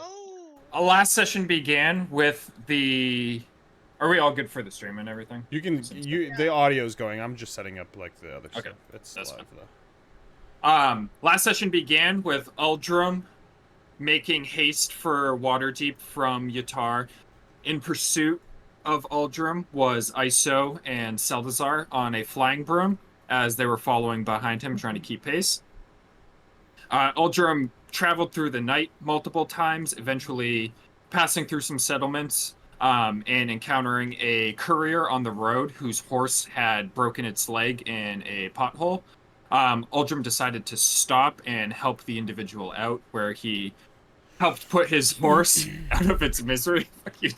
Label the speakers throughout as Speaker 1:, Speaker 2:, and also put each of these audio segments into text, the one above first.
Speaker 1: Oh.
Speaker 2: A last session began with the... Are we all good for the stream and everything?
Speaker 3: You can, the audio's going. I'm just setting up, like, the other stuff. It's
Speaker 2: That's
Speaker 3: live, though.
Speaker 2: Last session began with Uldrum making haste for Waterdeep from Yatar. In pursuit of Uldrum was Iso and Seldazar on a flying broom as they were following behind him, trying to keep pace. Uldrum traveled through the night multiple times, eventually passing through some settlements and encountering a courier on the road whose horse had broken its leg in a pothole. Uldrum decided to stop and help the individual out, where he helped put his horse out of its misery. Fuck you,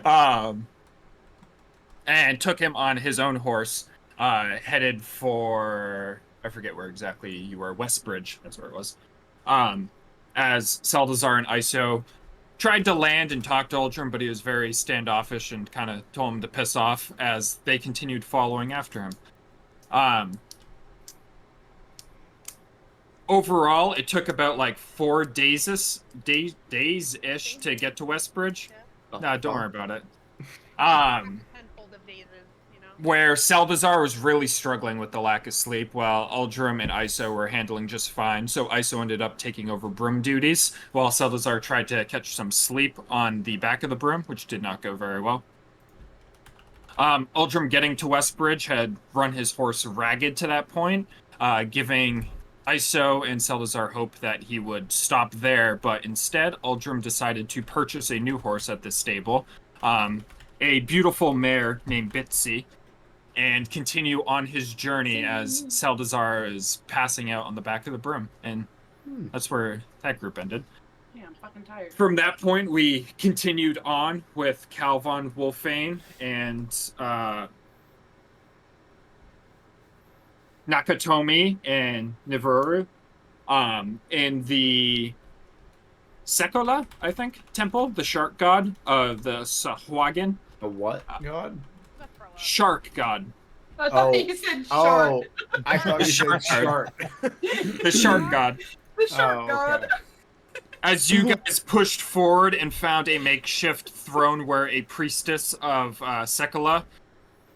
Speaker 2: Tom. And took him on his own horse, headed for... I forget where exactly you were. Westbridge, that's where it was. As Seldazar and Iso tried to land and talk to Uldrum, but he was very standoffish and kind of told him to piss off as they continued following after him. Overall, it took about like 4 days-ish to get to Westbridge. Yeah. Nah, don't worry about it. Where Seldazar was really struggling with the lack of sleep, while Uldrum and Iso were handling just fine. So Iso ended up taking over broom duties, while Seldazar tried to catch some sleep on the back of the broom, which did not go very well. Uldrum getting to Westbridge had run his horse ragged to that point, giving Iso and Seldazar hope that he would stop there, but instead, Uldrum decided to purchase a new horse at this stable, a beautiful mare named Bitsy, and continue on his journey as Seldazar is passing out on the back of the broom. And that's where that group ended.
Speaker 4: Yeah, I'm fucking tired.
Speaker 2: From that point, we continued on with Calvon Wolfane and Nakatomi and Nivoru in the Sekola, I think, temple, the shark god of the Sahuagin.
Speaker 5: The what god?
Speaker 2: Shark god.
Speaker 4: I thought you said shark.
Speaker 5: Oh, I thought you said shark.
Speaker 2: The shark god.
Speaker 4: The shark god.
Speaker 2: As you guys pushed forward and found a makeshift throne where a priestess of Sekola,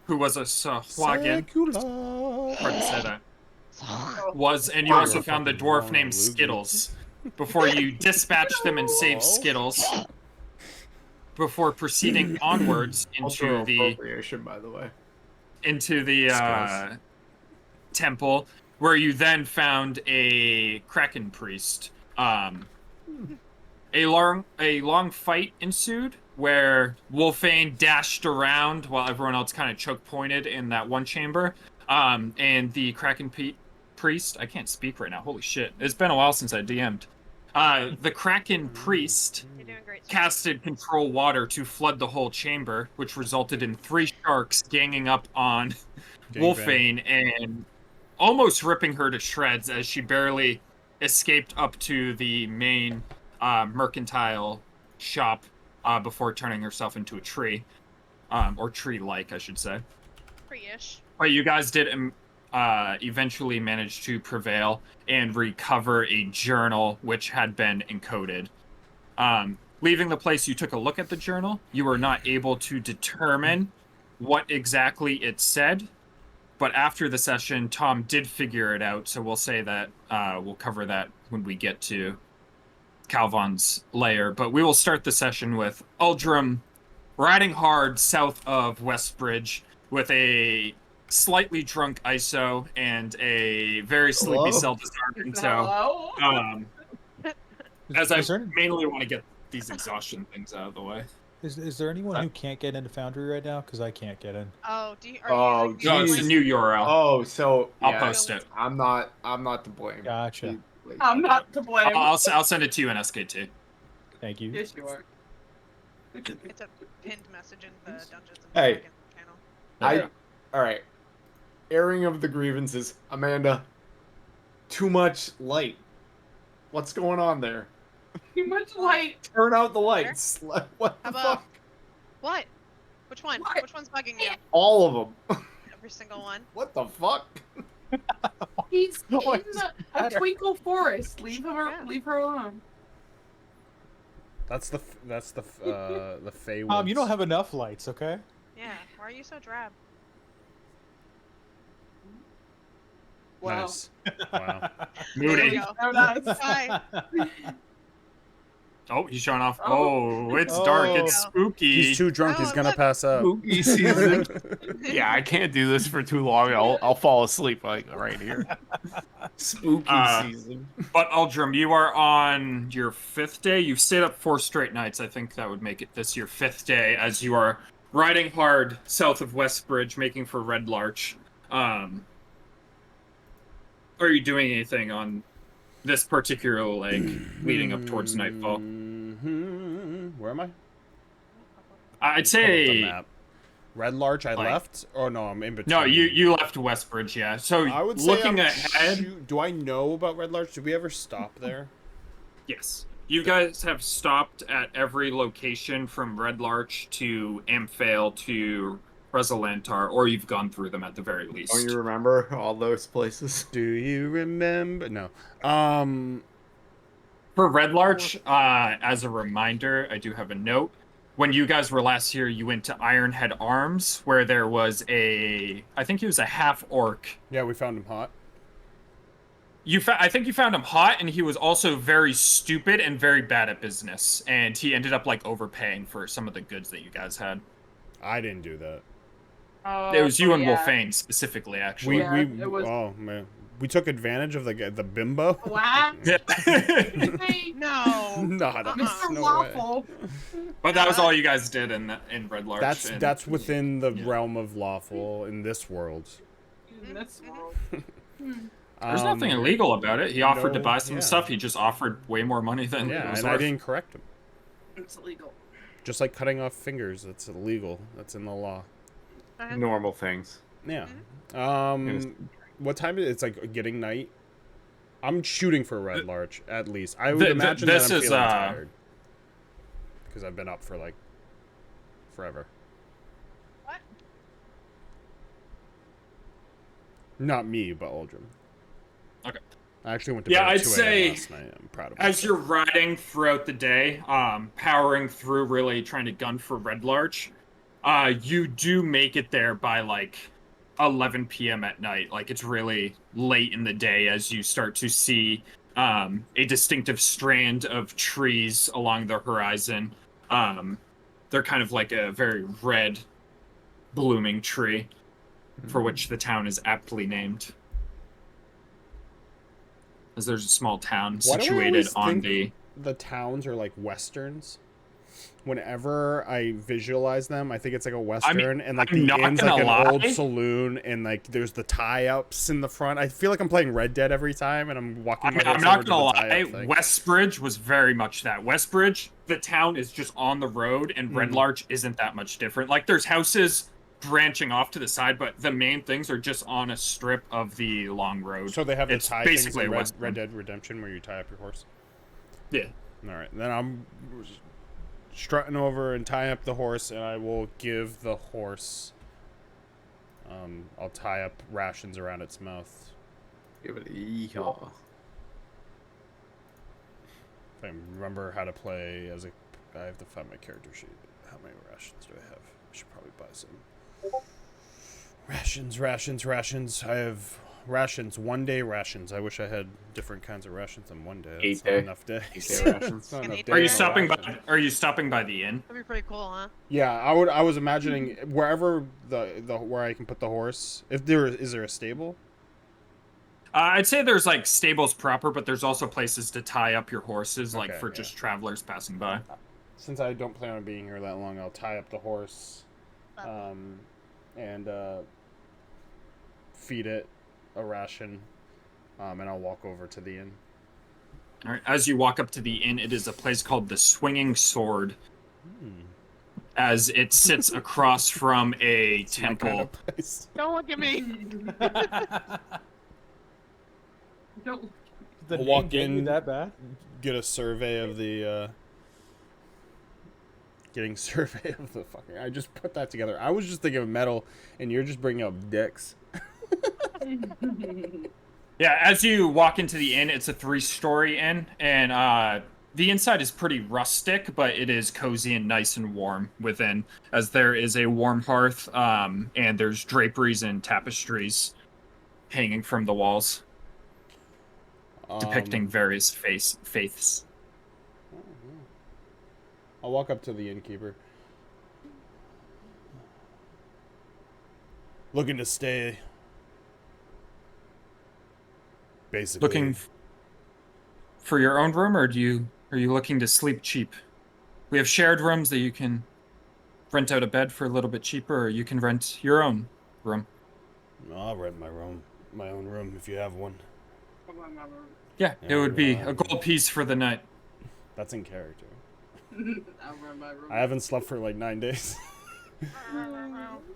Speaker 2: who was a Sahuagin, hard to say that, was, and you also found the dwarf named Skittles, before you dispatched them and saved Skittles, before proceeding onwards into the
Speaker 5: appropriation, by the way,
Speaker 2: into the temple, where you then found a Kraken priest. A long fight ensued where Wolfane dashed around while everyone else kind of choke pointed in that one chamber. And the Kraken priest, I can't speak right now. Holy shit! It's been a while since I DM'd. The Kraken priest casted control water to flood the whole chamber, which resulted in 3 sharks ganging up on Wolfane and almost ripping her to shreds as she barely escaped up to the main mercantile shop before turning herself into a tree. Or tree-like, I should say.
Speaker 1: Tree-ish.
Speaker 2: But you guys did eventually manage to prevail and recover a journal which had been encoded. Leaving the place, you took a look at the journal. You were not able to determine what exactly it said, but after the session, Tom did figure it out, so we'll say that we'll cover that when we get to Calvon's lair. But we will start the session with Uldrum riding hard south of Westbridge with a slightly drunk Iso and a very sleepy Seldazar in tow. As I mainly want to get these exhaustion things out of the way.
Speaker 6: Is there anyone who can't get into Foundry right now? Because I can't get in.
Speaker 1: Oh,
Speaker 2: no, it's a new URL.
Speaker 5: Oh, so
Speaker 2: I'll post it.
Speaker 5: I'm not to blame.
Speaker 6: Gotcha.
Speaker 4: I'm not to blame.
Speaker 2: I'll send it to you in SKT.
Speaker 6: Thank you.
Speaker 4: Yes, you are.
Speaker 1: It's a pinned message in the Dungeons and
Speaker 5: Hey,
Speaker 1: channel.
Speaker 5: All right. Airing of the grievances, Amanda. Too much light. What's going on there?
Speaker 4: Too much light.
Speaker 5: Turn out the lights. What the fuck?
Speaker 1: What? Which one?
Speaker 4: What?
Speaker 1: Which one's bugging you?
Speaker 5: All of them.
Speaker 1: Every single one.
Speaker 5: What the fuck?
Speaker 4: He's in
Speaker 6: Oh, it's
Speaker 4: a
Speaker 6: better.
Speaker 4: twinkle forest. Leave her.
Speaker 1: Yeah.
Speaker 4: Leave her alone.
Speaker 3: That's the Fey
Speaker 6: You don't
Speaker 3: Woods.
Speaker 6: have enough lights, okay?
Speaker 1: Yeah. Why are you so drab?
Speaker 4: Wow.
Speaker 3: Nice. Wow.
Speaker 1: There we
Speaker 2: Moody.
Speaker 1: go.
Speaker 4: So nice.
Speaker 1: Bye.
Speaker 2: Oh, he's showing off.
Speaker 4: Oh.
Speaker 2: Oh, it's dark.
Speaker 6: Oh.
Speaker 2: It's spooky.
Speaker 3: He's too drunk.
Speaker 1: Oh,
Speaker 3: He's gonna
Speaker 1: look.
Speaker 3: pass out.
Speaker 5: Spooky season. Yeah, I can't do this for too long. I'll fall asleep like right here. Spooky season.
Speaker 2: But Aldrum, you are on your 5th day. You've stayed up 4 straight nights. I think that would make it this your 5th day as you are riding hard south of Westbridge, making for Red Larch. Are you doing anything on this particular leg leading up towards nightfall?
Speaker 3: Where am I?
Speaker 2: I'd
Speaker 3: Pull up the
Speaker 2: say
Speaker 3: map. Red Larch. I
Speaker 2: like-
Speaker 3: left. Oh no, I'm in between.
Speaker 2: no. You left Westbridge, yeah. So
Speaker 3: I would say
Speaker 2: looking
Speaker 3: I'm
Speaker 2: ahead,
Speaker 3: do I know about Red Larch? Did we ever stop there?
Speaker 2: yes. You guys have stopped at every location from Red Larch to Amphail to Resalantar, or you've gone through them at the very least.
Speaker 5: Don't you remember all those places?
Speaker 3: Do you remember? No.
Speaker 2: For Red Larch, as a reminder, I do have a note. When you guys were last here, you went to Ironhead Arms, where there was I think he was a half-orc.
Speaker 3: Yeah, we found him hot.
Speaker 2: I think you found him hot, and he was also very stupid and very bad at business. And he ended up, like, overpaying for some of the goods that you guys had.
Speaker 3: I didn't do that.
Speaker 2: It was you and
Speaker 4: yeah.
Speaker 2: Wolfane, specifically, actually.
Speaker 4: Yeah,
Speaker 3: we
Speaker 4: it was-
Speaker 3: oh man, we took advantage of the bimbo.
Speaker 4: Wow. Hey,
Speaker 1: No.
Speaker 3: No, that's
Speaker 4: Mr.
Speaker 3: no way.
Speaker 4: Waffle.
Speaker 2: But that was all you guys did in Red Larch.
Speaker 3: That's within the
Speaker 2: yeah.
Speaker 3: realm of lawful in this world.
Speaker 4: In this world.
Speaker 2: There's nothing illegal about it. He offered to
Speaker 3: no,
Speaker 2: buy some
Speaker 3: yeah.
Speaker 2: stuff. He just offered way more money than it
Speaker 3: Yeah,
Speaker 2: was
Speaker 3: and I
Speaker 2: worth.
Speaker 3: didn't correct him.
Speaker 4: It's illegal.
Speaker 3: Just like cutting off fingers, that's illegal. That's in the law.
Speaker 5: Normal things.
Speaker 3: Yeah.
Speaker 5: Yes.
Speaker 3: What time is it? It's like getting night. I'm shooting for Red Larch at least. I would
Speaker 2: Th-
Speaker 3: imagine
Speaker 2: this
Speaker 3: that I'm
Speaker 2: is,
Speaker 3: feeling tired because I've been up for like forever.
Speaker 1: What?
Speaker 3: Not me, but Aldrin.
Speaker 2: Okay.
Speaker 3: I actually went to
Speaker 2: Yeah,
Speaker 3: bed at
Speaker 2: I'd
Speaker 3: 2
Speaker 2: say
Speaker 3: a.m. last night. I'm proud of
Speaker 2: As
Speaker 3: myself.
Speaker 2: you're riding throughout the day, powering through, really trying to gun for Red Larch, you do make it there by like 11 p.m. at night. Like it's really late in the day as you start to see a distinctive strand of trees along the horizon. They're kind of like a very red, blooming tree, for which the town is aptly named. As there's a small town
Speaker 3: Why do I
Speaker 2: situated
Speaker 3: always
Speaker 2: on
Speaker 3: think
Speaker 2: the.
Speaker 3: the towns are like westerns. Whenever I visualize them, I think it's like a western, and like
Speaker 2: I'm
Speaker 3: the
Speaker 2: not
Speaker 3: inn's
Speaker 2: gonna
Speaker 3: like an old
Speaker 2: lie.
Speaker 3: saloon, and like there's the tie-ups in the front. I feel like I'm playing Red Dead every time, and I'm walking. my
Speaker 2: I'm
Speaker 3: horse
Speaker 2: not
Speaker 3: over to
Speaker 2: gonna
Speaker 3: the
Speaker 2: lie.
Speaker 3: tie-up thing.
Speaker 2: Westbridge was very much that. Westbridge, the town is just on the road, and Red Larch isn't that much different. Like there's houses branching off to the side, but the main things are just on a strip of the long road.
Speaker 3: So they have the
Speaker 2: It's
Speaker 3: tie things
Speaker 2: basically
Speaker 3: in
Speaker 2: a
Speaker 3: Red,
Speaker 2: western.
Speaker 3: Red Dead Redemption where you tie up your horse.
Speaker 2: Yeah.
Speaker 3: All right, then I'm strutting over and tie up the horse, and I will give the horse. I'll tie up rations around its mouth.
Speaker 5: Give it a yeehaw.
Speaker 3: If I remember how to play as a, I have to find my character sheet. How many rations do I have? I should probably buy some. Rations. I have rations. 1 day rations. I wish I had different kinds of rations than 1 day. That's
Speaker 5: 8
Speaker 3: not
Speaker 5: day.
Speaker 3: enough days.
Speaker 5: 8 day rations.
Speaker 3: It's not
Speaker 1: An
Speaker 3: enough
Speaker 1: 8
Speaker 3: days
Speaker 2: Are you
Speaker 1: Yeah.
Speaker 3: for
Speaker 2: stopping by?
Speaker 3: rations.
Speaker 2: Are you stopping by the inn?
Speaker 1: That'd be pretty cool, huh?
Speaker 3: Yeah, I was imagining wherever the where I can put the horse. If there is there a stable?
Speaker 2: I'd say there's like stables proper, but there's also places to tie up your horses, like
Speaker 3: Okay,
Speaker 2: for
Speaker 3: yeah.
Speaker 2: just travelers passing by.
Speaker 3: Since I don't plan on being here that long, I'll tie up the horse, and feed it a ration, and I'll walk over to the inn.
Speaker 2: All right. As you walk up to the inn, it is a place called the Swinging Sword, as it sits across from a
Speaker 3: My
Speaker 2: temple.
Speaker 3: kind of place.
Speaker 1: Don't look at me.
Speaker 4: Don't.
Speaker 6: The
Speaker 3: I'll
Speaker 6: name
Speaker 3: walk
Speaker 6: get you
Speaker 3: in.
Speaker 6: that bad?
Speaker 3: Get a survey of the. Getting survey of the fucking. I just put that together. I was just thinking of metal, and you're just bringing up dicks.
Speaker 2: Yeah, as you walk into the inn, it's a 3-story inn, and the inside is pretty rustic, but it is cozy and nice and warm within, as there is a warm hearth, and there's draperies and tapestries hanging from the walls, depicting various faiths.
Speaker 3: I'll walk up to the innkeeper. Looking to stay. Basically.
Speaker 2: Looking for your own room, or are you looking to sleep cheap? We have shared rooms that you can rent out a bed for a little bit cheaper, or you can rent your own room.
Speaker 3: I'll rent my own room if you have one.
Speaker 2: Yeah, it would be a gold piece for the night.
Speaker 3: That's in character.
Speaker 4: I'll run my room.
Speaker 3: I haven't slept for like 9 days.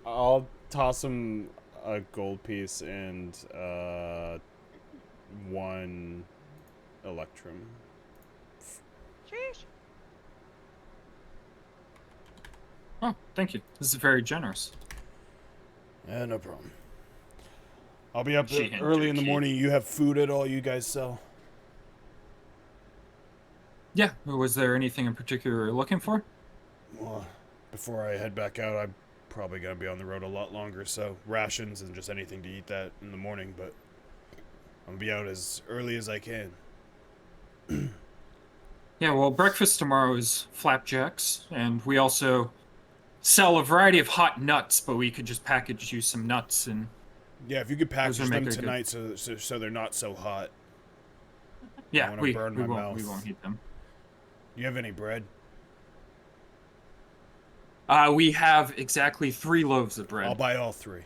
Speaker 3: I'll toss him a gold piece and 1 electrum.
Speaker 1: Sheesh.
Speaker 2: Oh, thank you. This is very generous.
Speaker 3: Yeah, no problem. I'll be up
Speaker 2: She handed
Speaker 3: early
Speaker 2: you
Speaker 3: in
Speaker 2: a
Speaker 3: the
Speaker 2: key.
Speaker 3: morning. You have food at all you guys sell?
Speaker 2: Yeah, was there anything in particular you're looking for?
Speaker 3: Well, before I head back out, I'm probably going to be on the road a lot longer, so rations and just anything to eat that in the morning, but I'm going to be out as early as I can.
Speaker 2: Yeah, well, breakfast tomorrow is flapjacks, and we also sell a variety of hot nuts, but we could just package you some nuts and...
Speaker 3: Yeah, if you could package
Speaker 2: Those would
Speaker 3: them
Speaker 2: make a good-
Speaker 3: tonight so they're not so hot.
Speaker 2: Yeah,
Speaker 3: wanna
Speaker 2: we
Speaker 3: burn my
Speaker 2: won't
Speaker 3: mouth.
Speaker 2: eat them.
Speaker 3: Do you have any bread?
Speaker 2: We have exactly 3 loaves of bread.
Speaker 3: I'll buy all 3.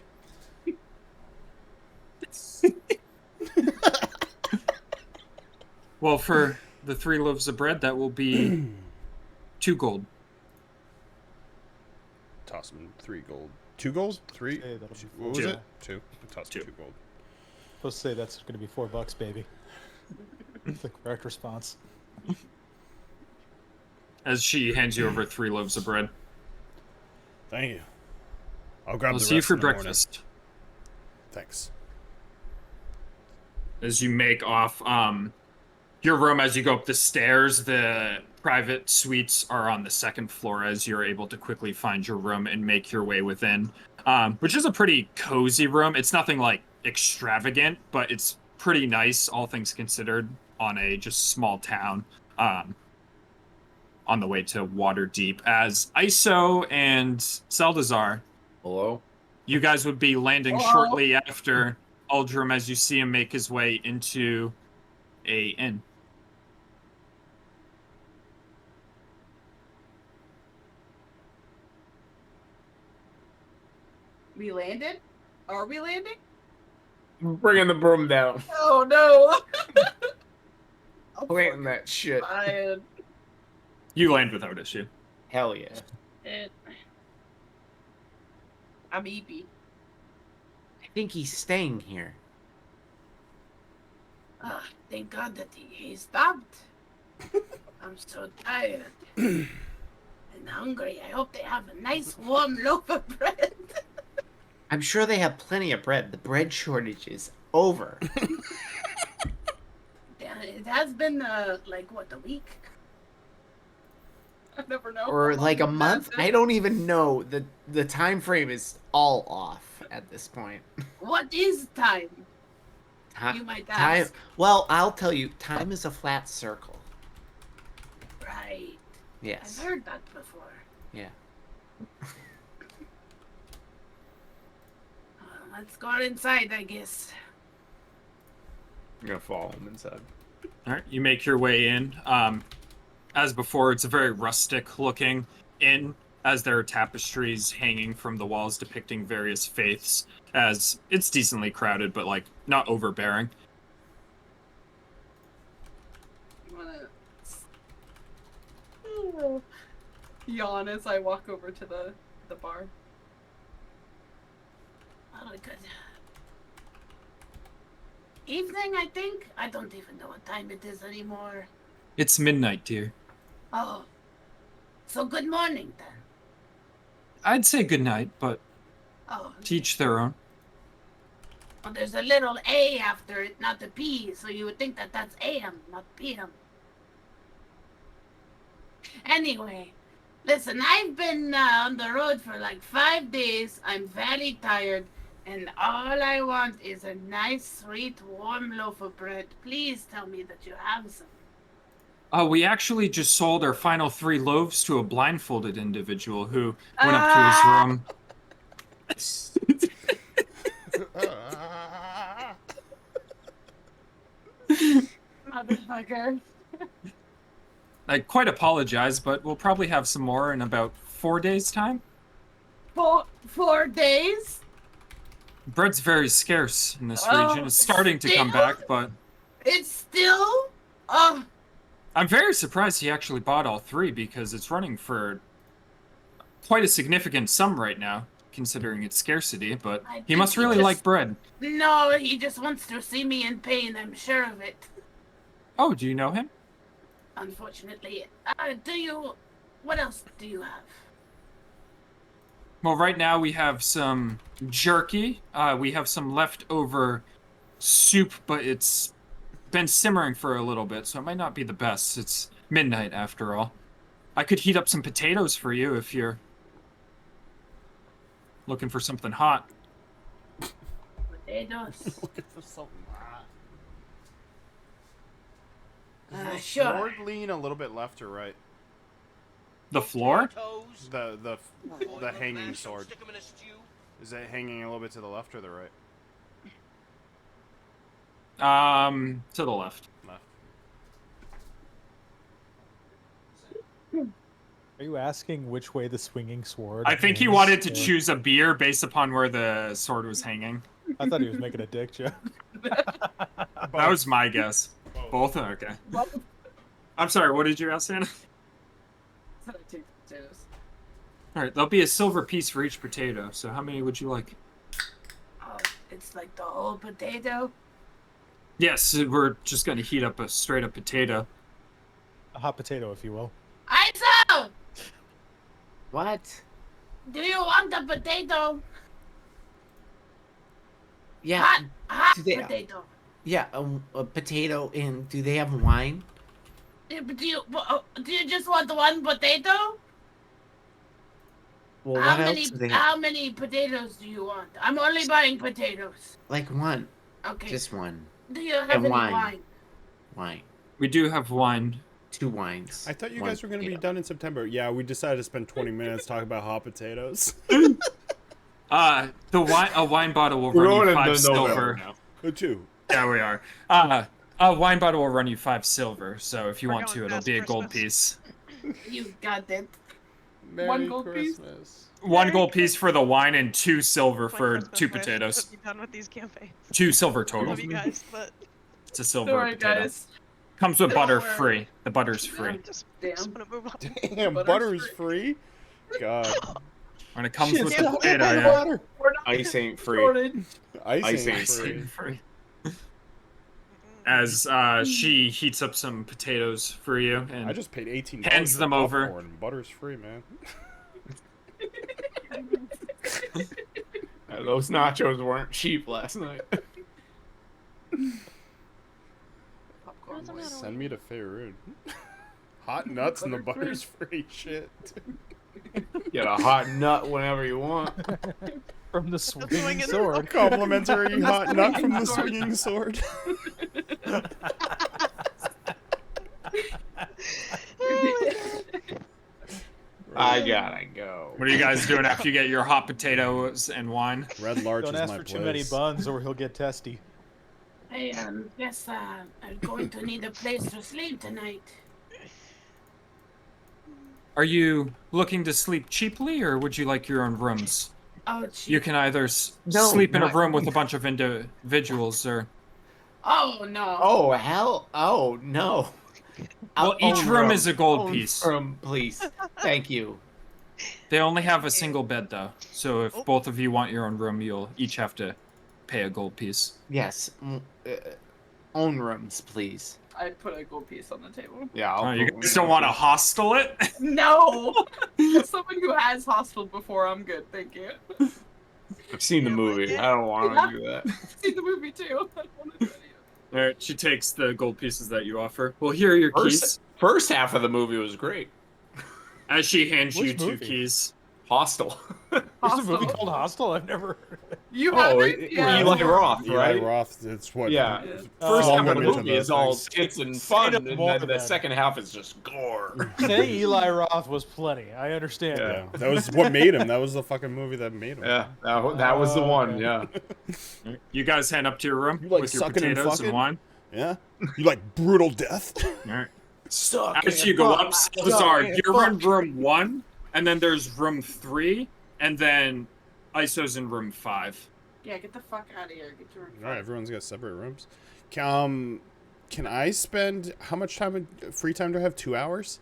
Speaker 2: Well, for the 3 loaves of bread, that will be 2 gold.
Speaker 3: Toss them 3 gold. 2 gold? 3?
Speaker 6: Hey, that'll be
Speaker 3: What was
Speaker 2: Two.
Speaker 3: it? 2. Toss
Speaker 2: 2.
Speaker 3: 2 gold.
Speaker 6: Supposed to say that's going to be $4, baby. That's the correct response.
Speaker 2: As she hands you over 3 loaves of bread.
Speaker 3: Thank you. I'll grab
Speaker 2: We'll
Speaker 3: the
Speaker 2: see you
Speaker 3: rest
Speaker 2: for
Speaker 3: in the morning.
Speaker 2: breakfast.
Speaker 3: Thanks.
Speaker 2: As you make off, your room, as you go up the stairs, the private suites are on the 2nd floor, as you're able to quickly find your room and make your way within, which is a pretty cozy room. It's nothing like extravagant, but it's pretty nice, all things considered, on a just small town, on the way to Waterdeep. As Iso and Seldazar,
Speaker 5: Hello?
Speaker 2: you guys would be landing
Speaker 4: Hello?
Speaker 2: shortly after Aldrum, as you see him make his way into a inn.
Speaker 4: We landed? Are we landing?
Speaker 5: Bringing the broom down.
Speaker 4: Oh no! I'm
Speaker 5: Planting that shit.
Speaker 4: fucking
Speaker 2: You land without issue.
Speaker 5: Hell yeah.
Speaker 4: tired. I'm eepy.
Speaker 7: I think he's staying here.
Speaker 4: Ah, thank God that he stopped. I'm so tired and hungry. I hope they have a nice warm loaf of bread.
Speaker 7: I'm sure they have plenty of bread. The bread shortage is over.
Speaker 4: Yeah, it has been like what, a week? I never know.
Speaker 7: Or
Speaker 4: how long
Speaker 7: like a
Speaker 4: it's
Speaker 7: month.
Speaker 4: been.
Speaker 7: I don't even know. The time frame is all off at this point.
Speaker 4: What is time?
Speaker 7: Ti-
Speaker 4: You might
Speaker 7: time.
Speaker 4: ask.
Speaker 7: Well, I'll tell you. Time is a flat circle.
Speaker 4: Right.
Speaker 7: Yes.
Speaker 4: I've heard that before.
Speaker 7: Yeah.
Speaker 4: Let's go inside, I guess.
Speaker 5: I'm gonna follow him inside.
Speaker 2: All right, you make your way in. As before, it's a very rustic-looking inn, as there are tapestries hanging from the walls depicting various faiths, as it's decently crowded, but, like, not overbearing.
Speaker 4: I'm gonna yawn as I walk over to the bar. Oh, good. Evening, I think. I don't even know what time it is anymore.
Speaker 2: It's midnight, dear.
Speaker 4: Oh, so good morning then.
Speaker 2: I'd say good night, but
Speaker 4: Oh,
Speaker 2: to each their own.
Speaker 4: Well, there's a little A after it, not a P, so you would think that that's AM, not PM. Anyway, listen, I've been on the road for like 5 days. I'm very tired, and all I want is a nice, sweet, warm loaf of bread. Please tell me that you have some.
Speaker 2: We actually just sold our final 3 loaves to a blindfolded individual who went up to his room.
Speaker 4: Motherfucker.
Speaker 2: I quite apologize, but we'll probably have some more in about 4 days' time.
Speaker 4: 4 days?
Speaker 2: Bread's very scarce in this region. It's starting to come back, but
Speaker 4: It's still?
Speaker 2: I'm very surprised he actually bought all 3 because it's running for quite a significant sum right now, considering its scarcity, but he must really like bread.
Speaker 4: No, he just wants to see me in pain, I'm sure of it.
Speaker 2: Oh, do you know him?
Speaker 4: Unfortunately. What else do you have?
Speaker 2: Well, right now we have some jerky. We have some leftover soup, but it's been simmering for a little bit, so it might not be the best. It's midnight after all. I could heat up some potatoes for you if you're looking for something hot.
Speaker 4: Potatoes.
Speaker 3: Looking for something hot.
Speaker 4: Sure.
Speaker 3: Sword lean a little bit left or right?
Speaker 2: The floor?
Speaker 3: The hanging sword. Is it hanging a little bit to the left or the right?
Speaker 2: To the left.
Speaker 3: Left.
Speaker 6: Are you asking which way the swinging sword?
Speaker 2: I think he
Speaker 6: is,
Speaker 2: wanted to
Speaker 6: or-
Speaker 2: choose a beer based upon where the sword was hanging.
Speaker 6: I thought he was making a dick joke.
Speaker 2: That was my guess. Both? Okay. I'm sorry, what did you ask, Anna?
Speaker 4: Potatoes.
Speaker 2: Alright, there'll be a silver piece for each potato, so how many would you like?
Speaker 4: Oh, it's like the whole potato?
Speaker 2: Yes, we're just gonna heat up a straight up potato.
Speaker 6: A hot potato, if you will.
Speaker 4: Iso!
Speaker 7: What?
Speaker 4: Do you want a potato?
Speaker 7: Yeah.
Speaker 4: Hot
Speaker 7: do they-
Speaker 4: potato.
Speaker 7: Yeah, a potato, and do they have wine?
Speaker 4: Yeah, but do you just want one potato?
Speaker 7: Well,
Speaker 4: How
Speaker 7: what
Speaker 4: many
Speaker 7: else do they have?
Speaker 4: how many potatoes do you want? I'm only buying potatoes.
Speaker 7: Like one.
Speaker 4: Okay.
Speaker 7: Just one.
Speaker 4: Do you have
Speaker 7: and
Speaker 4: any
Speaker 7: wine.
Speaker 4: wine?
Speaker 7: Wine.
Speaker 2: We do have wine.
Speaker 7: 2 wines.
Speaker 3: I thought you
Speaker 7: One
Speaker 3: guys were going to be
Speaker 7: potato.
Speaker 3: done in September. Yeah, we decided to spend 20 minutes talking about hot potatoes.
Speaker 2: A wine bottle will
Speaker 5: We're
Speaker 2: run you
Speaker 5: going
Speaker 2: 5
Speaker 5: into November
Speaker 2: silver.
Speaker 5: now.
Speaker 3: Oh, 2.
Speaker 2: Yeah, we are. A wine bottle will run you 5 silver, so if you
Speaker 1: We're
Speaker 2: want
Speaker 1: going
Speaker 2: to, it'll
Speaker 1: past
Speaker 2: be a gold
Speaker 1: Christmas.
Speaker 2: piece.
Speaker 4: You got it.
Speaker 3: Merry
Speaker 4: One gold piece?
Speaker 3: Christmas.
Speaker 2: 1 gold piece for the wine and 2 silver
Speaker 1: My
Speaker 2: for
Speaker 1: Christmas
Speaker 2: 2
Speaker 1: wish
Speaker 2: potatoes.
Speaker 1: to be done with these campaigns.
Speaker 2: 2 silver
Speaker 1: I
Speaker 2: total.
Speaker 1: love you guys, but
Speaker 2: It's a silver
Speaker 4: Sorry,
Speaker 2: potato.
Speaker 4: guys.
Speaker 2: Comes with
Speaker 4: Don't
Speaker 2: butter
Speaker 4: worry.
Speaker 2: free. The butter's free.
Speaker 1: I'm just
Speaker 4: Damn.
Speaker 1: want to move on.
Speaker 3: Damn,
Speaker 4: Butter's
Speaker 3: butter's free? God.
Speaker 2: When it comes
Speaker 6: Shit,
Speaker 2: with
Speaker 6: stop
Speaker 2: the potato,
Speaker 6: the
Speaker 2: yeah.
Speaker 6: water.
Speaker 4: We're not
Speaker 5: Ice ain't free.
Speaker 4: sorted.
Speaker 3: Ice
Speaker 5: Ice
Speaker 3: ain't
Speaker 5: ain't
Speaker 3: free.
Speaker 2: Free. As she heats up some potatoes for you
Speaker 3: I
Speaker 2: and
Speaker 3: just paid $18
Speaker 2: Hands
Speaker 3: for
Speaker 2: them over.
Speaker 3: popcorn. Butter's free, man.
Speaker 5: Those nachos weren't cheap last night.
Speaker 4: Popcorn
Speaker 1: Doesn't
Speaker 4: boys.
Speaker 1: matter.
Speaker 3: Send me to Faerun. Hot nuts and the butter's free. Shit.
Speaker 5: Get a hot nut whenever you want.
Speaker 6: From the
Speaker 1: swinging
Speaker 6: swinging sword.
Speaker 3: Complimentary hot nut from the swinging sword.
Speaker 5: I gotta go.
Speaker 2: what are you guys doing after you get your hot potatoes and wine?
Speaker 3: Red Larch
Speaker 6: Don't
Speaker 3: is
Speaker 6: ask
Speaker 3: my
Speaker 6: for
Speaker 3: place.
Speaker 6: too many buns or he'll get testy.
Speaker 4: I guess I'm going to need a place to sleep tonight.
Speaker 2: Are you looking to sleep cheaply, or would you like your own rooms?
Speaker 4: Oh,
Speaker 2: You
Speaker 4: gee.
Speaker 2: can either
Speaker 7: No,
Speaker 2: sleep in a
Speaker 7: not-
Speaker 2: room with a bunch of individuals, or
Speaker 4: Oh, no.
Speaker 7: Oh, hell. Oh, no.
Speaker 2: well, each
Speaker 7: Own
Speaker 2: room is a gold
Speaker 7: Own
Speaker 2: piece.
Speaker 7: Room, please. Thank you.
Speaker 2: They only have a single bed, though. So if
Speaker 1: Oh.
Speaker 2: both of you want your own room, you'll each have to pay a gold piece.
Speaker 7: Yes. Own rooms, please.
Speaker 4: I put a gold piece on the table.
Speaker 5: Yeah,
Speaker 2: Oh,
Speaker 5: I'll
Speaker 2: you
Speaker 5: put
Speaker 2: guys don't want to hostel it?
Speaker 4: No! As someone who has hostel before, I'm good, thank you.
Speaker 5: I've seen the
Speaker 1: Yeah,
Speaker 5: movie.
Speaker 1: like it.
Speaker 5: I don't want to do that.
Speaker 4: I've seen the movie too. I don't wanna do it.
Speaker 2: All right, she takes the gold pieces that you offer. Well, here are your keys.
Speaker 5: First half of the movie was great.
Speaker 2: As she hands you
Speaker 6: Which
Speaker 2: 2
Speaker 6: movie?
Speaker 2: keys.
Speaker 5: Hostile.
Speaker 6: There's a movie
Speaker 4: Hostile.
Speaker 6: called Hostel. I've never heard of it.
Speaker 4: You
Speaker 5: Oh,
Speaker 4: haven't? Yeah.
Speaker 5: Eli Roth,
Speaker 3: Eli
Speaker 5: right?
Speaker 3: Roth. It's what.
Speaker 5: Yeah.
Speaker 3: it's
Speaker 5: First
Speaker 6: Oh,
Speaker 5: half of the
Speaker 3: long into
Speaker 5: movie
Speaker 3: the
Speaker 5: is all
Speaker 3: thing.
Speaker 5: tits and
Speaker 6: Say
Speaker 5: fun,
Speaker 6: no
Speaker 5: and
Speaker 6: more
Speaker 5: then the
Speaker 6: then.
Speaker 5: second half is just gore.
Speaker 6: Saying Eli Roth was plenty. I understand.
Speaker 5: Yeah.
Speaker 3: Yeah, that was what made him. That was the fucking movie that made him.
Speaker 5: Yeah, that was the one.
Speaker 6: okay.
Speaker 5: Yeah.
Speaker 2: You guys head up to your room
Speaker 3: You like
Speaker 2: with your
Speaker 3: sucking and
Speaker 2: potatoes and
Speaker 3: fucking?
Speaker 2: wine.
Speaker 3: Yeah. You like brutal death?
Speaker 2: All right.
Speaker 5: Suck.
Speaker 2: As you go up, Salazar, you're in room 1, and then there's room 3, and then Iso's in room 5.
Speaker 4: Yeah, get the fuck out of here. Get your
Speaker 3: All right, everyone's got separate rooms. Can I spend how much time free time do I have? 2 hours?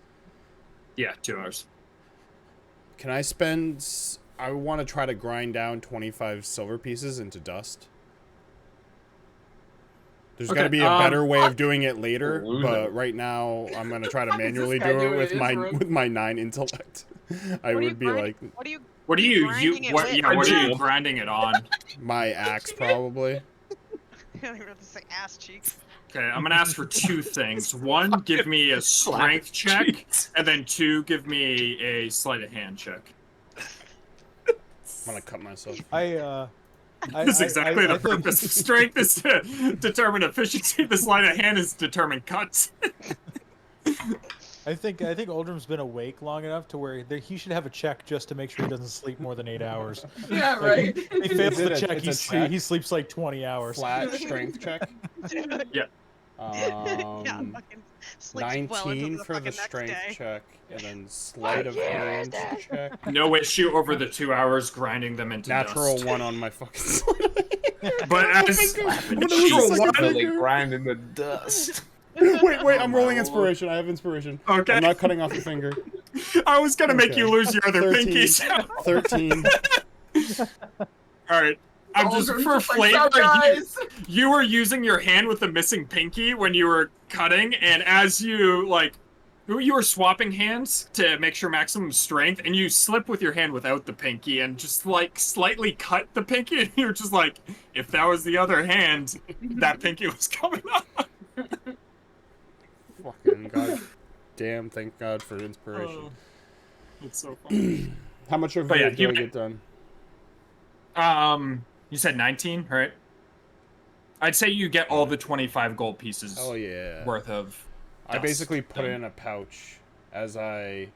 Speaker 2: Yeah, 2 hours.
Speaker 3: Can I spend? I want to try to grind down 25 silver pieces into dust. There's got to be a better way of doing it later, but right now I'm gonna try to
Speaker 4: How does
Speaker 3: manually
Speaker 4: this guy
Speaker 3: do
Speaker 4: do
Speaker 3: it
Speaker 4: it
Speaker 3: with
Speaker 4: in
Speaker 3: my
Speaker 4: his room?
Speaker 3: 9 intellect. I
Speaker 1: What are you
Speaker 3: would be
Speaker 1: grind-
Speaker 3: like
Speaker 1: What are you grinding it with?
Speaker 2: what are you grinding it on?
Speaker 3: my axe probably.
Speaker 1: I don't even know what to say. Ass cheeks.
Speaker 2: Okay, I'm gonna ask for 2 things. 1, give me a strength check, and then 2, give me a sleight of hand check.
Speaker 3: I'm gonna cut myself.
Speaker 2: That's exactly the
Speaker 6: I think-
Speaker 2: purpose. Strength is to determine efficiency. The sleight of hand is to determine cuts.
Speaker 6: I think Oldrim's been awake long enough to where he should have a check just to make sure he doesn't sleep more than 8 hours.
Speaker 4: Yeah, right.
Speaker 6: He fails
Speaker 3: Is it
Speaker 6: the
Speaker 3: a-
Speaker 6: check.
Speaker 3: it's a check?
Speaker 6: He sleeps like 20 hours.
Speaker 3: Flat strength check.
Speaker 2: Yeah.
Speaker 1: Yeah, fucking sleeps well
Speaker 3: 19
Speaker 1: until
Speaker 3: for the
Speaker 1: fucking next
Speaker 3: strength
Speaker 1: day.
Speaker 3: check, and then sleight of hand check.
Speaker 2: No issue over the 2 hours grinding them into
Speaker 3: Natural
Speaker 2: dust.
Speaker 3: 1 on my fucking sleight.
Speaker 2: But as
Speaker 3: I'm gonna lose a second
Speaker 5: Really
Speaker 3: finger.
Speaker 5: grinding the dust.
Speaker 3: Wait, I'm rolling inspiration. I have inspiration.
Speaker 2: Okay.
Speaker 3: I'm not cutting off a finger.
Speaker 2: I was gonna make
Speaker 3: Okay.
Speaker 2: you lose your other
Speaker 3: 13.
Speaker 2: pinkies.
Speaker 3: 13.
Speaker 2: All right. I'm just
Speaker 4: Aldrin's
Speaker 2: for
Speaker 4: like,
Speaker 2: flavor.
Speaker 4: "Sup, guys?"
Speaker 2: You were using your hand with the missing pinky when you were cutting, and as you you were swapping hands to make sure maximum strength, and you slip with your hand without the pinky and just slightly cut the pinky, and you're just like, if that was the other hand, that pinky was coming up.
Speaker 3: Fucking god damn, thank God for inspiration.
Speaker 2: It's so funny.
Speaker 3: How much of
Speaker 2: But yeah,
Speaker 3: it do I get done?
Speaker 2: You said 19, right? I'd say you get all the 25 gold pieces
Speaker 3: Oh yeah.
Speaker 2: worth of.
Speaker 3: I
Speaker 2: dust
Speaker 3: basically put it
Speaker 2: done.
Speaker 3: in a pouch as I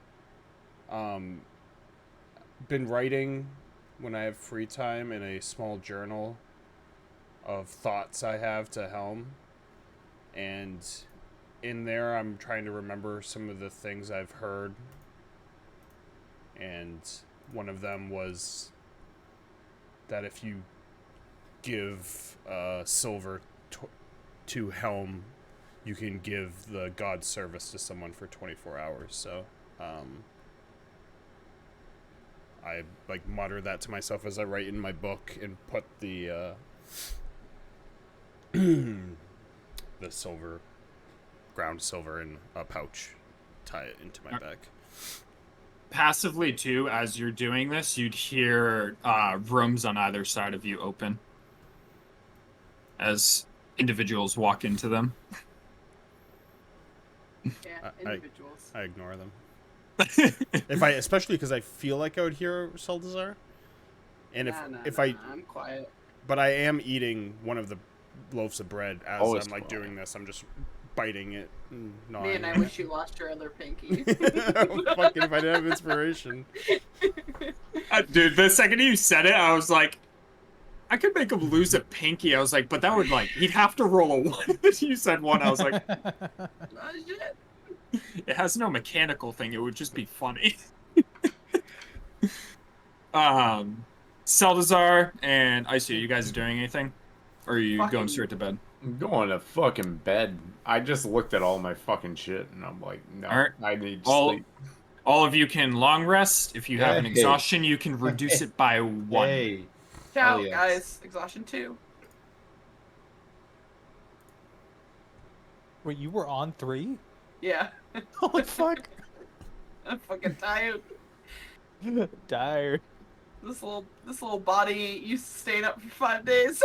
Speaker 3: been writing when I have free time in a small journal of thoughts I have to helm, and in there I'm trying to remember some of the things I've heard, and one of them was that if you give silver to helm, you can give the god service to someone for 24 hours. So I mutter that to myself as I write in my book and put the the silver, ground silver, in a pouch, tie it into my bag.
Speaker 2: Passively too, as you're doing this, you'd hear rooms on either side of you open as individuals walk into them.
Speaker 4: Yeah, individuals.
Speaker 3: I ignore them. Especially because I feel like I would hear Salazar, and
Speaker 4: I'm quiet.
Speaker 3: but I am eating one of the loaves of bread as
Speaker 5: Always
Speaker 3: I'm doing this. I'm just biting it.
Speaker 4: Man, I wish you lost your other pinky.
Speaker 3: Fucking if I didn't have inspiration.
Speaker 2: Dude, the second you said it, I was like, I could make him lose a pinky. I was like, but that would he'd have to roll a 1. You said 1. I was like,
Speaker 4: Oh, shit.
Speaker 2: it has no mechanical thing. It would just be funny. Salazar and Isu, you guys doing anything? Or are you going straight to bed?
Speaker 5: I'm going to fucking bed. I just looked at all my fucking shit and I'm like, no,
Speaker 2: All right.
Speaker 5: I need
Speaker 2: All-
Speaker 5: sleep.
Speaker 2: All of you can long rest. If you have an
Speaker 5: Hey.
Speaker 2: exhaustion, you can reduce it by 1.
Speaker 5: Hey.
Speaker 4: Ciao,
Speaker 5: yes.
Speaker 4: guys. Exhaustion 2.
Speaker 6: Wait, you were on 3?
Speaker 4: Yeah.
Speaker 6: Holy fuck!
Speaker 4: I'm fucking tired.
Speaker 6: Tired.
Speaker 8: This little body ain't used to staying up for 5 days.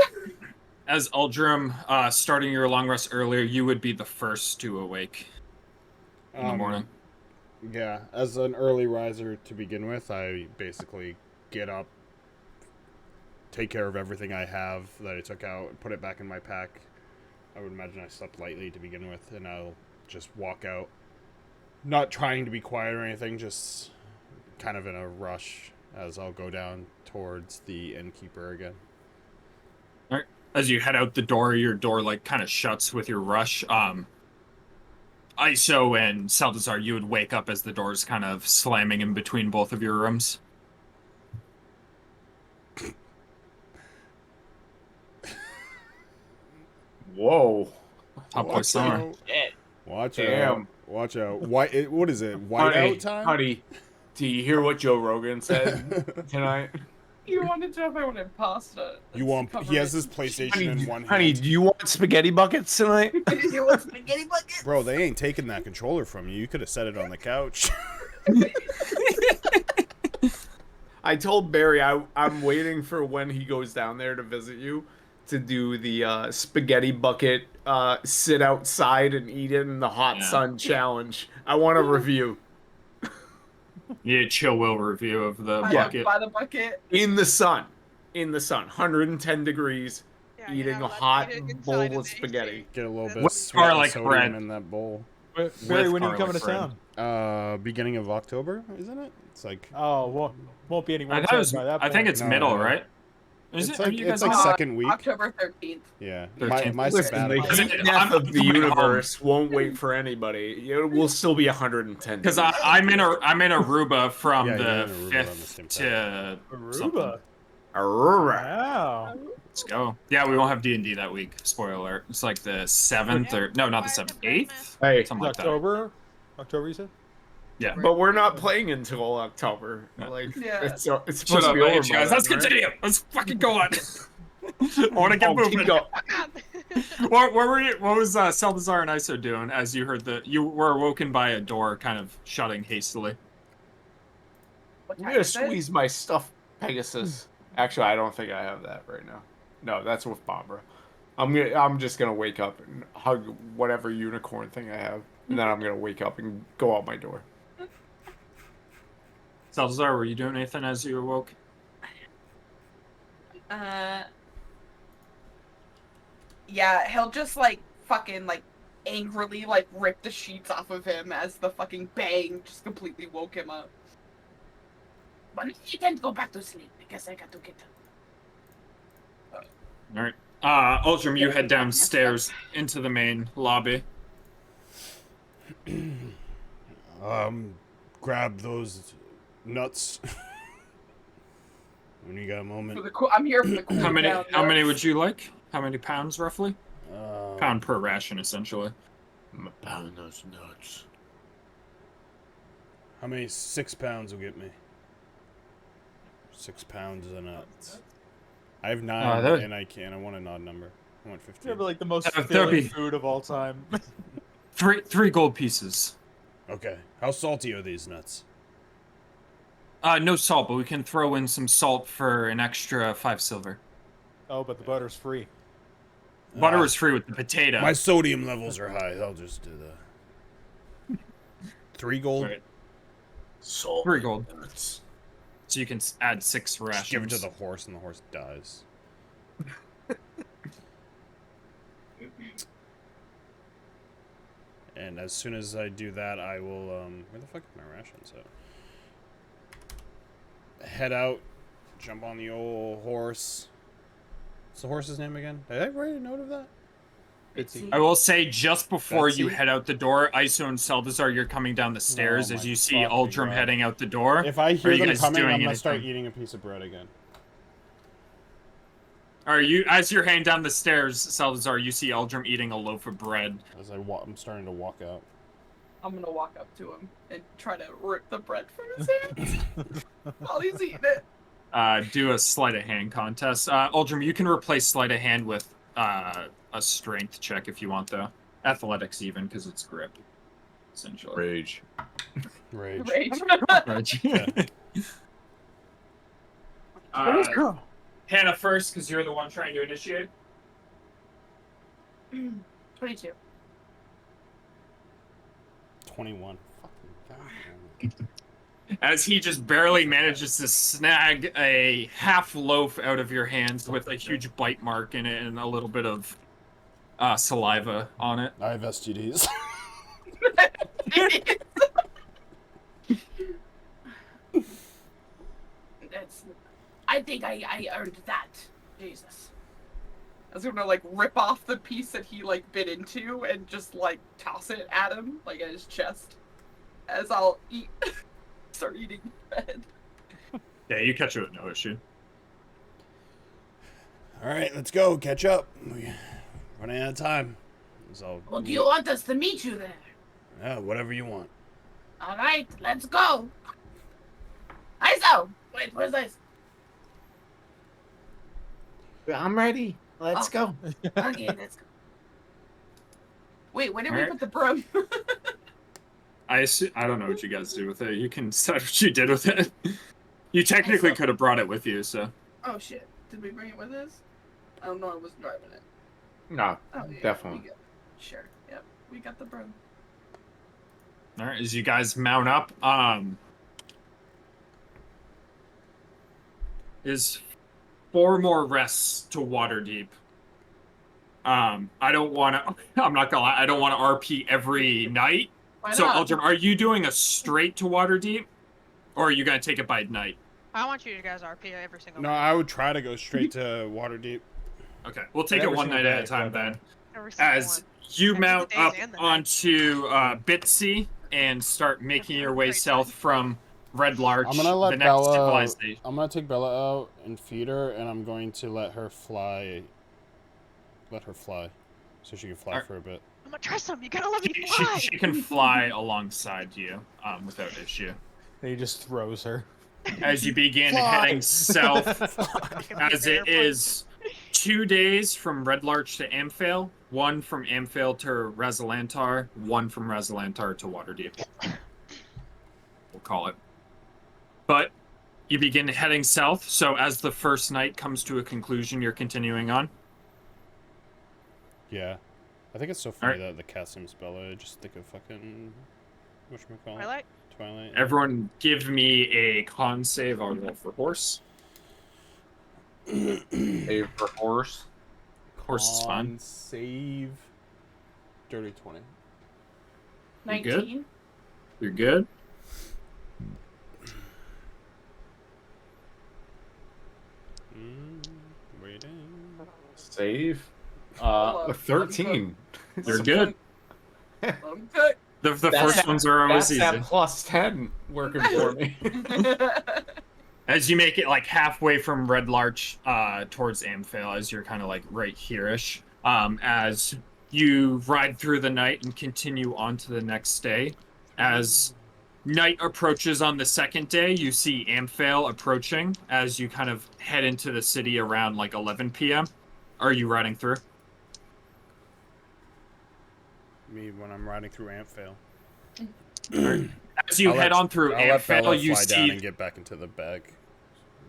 Speaker 2: As Uldrum, starting your long rest earlier, you would be the first to awake in the morning.
Speaker 3: Yeah, as an early riser to begin with, I basically get up, take care of everything I have that I took out, and put it back in my pack. I would imagine I slept lightly to begin with, and I'll just walk out. Not trying to be quiet or anything, just kind of in a rush as I'll go down towards the innkeeper again.
Speaker 2: All right. As you head out the door, your door like kind of shuts with your rush. Iso and Saldazar, you would wake up as the door's kind of slamming in between both of your rooms.
Speaker 5: Whoa.
Speaker 2: Top boy summer.
Speaker 3: Watch
Speaker 5: Damn.
Speaker 3: out. Watch out. What is it? Whiteout time?
Speaker 5: Honey, do you hear what Joe Rogan said tonight?
Speaker 8: You wanted to know if I wanted pasta.
Speaker 3: He has his PlayStation in one hand.
Speaker 5: Honey, do you want spaghetti buckets tonight?
Speaker 8: You want spaghetti buckets?
Speaker 3: Bro, they ain't taking that controller from you. You could have set it on the couch.
Speaker 5: I told Barry I'm waiting for when he goes down there to visit you to do the spaghetti bucket sit outside and eat it in the hot sun challenge. I want a review.
Speaker 2: Yeah, chill will review of the bucket.
Speaker 8: By the bucket.
Speaker 5: In the sun. 110 degrees. Eating a hot bowl of spaghetti.
Speaker 3: Get a little bit
Speaker 2: With
Speaker 3: of sweet
Speaker 2: garlic
Speaker 3: sodium
Speaker 2: bread.
Speaker 3: in that bowl.
Speaker 6: Barry, when are you
Speaker 2: garlic
Speaker 6: coming to town?
Speaker 3: Beginning of October, isn't it? It's like
Speaker 6: Oh, won't be anywhere.
Speaker 2: I think it's middle, right? Is
Speaker 3: it's
Speaker 2: it?
Speaker 3: like
Speaker 2: You guys
Speaker 3: it's like
Speaker 2: on-
Speaker 3: second week.
Speaker 8: October 13th.
Speaker 3: Yeah,
Speaker 2: 13th.
Speaker 3: my
Speaker 5: Listen, the
Speaker 3: sabbatical.
Speaker 5: heat death of the universe won't wait for anybody. It will still be 110.
Speaker 2: Because I'm in Aruba from
Speaker 3: Yeah,
Speaker 2: the
Speaker 3: you're in Aruba on the
Speaker 2: 5th
Speaker 3: same
Speaker 2: to something.
Speaker 6: Aruba.
Speaker 5: Aurora.
Speaker 6: Wow.
Speaker 2: Let's go. Yeah, we won't have D&D that week. Spoiler alert. It's like the 7th or no, not the 7th, 8th.
Speaker 5: Hey,
Speaker 2: Something like that.
Speaker 6: October, you said?
Speaker 2: Yeah.
Speaker 5: but we're not playing until October. Like,
Speaker 8: Yeah.
Speaker 5: it's
Speaker 2: Shut
Speaker 5: supposed to
Speaker 2: up,
Speaker 5: be over.
Speaker 2: guys.
Speaker 5: by
Speaker 2: Let's
Speaker 5: then, right?
Speaker 2: continue. Let's fucking go on. I want to get
Speaker 5: Oh, keep
Speaker 2: moving.
Speaker 5: going.
Speaker 2: What were you? What was Saldazar and Iso doing as you heard you were awoken by a door kind of shutting hastily?
Speaker 8: What
Speaker 5: I'm
Speaker 8: time
Speaker 5: gonna
Speaker 8: is it?
Speaker 5: squeeze my stuffed Pegasus. Actually, I don't think I have that right now. No, that's with Barbara. I'm just gonna wake up and hug whatever unicorn thing I have, and then I'm gonna wake up and go out my door.
Speaker 2: Saldazar, were you doing anything as you awoke?
Speaker 8: Yeah, he'll just like fucking like angrily like rip the sheets off of him as the fucking bang just completely woke him up.
Speaker 4: But you can't go back to sleep because I got to get up.
Speaker 2: All right. Uldrum, you head downstairs into the main lobby.
Speaker 3: Grab those nuts. When you got a moment.
Speaker 8: I'm here for the cool
Speaker 2: How many?
Speaker 8: down
Speaker 2: How many
Speaker 8: notes.
Speaker 2: would you like? How many pounds roughly? Pound per ration, essentially.
Speaker 5: I'm a pound those nuts.
Speaker 3: How many 6 pounds will get me? 6 pounds of nuts. I have 9
Speaker 2: that-
Speaker 3: and I want an odd number. I want 15.
Speaker 6: Yeah, but like the most
Speaker 2: That'd
Speaker 6: filling
Speaker 2: be-
Speaker 6: food of all time.
Speaker 2: Three gold pieces.
Speaker 3: Okay. How salty are these nuts?
Speaker 2: No salt, but we can throw in some salt for an extra 5 silver.
Speaker 6: Oh, but the butter's free.
Speaker 2: Butter is free with the potato.
Speaker 3: My sodium levels are high. I'll just do that. 3 gold.
Speaker 2: Right.
Speaker 5: Salt.
Speaker 2: 3 gold.
Speaker 5: Nuts.
Speaker 2: So you can add 6 rations.
Speaker 3: Just give it to the horse and the horse dies. And as soon as I do that, I will, where the fuck is my rations at? Head out, jump on the old horse. What's the horse's name again? Did I write a note of that?
Speaker 2: I will say, just before you
Speaker 3: Betsy?
Speaker 2: head out the door, Iso and Saldazar, you're coming down the stairs
Speaker 3: Oh
Speaker 2: as
Speaker 3: my
Speaker 2: you see
Speaker 3: fucking
Speaker 2: Uldrum
Speaker 3: God.
Speaker 2: heading out the door.
Speaker 3: If I
Speaker 2: Are
Speaker 3: hear
Speaker 2: you
Speaker 3: them
Speaker 2: guys
Speaker 3: coming,
Speaker 2: doing
Speaker 3: I'm gonna start
Speaker 2: anything?
Speaker 3: eating a piece of bread again.
Speaker 2: Are you, as you're heading down the stairs, Saldazar, you see Uldrum eating a loaf of bread.
Speaker 3: As I'm starting to walk out.
Speaker 8: I'm gonna walk up to him and try to rip the bread from his hands while he's eating it.
Speaker 2: Do a sleight of hand contest. Uldrum, you can replace sleight of hand with a strength check if you want, though. Athletics even, because it's grip, essentially.
Speaker 5: Rage.
Speaker 3: Rage.
Speaker 8: Rage.
Speaker 2: Rage. Hannah first, because you're the one trying to initiate.
Speaker 4: 22.
Speaker 3: 21. Fucking goddamn.
Speaker 2: As he just barely manages to snag a half loaf out of your hands with a huge bite mark in it and a little bit of saliva on it.
Speaker 3: I have STDs.
Speaker 4: I think I earned that. Jesus.
Speaker 8: I was gonna like rip off the piece that he like bit into and just like toss it at him, like at his chest, as I'll start eating bread.
Speaker 2: Yeah, you catch it with no issue.
Speaker 3: All right, let's go. Catch up. We're running out of time. So,
Speaker 4: Well, do you want us to meet you there?
Speaker 3: yeah, whatever you want.
Speaker 4: All right, let's go. ISO! Wait, where's ISO?
Speaker 7: I'm ready. Let's go.
Speaker 4: Okay, let's go.
Speaker 8: Wait, when did we
Speaker 2: Alright.
Speaker 8: put the broom?
Speaker 2: I don't know what you guys do with it. You can decide what you did with it. You technically could have brought it with you, so.
Speaker 8: Oh shit! Did we bring it with us? I don't know. I was driving it.
Speaker 5: No,
Speaker 8: Oh yeah,
Speaker 5: definitely.
Speaker 8: we got, sure. Yep, we got the broom.
Speaker 2: All right, as you guys mount up, is 4 more rests to Waterdeep. I don't want to. I'm not gonna lie. I don't want to RP every night.
Speaker 8: Why
Speaker 2: So,
Speaker 8: not?
Speaker 2: Eldrim, are you doing a straight to Waterdeep, or are you gonna take it by night?
Speaker 1: I want you guys RP every single
Speaker 3: No,
Speaker 1: night.
Speaker 3: I would try to go straight to Waterdeep.
Speaker 2: Okay, we'll take it
Speaker 6: Every
Speaker 2: one
Speaker 6: single
Speaker 2: night at a
Speaker 6: day,
Speaker 2: time
Speaker 6: yeah,
Speaker 2: then.
Speaker 1: Every single
Speaker 2: As
Speaker 1: one.
Speaker 2: you
Speaker 1: Every
Speaker 2: mount
Speaker 1: day
Speaker 2: up
Speaker 1: and the night.
Speaker 2: onto Bitsy and start making your way
Speaker 1: Great
Speaker 2: south
Speaker 1: time.
Speaker 2: from Red Larch,
Speaker 3: I'm gonna let
Speaker 2: the next
Speaker 3: Bella.
Speaker 2: civilization.
Speaker 3: I'm gonna take Bella out and feed her, and I'm going to let her fly. Let her fly, so she can fly
Speaker 2: Alright.
Speaker 3: for a bit.
Speaker 1: I'm gonna try some. You gotta let me
Speaker 2: She,
Speaker 1: fly.
Speaker 2: she can fly alongside you without issue.
Speaker 6: And he just throws her.
Speaker 2: As you begin
Speaker 3: Fly.
Speaker 2: heading south,
Speaker 1: Fucking
Speaker 2: as
Speaker 1: bear
Speaker 2: it is 2 days from Red Larch to Amphale, 1 from Amphale to Rezalantar, 1 from Rezalantar to Waterdeep. We'll call it. But you begin heading south, so as the first night comes to a conclusion, you're continuing on.
Speaker 3: Yeah, I think it's so funny that the cast name's Bella. I just think of fucking whatchamacallit?
Speaker 1: Twilight?
Speaker 3: Twilight.
Speaker 2: Everyone give me a con save. I'll roll for horse.
Speaker 5: Save for horse.
Speaker 2: Horse is fine.
Speaker 3: On save. Dirty 20.
Speaker 2: You good?
Speaker 4: 19.
Speaker 2: You're good?
Speaker 3: Waiting.
Speaker 5: Save.
Speaker 8: Hold up.
Speaker 5: 13.
Speaker 2: You're good.
Speaker 8: I'm good.
Speaker 2: The
Speaker 5: That's
Speaker 2: first
Speaker 5: that-
Speaker 2: ones are always
Speaker 5: That's
Speaker 2: easy.
Speaker 5: that plus 10 working for me.
Speaker 2: As you make it like halfway from Red Larch towards Amphale, as you're kind of like right here-ish, as you ride through the night and continue on to the next day. As night approaches on the second day, you see Amphale approaching as you kind of head into the city around like 11 p.m. Are you riding through?
Speaker 3: Me when I'm riding through Amphale.
Speaker 2: As you head on through
Speaker 3: I'll let Bella
Speaker 2: Amphale, you
Speaker 3: fly down
Speaker 2: see
Speaker 3: and get back into the bag.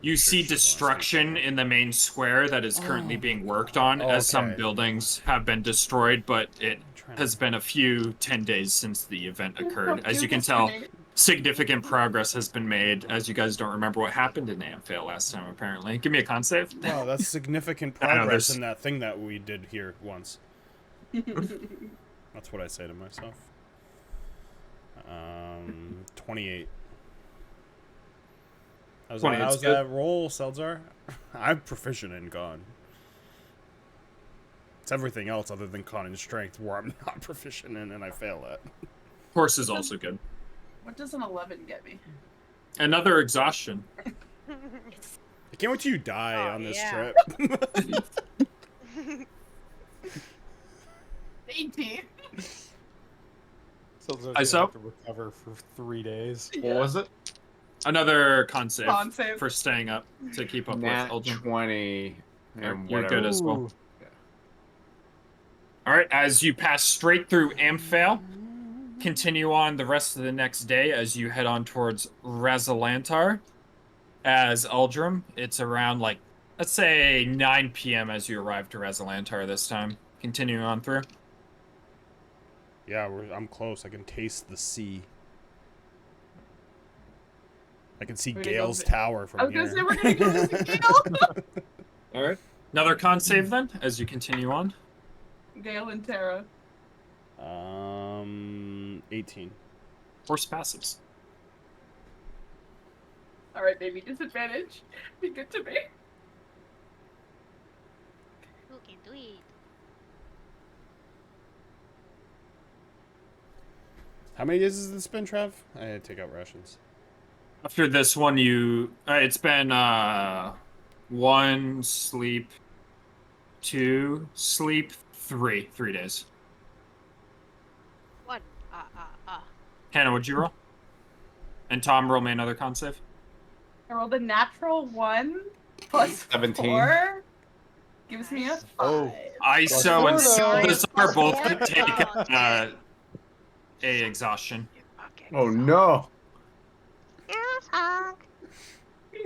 Speaker 2: You see
Speaker 3: Sure, she wants to
Speaker 2: destruction
Speaker 3: go.
Speaker 2: in the main square that is currently being worked on, as some
Speaker 3: Okay.
Speaker 2: buildings have been destroyed, but it
Speaker 3: Trying to-
Speaker 2: has been a few 10 days since the event occurred. As you can tell, significant progress has been made, as you guys don't remember what happened in Amphale last time, apparently. Give me a con save.
Speaker 3: Wow, that's significant
Speaker 2: I know,
Speaker 3: progress
Speaker 2: there's-
Speaker 3: in that thing that we did here once. That's what I say to myself. 28. How's
Speaker 2: 28 's
Speaker 3: how's
Speaker 2: good.
Speaker 3: that roll, Seltzar? I'm proficient in con. It's everything else other than con and strength where I'm not proficient in and I fail at.
Speaker 2: Horse is also good.
Speaker 8: What does an 11 get me?
Speaker 2: Another exhaustion.
Speaker 3: I can't wait till you die
Speaker 1: Oh,
Speaker 3: on this
Speaker 1: yeah.
Speaker 3: trip.
Speaker 8: 18.
Speaker 6: So
Speaker 2: I saw-
Speaker 6: have to recover for 3 days.
Speaker 5: What was it?
Speaker 2: Another con save,
Speaker 8: Con save.
Speaker 2: for staying up to keep up
Speaker 5: Nat
Speaker 2: with Eldrin.
Speaker 5: 20. And
Speaker 2: You're
Speaker 5: whatever.
Speaker 2: good as well.
Speaker 6: Ooh.
Speaker 2: All right, as you pass straight through Amphale, continue on the rest of the next day as you head on towards Rezalantar. as Uldrum. It's around, like, let's say 9 p.m. as you arrive to Rezalantar this time. Continuing on through.
Speaker 3: Yeah, I'm close. I can taste the sea. I can see
Speaker 8: We're gonna
Speaker 3: Gale's
Speaker 8: go-
Speaker 3: tower
Speaker 8: I
Speaker 3: from
Speaker 8: was
Speaker 3: here.
Speaker 8: gonna say we're gonna go visit Gale.
Speaker 2: All right. Another con save then, as you continue on.
Speaker 8: Gale and Tara.
Speaker 3: 18.
Speaker 2: Force passives.
Speaker 8: All right, maybe disadvantage. Be good to me.
Speaker 1: Who can do it?
Speaker 3: How many days has this been, Trev? I had to take out rations.
Speaker 2: After this one, it's been 1 sleep, 2 sleep, 3 days.
Speaker 1: 1.
Speaker 2: Hannah, what'd you roll? And Tom, roll me another con save.
Speaker 8: I rolled a natural 1 plus
Speaker 5: 17.
Speaker 8: 4. Gives me a 5.
Speaker 6: Oh.
Speaker 2: ISO and
Speaker 6: Florida.
Speaker 2: Salazar both
Speaker 1: Florida.
Speaker 2: take a exhaustion.
Speaker 1: You fucking
Speaker 5: Oh no.
Speaker 1: suck.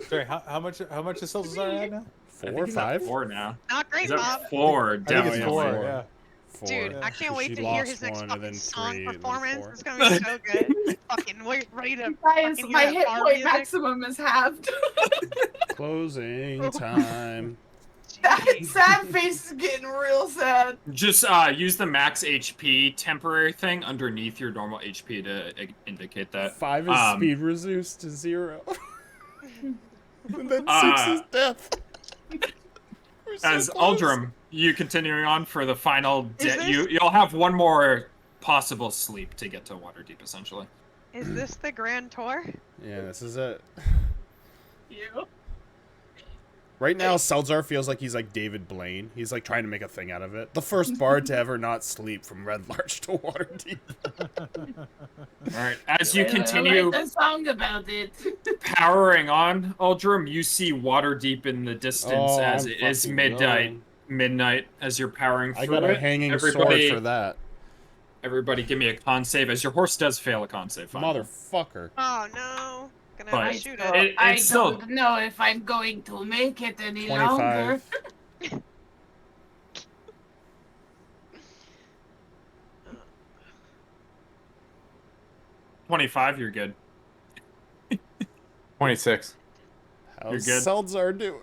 Speaker 6: Sorry, how much is Salazar at now?
Speaker 2: I
Speaker 3: 4
Speaker 2: think
Speaker 3: or
Speaker 2: he's at
Speaker 3: 5?
Speaker 2: 4 now.
Speaker 1: Not great,
Speaker 2: He's at
Speaker 1: Bob.
Speaker 2: 4,
Speaker 6: I think
Speaker 2: definitely.
Speaker 6: it's
Speaker 3: yeah,
Speaker 6: 4,
Speaker 3: four.
Speaker 6: yeah.
Speaker 3: 4.
Speaker 1: Dude, I can't wait
Speaker 3: She
Speaker 1: to hear
Speaker 3: lost
Speaker 1: his next
Speaker 3: one, and
Speaker 1: fucking
Speaker 3: then
Speaker 1: song
Speaker 3: 3, and then
Speaker 1: performance.
Speaker 3: 4.
Speaker 1: It's gonna be so good. Fucking wait, ready to
Speaker 8: Guys,
Speaker 1: fucking
Speaker 8: my
Speaker 1: hear
Speaker 8: hit
Speaker 1: that bar
Speaker 8: point
Speaker 1: music.
Speaker 8: maximum is halved.
Speaker 3: Closing time.
Speaker 8: That
Speaker 1: Jeez.
Speaker 8: sad face is getting real sad.
Speaker 2: Just use the max HP temporary thing underneath your normal HP to indicate that.
Speaker 3: 5 is speed reduced to 0. And then 6 is death. We're so
Speaker 2: As
Speaker 3: close.
Speaker 2: Uldrum, you continuing on for the final
Speaker 1: Is
Speaker 2: day.
Speaker 1: this-
Speaker 2: You'll have one more possible sleep to get to Waterdeep, essentially.
Speaker 1: Is this the grand tour?
Speaker 3: Yeah, this is it.
Speaker 8: You.
Speaker 3: Right now, Seltzar feels like he's like David Blaine. He's like trying to make a thing out of it. The first bard to ever not sleep from Red Larch to Waterdeep.
Speaker 2: All right. As you
Speaker 4: I
Speaker 2: continue
Speaker 4: write a song about it.
Speaker 2: powering on, Uldrum, you see Waterdeep in the distance as
Speaker 3: I'm
Speaker 2: it is
Speaker 3: fucking
Speaker 2: midnight.
Speaker 3: going.
Speaker 2: Midnight as you're powering through
Speaker 3: I got
Speaker 2: it.
Speaker 3: a hanging
Speaker 2: Everybody-
Speaker 3: sword for that.
Speaker 2: Everybody, give me a con save. As your horse does fail a con save. Finally.
Speaker 3: Motherfucker.
Speaker 1: Oh no. Gonna
Speaker 2: But-
Speaker 1: have to shoot
Speaker 4: So
Speaker 1: it.
Speaker 4: I
Speaker 2: it's still-
Speaker 4: don't know if I'm going to make it any longer.
Speaker 3: 25.
Speaker 2: 25, you're good.
Speaker 5: 26.
Speaker 3: How's
Speaker 2: You're good.
Speaker 3: Seltzar doing?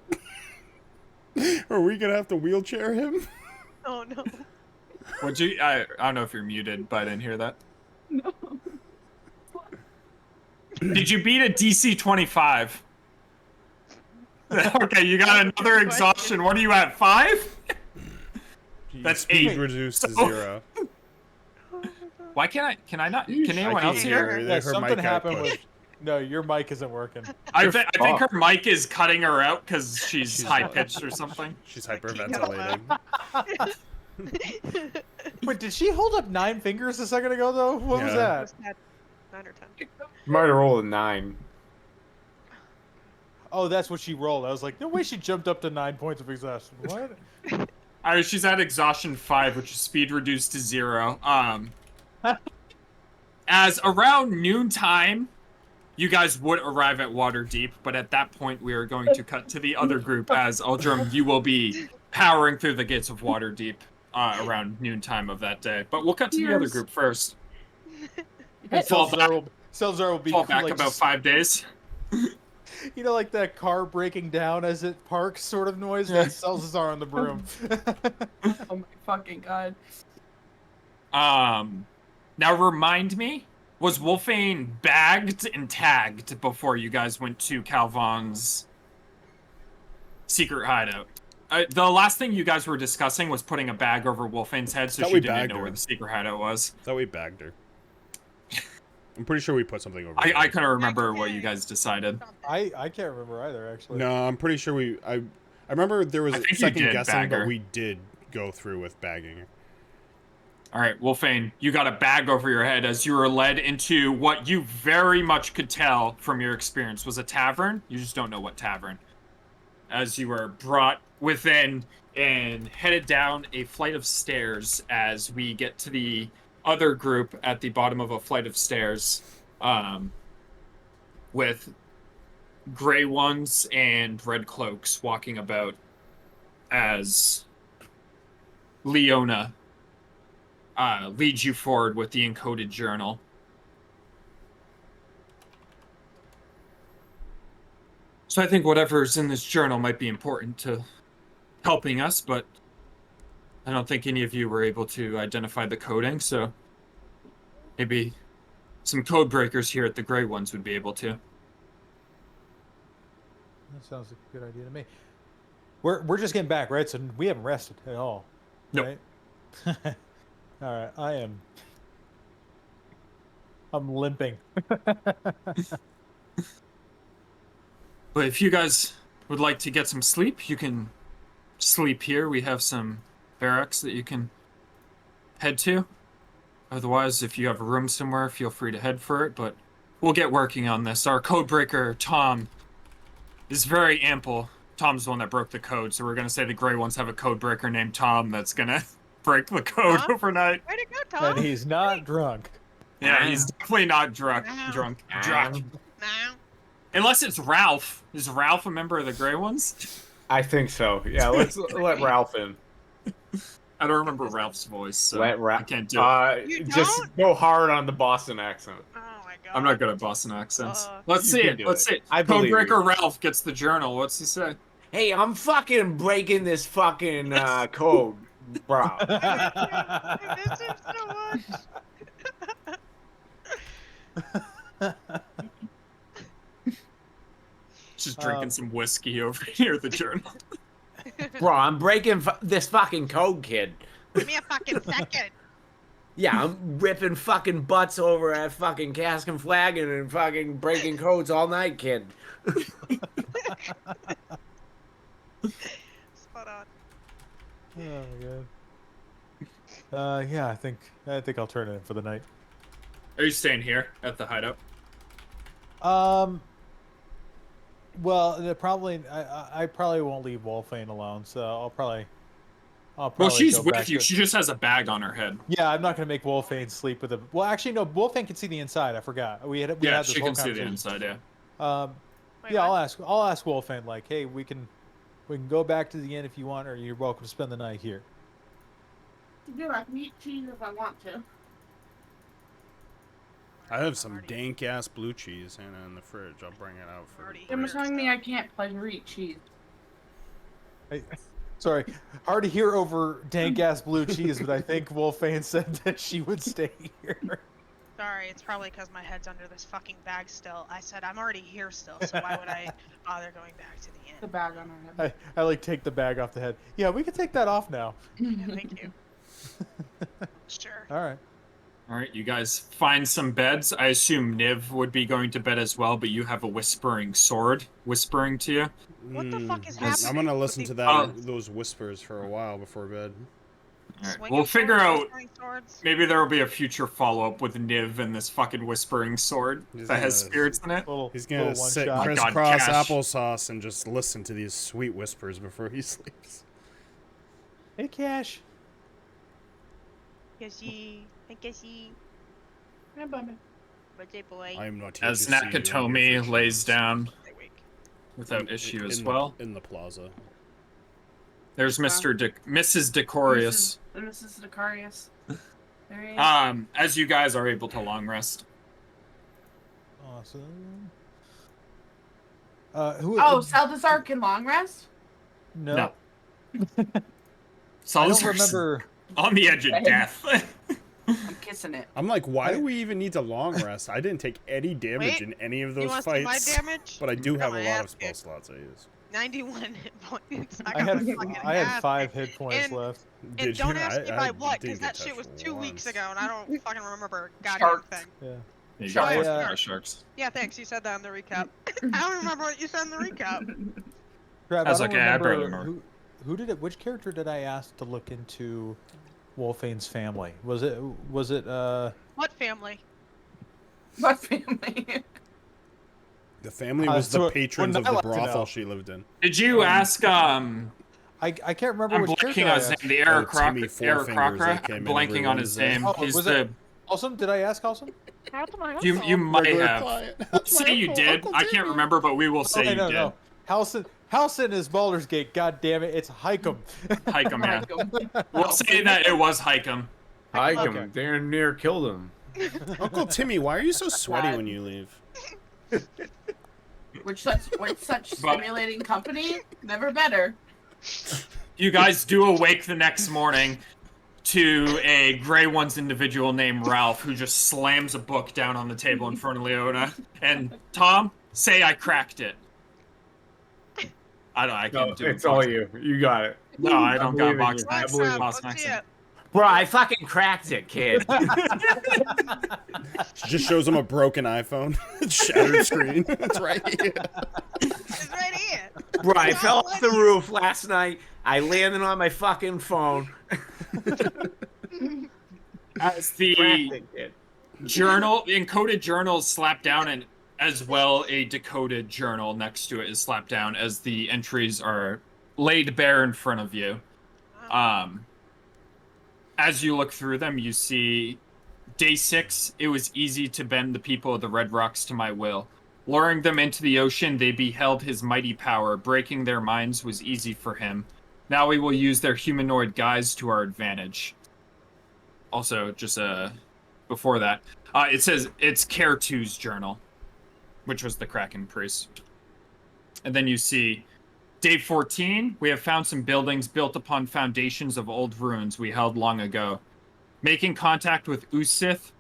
Speaker 3: Are we gonna have to wheelchair him?
Speaker 1: Oh no.
Speaker 2: Would you? I don't know if you're muted, but I didn't hear that.
Speaker 8: No.
Speaker 2: Did you beat a DC 25? Okay, you got another
Speaker 1: Good
Speaker 2: exhaustion. What are you at? 5? That's
Speaker 3: Speed
Speaker 2: 8.
Speaker 3: reduced to
Speaker 2: So-
Speaker 3: 0.
Speaker 2: Why can't I? Can I not? Can anyone
Speaker 3: I
Speaker 2: else
Speaker 3: can't
Speaker 2: hear?
Speaker 3: hear her.
Speaker 6: Yeah,
Speaker 3: Her
Speaker 6: something
Speaker 3: mic got
Speaker 6: happened
Speaker 3: pushed.
Speaker 6: with. No, your mic isn't working.
Speaker 2: I think her mic is cutting her out because she's
Speaker 3: She's-
Speaker 2: high pitched or something.
Speaker 3: She's hyperventilating.
Speaker 6: Wait, did she hold up 9 fingers a second ago, though? What was
Speaker 3: Yeah.
Speaker 6: that?
Speaker 1: Was that 9 or 10?
Speaker 5: You might have rolled a 9.
Speaker 6: Oh, that's what she rolled. I was like, no way she jumped up to 9 points of exhaustion. What?
Speaker 2: She's at exhaustion 5, which is speed reduced to 0. As around noontime, you guys would arrive at Waterdeep, but at that point, we are going to cut to the other group. As Uldrum, you will be powering through the gates of Waterdeep around noontime of that day. But we'll cut to the other
Speaker 8: Yes.
Speaker 2: group first. Fall back,
Speaker 6: Seltzar will be
Speaker 2: fall back
Speaker 6: like,
Speaker 2: about
Speaker 6: just-
Speaker 2: 5 days.
Speaker 6: You know, like that car breaking down as it parks sort of noise? That's Seltzar on the broom.
Speaker 8: Oh my fucking god.
Speaker 2: Now remind me, was Wolfane bagged and tagged before you guys went to Calvon's secret hideout? The last thing you guys were discussing was putting a bag over Wolfane's head so
Speaker 3: Thought
Speaker 2: she
Speaker 3: we
Speaker 2: didn't
Speaker 3: bagged
Speaker 2: know
Speaker 3: her.
Speaker 2: where the secret hideout was.
Speaker 3: Thought we bagged her. I'm pretty sure we put something over
Speaker 2: I
Speaker 3: her.
Speaker 2: couldn't remember what you guys decided.
Speaker 6: I can't remember either, actually.
Speaker 3: No, I'm pretty sure we... I remember there was
Speaker 2: I think you
Speaker 3: second
Speaker 2: did
Speaker 3: guessing,
Speaker 2: bag her.
Speaker 3: but we did go through with bagging her.
Speaker 2: All right, Wolfane, you got a bag over your head as you were led into what you very much could tell from your experience was a tavern. You just don't know what tavern. As you were brought within and headed down a flight of stairs as we get to the other group at the bottom of a flight of stairs with gray ones and red cloaks walking about as Leona leads you forward with the encoded journal. So I think whatever's in this journal might be important to helping us, but I don't think any of you were able to identify the coding, so maybe some code breakers here at the Gray Ones would be able to.
Speaker 6: That sounds like a good idea to me. We're just getting back, right? So we haven't rested at all.
Speaker 2: Nope.
Speaker 6: Right? All right, I'm limping.
Speaker 2: But if you guys would like to get some sleep, you can sleep here. We have some barracks that you can head to. Otherwise, if you have a room somewhere, feel free to head for it, but we'll get working on this. Our codebreaker, Tom, is very ample. Tom's the one that broke the code, so we're going to say the Gray Ones have a codebreaker named Tom that's going to break the code overnight.
Speaker 1: Way to go, Tom.
Speaker 6: And he's not drunk.
Speaker 2: Yeah, he's definitely not drunk.
Speaker 1: No. No.
Speaker 2: Unless it's Ralph. Is Ralph a member of the Gray Ones?
Speaker 5: I think so. Yeah, let's let Ralph in.
Speaker 2: I don't remember Ralph's voice, so
Speaker 5: Let
Speaker 2: I can't do it.
Speaker 1: You
Speaker 5: Just
Speaker 1: don't?
Speaker 5: go hard on the Boston accent.
Speaker 1: Oh my god.
Speaker 2: I'm not good at Boston accents.
Speaker 1: Let's
Speaker 2: See it. Let's see it.
Speaker 5: I believe
Speaker 2: Codebreaker
Speaker 5: you.
Speaker 2: Ralph gets the journal. What's he say?
Speaker 5: Hey, I'm fucking breaking this fucking code, bro.
Speaker 1: I miss him so much.
Speaker 2: Just drinking some whiskey over here at the journal.
Speaker 5: Bro, I'm breaking this fucking code, kid.
Speaker 1: Give me a fucking second.
Speaker 5: Yeah, I'm ripping fucking butts over at fucking Cask and Flagon and fucking breaking codes all night, kid.
Speaker 1: Spot on.
Speaker 6: Oh my god. Yeah, I think I'll turn it in for the night.
Speaker 2: Are you staying here at the hideout?
Speaker 6: Well, I probably won't leave Wolfane alone, so I'll probably
Speaker 2: Well, she's
Speaker 6: go back
Speaker 2: with you.
Speaker 6: to-
Speaker 2: She just has a bag on her head.
Speaker 6: Yeah, I'm not gonna make Wolfane sleep with a. Well, actually, no. Wolfane can see the inside. I forgot. We had
Speaker 2: Yeah,
Speaker 6: this
Speaker 2: she
Speaker 6: whole
Speaker 2: can see the
Speaker 6: conversation.
Speaker 2: inside. Yeah.
Speaker 1: Wait,
Speaker 6: Yeah,
Speaker 1: what?
Speaker 6: I'll ask Wolfane, like, hey, we can go back to the inn if you want, or you're welcome to spend the night here.
Speaker 4: Do I can eat cheese if I want to?
Speaker 3: I have some dank ass blue cheese in the fridge. I'll bring it out for.
Speaker 1: Already
Speaker 8: You're
Speaker 1: here,
Speaker 8: telling me I can't pleasure eat cheese.
Speaker 6: Hey, sorry, hard to hear over dank ass blue cheese, but I think Wolfane said that she would stay here.
Speaker 1: Sorry, it's probably because my head's under this fucking bag still. I said I'm already here still, so why would I bother going back to the
Speaker 8: The
Speaker 1: inn?
Speaker 8: bag on her head.
Speaker 6: I like take the bag off the head. Yeah, we can take that off now.
Speaker 1: Yeah, thank you. Sure.
Speaker 6: All right.
Speaker 2: All right, you guys find some beds. I assume Niv would be going to bed as well, but you have a whispering sword whispering to you.
Speaker 1: What the fuck is
Speaker 3: I'm
Speaker 1: happening
Speaker 3: gonna
Speaker 1: with
Speaker 3: listen
Speaker 1: these
Speaker 3: to that
Speaker 2: Oh.
Speaker 3: those whispers for a while before bed.
Speaker 2: All right,
Speaker 1: swinging
Speaker 2: we'll figure
Speaker 1: swords,
Speaker 2: out.
Speaker 1: whispering swords?
Speaker 2: Maybe there will be a future follow-up with Niv and this fucking whispering sword
Speaker 3: He's
Speaker 2: that has
Speaker 3: gonna-
Speaker 2: spirits in it.
Speaker 3: He's gonna sit
Speaker 6: one-shot.
Speaker 2: My God,
Speaker 3: crisscross
Speaker 2: Cash.
Speaker 3: applesauce and just listen to these sweet whispers before he sleeps.
Speaker 6: Hey, Cash.
Speaker 1: Casey. Hey, Casey.
Speaker 8: Hey, Bubba.
Speaker 1: What's it, boy?
Speaker 3: I am not here
Speaker 2: As
Speaker 3: to see you in your
Speaker 2: Nakatomi
Speaker 3: reflection.
Speaker 2: lays down
Speaker 1: Stay awake.
Speaker 2: without issue as
Speaker 3: in
Speaker 2: well.
Speaker 3: in the plaza.
Speaker 2: There's Mrs. Decorius.
Speaker 8: Mrs. Decarius. There he is.
Speaker 2: As you guys are able to long rest.
Speaker 6: Awesome. Who?
Speaker 8: Oh, Salazar can long rest?
Speaker 6: no.
Speaker 2: No.
Speaker 6: I don't
Speaker 2: Salazar's
Speaker 6: remember.
Speaker 2: on the edge of death.
Speaker 8: I'm kissing it.
Speaker 3: I'm like, why do we even need to long rest? I didn't take any damage
Speaker 1: Wait,
Speaker 3: in any of
Speaker 1: You
Speaker 3: those
Speaker 1: want to see my
Speaker 3: fights.
Speaker 1: damage?
Speaker 3: But I do have a
Speaker 1: my
Speaker 3: lot of
Speaker 1: ass
Speaker 3: spell
Speaker 1: kicked.
Speaker 3: slots I use.
Speaker 1: 91 hit points.
Speaker 6: I
Speaker 1: got
Speaker 6: had
Speaker 1: my fucking
Speaker 6: I had
Speaker 1: ass
Speaker 6: 5
Speaker 1: kicked.
Speaker 6: hit points
Speaker 1: And-
Speaker 6: left.
Speaker 1: And
Speaker 3: Did
Speaker 1: don't
Speaker 3: you?
Speaker 1: ask me by what,
Speaker 3: didn't
Speaker 1: because that
Speaker 3: get
Speaker 1: shit was
Speaker 3: touched
Speaker 1: 2 weeks
Speaker 3: once.
Speaker 1: ago, and I don't fucking remember a goddamn
Speaker 8: Sharks.
Speaker 1: thing.
Speaker 6: Yeah.
Speaker 2: You
Speaker 1: got
Speaker 2: got
Speaker 1: fucking
Speaker 2: sharks.
Speaker 1: Yeah, thanks. You said that in the recap. I don't remember what you said in the recap.
Speaker 6: Crap,
Speaker 2: I was
Speaker 6: don't
Speaker 2: like, yeah, I barely
Speaker 6: remember
Speaker 2: remember.
Speaker 6: who did it. Which character did I ask to look into Wolfane's family? Was it
Speaker 1: What family?
Speaker 8: What family?
Speaker 3: The family was
Speaker 6: so
Speaker 3: the patrons
Speaker 6: wouldn't
Speaker 3: of
Speaker 6: I
Speaker 3: the
Speaker 6: like to know?
Speaker 3: brothel she lived in.
Speaker 2: Did you ask
Speaker 6: I can't remember
Speaker 2: I'm
Speaker 6: which
Speaker 2: blanking
Speaker 6: character
Speaker 2: on
Speaker 6: I
Speaker 2: his name,
Speaker 6: asked.
Speaker 2: the
Speaker 3: Timmy Four Fingers that
Speaker 2: Aarakocra.
Speaker 3: came
Speaker 2: I'm
Speaker 3: in every
Speaker 2: blanking on his
Speaker 3: Wednesday.
Speaker 2: name.
Speaker 6: Oh,
Speaker 2: He's
Speaker 6: was
Speaker 2: the
Speaker 6: it- Awesome? Did I ask Awesome?
Speaker 2: You might
Speaker 3: Regular
Speaker 2: have.
Speaker 3: client.
Speaker 2: We'll
Speaker 3: That's my
Speaker 2: say you
Speaker 3: Uncle-
Speaker 2: did.
Speaker 3: Uncle
Speaker 2: I can't
Speaker 3: Timmy.
Speaker 2: remember, but we will say
Speaker 6: Okay,
Speaker 2: you did.
Speaker 6: no. Halsin is Baldur's Gate. God damn it, it's Hikem.
Speaker 2: Hikem, yeah.
Speaker 8: Like,
Speaker 2: We'll say that it was Hikem.
Speaker 5: Hike
Speaker 6: Okay.
Speaker 5: him. Darn near killed him.
Speaker 3: Uncle Timmy, why are you so sweaty when you leave?
Speaker 8: with such stimulating company, never better.
Speaker 2: You guys do awake the next morning to a Grey One's individual named Ralph who just slams a book down on the table in front of Leona. And Tom, say I cracked it. I can't do it.
Speaker 5: It's all you. You got it.
Speaker 2: No, I don't got
Speaker 5: believe in
Speaker 2: box
Speaker 5: you.
Speaker 2: accent.
Speaker 1: What's
Speaker 5: believe
Speaker 1: up?
Speaker 5: it.
Speaker 2: Boss
Speaker 1: What's
Speaker 2: accent.
Speaker 1: up?
Speaker 7: Bro, I fucking cracked it, kid.
Speaker 3: She just shows him a broken iPhone. Shattered screen. It's right here.
Speaker 1: It's right here.
Speaker 7: Bro, I
Speaker 1: It's
Speaker 7: fell
Speaker 1: all
Speaker 7: off the
Speaker 1: bloody.
Speaker 7: roof last night. I landed on my fucking phone.
Speaker 2: As the
Speaker 7: Cracked it, kid.
Speaker 2: encoded journal is slapped down, and as well a decoded journal next to it is slapped down as the entries are laid bare in front of you. As you look through them, you see day 6, it was easy to bend the people of the Red Rocks to my will. Luring them into the ocean, they beheld his mighty power. Breaking their minds was easy for him. Now we will use their humanoid guise to our advantage. Also, just before that, it says it's Care 2's journal, which was the Kraken priest. And then you see day 14, we have found some buildings built upon foundations of old ruins we held long ago. Making contact with Usith,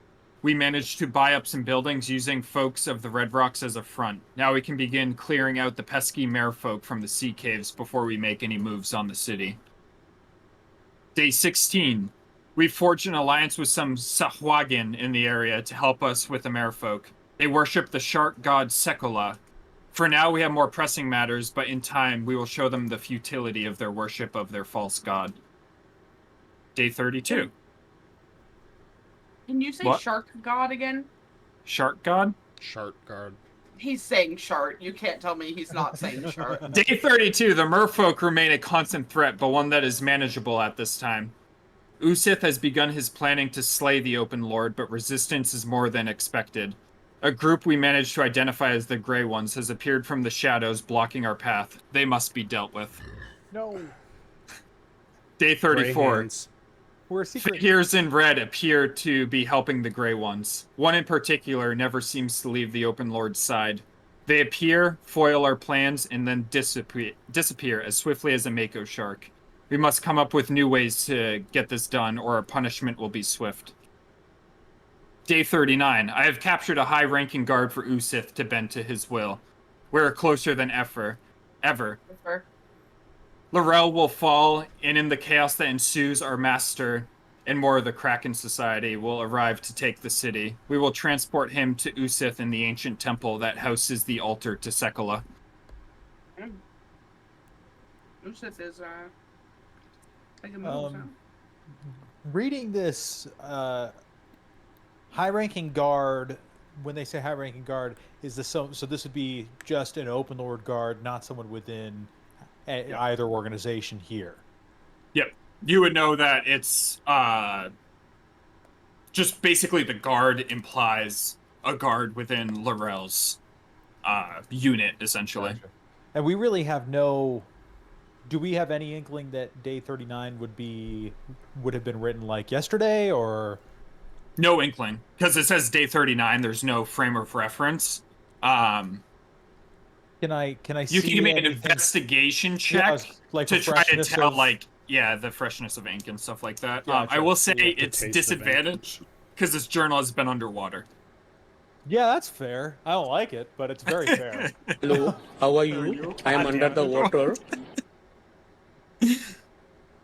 Speaker 2: we managed to buy up some buildings using folks of the Red Rocks as a front. Now we can begin clearing out the pesky merfolk from the sea caves before we make any moves on the city. Day 16, we forged an alliance with some Sahwagin in the area to help us with the merfolk. They worship the shark god Sekola. For now, we have more pressing matters, but in time, we will show them the futility of their worship of their false god. Day 32.
Speaker 8: Can you say
Speaker 2: What?
Speaker 8: shark god again?
Speaker 2: Shark god?
Speaker 3: Shark guard.
Speaker 8: He's saying shark. You can't tell me he's not saying shark.
Speaker 2: Day 32. The merfolk remain a constant threat, but one that is manageable at this time. Usith has begun his planning to slay the Open Lord, but resistance is more than expected. A group we managed to identify as the Grey Ones has appeared from the shadows, blocking our path. They must be dealt with.
Speaker 6: No,
Speaker 2: Day 34.
Speaker 3: Gray hands.
Speaker 6: we're a secret.
Speaker 2: Figures in red appear to be helping the Grey Ones. One in particular never seems to leave the Open Lord's side. They appear, foil our plans, and then disappear as swiftly as a Mako shark. We must come up with new ways to get this done, or our punishment will be swift. Day 39. I have captured a high-ranking guard for Usith to bend to his will. We're closer than ever. Laurel will fall, and in the chaos that ensues, our master and more of the Kraken Society will arrive to take the city. We will transport him to Usith in the ancient temple that houses the altar to Sekola.
Speaker 8: Usith is like a move.
Speaker 6: Reading this, high-ranking guard. When they say high-ranking guard, is this so this would be just an Open Lord guard, not someone within either organization here.
Speaker 2: Yep. You would know that it's just basically the guard implies a guard within Laurel's unit, essentially.
Speaker 6: Gotcha. And we really have no. Do we have any inkling that day 39 would have been written like yesterday, or?
Speaker 2: No inkling, because it says day 39. There's no frame of reference.
Speaker 6: Can I see?
Speaker 2: You can give me an
Speaker 6: anything-
Speaker 2: investigation
Speaker 6: Yeah,
Speaker 2: check
Speaker 6: like
Speaker 2: to
Speaker 6: for
Speaker 2: try to
Speaker 6: freshness
Speaker 2: tell,
Speaker 6: of-
Speaker 2: the freshness of ink and stuff like that.
Speaker 6: Gotcha.
Speaker 2: I will say
Speaker 3: You have to
Speaker 2: it's
Speaker 3: taste the ink.
Speaker 2: disadvantage because this journal has been underwater.
Speaker 6: Yeah, that's fair. I don't like it, but it's very fair.
Speaker 9: Hello, how are you? I am under the water.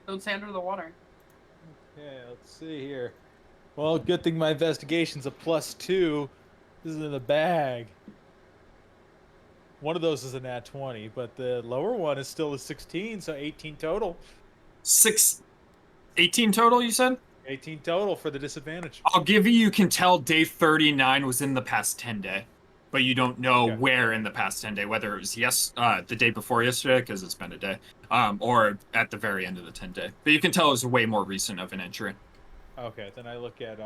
Speaker 8: Don't stay under the water.
Speaker 6: Okay, let's see here. Well, good thing my investigation's a +2. This is in the bag. One of those is a nat 20, but the lower one is still a 16, so 18 total.
Speaker 2: 18 total, you said?
Speaker 6: 18 total for the disadvantage.
Speaker 2: I'll give you can tell day 39 was in the past 10 day, but you don't know
Speaker 6: Okay.
Speaker 2: where in the past 10 day, whether it was the day before yesterday, because it's been a day, or at the very end of the 10 day. But you can tell it was way more recent of an entry.
Speaker 6: Okay, then I look at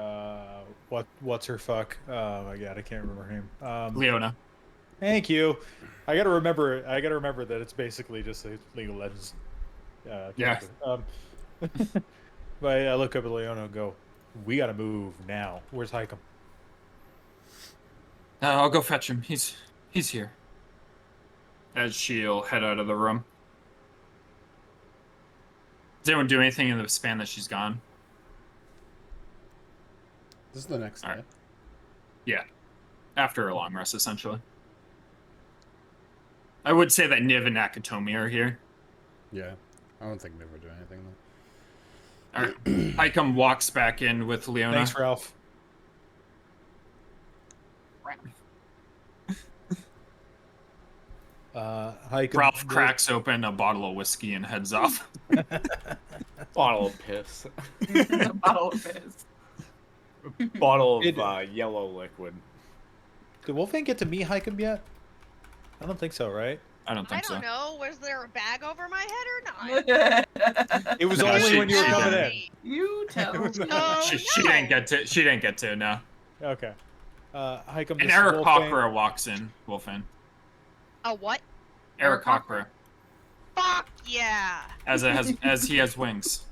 Speaker 6: what's her fuck? Oh my god, I can't remember her name.
Speaker 2: Leona.
Speaker 6: Thank you. I gotta remember. I gotta remember that it's basically just a League of Legends
Speaker 2: Yeah.
Speaker 6: character. But I look up at Leona and go, "We gotta move now. Where's Hikem?"
Speaker 2: I'll go fetch him. He's here. As she'll head out of the room. Does anyone do anything in the span that she's gone?
Speaker 3: This is the next
Speaker 2: All
Speaker 3: day.
Speaker 2: right. Yeah. After a long rest, essentially. I would say that Niv and Nakatomi are here.
Speaker 3: Yeah. I don't think Niv would do anything though.
Speaker 2: All right. Hikem walks back in with Leona.
Speaker 6: Thanks, Ralph. Hikem.
Speaker 2: Ralph cracks open a bottle of whiskey and heads off.
Speaker 5: Bottle of piss.
Speaker 8: A bottle of piss.
Speaker 5: Bottle of yellow liquid.
Speaker 6: Did Wolfgang get to meet Hikem yet? I don't think so, right?
Speaker 2: I don't
Speaker 1: I
Speaker 2: think
Speaker 1: don't
Speaker 2: so.
Speaker 1: know. Was there a bag over my head or not?
Speaker 6: It was
Speaker 2: No,
Speaker 6: only when you were
Speaker 2: she
Speaker 6: coming
Speaker 2: didn't.
Speaker 6: in.
Speaker 8: You tell me.
Speaker 1: Oh,
Speaker 2: She
Speaker 1: no.
Speaker 2: didn't get to. She didn't get to. No.
Speaker 6: Okay. Hikem.
Speaker 2: And
Speaker 6: this is
Speaker 2: Eric
Speaker 6: Wolfgang.
Speaker 2: Hockra walks in. Wolfen.
Speaker 1: A what?
Speaker 2: Eric Hockra,
Speaker 1: Fuck yeah!
Speaker 2: as he has wings.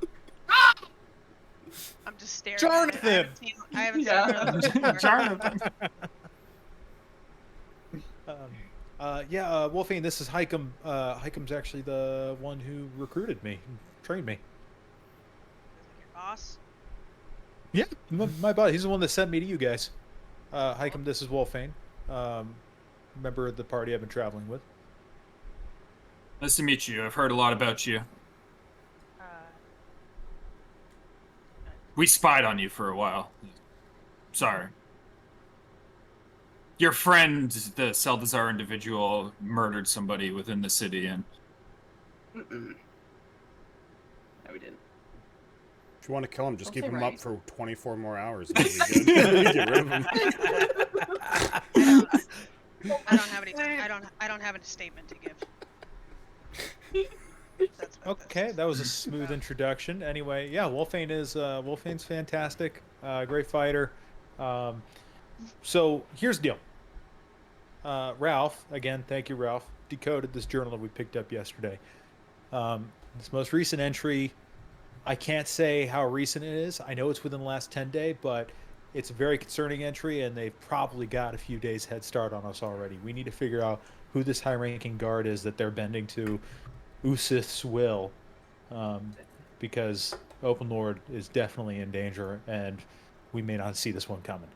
Speaker 1: I'm just staring.
Speaker 6: Jonathan!
Speaker 1: I haven't seen
Speaker 8: Yeah.
Speaker 1: one of those before.
Speaker 2: Jonathan.
Speaker 6: Wolfgang, this is Hikem. Hikem's actually the one who recruited me, trained me.
Speaker 1: Your boss?
Speaker 6: Yeah, my buddy. He's the one that sent me to you guys. Hikem, this is Wolfgang. Member of the party I've been traveling with.
Speaker 2: Nice to meet you. I've heard a lot about you.
Speaker 1: Uh,
Speaker 2: We spied on you for a while. Sorry. Your friend, the Seldazar individual, murdered somebody within the city, and
Speaker 8: No, we didn't.
Speaker 3: If you want to kill him, just
Speaker 8: Don't
Speaker 3: keep
Speaker 8: say
Speaker 3: him
Speaker 8: right.
Speaker 3: up for 24 more hours. And you'll be good. Get rid of him.
Speaker 1: I don't have any. I don't have a statement to give. That's
Speaker 6: Okay, that was a smooth introduction. Anyway, yeah, Wolfgane's fantastic, great fighter. So here's the deal. Ralph, again, thank you, Ralph, decoded this journal that we picked up yesterday. This most recent entry, I can't say how recent it is. I know it's within the last 10 days, but it's a very concerning entry, and they've probably got a few days head start on us already. We need to figure out who this high-ranking guard is that they're bending to Usith's will, because Open Lord is definitely in danger, and we may not see this one coming.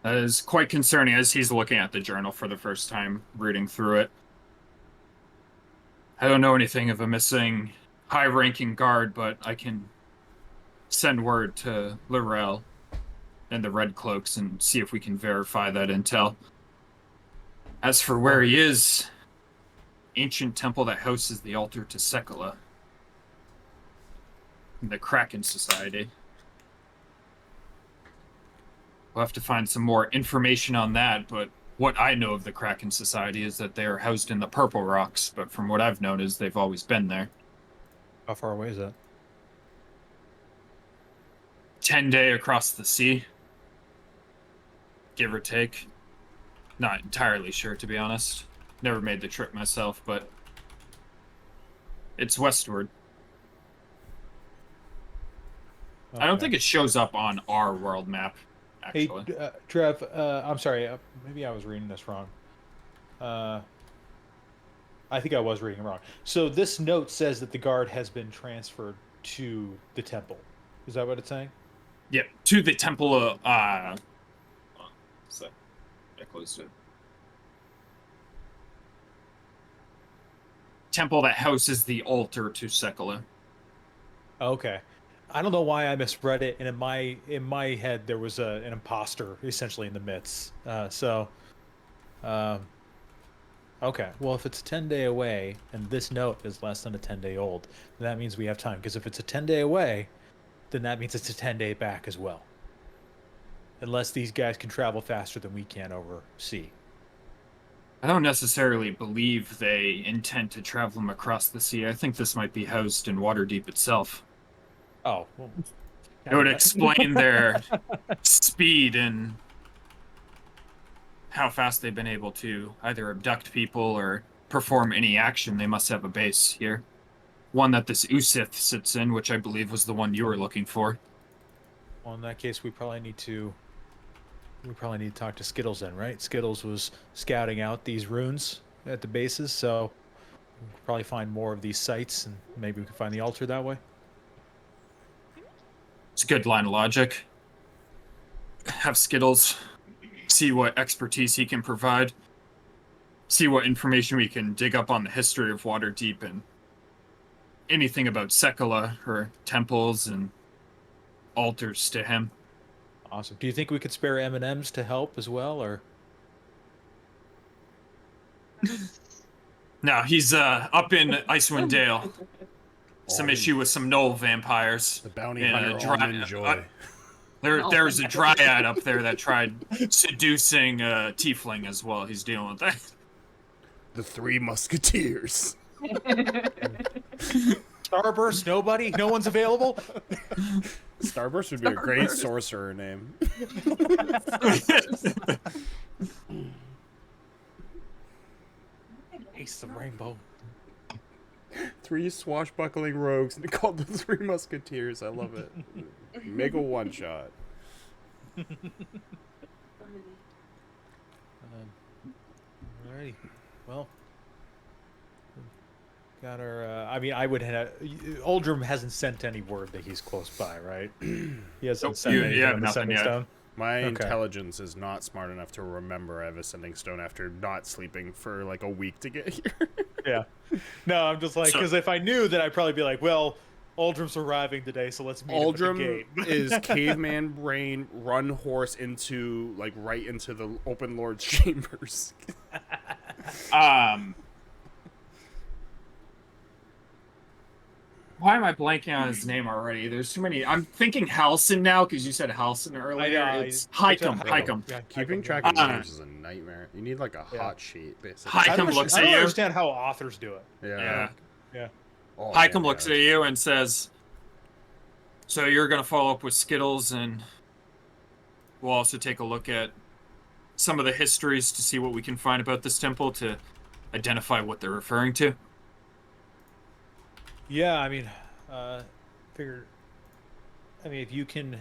Speaker 2: that is quite concerning as he's looking at the journal for the first time, reading through it. I don't know anything of a missing high-ranking guard, but I can send word to Lorel and the Red Cloaks and see if we can verify that intel. As for where he is, ancient temple that houses the altar to Sekala, the Kraken Society. We'll have to find some more information on that, but what I know of the Kraken Society is that they are housed in the Purple Rocks, but from what I've known is they've always been there.
Speaker 6: How far away is that?
Speaker 2: 10-day across the sea, give or take. Not entirely sure, to be honest. Never made the trip myself, but it's westward. I don't
Speaker 6: Okay.
Speaker 2: think it shows up on our world map,
Speaker 6: Hey,
Speaker 2: actually.
Speaker 6: Trev, I'm sorry. Maybe I was reading this wrong. I think I was reading it wrong. So this note says that the guard has been transferred to the temple. Is that what it's saying?
Speaker 2: Yeah, to the temple. So, I closed it. Temple that houses the altar to Sekala.
Speaker 6: Okay. I don't know why I misread it, and in my head there was an imposter essentially in the midst. Okay. Well, if it's a 10-day away and this note is less than a 10-day old, then that means we have time. Because if it's a 10-day away, then that means it's a 10-day back as well. Unless these guys can travel faster than we can over sea.
Speaker 2: I don't necessarily believe they intend to travel them across the sea. I think this might be housed in Waterdeep itself.
Speaker 6: Oh, well,
Speaker 2: It would explain their speed and how fast they've been able to either abduct people or perform any action. They must have a base here. One that this Usith sits in, which I believe was the one you were looking for.
Speaker 6: well, in that case, we probably need to talk to Skittles then, right? Skittles was scouting out these runes at the bases, so we'll probably find more of these sites, and maybe we can find the altar that way.
Speaker 2: It's a good line of logic. Have Skittles see what expertise he can provide, see what information we can dig up on the history of Waterdeep and anything about Sekala or temples and altars to him.
Speaker 6: Awesome. Do you think we could spare M&Ms to help as well, or?
Speaker 2: No, he's up in Icewind Dale. Some
Speaker 3: Almond.
Speaker 2: issue with some knoll vampires.
Speaker 3: The bounty
Speaker 2: and
Speaker 3: hunter Almond Joy.
Speaker 2: There was a dryad up there that tried seducing tiefling as well. He's dealing with that.
Speaker 3: The Three Musketeers.
Speaker 6: Starburst, nobody? No one's available?
Speaker 3: Starburst would be a great sorcerer name.
Speaker 6: Ace of Rainbow.
Speaker 3: 3 swashbuckling rogues and called the Three Musketeers. I love it. Mega one-shot.
Speaker 6: Alrighty. Well, got our. I mean, I would have. Oldrum hasn't sent any word that he's close by, right? He hasn't sent anything on the
Speaker 2: nothing
Speaker 6: sending
Speaker 2: yet.
Speaker 6: stone.
Speaker 3: My
Speaker 6: Okay.
Speaker 3: intelligence is not smart enough to remember I have a sending stone after not sleeping for like a week to get here.
Speaker 6: Yeah. No, I'm just like,
Speaker 2: So-
Speaker 6: because if I knew, then I'd probably be like, well, Aldrum's arriving today, so let's meet him at the
Speaker 3: Aldrum
Speaker 6: gate.
Speaker 3: is caveman brain run horse into like right into the open lord's chambers.
Speaker 2: Why am I blanking on his name already? There's too many. I'm thinking Halson now because you said Halson earlier. It's Hikem.
Speaker 6: Yeah,
Speaker 3: Keeping
Speaker 6: Hikem,
Speaker 3: track
Speaker 6: yeah.
Speaker 3: of names is a nightmare. You need like a hot sheet, basically.
Speaker 2: Hi-
Speaker 6: I don't,
Speaker 2: Hikem looks
Speaker 6: I
Speaker 2: at
Speaker 6: don't
Speaker 2: you.
Speaker 6: understand how authors do it.
Speaker 2: Yeah.
Speaker 6: Yeah.
Speaker 3: Oh,
Speaker 2: Hikem
Speaker 3: man,
Speaker 2: looks
Speaker 3: yeah.
Speaker 2: at you and says, "So you're gonna follow up with Skittles, and we'll also take a look at some of the histories to see what we can find about this temple to identify what they're referring to."
Speaker 6: Yeah, I mean, figure. I mean, if you can,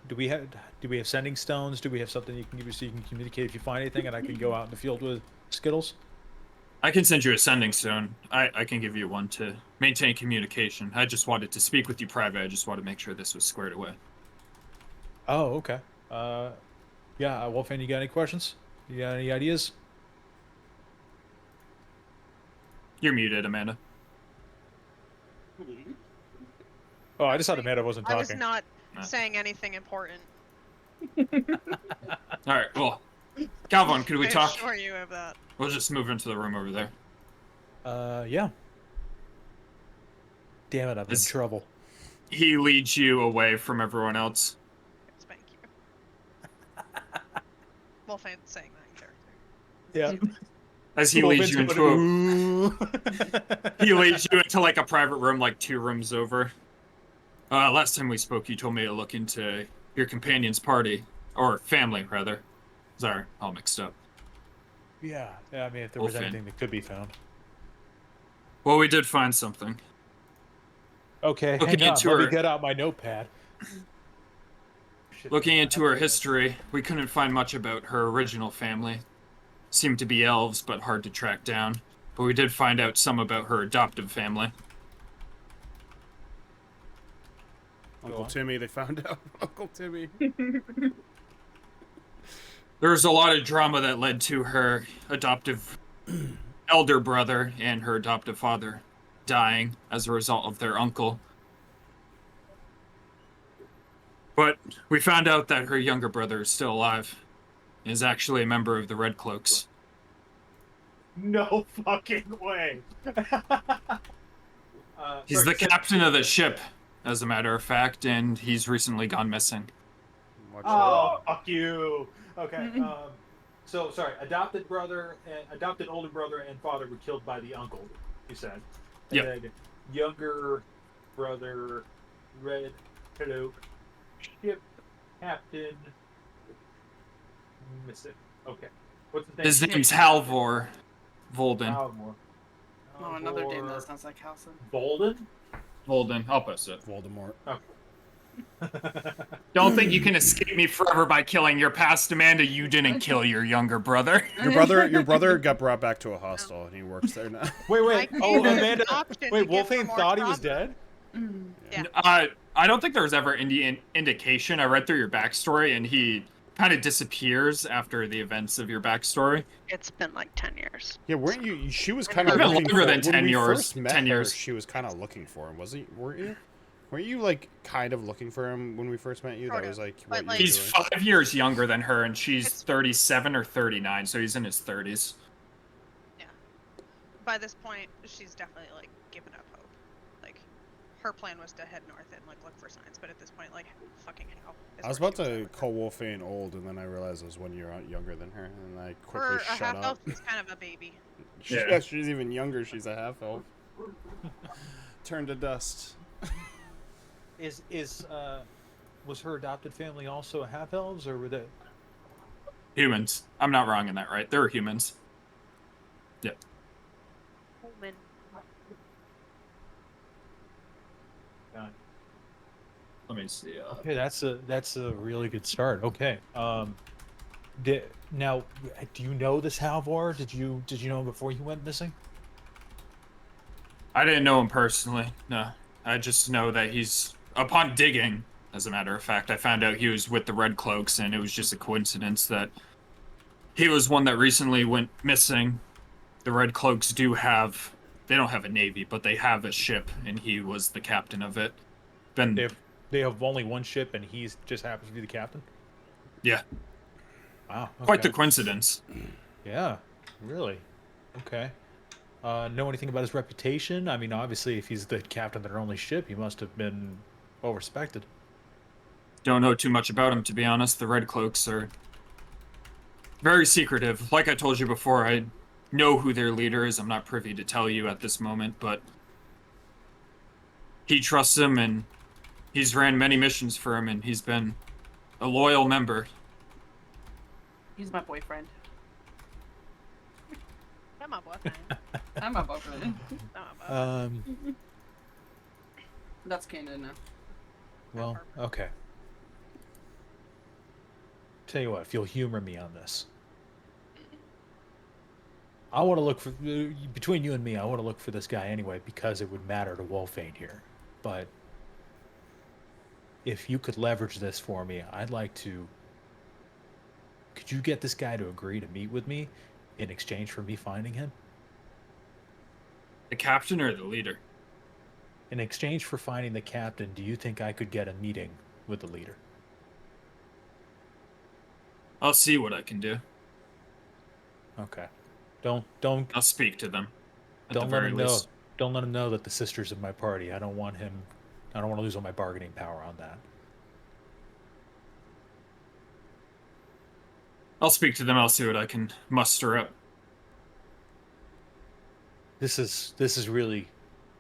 Speaker 6: do we have sending stones? Do we have something you can give me so you can communicate if you find anything, and I can go out in the field with Skittles?
Speaker 2: I can send you a sending stone. I can give you one to maintain communication. I just wanted to speak with you private. I just wanted to make sure this was squared away.
Speaker 6: Oh, okay. Yeah, Wolfman, you got any questions? You got any ideas?
Speaker 2: You're muted, Amanda.
Speaker 6: Oh, I just thought Amanda wasn't
Speaker 1: I
Speaker 6: talking.
Speaker 1: was not
Speaker 2: No.
Speaker 1: saying anything important.
Speaker 2: All right, well, Calvin, could we
Speaker 1: I
Speaker 2: talk?
Speaker 1: assure you of that.
Speaker 2: We'll just move into the room over there.
Speaker 6: Yeah. Damn it, I'm in
Speaker 2: Is-
Speaker 6: trouble.
Speaker 2: He leads you away from everyone else.
Speaker 1: Thank you. Wolfman's saying that in character.
Speaker 6: Yeah.
Speaker 2: As he leads you into he leads you into like a private room, like 2 rooms over. Last time we spoke, you told me to look into your companion's party, or family rather. Sorry, all mixed up.
Speaker 6: Yeah. I mean, if there was
Speaker 2: Wolfman.
Speaker 6: anything that could be found.
Speaker 2: Well, we did find something.
Speaker 6: Okay,
Speaker 2: Looking
Speaker 6: hang on.
Speaker 2: into
Speaker 6: Let me
Speaker 2: her-
Speaker 6: get out my notepad.
Speaker 2: Looking into her history, we couldn't find much about her original family. Seemed to be elves, but hard to track down. But we did find out some about her adoptive family.
Speaker 3: Uncle
Speaker 6: on.
Speaker 3: Timmy, they found out. Uncle Timmy.
Speaker 2: There was a lot of drama that led to her adoptive elder brother and her adoptive father dying as a result of their uncle. But we found out that her younger brother is still alive. Is actually a member of the Red Cloaks.
Speaker 6: No fucking way.
Speaker 2: He's the captain of the ship, as a matter of fact, and he's recently gone missing.
Speaker 3: Watch
Speaker 6: Oh, fuck you. Okay. So sorry. Adopted older brother and father were killed by the uncle. You said. And
Speaker 2: Yep.
Speaker 6: then younger brother red cloak ship captain. Miss it. Okay. What's his name?
Speaker 2: His name's Halvor Volden.
Speaker 6: Halvor.
Speaker 8: Oh, another name that sounds like Halson.
Speaker 6: Volden?
Speaker 2: Volden. I'll post it.
Speaker 3: Voldemort.
Speaker 2: Don't think you can escape me forever by killing your past, Amanda. You didn't kill your younger brother.
Speaker 3: Your brother got brought back to a hostel, and he works there now.
Speaker 6: Wait.
Speaker 1: I
Speaker 6: Oh,
Speaker 1: gave him
Speaker 6: Amanda.
Speaker 1: an option to
Speaker 6: Wait,
Speaker 1: give her
Speaker 6: Wolfane
Speaker 1: more
Speaker 6: thought he was
Speaker 1: trauma.
Speaker 6: dead?
Speaker 1: Yeah.
Speaker 2: I don't think there was ever any indication. I read through your backstory, and he kind of disappears after the events of your backstory.
Speaker 1: It's been like 10 years.
Speaker 3: Yeah, weren't you? She was kind of
Speaker 2: It's been
Speaker 3: looking
Speaker 2: longer
Speaker 3: for
Speaker 2: than
Speaker 3: when
Speaker 2: 10
Speaker 3: we
Speaker 2: years.
Speaker 3: first met
Speaker 2: 10
Speaker 3: her.
Speaker 2: years.
Speaker 3: She was kind of looking for him, wasn't? Weren't you? Weren't you like kind of looking for him when we first met you?
Speaker 1: Sort
Speaker 3: That
Speaker 1: of,
Speaker 3: was like
Speaker 1: but,
Speaker 3: what you
Speaker 1: like-
Speaker 3: were
Speaker 2: He's
Speaker 3: doing.
Speaker 2: 5 years younger than her, and she's
Speaker 1: It's-
Speaker 2: 37 or 39, so he's in his 30s.
Speaker 1: By this point, she's definitely like given up hope. Like, her plan was to head north and like look for signs, but at this point, like, fucking hell. is
Speaker 3: I was
Speaker 1: where
Speaker 3: about
Speaker 1: she
Speaker 3: to
Speaker 1: at.
Speaker 3: call Wolfane old, and then I realized I was 1 year younger than her, and I
Speaker 1: For
Speaker 3: quickly
Speaker 1: a
Speaker 3: shut
Speaker 1: half
Speaker 3: up.
Speaker 1: elf, she's kind of a baby.
Speaker 3: Yeah, she's even younger. She's a half elf. Turned to dust.
Speaker 6: Was her adopted family also half elves, or were they?
Speaker 2: Humans. I'm not wrong in that, right? They're humans. Yep.
Speaker 1: Woman.
Speaker 2: Let me see.
Speaker 6: Okay, that's a really good start. Okay. Now, do you know this Halvor? Did you know him before you went missing?
Speaker 2: I didn't know him personally. No. I just know that he's... Upon digging, as a matter of fact, I found out he was with the Red Cloaks, and it was just a coincidence that he was one that recently went missing. The Red Cloaks do have... They don't have a navy, but they have a ship, and he was the captain of it. Been...
Speaker 6: They have only one ship, and he's just happens to be the captain.
Speaker 2: Yeah.
Speaker 6: Wow.
Speaker 2: Quite the
Speaker 6: okay.
Speaker 2: coincidence.
Speaker 6: Yeah. Really. Okay. Know anything about his reputation? I mean, obviously, if he's the captain of their only ship, he must have been well respected.
Speaker 2: Don't know too much about him, to be honest. The Red Cloaks are very secretive. Like I told you before, I know who their leader is. I'm not privy to tell you at this moment, but he trusts him, and he's ran many missions for him, and he's been a loyal member.
Speaker 8: He's my boyfriend.
Speaker 1: I'm my boyfriend.
Speaker 8: I'm my boyfriend.
Speaker 1: I'm my boyfriend.
Speaker 8: That's canon now.
Speaker 6: Well, okay. Tell you what, if you'll humor me on this, I want to look for between you and me. I want to look for this guy anyway because it would matter to Wolfane here. But if you could leverage this for me, I'd like to. Could you get this guy to agree to meet with me in exchange for me finding him?
Speaker 2: The captain or the leader?
Speaker 6: In exchange for finding the captain, do you think I could get a meeting with the leader?
Speaker 2: I'll see what I can do.
Speaker 6: Okay. Don't
Speaker 2: I'll speak to them. At
Speaker 6: don't
Speaker 2: the
Speaker 6: let
Speaker 2: very
Speaker 6: him know.
Speaker 2: least.
Speaker 6: Don't let him know that the sister's in my party. I don't want him. I don't want to lose all my bargaining power on that.
Speaker 2: I'll speak to them. I'll see what I can muster up.
Speaker 6: This is really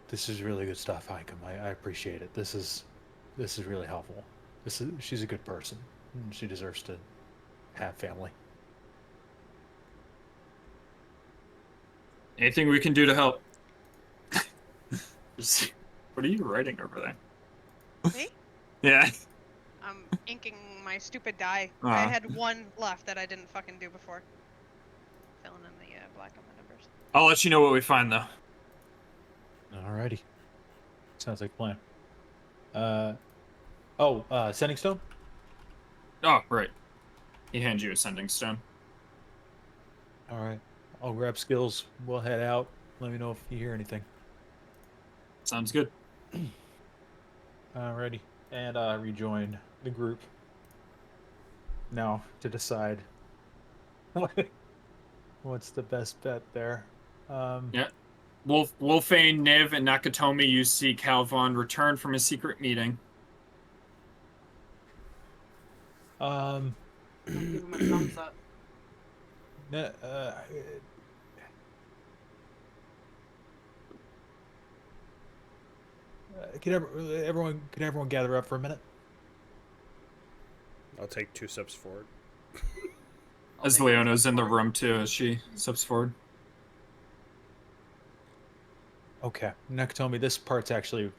Speaker 6: good stuff, Hikem. I appreciate it. This is really helpful. She's a good person. And she deserves to have family.
Speaker 2: Anything we can do to help? What are you writing over there?
Speaker 1: Me?
Speaker 2: Yeah.
Speaker 1: I'm inking my stupid die. I
Speaker 2: Uh-huh.
Speaker 1: had one left that I didn't fucking do before. Filling in the black on the numbers.
Speaker 2: I'll let you know what we find, though.
Speaker 6: Alrighty. Sounds like a plan. Sending stone?
Speaker 2: Oh, right. He hands you a sending stone.
Speaker 6: Alright. I'll grab skills. We'll head out. Let me know if you hear anything.
Speaker 2: Sounds good.
Speaker 6: Alrighty. And rejoin the group. Now to decide what's the best bet there.
Speaker 2: Yeah. Wolfane, Niv, and Nakatomi, you see Calvon return from a secret meeting.
Speaker 8: Give him a thumbs up.
Speaker 6: Can everyone gather up for a minute?
Speaker 3: I'll take 2 steps forward.
Speaker 2: As Leona's in the room too, as she steps forward.
Speaker 6: Okay, Nakatomi, this part's actually...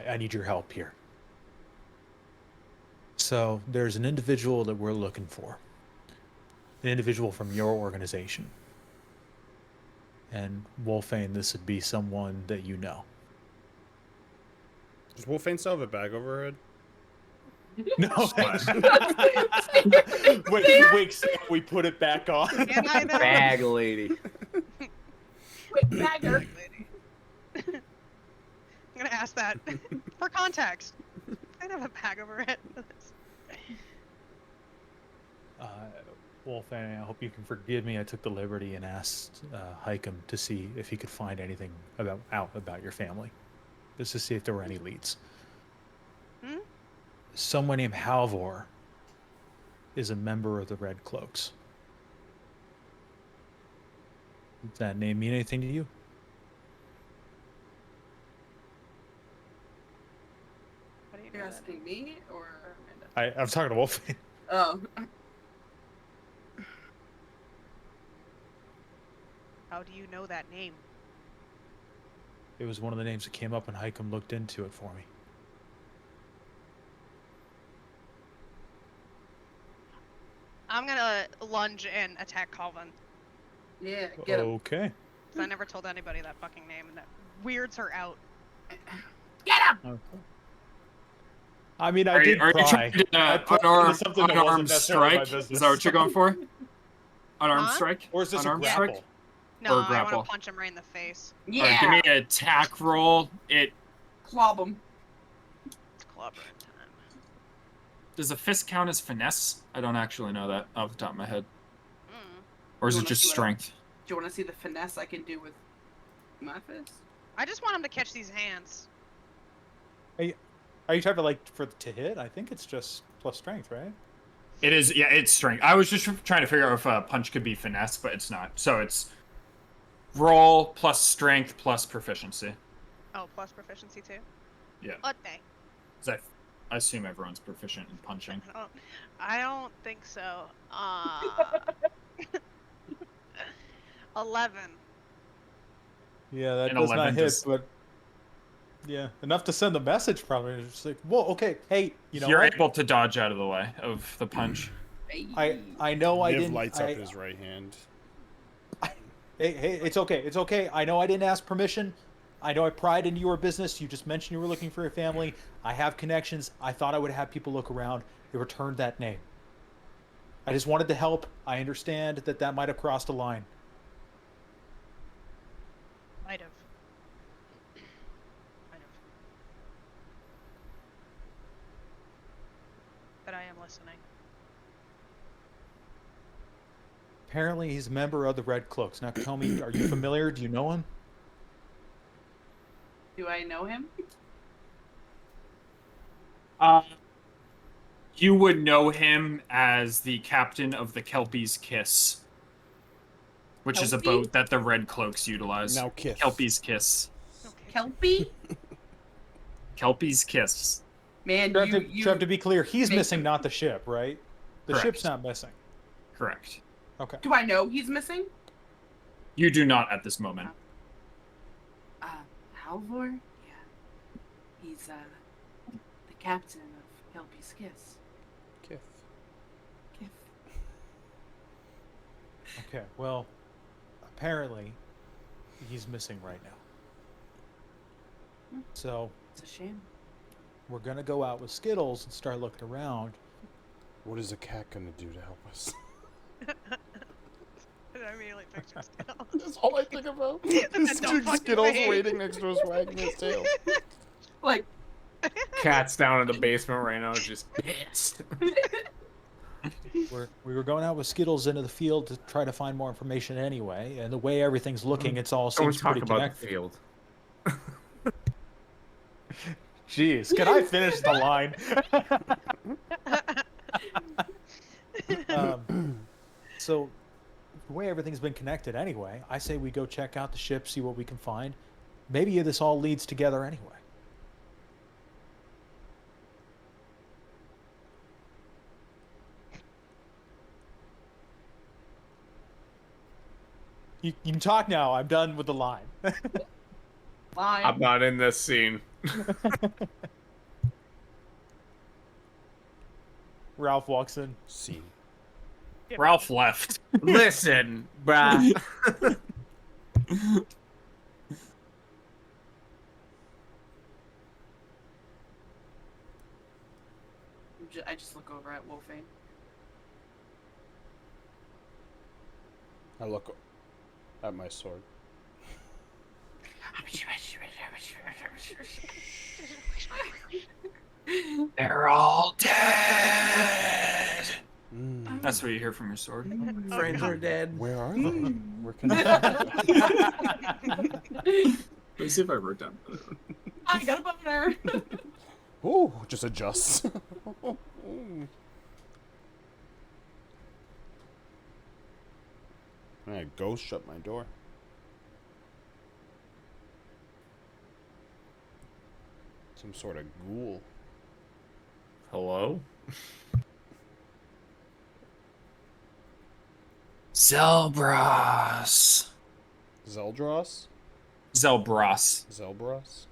Speaker 6: I need your help here. So, there's an individual that we're looking for. An individual from your organization. And Wolfane, this would be someone that you know.
Speaker 3: Does Wolfane still have a bag over her head?
Speaker 6: No. Wait, so we put it back on.
Speaker 5: Bag lady.
Speaker 8: Wait, bagger.
Speaker 1: I'm gonna ask that for context. I'd have a bag over it.
Speaker 6: Wolfane, I hope you can forgive me. I took the liberty and asked Hikem to see if he could find anything about your family, just to see if there were any leads. Someone named Halvor is a member of the Red Cloaks. Does that name mean anything to you?
Speaker 1: What do you
Speaker 8: You're
Speaker 1: know
Speaker 8: asking me or Amanda?
Speaker 6: I'm talking to Wolfane.
Speaker 8: Oh.
Speaker 1: How do you know that name?
Speaker 6: It was one of the names that came up when Hikem looked into it for me.
Speaker 1: I'm gonna lunge and attack Calvin.
Speaker 8: Yeah, get him.
Speaker 6: Okay.
Speaker 1: 'Cause I never told anybody that fucking name, and that weirds her out.
Speaker 8: Get him!
Speaker 6: Okay. I mean, I
Speaker 2: Are
Speaker 6: did
Speaker 2: you
Speaker 6: try.
Speaker 2: trying to
Speaker 6: I put into something that wasn't
Speaker 2: unarmed
Speaker 6: necessarily my
Speaker 2: strike?
Speaker 6: business.
Speaker 2: Is that what you're going for? Unarmed
Speaker 1: Huh?
Speaker 2: strike?
Speaker 6: Or is this a
Speaker 2: unarmed
Speaker 6: grapple?
Speaker 2: strike?
Speaker 1: No,
Speaker 2: Or
Speaker 1: I
Speaker 2: grapple.
Speaker 1: want to punch him right in the face.
Speaker 8: Yeah!
Speaker 2: Alright, give me an attack roll.
Speaker 8: Clob him.
Speaker 1: It's clobbering time.
Speaker 2: Does a fist count as finesse? I don't actually know that off the top of my head. Or is
Speaker 8: You
Speaker 2: it
Speaker 8: wanna
Speaker 2: just
Speaker 8: see what I-
Speaker 2: strength?
Speaker 8: Do you want to see the finesse I can do with my fist?
Speaker 1: I just want him to catch these hands.
Speaker 6: Are you trying to hit? I think it's just plus strength, right?
Speaker 2: It is, yeah, it's strength. I was just trying to figure out if a punch could be finesse, but it's not. So it's roll plus strength plus proficiency.
Speaker 1: Oh, plus proficiency too?
Speaker 2: Yeah.
Speaker 1: Okay.
Speaker 2: 'Cause I assume everyone's proficient in punching.
Speaker 1: I don't think so. 11.
Speaker 6: Yeah, that
Speaker 2: And
Speaker 6: does
Speaker 2: 11
Speaker 6: not hit,
Speaker 2: does-
Speaker 6: but yeah, enough to send the message probably. It's just like, whoa, okay, hey, you know
Speaker 2: You're
Speaker 6: what?
Speaker 2: able to dodge out of the way of the punch.
Speaker 6: I know I
Speaker 3: Niv
Speaker 6: didn't.
Speaker 3: lights up his right hand.
Speaker 6: Hey, it's okay. It's okay. I know I didn't ask permission. I know I pried into your business. You just mentioned you were looking for your family. I have connections. I thought I would have people look around. They returned that name. I just wanted to help. I understand that might have crossed a line.
Speaker 1: Might have. But I am listening.
Speaker 6: Apparently, he's a member of the Red Cloaks. Now, tell me, are you familiar? Do you know him?
Speaker 8: Do I know him?
Speaker 2: You would know him as the captain of the Kelpie's Kiss, which is a
Speaker 8: Kelpie?
Speaker 2: boat that the Red Cloaks utilize.
Speaker 3: Now kiss.
Speaker 2: Kelpie's Kiss.
Speaker 1: Okay.
Speaker 8: Kelpie?
Speaker 2: Kelpie's Kiss.
Speaker 8: Man,
Speaker 6: So to be clear, he's
Speaker 8: make
Speaker 6: missing,
Speaker 8: him-
Speaker 6: not the ship, right? The
Speaker 2: Correct.
Speaker 6: ship's not missing.
Speaker 2: Correct.
Speaker 6: Okay.
Speaker 8: Do I know he's missing?
Speaker 2: You do not at this moment.
Speaker 8: Halvor? Yeah. He's, the captain of Kelpie's Kiss.
Speaker 3: Kith.
Speaker 8: Kith.
Speaker 6: Okay, well, apparently, he's missing right now. So,
Speaker 8: It's a shame.
Speaker 6: we're going to go out with Skittles and start looking around.
Speaker 3: What is a cat gonna do to help us?
Speaker 1: I immediately picture Skittles.
Speaker 3: That's all I think about.
Speaker 1: This
Speaker 3: Two
Speaker 1: fucking
Speaker 3: Skittles
Speaker 1: face.
Speaker 3: waiting next to us, wagging his tail.
Speaker 8: Like,
Speaker 5: Cat's down in the basement right now, just pissed.
Speaker 6: We were going out with Skittles into the field to try to find more information anyway, and the way everything's looking, it's all
Speaker 5: Don't
Speaker 6: seems
Speaker 5: talk
Speaker 6: pretty
Speaker 5: about
Speaker 6: connected.
Speaker 5: the field.
Speaker 6: Jeez, can I finish the line? So, the way everything's been connected anyway, I say we go check out the ship, see what we can find. Maybe this all leads together anyway. You can talk now. I'm done with the line.
Speaker 8: Fine.
Speaker 5: I'm not in this scene.
Speaker 6: Ralph walks in.
Speaker 3: Scene.
Speaker 2: Ralph left.
Speaker 5: Listen, bruh.
Speaker 8: I just look over at Wolfane.
Speaker 3: I look at my sword.
Speaker 2: They're all dead.
Speaker 3: Mm.
Speaker 2: That's what you hear from your sword.
Speaker 5: Friends are dead.
Speaker 3: Where are they? Where can I
Speaker 10: Let me see if I wrote down.
Speaker 8: I got a boner.
Speaker 3: Oh, just adjust. I ghost shut my door. Some sort of ghoul.
Speaker 5: Hello?
Speaker 2: Zelbras.
Speaker 3: Zeldros?
Speaker 2: Zelbras.
Speaker 3: Zelbros?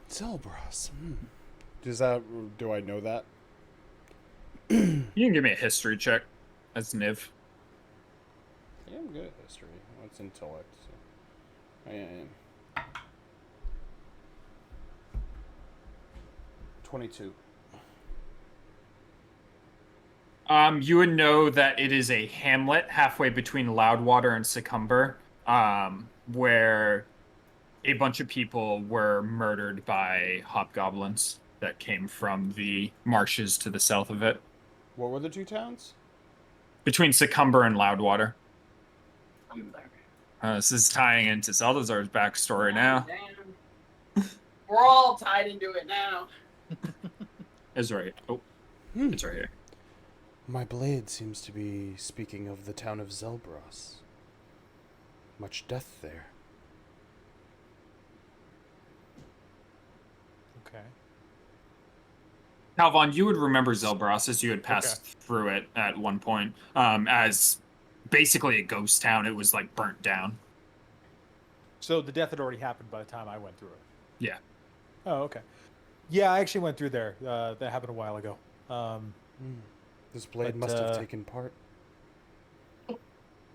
Speaker 3: Zelbros. Does that? Do I know that?
Speaker 2: You can give me a history check. That's Niv.
Speaker 3: Yeah, I'm good at history. What's intellect? So. I am. 22.
Speaker 2: You would know that it is a hamlet halfway between Loudwater and Succumber, where a bunch of people were murdered by hobgoblins that came from the marshes to the south of it.
Speaker 3: What were the two towns?
Speaker 2: Between Succumber and Loudwater.
Speaker 8: I'm there.
Speaker 2: This is tying into Zeldazar's backstory now.
Speaker 8: Damn. We're all tied into it now.
Speaker 2: It's right. Oh, it's right here.
Speaker 3: My blade seems to be speaking of the town of Zelbros. Much death there.
Speaker 6: Okay.
Speaker 2: Calvon, you would remember Zelbros as you had passed through it at one point, as basically a ghost town. It was like burnt down.
Speaker 6: So the death had already happened by the time I went through it.
Speaker 2: Yeah.
Speaker 6: Oh, okay. Yeah, I actually went through there. That happened a while ago.
Speaker 3: This blade
Speaker 6: But,
Speaker 3: must have taken part.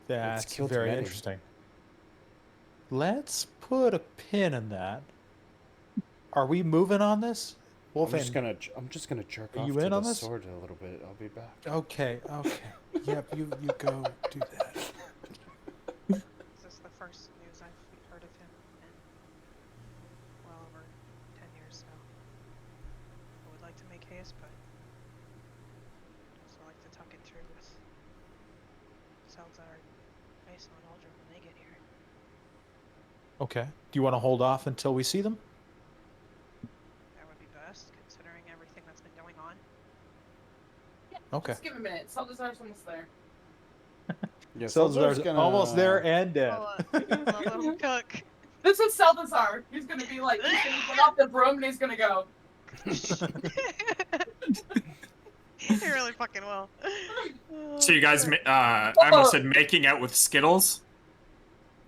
Speaker 6: That's
Speaker 3: killed
Speaker 6: very
Speaker 3: many.
Speaker 6: interesting. Let's put a pin in that. Are we moving on this?
Speaker 3: I'm just gonna jerk
Speaker 6: Are
Speaker 3: off
Speaker 6: you
Speaker 3: to
Speaker 6: in on
Speaker 3: the
Speaker 6: this?
Speaker 3: sword a little bit. I'll be back.
Speaker 6: Okay. Yep, you go do that.
Speaker 1: This is the first news I've heard of him in well over 10 years now. I would like to make haste, but I'd also like to talk it through with Salzar, Mason, and Aldrin when they get here.
Speaker 6: Okay. Do you want to hold off until we see them?
Speaker 1: That would be best, considering everything that's been going on.
Speaker 6: Okay.
Speaker 8: Just give him a minute. Salazar's almost there.
Speaker 3: Yeah,
Speaker 6: Salazar's almost there and dead.
Speaker 1: A little cook.
Speaker 8: This is Salazar. He's gonna be like, he's gonna get off the broom and he's gonna go.
Speaker 1: He really fucking will.
Speaker 2: So you guys, I almost said making out with Skittles.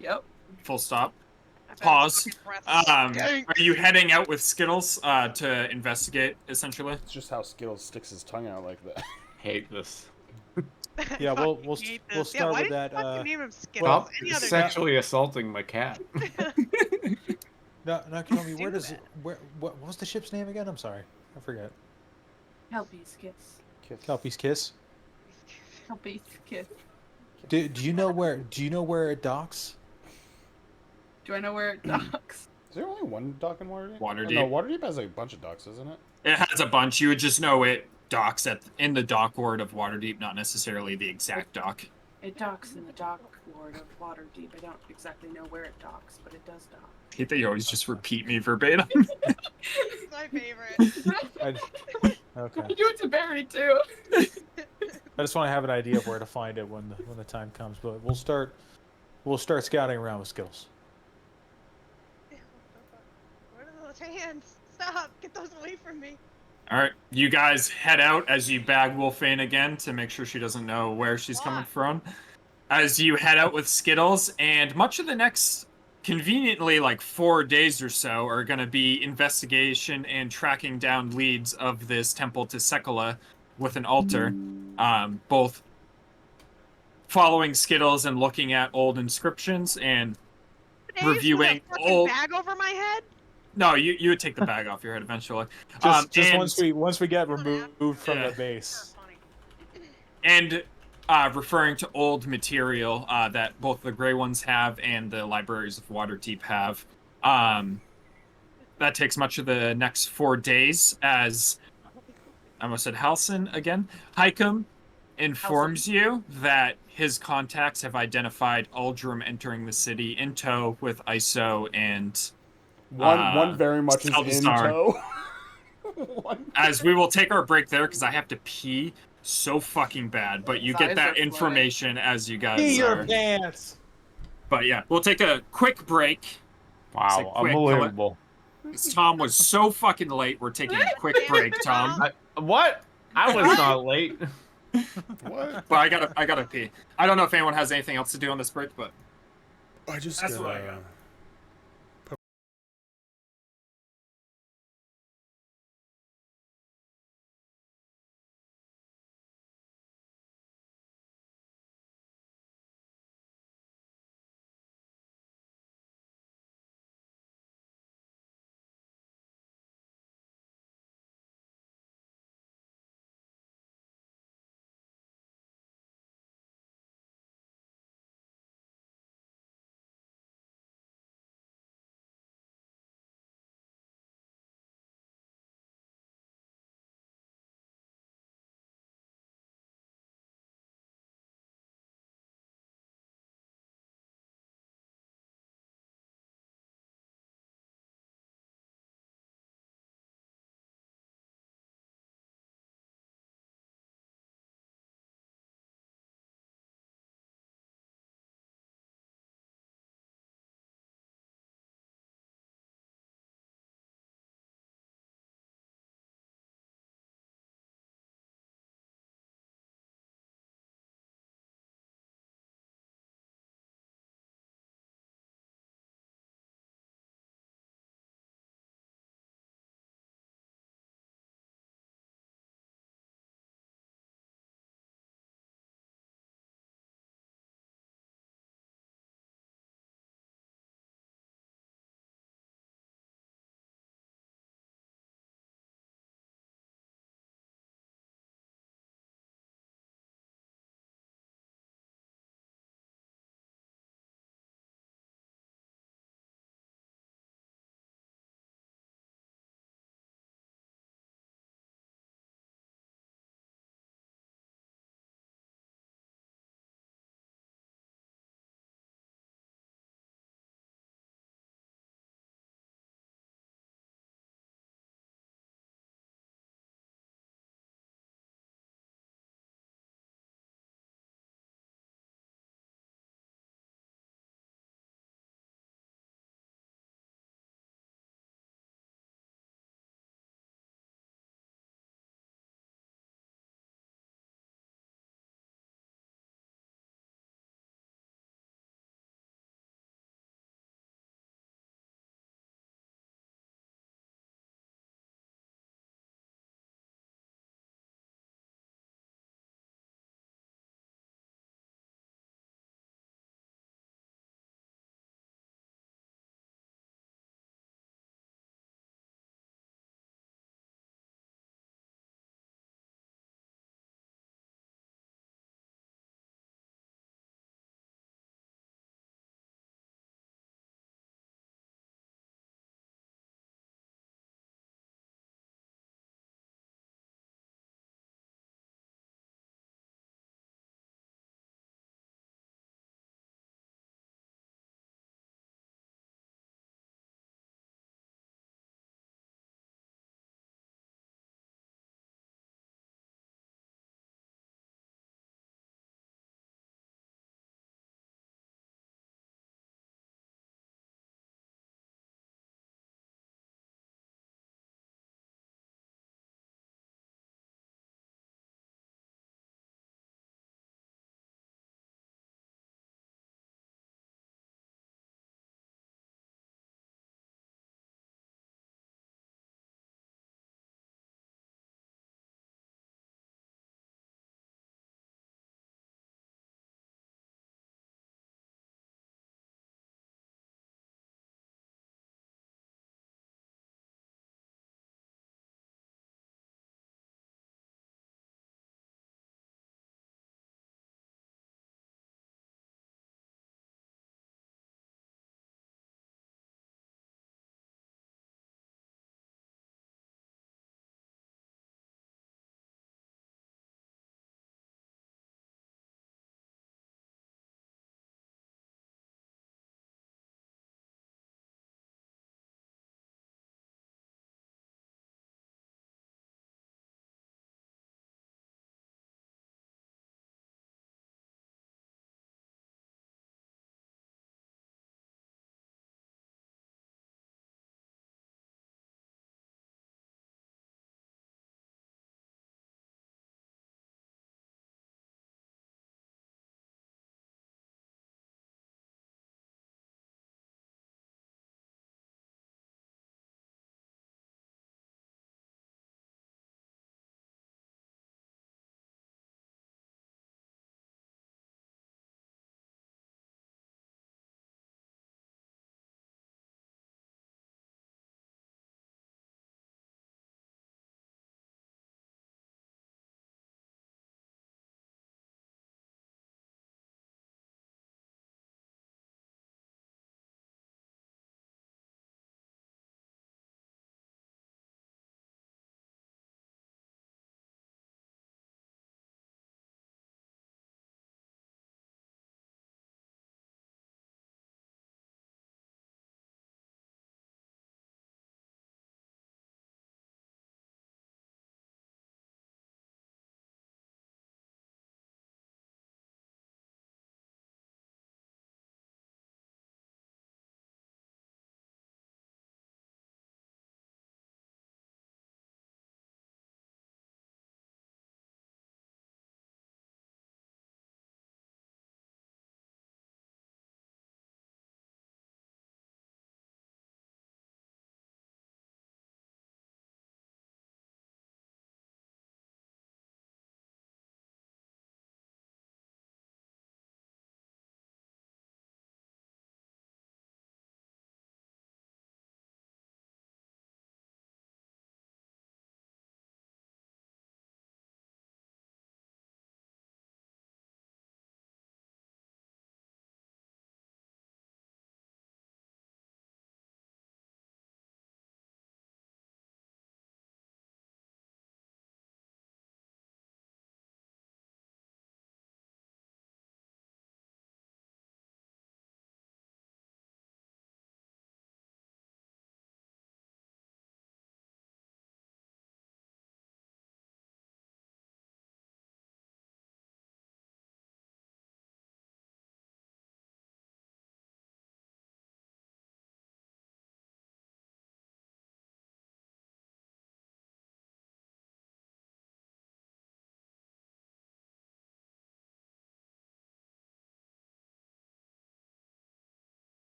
Speaker 8: Yep.
Speaker 2: Full stop.
Speaker 1: I bet his
Speaker 2: Pause.
Speaker 1: fucking breath stinks.
Speaker 2: Are you heading out with Skittles to investigate, essentially?
Speaker 3: It's just how Skittles sticks his tongue out like that.
Speaker 5: Hate this.
Speaker 6: Yeah,
Speaker 1: Fucking
Speaker 6: we'll
Speaker 1: hate
Speaker 6: we'll
Speaker 1: this.
Speaker 6: start
Speaker 1: why
Speaker 6: with
Speaker 1: did
Speaker 6: that.
Speaker 1: you fucking name him Skittles?
Speaker 5: Stop
Speaker 1: Any other
Speaker 5: sexually assaulting my cat.
Speaker 6: No, Kenomi, where
Speaker 1: Do
Speaker 6: does
Speaker 1: that.
Speaker 6: what was the ship's name again? I'm sorry, I forget.
Speaker 8: Helpy's kiss.
Speaker 6: Kelpie's Kiss.
Speaker 8: Helpy's kiss.
Speaker 6: Do you know where it docks?
Speaker 8: Do I know where it docks?
Speaker 3: Is there only one dock in Waterdeep?
Speaker 2: Waterdeep.
Speaker 3: No, Waterdeep has a bunch of docks, isn't it?
Speaker 2: It has a bunch. You would just know it docks in the dock ward of Waterdeep, not necessarily the exact dock.
Speaker 8: It docks in the dock ward of Waterdeep. I don't exactly know where it docks, but it does dock.
Speaker 2: I hate that you always just repeat me verbatim.
Speaker 1: It's my favorite.
Speaker 6: Okay.
Speaker 8: I do it to Barry too.
Speaker 6: I just want to have an idea of where to find it when the time comes. But we'll start scouting around with Skittles.
Speaker 1: What are those hands? Stop! Get those away from me.
Speaker 2: All right, you guys head out as you bag Wolfane again to make sure she doesn't know where she's coming from. as you head out with Skittles, and much of the next conveniently like 4 days or so are going to be investigation and tracking down leads of this temple to Sekala with an altar, both following Skittles and looking at old inscriptions and
Speaker 1: Days with a
Speaker 2: reviewing
Speaker 1: fucking
Speaker 2: old.
Speaker 1: bag over my head.
Speaker 2: No, you would take the bag off your head eventually.
Speaker 6: Just
Speaker 2: and,
Speaker 6: once we get removed from
Speaker 2: Yeah.
Speaker 6: the base.
Speaker 2: and referring to old material that both the Grey Ones have and the libraries of Waterdeep have. That takes much of the next 4 days, as I almost said Halson again. Hikem informs you that his contacts have identified Aldrum entering the city in tow with ISO and
Speaker 3: One very much is in
Speaker 2: Seldastar.
Speaker 3: tow.
Speaker 2: As we will take our break there because I have to pee so fucking bad, but you
Speaker 8: His
Speaker 2: get
Speaker 8: eyes
Speaker 2: that
Speaker 8: are flooding.
Speaker 2: information as you guys
Speaker 6: Pee your
Speaker 2: are.
Speaker 6: pants.
Speaker 2: But yeah, we'll take a quick break. Say
Speaker 11: Wow,
Speaker 2: quick,
Speaker 11: unbelievable.
Speaker 2: Tom was so fucking late. We're taking a quick break, Tom.
Speaker 5: What? I was not late.
Speaker 3: What?
Speaker 2: But I gotta pee. I don't know if anyone has anything else to do on this break, but
Speaker 3: I just
Speaker 2: That's what I got.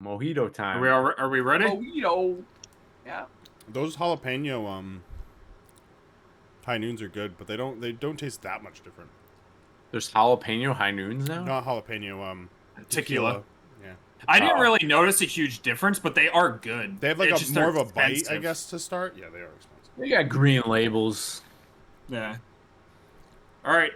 Speaker 5: Mojito time.
Speaker 2: Are we ready?
Speaker 8: Mojito. Yeah.
Speaker 3: Those jalapeno high noons are good, but they don't taste that much different.
Speaker 5: There's jalapeno high noons now?
Speaker 3: Not jalapeno,
Speaker 2: Tequila.
Speaker 3: Yeah.
Speaker 2: I didn't really notice a huge difference, but they are good.
Speaker 3: They have like
Speaker 2: It's just
Speaker 3: more of
Speaker 2: they're
Speaker 3: a bite, I
Speaker 2: expensive.
Speaker 3: guess, to start. Yeah, they are expensive.
Speaker 5: They got green labels.
Speaker 2: Yeah. All right.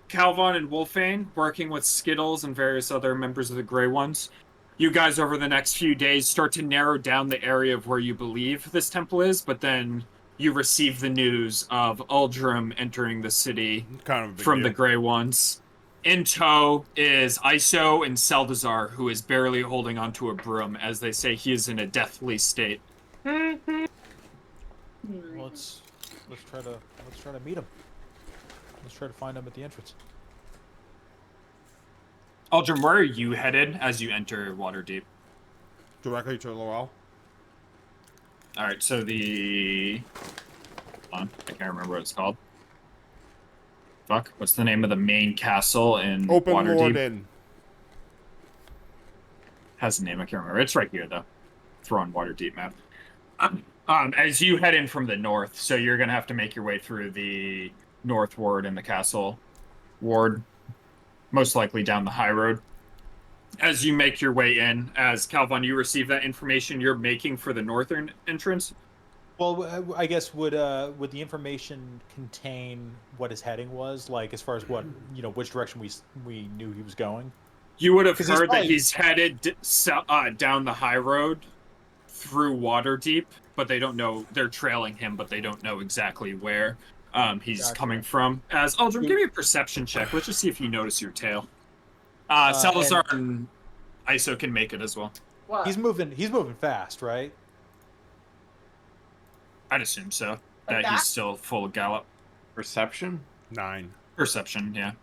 Speaker 2: Calvin and Wolfane, working with Skittles and various other members of the Grey Ones. You guys, over the next few days, start to narrow down the area of where you believe this temple is, but then you receive the news of Uldrum entering the city
Speaker 3: Kind of a big
Speaker 2: from
Speaker 3: deal.
Speaker 2: the Grey Ones. In tow is Iso and Seldazar, who is barely holding onto a broom, as they say he is in a deathly state.
Speaker 6: Let's try to meet him. Let's try to find him at the entrance.
Speaker 2: Uldrum, where are you headed as you enter Waterdeep?
Speaker 3: Directly to Laurel.
Speaker 2: All right, so the... Hold on, I can't remember what it's called. Fuck, what's the name of the main castle in
Speaker 3: Open
Speaker 2: Waterdeep?
Speaker 3: Lord Inn.
Speaker 2: Has a name, I can't remember. It's right here, though. Throw on Waterdeep map. As you head in from the north, so you're going to have to make your way through the north ward and the castle ward, most likely down the high road. As you make your way in, as Calvin, you receive that information you're making for the northern entrance.
Speaker 6: Well, I guess would the information contain what his heading was, like as far as what which direction we knew he was going?
Speaker 2: You would have
Speaker 6: 'Cause he's
Speaker 2: heard that
Speaker 6: probably-
Speaker 2: he's headed down the high road through Waterdeep, but they don't know. They're trailing him, but they don't know exactly where he's
Speaker 6: Gotcha.
Speaker 2: coming from. As Uldrum, give me a perception check. Let's just see if you notice your tail. Salazar and Iso can make it as well.
Speaker 8: What?
Speaker 6: He's moving fast, right?
Speaker 2: I'd assume so.
Speaker 8: Like
Speaker 2: That
Speaker 8: that?
Speaker 2: he's still full of gallop.
Speaker 5: Perception?
Speaker 3: 9.
Speaker 2: Perception, yeah.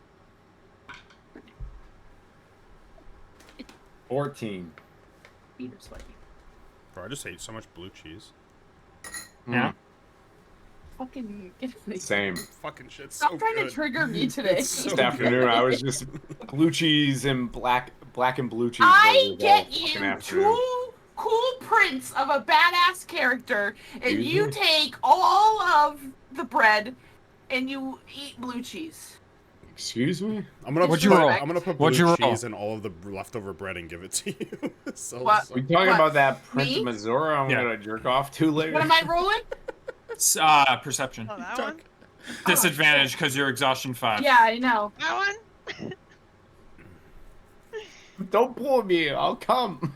Speaker 5: 14.
Speaker 8: Peter sweaty.
Speaker 3: Bro, I just ate so much blue cheese.
Speaker 2: Yeah.
Speaker 8: Fucking get me.
Speaker 5: Same.
Speaker 3: Fucking shit's
Speaker 8: Stop
Speaker 3: so
Speaker 8: trying
Speaker 3: good.
Speaker 8: to trigger me today.
Speaker 3: So
Speaker 5: This afternoon, I was just blue cheese and black and blue cheese.
Speaker 8: I
Speaker 5: burgers
Speaker 8: get
Speaker 5: all fucking
Speaker 8: you
Speaker 5: afternoon.
Speaker 8: two cool prints of a badass character, and
Speaker 5: Excuse
Speaker 8: you
Speaker 5: me?
Speaker 8: take all of the bread and you eat blue cheese.
Speaker 5: Excuse me?
Speaker 3: I'm gonna
Speaker 2: What'd
Speaker 3: put,
Speaker 2: you roll?
Speaker 3: I'm gonna put
Speaker 2: What'd
Speaker 3: blue
Speaker 2: you roll?
Speaker 3: cheese in all of the leftover bread and give it to you. So,
Speaker 8: What?
Speaker 5: We talking
Speaker 8: What?
Speaker 5: about that Prince
Speaker 8: Me?
Speaker 5: of Missouri I'm
Speaker 2: Yeah.
Speaker 5: gonna jerk off to later?
Speaker 8: What am I rolling?
Speaker 2: Perception.
Speaker 1: Oh, that one?
Speaker 2: Disadvantage because you're exhaustion 5.
Speaker 8: Yeah, I know.
Speaker 1: That one?
Speaker 5: Don't pull me, I'll come.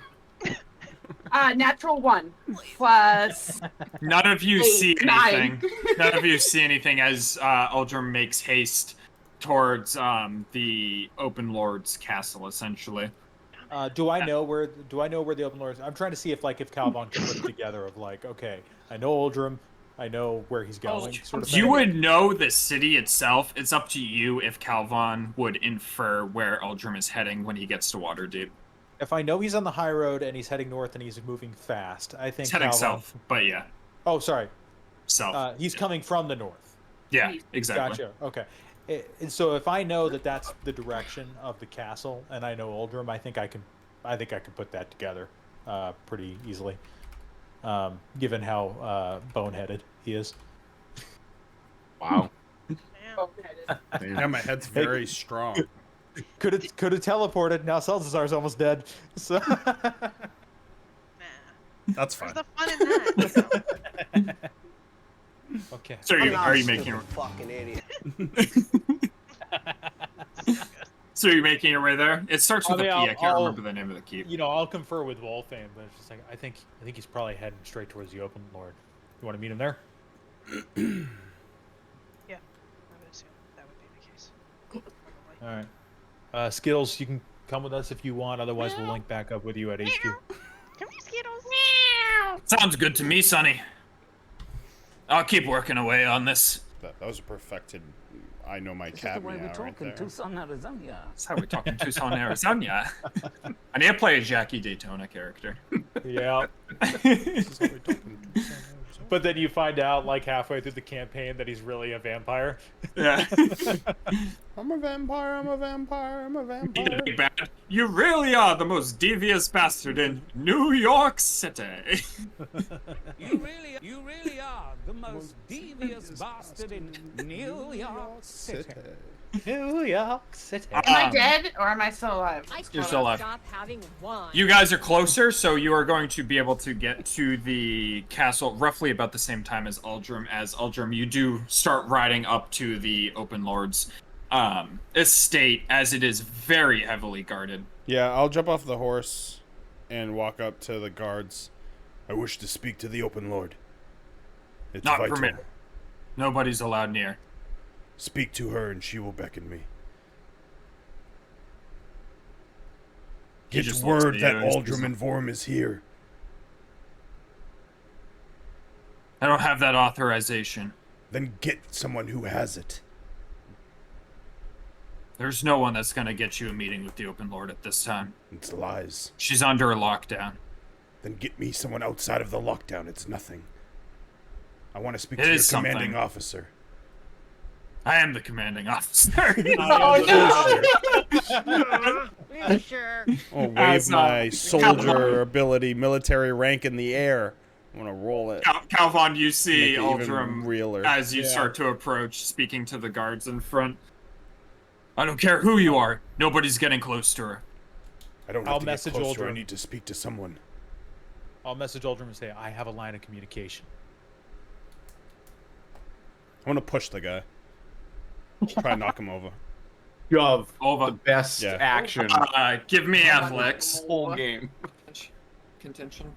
Speaker 8: Natural 1 plus
Speaker 2: None of you
Speaker 8: 8,
Speaker 2: see
Speaker 8: 9.
Speaker 2: anything. None of you see anything as Uldrum makes haste towards the Open Lord's castle, essentially.
Speaker 6: Do I know where the open lord is? I'm trying to see if Calvin can put it together of okay, I know Uldrum, I know where he's going. Sort of
Speaker 2: You
Speaker 6: thing.
Speaker 2: would know the city itself. It's up to you if Calvin would infer where Uldrum is heading when he gets to Waterdeep.
Speaker 6: If I know he's on the high road and he's heading north and he's moving fast, I think
Speaker 2: He's heading
Speaker 6: Calvin...
Speaker 2: south, but yeah,
Speaker 6: Oh, sorry.
Speaker 2: south.
Speaker 6: He's coming from the north.
Speaker 2: Yeah, exactly.
Speaker 6: Gotcha. Okay. And so if I know that that's the direction of the castle, and I know Uldrum, I think I can put that together pretty easily, given how boneheaded he is.
Speaker 5: Wow.
Speaker 1: Damn.
Speaker 3: yeah, my head's very strong.
Speaker 6: Could have teleported. Now Salazar's almost dead. So
Speaker 1: Nah.
Speaker 3: That's fine.
Speaker 1: Where's the fun in that?
Speaker 6: okay.
Speaker 2: So
Speaker 11: I'm not
Speaker 2: are
Speaker 11: a
Speaker 2: you
Speaker 11: stupid
Speaker 2: making?
Speaker 11: fucking idiot.
Speaker 2: So you're making your way there? It starts with
Speaker 6: I mean,
Speaker 2: a P. I can't
Speaker 6: I'll-
Speaker 2: remember the name of the keep.
Speaker 6: I'll confer with Wolfane, but it's just I think he's probably heading straight towards the open lord. You want to meet him there?
Speaker 1: Yeah, I would assume that would be the case. Probably.
Speaker 6: All right. Skittles, you can come with us if you want. Otherwise, we'll link back up with you at HQ.
Speaker 1: Come here, Skittles.
Speaker 2: Sounds good to me, Sonny. I'll keep working away on this.
Speaker 3: That was a perfected. I know my cat meow right there.
Speaker 11: Tucson, Arizona.
Speaker 2: That's how we talk in Tucson, Arizona. I need to play a Jackie Daytona character.
Speaker 6: Yeah.
Speaker 3: This is how we talk in Tucson, Arizona.
Speaker 6: But then you find out like halfway through the campaign that he's really a vampire.
Speaker 2: Yeah.
Speaker 3: I'm a vampire, I'm a vampire, I'm a vampire.
Speaker 2: Big Bad, you really are the most devious bastard in New York City.
Speaker 11: You really are the most devious bastard in New York City.
Speaker 6: New York City.
Speaker 8: Am I dead or am I still alive?
Speaker 2: You're still alive.
Speaker 12: Stop having wine.
Speaker 2: You guys are closer, so you are going to be able to get to the castle roughly about the same time as Aldrim. As Aldrim, you do start riding up to the Open Lord's estate, as it is very heavily guarded.
Speaker 3: Yeah, I'll jump off the horse and walk up to the guards. I wish to speak to the Open Lord. It's
Speaker 2: Not
Speaker 3: vital.
Speaker 2: permitted. Nobody's allowed near.
Speaker 3: Speak to her and she will beckon me.
Speaker 2: He
Speaker 3: Get
Speaker 2: just looks
Speaker 3: word
Speaker 2: at
Speaker 3: that
Speaker 2: you and
Speaker 3: Aldrim and Vorm is here.
Speaker 2: I don't have that authorization.
Speaker 3: Then get someone who has it.
Speaker 2: There's no one that's gonna get you a meeting with the Open Lord at this time.
Speaker 3: It's lies.
Speaker 2: She's under a lockdown.
Speaker 3: Then get me someone outside of the lockdown. It's nothing. I want to speak
Speaker 2: It
Speaker 3: to your
Speaker 2: is something.
Speaker 3: commanding officer.
Speaker 2: I am the commanding officer.
Speaker 12: Sure.
Speaker 3: I'll wave
Speaker 2: As,
Speaker 3: my soldier ability, military rank in the air. I want to roll it.
Speaker 2: Calvon, you see
Speaker 3: Make it even
Speaker 2: Aldrim
Speaker 3: realer.
Speaker 2: as you start to approach, speaking to the guards in front. I don't care who you are. Nobody's getting close to her.
Speaker 3: I don't have
Speaker 6: I'll
Speaker 3: to
Speaker 6: message
Speaker 3: get close to her. I
Speaker 6: Aldrin.
Speaker 3: need to speak to someone.
Speaker 6: I'll message Aldrin and say, I have a line of communication.
Speaker 3: I want to push the guy. Try and knock him over.
Speaker 5: Shove.
Speaker 2: Over.
Speaker 5: The best
Speaker 3: Yeah.
Speaker 5: action.
Speaker 2: Give me athletics.
Speaker 5: Whole game.
Speaker 2: Contention.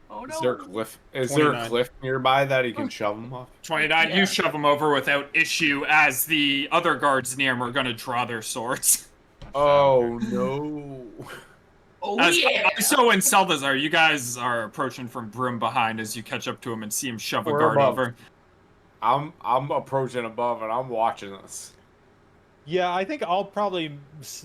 Speaker 8: Oh no.
Speaker 5: Is there a cliff? Is there a
Speaker 3: 29.
Speaker 5: cliff nearby that he can shove him off?
Speaker 2: 29.
Speaker 8: Yeah.
Speaker 2: You shove him over without issue, as the other guards near him are going to draw their swords.
Speaker 5: Oh no.
Speaker 8: Oh
Speaker 2: As
Speaker 8: yeah.
Speaker 2: So and Salazar, you guys are approaching from Broom behind as you catch up to him and see him shove a
Speaker 5: We're
Speaker 2: guard
Speaker 5: above.
Speaker 2: over.
Speaker 5: I'm approaching above and I'm watching this.
Speaker 6: Yeah, I think I'll probably,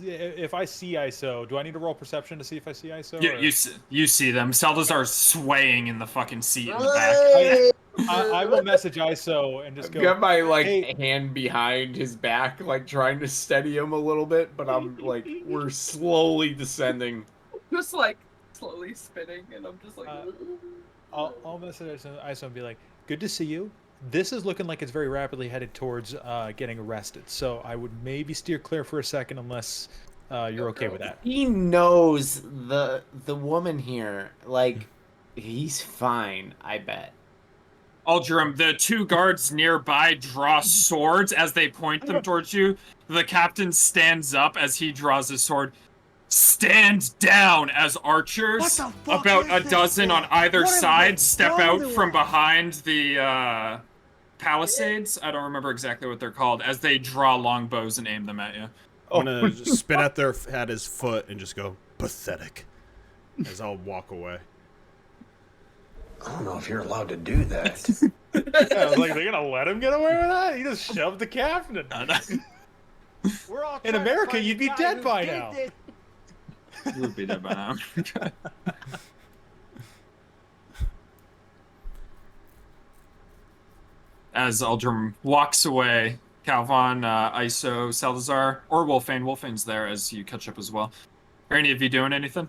Speaker 6: if I see ISO, do I need to roll perception to see if I see ISO? or-
Speaker 2: You see them. Salazar's swaying in the fucking seat in the back.
Speaker 6: I will message ISO and just
Speaker 5: I've
Speaker 6: go,
Speaker 5: got my
Speaker 6: "Hey."
Speaker 5: hand behind his back, like trying to steady him a little bit, but I'm like, we're slowly descending.
Speaker 8: Just like slowly spinning, and I'm just like.
Speaker 6: I'll message ISO and be like, good to see you. This is looking like it's very rapidly headed towards getting arrested. So I would maybe steer clear for a second unless you're okay with that.
Speaker 7: He knows the woman here. Like, he's fine, I bet.
Speaker 2: Aldrim, the two guards nearby draw swords as they point them towards you. The captain stands up as he draws his sword. Stand down as archers, about a dozen on either side, step out from behind the palisades. I don't remember exactly what they're called, as they draw longbows and aim them at you.
Speaker 3: I'm gonna just spit at his foot and just go pathetic, as I'll walk away.
Speaker 13: I don't know if you're allowed to do that.
Speaker 6: I was like, they're gonna let him get away with that? He just shoved the captain.
Speaker 11: We're all
Speaker 6: In
Speaker 11: trying to
Speaker 6: America,
Speaker 11: find
Speaker 6: you'd
Speaker 11: the
Speaker 6: be
Speaker 11: guy
Speaker 6: dead
Speaker 11: who
Speaker 6: by
Speaker 11: did
Speaker 6: now.
Speaker 11: this.
Speaker 2: You would be dead by now. As Aldrim walks away, Calvon, Iso, Salazar, or Wolfane. Wolfane's there as you catch up as well. Are any of you doing anything?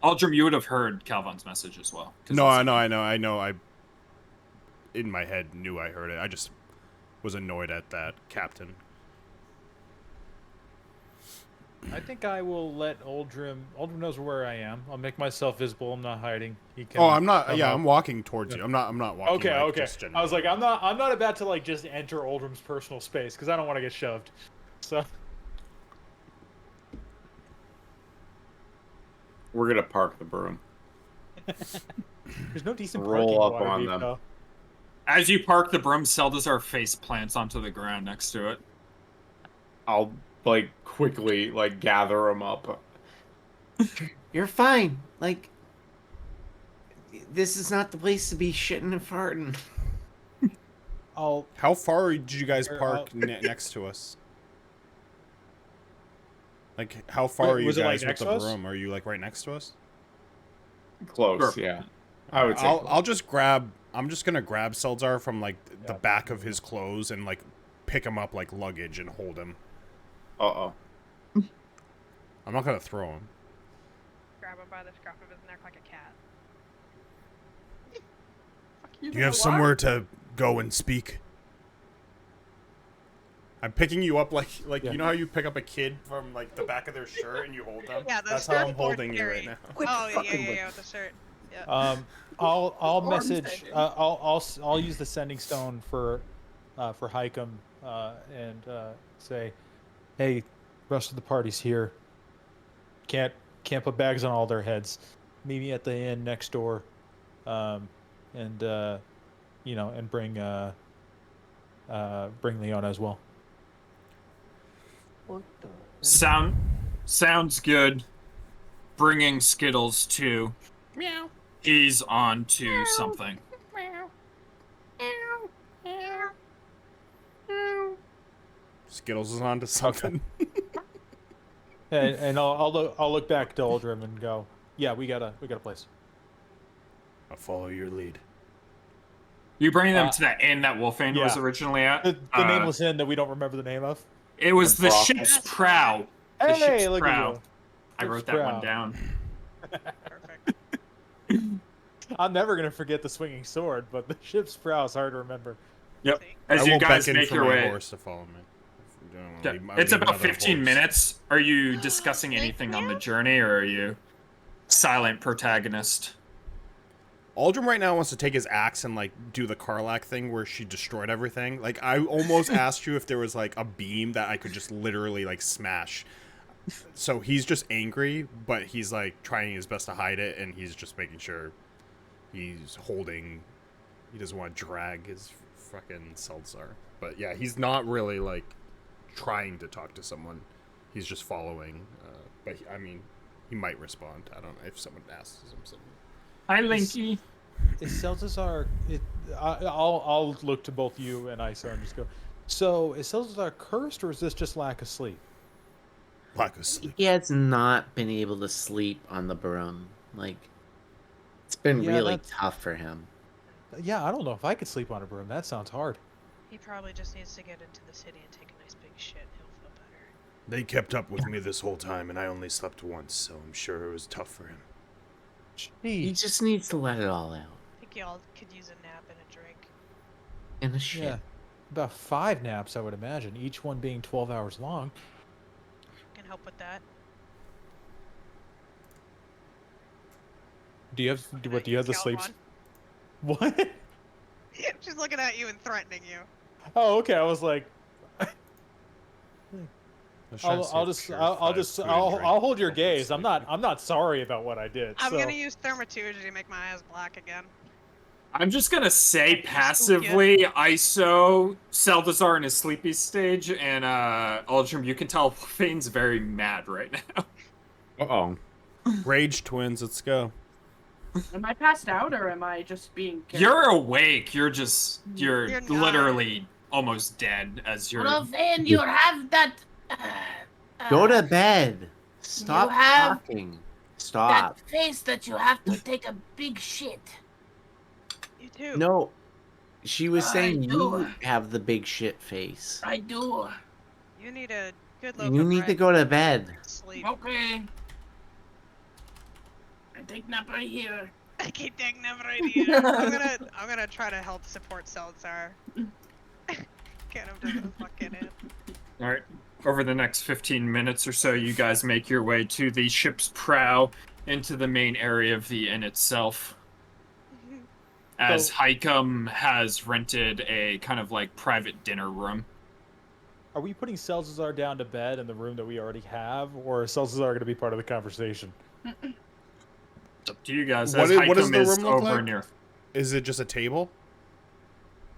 Speaker 2: Aldrim, you would have heard Calvon's message as well.
Speaker 3: No, I know. I in my head knew I heard it. I just was annoyed at that captain.
Speaker 6: I think I will let Aldrim. Aldrim knows where I am. I'll make myself visible. I'm not hiding. He can.
Speaker 3: Oh, I'm not.
Speaker 6: come
Speaker 3: Yeah,
Speaker 6: up.
Speaker 3: I'm walking towards you. I'm not walking.
Speaker 6: Okay,
Speaker 3: like,
Speaker 6: okay.
Speaker 3: just
Speaker 6: I was like, I'm not about to like just enter Aldrim's personal space because I don't want to get shoved. So
Speaker 5: We're gonna park the broom.
Speaker 6: there's no decent
Speaker 5: Roll
Speaker 6: parking
Speaker 5: up
Speaker 6: in
Speaker 5: on
Speaker 6: Waterdeep,
Speaker 5: them.
Speaker 6: though.
Speaker 2: As you park the broom, Salazar face plants onto the ground next to it.
Speaker 5: I'll like quickly like gather him up.
Speaker 7: You're fine. Like, this is not the place to be shitting and farting.
Speaker 3: How far did you guys
Speaker 6: Or
Speaker 3: park next to us? Like, how far
Speaker 6: Wait,
Speaker 3: are you
Speaker 6: was it, like,
Speaker 3: guys with
Speaker 6: next
Speaker 3: the
Speaker 6: to us?
Speaker 3: broom? Are you like right next to us?
Speaker 5: Close,
Speaker 2: Sure.
Speaker 5: yeah. I would say.
Speaker 3: I'll just grab. I'm just gonna grab Seltzar from like the back of his clothes and like pick him up like luggage and hold him.
Speaker 5: Uh-oh.
Speaker 3: I'm not gonna throw him.
Speaker 1: Grab him by the scruff of his neck like a cat.
Speaker 3: Do you have somewhere to go and speak? I'm picking you up like you know how you pick up a kid from like the back of their shirt and you hold them?
Speaker 1: Yeah,
Speaker 3: that's how I'm holding you right now.
Speaker 1: Oh yeah, with the shirt. Yeah.
Speaker 6: I'll
Speaker 8: Arm
Speaker 6: message.
Speaker 8: sending.
Speaker 6: I'll use the sending stone for Hikem and say, hey, rest of the party's here. Can't put bags on all their heads. Meet me at the inn next door, and bring Leona as well.
Speaker 2: Sounds good. Bringing Skittles too.
Speaker 7: Meow.
Speaker 2: He's on to something.
Speaker 3: Skittles is on to something.
Speaker 6: And I'll look back to Aldrim and go, yeah, we got a place.
Speaker 3: I'll follow your lead.
Speaker 2: You bring them to that inn that Wolfane was
Speaker 6: yeah.
Speaker 2: originally at?
Speaker 6: The nameless inn that we don't remember the name of.
Speaker 2: It was the Ship's Prow. The
Speaker 6: Hey,
Speaker 2: Ship's
Speaker 6: look
Speaker 2: Prow.
Speaker 6: at you.
Speaker 2: I wrote that one down.
Speaker 1: Perfect.
Speaker 6: I'm never gonna forget the swinging sword, but the ship's prow is hard to remember.
Speaker 2: Yep.
Speaker 3: I
Speaker 2: As you
Speaker 3: will
Speaker 2: guys
Speaker 3: beckon
Speaker 2: make
Speaker 3: for
Speaker 2: your
Speaker 3: my
Speaker 2: way.
Speaker 3: horse to follow me. If you don't wanna
Speaker 2: Yeah,
Speaker 3: leave-
Speaker 2: it's
Speaker 3: leave
Speaker 2: about
Speaker 3: another
Speaker 2: 15
Speaker 3: horse.
Speaker 2: minutes. Are you discussing anything on the journey, or are you silent protagonist?
Speaker 3: Aldrin right now wants to take his axe and like do the Karlak thing where she destroyed everything. Like I almost asked you if there was like a beam that I could just literally like smash. So he's just angry, but he's like trying his best to hide it, and he's just making sure he's holding. He doesn't want to drag his fucking Seltzar. But yeah, he's not really like trying to talk to someone. He's just following. But I mean, he might respond. I don't know if someone asks him something.
Speaker 2: Hi, Linky.
Speaker 6: Is Seltzar? I'll look to both you and Isa and just go. So is Seltzar cursed, or is this just lack of sleep?
Speaker 3: Lack of sleep.
Speaker 7: He has not been able to sleep on the broom. Like, it's been
Speaker 6: Yeah,
Speaker 7: really
Speaker 6: that's-
Speaker 7: tough for him.
Speaker 6: Yeah, I don't know if I could sleep on a broom. That sounds hard.
Speaker 1: He probably just needs to get into the city and take a nice big shit. He'll feel better.
Speaker 3: They kept up with me this whole time, and I only slept once, so I'm sure it was tough for him.
Speaker 7: He just needs to let it all out.
Speaker 1: I think y'all could use a nap and a drink.
Speaker 7: And a shit.
Speaker 6: Yeah, about 5 naps, I would imagine, each one being 12 hours long.
Speaker 1: Can help with that.
Speaker 6: Do you have what? Do you have the
Speaker 1: Scout
Speaker 6: sleeps? What?
Speaker 1: She's looking at you and threatening you.
Speaker 6: Oh, okay. I was like,
Speaker 3: Let's try to see
Speaker 6: I'll
Speaker 3: if
Speaker 6: just
Speaker 3: Pure
Speaker 6: I'll
Speaker 3: finds
Speaker 6: just
Speaker 3: food and
Speaker 6: I'll
Speaker 3: drink
Speaker 6: hold your
Speaker 3: before
Speaker 6: gaze. I'm
Speaker 3: sleeping.
Speaker 6: not sorry about what I did.
Speaker 1: I'm
Speaker 6: so.
Speaker 1: gonna use thaumaturgy to make my eyes black again.
Speaker 2: I'm just gonna say passively, ISO Seltzar in his sleepy stage, and Aldrim, you can tell Fane's very mad right now.
Speaker 5: Uh-oh.
Speaker 3: Rage twins, let's go.
Speaker 8: Am I passed out or am I just being careful?
Speaker 2: You're awake. You're
Speaker 1: You're not.
Speaker 2: literally almost dead as you're.
Speaker 4: Well, then you have that.
Speaker 7: Go to bed. Stop
Speaker 4: have
Speaker 7: talking. Stop.
Speaker 4: That face that you have to take a big shit.
Speaker 1: You too.
Speaker 7: No. She was
Speaker 4: I
Speaker 7: saying
Speaker 4: do.
Speaker 7: you have the big shit face.
Speaker 4: I do.
Speaker 1: You need a good loaf
Speaker 7: You
Speaker 1: of
Speaker 7: need to
Speaker 1: bread
Speaker 7: go to bed.
Speaker 1: and sleep.
Speaker 4: Okay. I take nap right here.
Speaker 1: I keep taking them right here. I'm gonna try to help support Seltzar. Get him to the fucking inn.
Speaker 2: All right. Over the next 15 minutes or so, you guys make your way to the ship's prow into the main area of the inn itself. As Hikem has rented a kind of like private dinner room.
Speaker 6: Are we putting Seltzar down to bed in the room that we already have, or is Seltzar going to be part of the conversation?
Speaker 2: It's up to you guys.
Speaker 3: What
Speaker 2: As
Speaker 3: does
Speaker 2: Hikem
Speaker 3: the
Speaker 2: is
Speaker 3: room look
Speaker 2: over
Speaker 3: like?
Speaker 2: near.
Speaker 3: Is it just a table?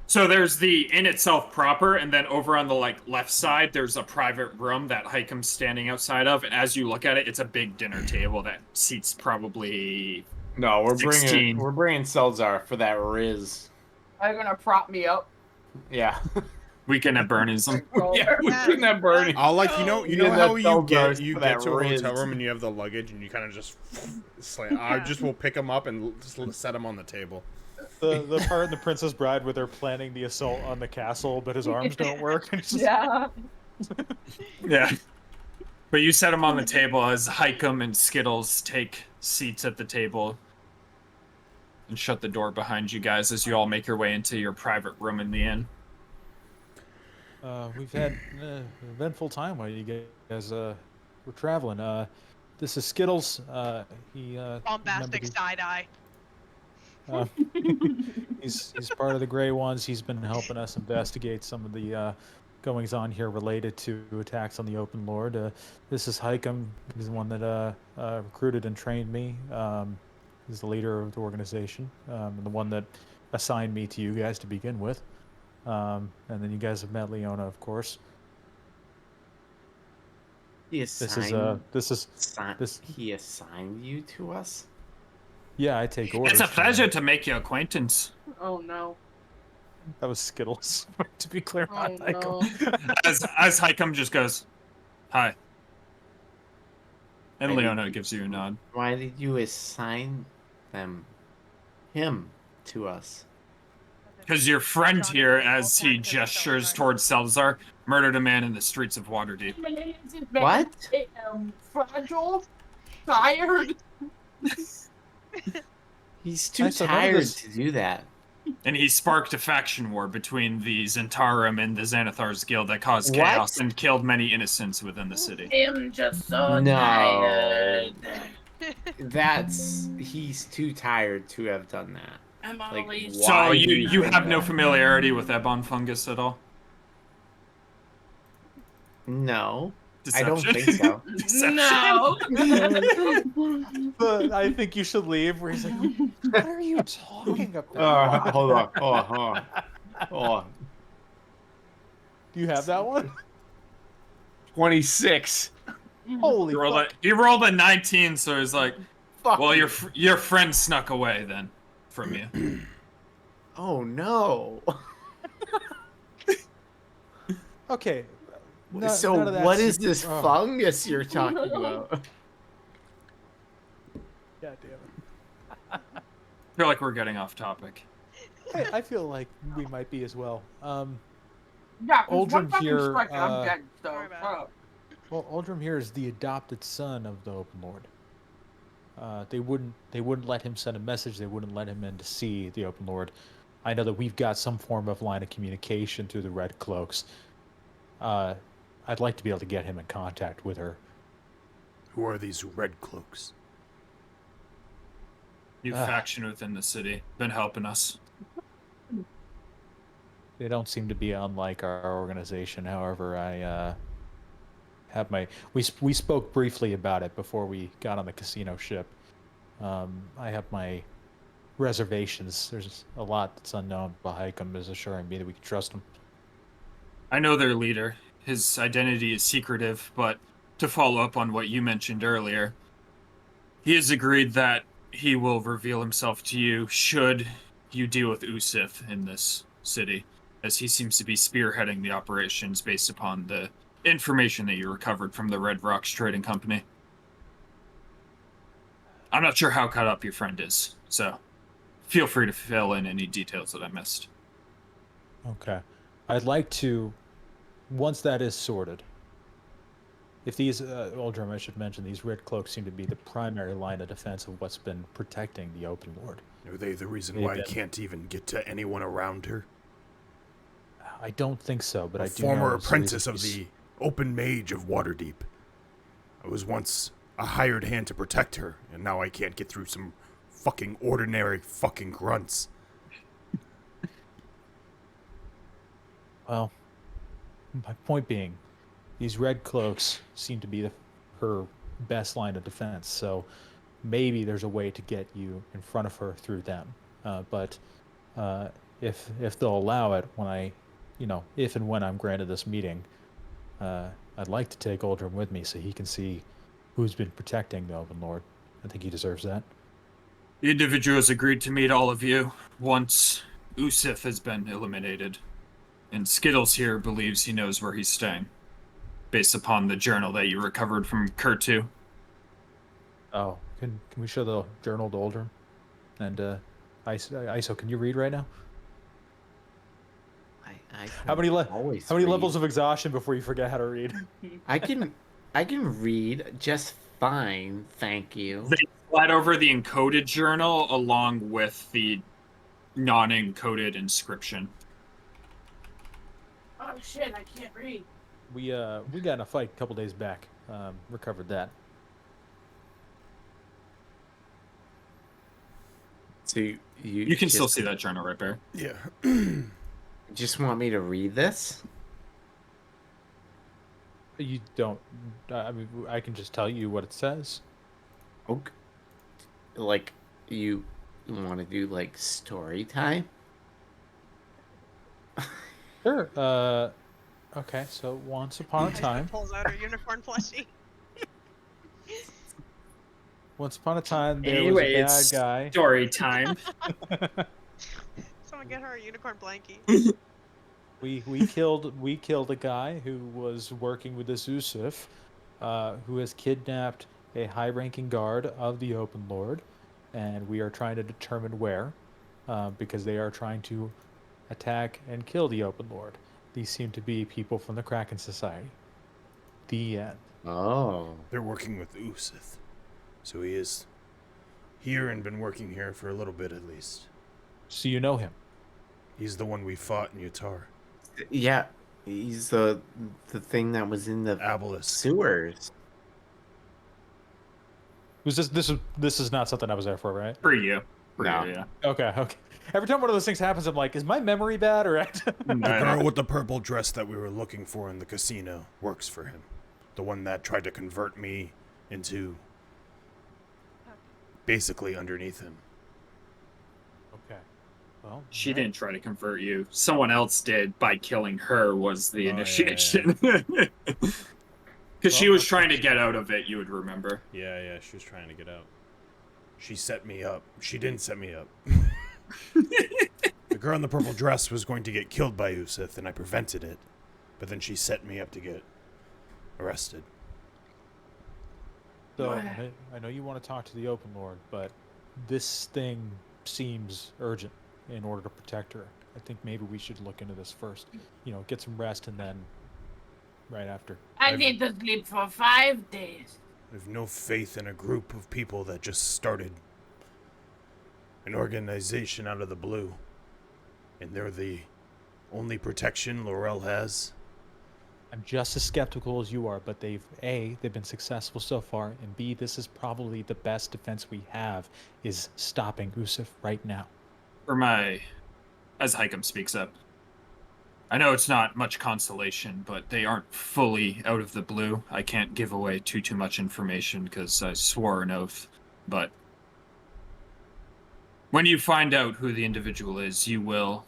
Speaker 2: So there's the inn itself proper, and then over on the like left side, there's a private room that Hikem's standing outside of. And as you look at it, it's a big dinner table that seats probably
Speaker 5: No, we're
Speaker 2: 16.
Speaker 5: bringing Seltzar for that Riz.
Speaker 8: Are you gonna prop me up?
Speaker 5: Yeah.
Speaker 2: Weekend at Bernie's.
Speaker 5: Yeah, we can have Bernie.
Speaker 3: I'll like you know
Speaker 5: Yeah,
Speaker 3: how
Speaker 5: that
Speaker 3: you
Speaker 5: felt
Speaker 3: get
Speaker 5: worse
Speaker 3: you
Speaker 5: for
Speaker 3: get
Speaker 5: that
Speaker 3: to a hotel
Speaker 5: wrist.
Speaker 3: room and you have the luggage and you kind of just slam. I just will pick them up and just set them on the table.
Speaker 6: The part in The Princess Bride where they're planning the assault on the castle, but his arms don't work. And it's just-
Speaker 8: Yeah.
Speaker 2: Yeah. But you set them on the table as Hikem and Skittles take seats at the table and shut the door behind you guys as you all make your way into your private room in the inn.
Speaker 6: We've had an eventful time while you guys were traveling. This is Skittles. He
Speaker 1: Bombastic
Speaker 6: remembered
Speaker 1: side eye.
Speaker 6: he's part of the Grey Ones. He's been helping us investigate some of the goings on here related to attacks on the Open Lord. This is Hikem. He's the one that recruited and trained me. He's the leader of the organization, and the one that assigned me to you guys to begin with. And then you guys have met Leona, of course.
Speaker 7: He
Speaker 6: This is
Speaker 7: he assigned you to us?
Speaker 6: Yeah, I take orders.
Speaker 2: It's a
Speaker 6: from
Speaker 2: pleasure
Speaker 6: him.
Speaker 2: to make your acquaintance.
Speaker 8: Oh no.
Speaker 6: That was Skittles, to be clear.
Speaker 8: Oh,
Speaker 6: Not Hikem.
Speaker 8: no.
Speaker 2: As Hikem just goes, hi. And
Speaker 7: Why did
Speaker 2: Leona
Speaker 7: you-
Speaker 2: gives you a nod.
Speaker 7: Why did you assign him to us?
Speaker 2: Because your friend here, as he gestures towards Salazar, murdered a man in the streets of Waterdeep.
Speaker 7: What?
Speaker 8: Fragile, tired.
Speaker 7: He's too
Speaker 6: So none of
Speaker 7: tired
Speaker 6: this-
Speaker 7: to do that.
Speaker 2: And he sparked a faction war between the Zentarum and the Xanathar's Guild that caused
Speaker 7: What?
Speaker 2: chaos and killed many innocents within the city.
Speaker 4: I'm just so
Speaker 7: No.
Speaker 4: tired.
Speaker 7: He's too tired to have done that.
Speaker 4: I'm
Speaker 7: Like,
Speaker 4: always
Speaker 7: why
Speaker 2: So
Speaker 7: did
Speaker 2: you
Speaker 7: he
Speaker 2: have
Speaker 7: do
Speaker 2: no
Speaker 7: that?
Speaker 2: familiarity with Ebon fungus at all?
Speaker 7: No. I don't
Speaker 2: Deception?
Speaker 7: think so.
Speaker 2: Deception.
Speaker 4: No.
Speaker 6: But I think you should leave. Where he's like, "What are you talking about?"
Speaker 7: Hold on. Hold on.
Speaker 6: Do you have that one?
Speaker 5: 26.
Speaker 6: Holy
Speaker 2: He rolled a 19, so he's like,
Speaker 7: Fuck
Speaker 2: well,
Speaker 7: you.
Speaker 2: your friend snuck away then from you.
Speaker 7: Oh no.
Speaker 6: Okay.
Speaker 7: So
Speaker 6: none of that
Speaker 7: what is
Speaker 6: super-
Speaker 7: this
Speaker 6: oh,
Speaker 7: fungus you're talking about?
Speaker 6: God damn it.
Speaker 2: I feel like we're getting off topic.
Speaker 6: I feel like we might be as well.
Speaker 8: Yeah, 'cause one
Speaker 6: Uldrum
Speaker 8: fucking
Speaker 6: here,
Speaker 8: strike and I'm dead, so
Speaker 1: Sorry about
Speaker 8: shut up.
Speaker 6: Well, Uldrum here is the adopted son of the Open Lord. They wouldn't let him send a message. They wouldn't let him in to see the Open Lord. I know that we've got some form of line of communication through the Red Cloaks. I'd like to be able to get him in contact with her.
Speaker 3: Who are these red cloaks?
Speaker 2: New faction within the city. Been helping us.
Speaker 6: They don't seem to be unlike our organization. However, I have my we spoke briefly about it before we got on the casino ship. I have my reservations. There's a lot that's unknown. But Hikem is assuring me that we can trust him.
Speaker 2: I know their leader. His identity is secretive, but to follow up on what you mentioned earlier, he has agreed that he will reveal himself to you should you deal with Usif in this city, as he seems to be spearheading the operations based upon the information that you recovered from the Red Rocks Trading Company. I'm not sure how caught up your friend is, so feel free to fill in any details that I missed.
Speaker 6: Okay. I'd like to, once that is sorted, if these, Uldrum, I should mention, these Red Cloaks seem to be the primary line of defense of what's been protecting the Open Lord.
Speaker 3: Are they the reason
Speaker 6: They've
Speaker 3: why I
Speaker 6: been-
Speaker 3: can't even get to anyone around her?
Speaker 6: I don't think so, but
Speaker 3: A
Speaker 6: I do
Speaker 3: former
Speaker 6: know it's
Speaker 3: apprentice of
Speaker 6: reason
Speaker 3: the Open Mage of Waterdeep. I was once a hired hand to protect her, and now I can't get through some fucking ordinary fucking grunts.
Speaker 6: Well, my point being, these Red Cloaks seem to be her best line of defense, so maybe there's a way to get you in front of her through them. But if they'll allow it, if and when I'm granted this meeting, I'd like to take Uldrum with me so he can see who's been protecting the Open Lord. I think he deserves that.
Speaker 2: The individual has agreed to meet all of you once Usif has been eliminated. And Skittles here believes he knows where he's staying, based upon the journal that you recovered from Kurtu.
Speaker 6: Oh, can we show the journal to Oldrum? And ISO, can you read right now?
Speaker 7: How many
Speaker 6: levels of exhaustion before you forget how to read?
Speaker 7: I can read just fine, thank you.
Speaker 2: They slide over the encoded journal along with the non-encoded inscription.
Speaker 4: Oh shit, I can't read.
Speaker 6: We got in a fight a couple days back. Recovered that.
Speaker 7: So
Speaker 2: you can still see that journal right there.
Speaker 3: Yeah.
Speaker 7: Just want me to read this?
Speaker 6: You don't. I mean, I can just tell you what it says.
Speaker 7: Okay. Like, you want to do like story time?
Speaker 6: Sure. Okay. So once upon a time.
Speaker 1: Pulls out her unicorn plushie.
Speaker 6: Once upon a time, there
Speaker 2: Anyway,
Speaker 6: was
Speaker 2: it's
Speaker 6: a bad guy.
Speaker 2: Story time.
Speaker 1: Someone get her a unicorn blankie.
Speaker 6: We killed a guy who was working with this Usif, who has kidnapped a high-ranking guard of the Open Lord, and we are trying to determine where, because they are trying to attack and kill the Open Lord. These seem to be people from the Kraken Society. The end.
Speaker 7: Oh.
Speaker 3: They're working with Usith. So he is here and been working here for a little bit at least.
Speaker 6: So you know him?
Speaker 3: He's the one we fought in Utah.
Speaker 7: Yeah, he's the thing that was in the
Speaker 3: Obelisk
Speaker 7: sewers.
Speaker 6: Was this is not something I was there for, right?
Speaker 2: For you.
Speaker 7: No.
Speaker 2: Yeah.
Speaker 6: Okay. Every time one of those things happens, I'm like, is my memory bad or?
Speaker 3: The girl with the purple dress that we were looking for in the casino works for him. The one that tried to convert me into basically underneath him.
Speaker 6: Okay. Well,
Speaker 2: She didn't try to convert you. Someone else did by killing her was the initiation. Because she was trying to get out of it, you would remember.
Speaker 3: Yeah, she was trying to get out. She set me up. She didn't set me up. The girl in the purple dress was going to get killed by Usith, and I prevented it. But then she set me up to get arrested.
Speaker 6: So I know you want to talk to the Open Lord, but this thing seems urgent in order to protect her. I think maybe we should look into this first. Get some rest, and then right after.
Speaker 4: I need to sleep for 5 days.
Speaker 3: I have no faith in a group of people that just started an organization out of the blue. And they're the only protection Laurel has.
Speaker 6: I'm just as skeptical as you are, but they've been successful so far, and B, this is probably the best defense we have, is stopping Usif right now.
Speaker 2: As Hikem speaks up, I know it's not much consolation, but they aren't fully out of the blue. I can't give away too much information because I swore an oath, but when you find out who the individual is, you will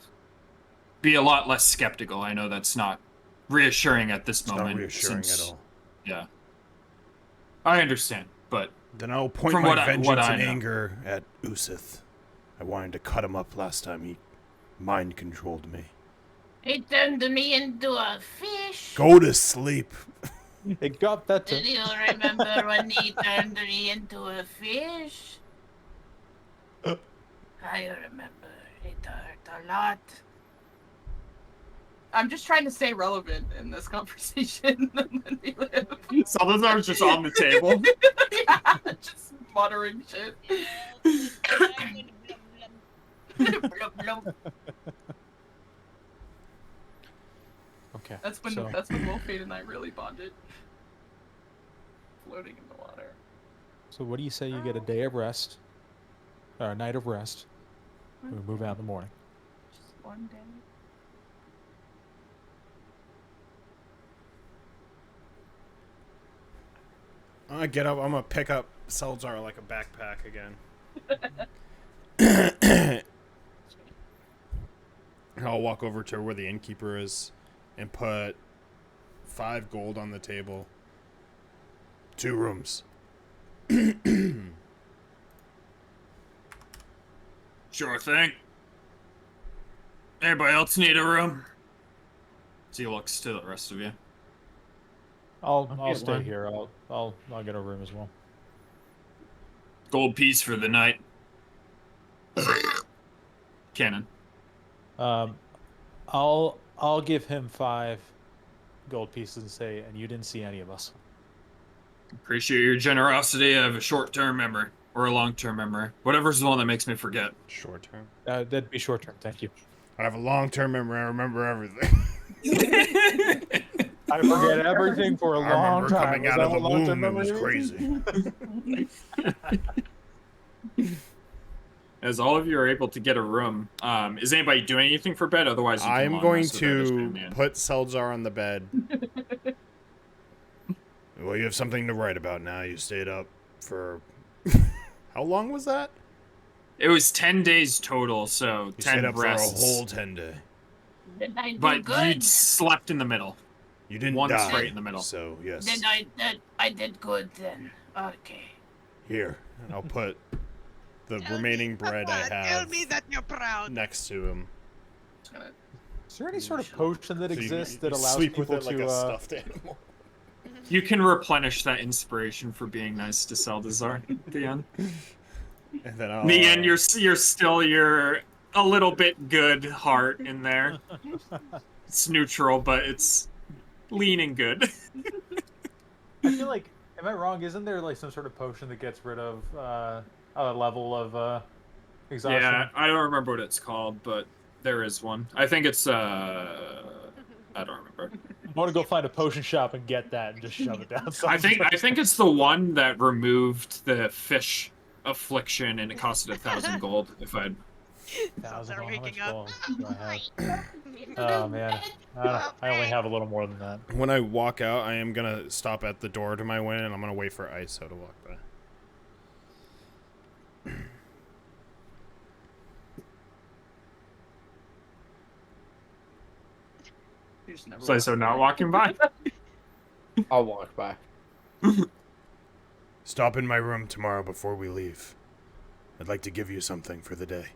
Speaker 2: be a lot less skeptical. I know that's not reassuring at this moment.
Speaker 3: Not reassuring at all.
Speaker 2: Yeah. I understand, but
Speaker 3: then I'll point my vengeance and anger at Usith. I wanted to cut him up last time he mind controlled me.
Speaker 4: He turned me into a fish.
Speaker 3: Go to sleep.
Speaker 6: It got better.
Speaker 4: Do you remember when he turned me into a fish? I remember. It hurt a lot.
Speaker 8: I'm just trying to stay relevant in this conversation.
Speaker 2: Some of them are just on the table.
Speaker 8: Yeah, just muttering shit.
Speaker 6: Okay.
Speaker 8: That's when Wolfade and I really bonded. Floating in the water.
Speaker 6: So what do you say you get a day of rest, or a night of rest, and we move out in the morning?
Speaker 8: Just one day.
Speaker 3: I'm gonna get up. I'm gonna pick up Seltzar like a backpack again. I'll walk over to where the innkeeper is and put 5 gold on the table. 2 rooms.
Speaker 2: Sure thing. Anybody else need a room? So he looks to the rest of you.
Speaker 6: I'll
Speaker 7: get
Speaker 6: stay
Speaker 7: one.
Speaker 6: here. I'll get a room as well.
Speaker 2: Gold piece for the night. Cannon.
Speaker 6: I'll give him 5 gold pieces and say, and you didn't see any of us.
Speaker 2: Appreciate your generosity. I have a short-term memory or a long-term memory. Whatever's the one that makes me forget.
Speaker 3: Short term.
Speaker 6: That'd be short term. Thank you.
Speaker 3: I have a long-term memory. I remember everything.
Speaker 6: I forget everything for a
Speaker 3: I
Speaker 6: long
Speaker 3: remember
Speaker 6: time.
Speaker 3: coming
Speaker 6: Is
Speaker 3: out
Speaker 6: that
Speaker 3: of the
Speaker 6: what long-term
Speaker 3: womb. It was
Speaker 6: memory
Speaker 3: crazy.
Speaker 2: As all of you are able to get a room, is anybody doing anything for bed? Otherwise, you can
Speaker 3: I'm
Speaker 2: long
Speaker 3: going
Speaker 2: rest the bed as
Speaker 3: to
Speaker 2: Batman.
Speaker 3: put Seltzar on the bed. Well, you have something to write about now. You stayed up for... How long was that?
Speaker 2: It was 10 days total, so
Speaker 3: You
Speaker 2: 10
Speaker 3: stayed up
Speaker 2: rests.
Speaker 3: for a whole 10 day.
Speaker 4: Did I do
Speaker 2: But
Speaker 4: good?
Speaker 2: you slept in the middle.
Speaker 3: You didn't
Speaker 2: One
Speaker 3: die.
Speaker 2: straight in the middle.
Speaker 3: So, yes.
Speaker 4: Then I did good then. Okay.
Speaker 3: Here, I'll put the remaining bread I
Speaker 12: Tell
Speaker 3: have
Speaker 12: me that you're proud.
Speaker 3: next to him.
Speaker 6: Is there any sort of potion that
Speaker 3: So you-
Speaker 6: exists
Speaker 3: you
Speaker 6: that allows
Speaker 3: sleep
Speaker 6: people
Speaker 3: with it like
Speaker 6: to
Speaker 3: a stuffed animal.
Speaker 2: You can replenish that inspiration for being nice to Seldazar at the end.
Speaker 3: And then
Speaker 2: In the end, you're still a little bit good heart in there. It's neutral, but it's leaning good.
Speaker 6: I feel like, am I wrong? Isn't there like some sort of potion that gets rid of a level of exhaustion?
Speaker 2: Yeah, I don't remember what it's called, but there is one. I think it's I don't remember.
Speaker 6: I want to go find a potion shop and get that and just shove it down.
Speaker 2: I think it's the one that removed the fish affliction and it costed 1,000 gold. If I'd
Speaker 6: 1,000
Speaker 12: They're
Speaker 6: gold. How
Speaker 12: waking
Speaker 6: much
Speaker 12: up.
Speaker 6: gold do I have? Oh man, I only have a little more than that.
Speaker 3: When I walk out, I am gonna stop at the door to my win, and I'm gonna wait for ISO to walk by.
Speaker 2: So not walking by.
Speaker 5: I'll walk by.
Speaker 3: Stop in my room tomorrow before we leave. I'd like to give you something for the day.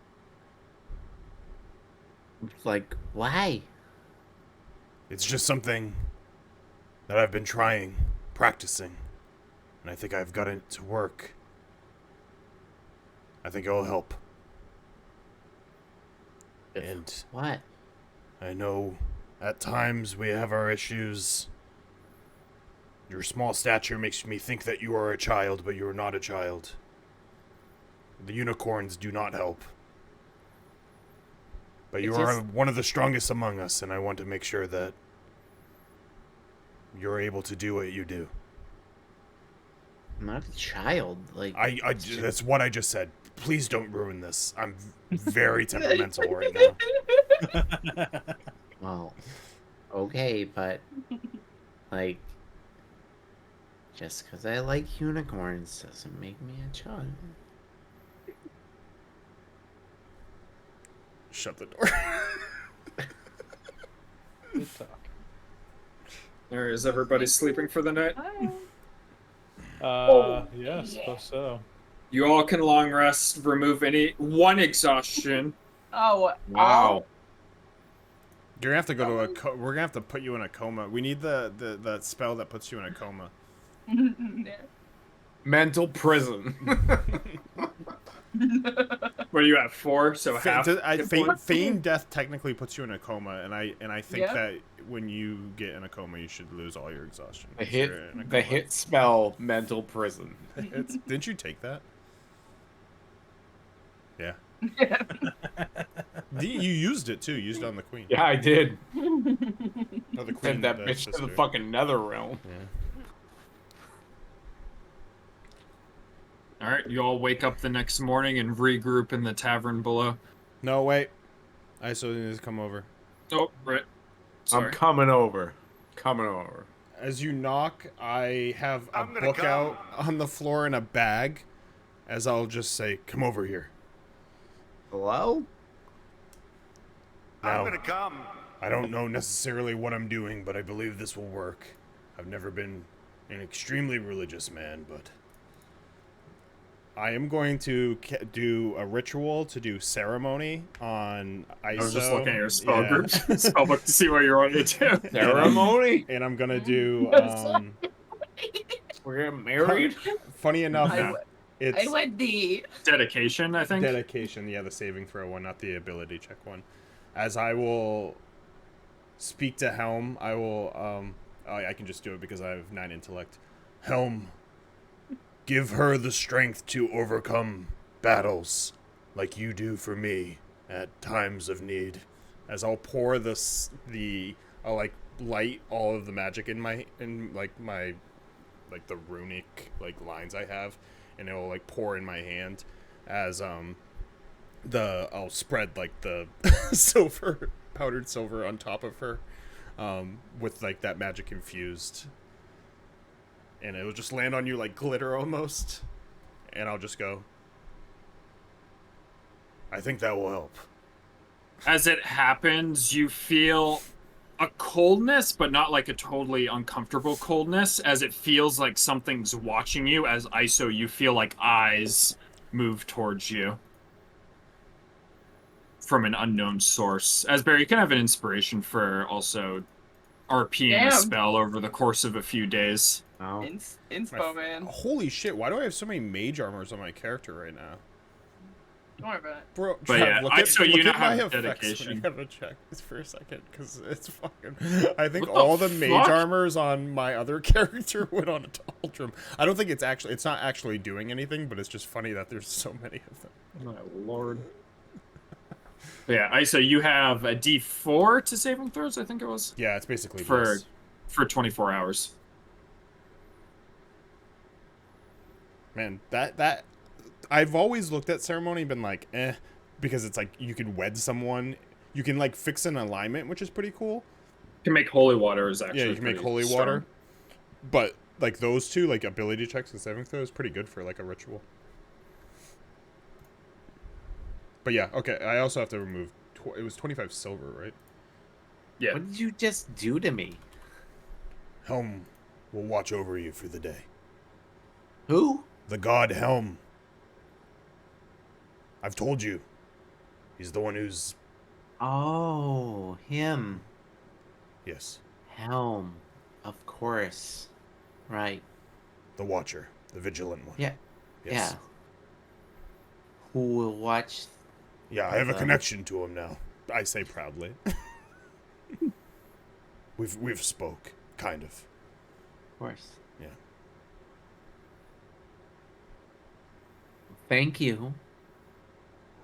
Speaker 7: Like, why?
Speaker 3: It's just something that I've been trying, practicing, and I think I've got it to work. I think it'll help. And
Speaker 7: What?
Speaker 3: I know at times we have our issues. Your small stature makes me think that you are a child, but you are not a child. The unicorns do not help. But you are one of the strongest among us, and I want to make sure that you're able to do what you do.
Speaker 7: I'm not a child. Like
Speaker 3: That's what I just said. Please don't ruin this. I'm very temperamental right now.
Speaker 7: Well, okay, but like, just because I like unicorns doesn't make me a child.
Speaker 3: Shut the door.
Speaker 6: Good talk.
Speaker 2: There is everybody sleeping for the night.
Speaker 6: Yeah, I suppose so.
Speaker 2: You all can long rest, remove one exhaustion.
Speaker 8: Oh,
Speaker 2: Wow.
Speaker 3: You're gonna have to go to we're gonna have to put you in a coma. We need the spell that puts you in a coma.
Speaker 5: Mental prison.
Speaker 2: What do you have? 4? So half.
Speaker 3: Feign death technically puts you in a coma, and I think
Speaker 8: Yeah.
Speaker 3: that when you get in a coma, you should lose all your exhaustion.
Speaker 5: The
Speaker 3: if you're in a coma.
Speaker 5: hit spell mental prison.
Speaker 3: Didn't you take that? Yeah. You used it too. You used it on the queen.
Speaker 5: Yeah, I did.
Speaker 3: Oh, the queen.
Speaker 5: Send that
Speaker 3: the
Speaker 5: bitch to the
Speaker 3: sister.
Speaker 5: fucking nether realm.
Speaker 3: Yeah.
Speaker 2: All right, you all wake up the next morning and regroup in the tavern below.
Speaker 3: No, wait. I still need to come over.
Speaker 2: Oh, right. Sorry.
Speaker 5: I'm coming over. Coming over.
Speaker 3: As you knock, I have a book out on the floor in a bag. As I'll just say, "Come over here."
Speaker 5: Hello?
Speaker 3: Now,
Speaker 13: I'm gonna come.
Speaker 3: I don't know necessarily what I'm doing, but I believe this will work. I've never been an extremely religious man, but I am going to do a ritual to do ceremony on ISO.
Speaker 2: I was just looking at your spell group, spell book to see what you're ready to do.
Speaker 5: Ceremony.
Speaker 3: And I'm gonna do.
Speaker 5: We're getting married.
Speaker 3: Funny enough,
Speaker 4: I
Speaker 3: it's
Speaker 4: went the
Speaker 2: dedication. I think
Speaker 3: dedication. Yeah, the saving throw one, not the ability check one. As I will speak to Helm, I will. I can just do it because I have 9 intellect. Helm, give her the strength to overcome battles like you do for me at times of need. As I'll pour I'll like light all of the magic in my the runic like lines I have, and it will like pour in my hand as I'll spread like the silver, powdered silver on top of her, with like that magic infused. And it'll just land on you like glitter almost. And I'll just go, I think that will help.
Speaker 2: As it happens, you feel a coldness, but not like a totally uncomfortable coldness, as it feels like something's watching you. As ISO, you feel like eyes move towards you from an unknown source. As Barry, you can have an inspiration for also RPing a spell over the course of a few days.
Speaker 5: Oh.
Speaker 8: Inspo, man.
Speaker 3: Holy shit, why do I have so many mage armors on my character right now?
Speaker 8: Don't worry about it.
Speaker 3: Bro,
Speaker 2: But
Speaker 3: Trev,
Speaker 2: yeah,
Speaker 3: look at,
Speaker 2: so you
Speaker 3: look
Speaker 2: now
Speaker 3: at my
Speaker 2: have
Speaker 3: effects
Speaker 2: dedication.
Speaker 3: when you have a check this for a second, because it's fucking... I think all the mage armors on my other character went on to Ultram. I don't think it's not actually doing anything, but it's just funny that there's so many of them.
Speaker 2: My lord. Yeah, ISO, you have a D4 to saving throws, I think it was?
Speaker 3: Yeah, it's basically
Speaker 2: for 24 hours.
Speaker 3: Man, that I've always looked at ceremony and been like, because it's like you can wed someone, you can like fix an alignment, which is pretty cool.
Speaker 2: You can make holy water is actually
Speaker 3: you can make holy
Speaker 2: strong.
Speaker 3: water, but like those two, like ability checks and saving throws, is pretty good for like a ritual. But yeah, okay. I also have to remove. It was 25 silver, right?
Speaker 2: Yeah.
Speaker 7: What did you just do to me?
Speaker 3: Helm will watch over you for the day.
Speaker 7: Who?
Speaker 3: The god Helm. I've told you. He's the one who's...
Speaker 7: Oh, him.
Speaker 3: Yes.
Speaker 7: Helm. Of course. Right.
Speaker 3: The Watcher. The Vigilant one.
Speaker 7: Yeah.
Speaker 3: Yes.
Speaker 7: Yeah. Who will watch...
Speaker 3: Yeah, I have a connection to him now. I say proudly. We've spoke, kind of.
Speaker 7: Of course.
Speaker 3: Yeah.
Speaker 7: Thank you.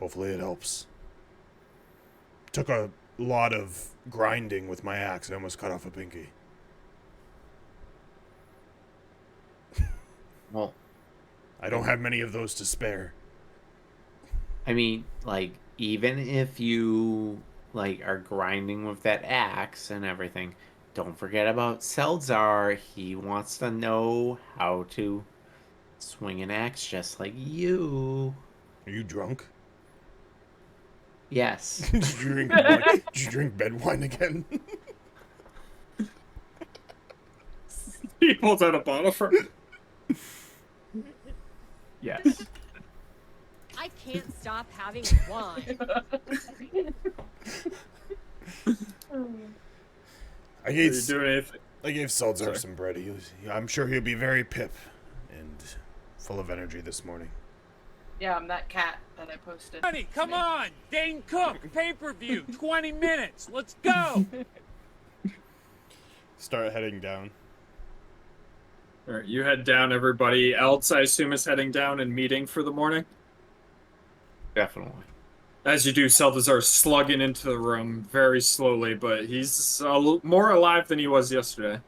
Speaker 3: Hopefully it helps. Took a lot of grinding with my axe. I almost cut off a pinky.
Speaker 7: Well,
Speaker 3: I don't have many of those to spare.
Speaker 7: I mean, like, even if you, like, are grinding with that axe and everything, don't forget about Seltzar. He wants to know how to swing an axe just like you.
Speaker 3: Are you drunk?
Speaker 7: Yes.
Speaker 3: Did you drink bed wine again?
Speaker 2: He pulls out a bottle for...
Speaker 5: Yes.
Speaker 12: I can't stop having wine.
Speaker 3: I gave
Speaker 2: Sorry.
Speaker 3: Seltzer some bread. I'm sure he'll be very pip and full of energy this morning.
Speaker 8: Yeah, I'm that cat that I posted.
Speaker 11: Honey, come on! Dane Cook, pay-per-view, 20 minutes. Let's go!
Speaker 3: Start heading down.
Speaker 2: All right, you head down. Everybody else, I assume, is heading down and meeting for the morning.
Speaker 7: Definitely.
Speaker 2: As you do, Selthazar's slugging into the room very slowly, but he's more alive than he was yesterday.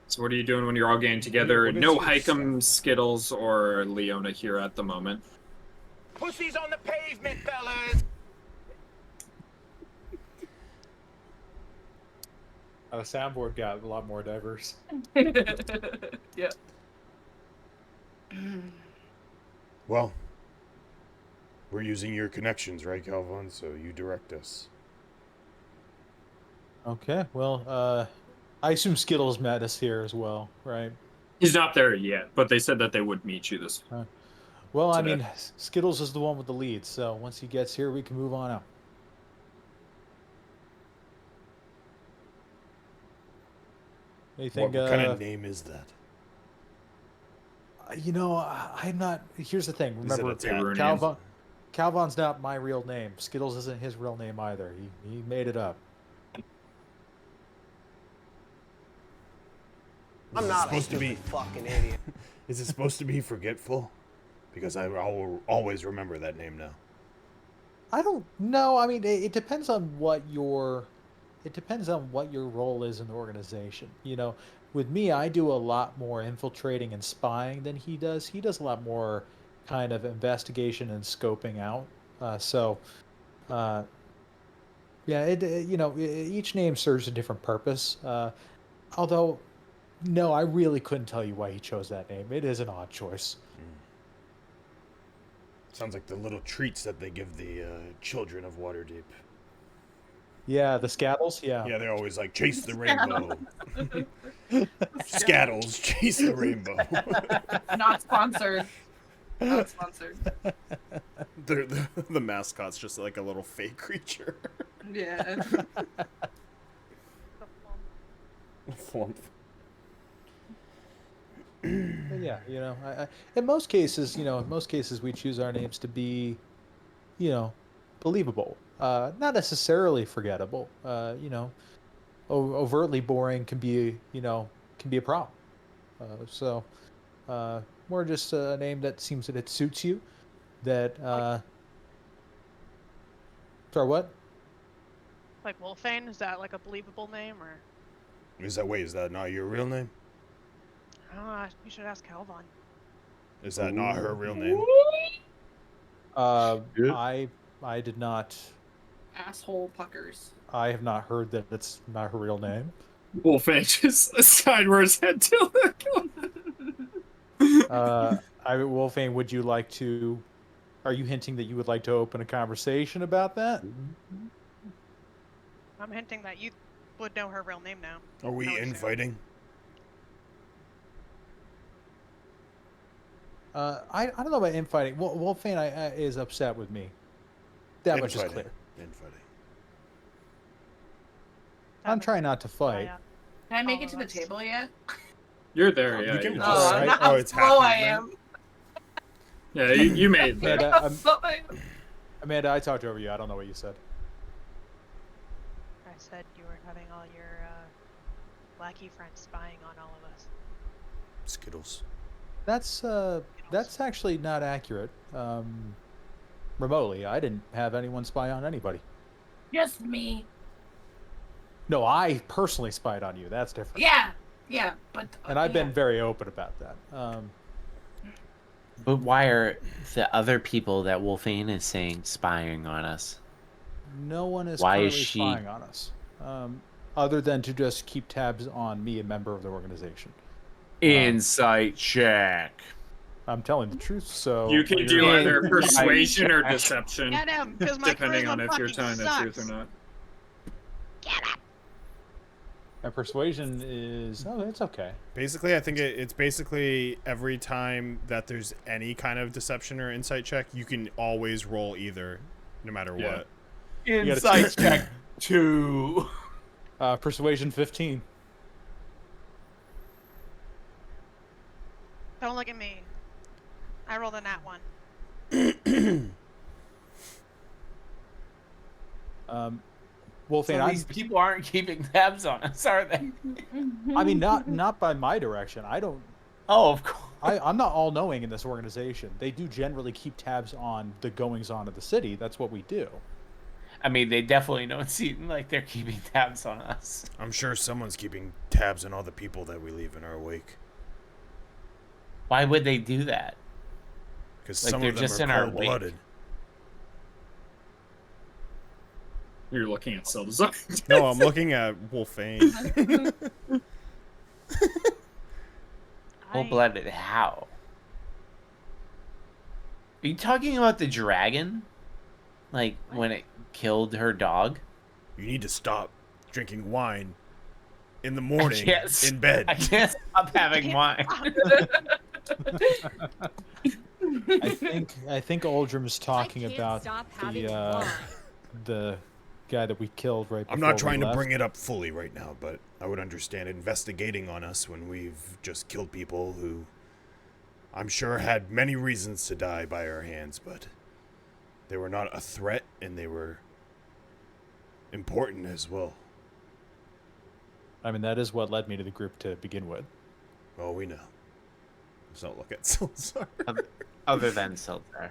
Speaker 2: So what are you doing when you're all getting together?
Speaker 3: What is
Speaker 2: No
Speaker 3: your
Speaker 2: Hikem, Skittles, or Leona here at the moment.
Speaker 11: Pussies on the pavement, fellas!
Speaker 6: The soundboard got a lot more diverse.
Speaker 8: Yeah.
Speaker 3: Well, we're using your connections, right, Calvin? So you direct us.
Speaker 6: Okay, well, I assume Skittles met us here as well, right?
Speaker 2: He's not there yet, but they said that they would meet you this.
Speaker 6: Well, I
Speaker 2: today.
Speaker 6: mean, Skittles is the one with the lead, so once he gets here, we can move on out. Anything?
Speaker 3: What kind of name is that?
Speaker 6: You know, I'm not. Here's the thing.
Speaker 3: Is it
Speaker 6: Remember,
Speaker 3: a tat-
Speaker 6: Calvon's not my real name. Skittles isn't his real name either. He made it up.
Speaker 13: I'm not
Speaker 3: supposed to be
Speaker 13: fucking idiot.
Speaker 3: Is it supposed to be forgetful? Because I will always remember that name now.
Speaker 6: I don't know. I mean, it depends on what your role is in the organization. You know, with me, I do a lot more infiltrating and spying than he does. He does a lot more kind of investigation and scoping out. Yeah, each name serves a different purpose. Although, no, I really couldn't tell you why he chose that name. It is an odd choice.
Speaker 3: Sounds like the little treats that they give the children of Waterdeep.
Speaker 6: Yeah, the Scattles. Yeah.
Speaker 3: Yeah, they're always like, chase the rainbow. Scattles, chase the rainbow.
Speaker 8: Not sponsored. Not sponsored.
Speaker 3: The mascot's just like a little fake creature.
Speaker 8: Yeah.
Speaker 3: Flump.
Speaker 6: But yeah, you know, in most cases, we choose our names to be, believable. Not necessarily forgettable. Overtly boring can be a problem. More just a name that seems that it suits you. That. Sorry, what?
Speaker 1: Like Wolfane, is that like a believable name or?
Speaker 3: Is that not your real name?
Speaker 1: You should ask Calvon.
Speaker 3: Is that not her real name?
Speaker 6: I did not.
Speaker 8: Asshole puckers.
Speaker 6: I have not heard that it's not her real name.
Speaker 2: Wolfang just sideways his head tilted.
Speaker 6: Wolfang, would you like to? Are you hinting that you would like to open a conversation about that?
Speaker 1: I'm hinting that you would know her real name now.
Speaker 3: Are we infighting?
Speaker 6: I don't know about infighting. Wolfang is upset with me. That much is clear.
Speaker 3: Infighting.
Speaker 6: I'm trying not to fight.
Speaker 4: Can I make it to the table yet?
Speaker 2: You're there, yeah.
Speaker 3: You can
Speaker 8: it's slow I am.
Speaker 2: Yeah, you made that.
Speaker 6: Amanda, I talked over you. I don't know what you said.
Speaker 1: I said you were having all your lackey friends spying on all of us.
Speaker 3: Skittles.
Speaker 6: That's actually not accurate. Remotely, I didn't have anyone spy on anybody.
Speaker 4: Just me.
Speaker 6: No, I personally spied on you. That's different.
Speaker 4: Yeah, but.
Speaker 6: And I've been very open about that.
Speaker 7: But why are the other people that Wolfane is saying spying on us?
Speaker 6: No one is
Speaker 7: Why
Speaker 6: currently
Speaker 7: is she
Speaker 6: spying on us, other than to just keep tabs on me, a member of the organization.
Speaker 7: Insight check.
Speaker 6: I'm telling the truth, so
Speaker 2: you can do either persuasion or deception,
Speaker 1: Get him, because my
Speaker 2: depending
Speaker 1: charisma
Speaker 2: on if you're
Speaker 1: fucking
Speaker 2: telling the
Speaker 1: sucks.
Speaker 2: truth or not.
Speaker 1: Get him.
Speaker 6: My persuasion is it's okay.
Speaker 3: Basically, I think it's basically every time that there's any kind of deception or insight check, you can always roll either, no matter what.
Speaker 7: Insight check 2.
Speaker 6: Persuasion 15.
Speaker 1: Don't look at me. I rolled a nat 1.
Speaker 6: Wolfang,
Speaker 7: So these people aren't keeping tabs on us, are they?
Speaker 6: I mean, not by my direction. I don't.
Speaker 7: Oh, of course.
Speaker 6: I'm not all knowing in this organization. They do generally keep tabs on the goings on of the city. That's what we do.
Speaker 7: I mean, they definitely don't seem like they're keeping tabs on us.
Speaker 3: I'm sure someone's keeping tabs on all the people that we leave in our wake.
Speaker 7: Why would they do that?
Speaker 3: Because
Speaker 7: Like,
Speaker 3: some
Speaker 7: they're
Speaker 3: of them
Speaker 7: just
Speaker 3: are
Speaker 7: in our
Speaker 3: cold-blooded.
Speaker 2: You're looking at Silva.
Speaker 3: No, I'm looking at Wolfane.
Speaker 7: Cold-blooded how? Are you talking about the dragon? Like, when it killed her dog?
Speaker 3: You need to stop drinking wine in the morning
Speaker 5: Yes.
Speaker 3: in bed.
Speaker 5: I can't stop having wine.
Speaker 6: I think Oldrim's talking
Speaker 12: can't
Speaker 6: about
Speaker 12: stop having
Speaker 6: the guy that we killed right before
Speaker 3: I'm not trying
Speaker 6: we
Speaker 3: to
Speaker 6: left.
Speaker 3: bring it up fully right now, but I would understand investigating on us when we've just killed people who I'm sure had many reasons to die by our hands, but they were not a threat and they were important as well.
Speaker 6: I mean, that is what led me to the group to begin with.
Speaker 3: Well, we know. Let's not look at Salazar.
Speaker 7: Other than Sildar.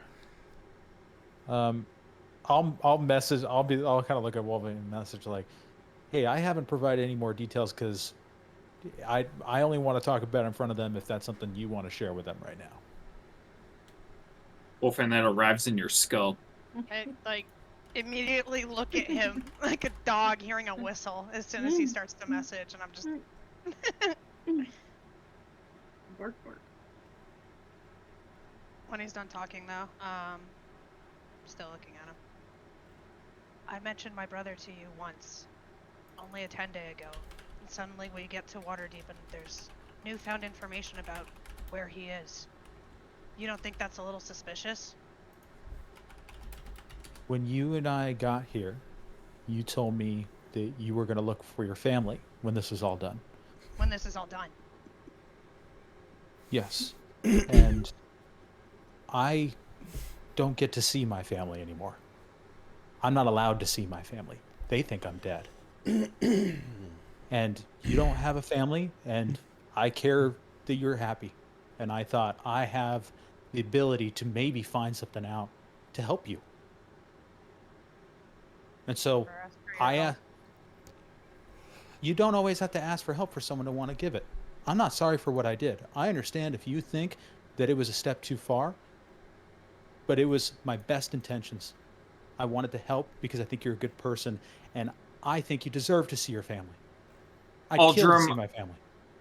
Speaker 6: I'll message. I'll kind of look at Wolverine and message like, "Hey, I haven't provided any more details because I only want to talk about it in front of them if that's something you want to share with them right now."
Speaker 2: Wolfman, that arrives in your skull.
Speaker 1: I immediately look at him like a dog hearing a whistle as soon as he starts to message, and I'm just
Speaker 8: Bark, bark.
Speaker 1: when he's done talking though, still looking at him. I mentioned my brother to you once, only a 10-day ago, and suddenly we get to Waterdeep and there's newfound information about where he is. You don't think that's a little suspicious?
Speaker 6: When you and I got here, you told me that you were going to look for your family when this was all done.
Speaker 1: When this is all done.
Speaker 6: Yes. And I don't get to see my family anymore. I'm not allowed to see my family. They think I'm dead. And you don't have a family, and I care that you're happy. And I thought I have the ability to maybe find something out to help you. And so you don't always have to ask for help for someone to want to give it. I'm not sorry for what I did. I understand if you think that it was a step too far, but it was my best intentions. I wanted to help because I think you're a good person, and I think you deserve to see your family. I killed to see my family.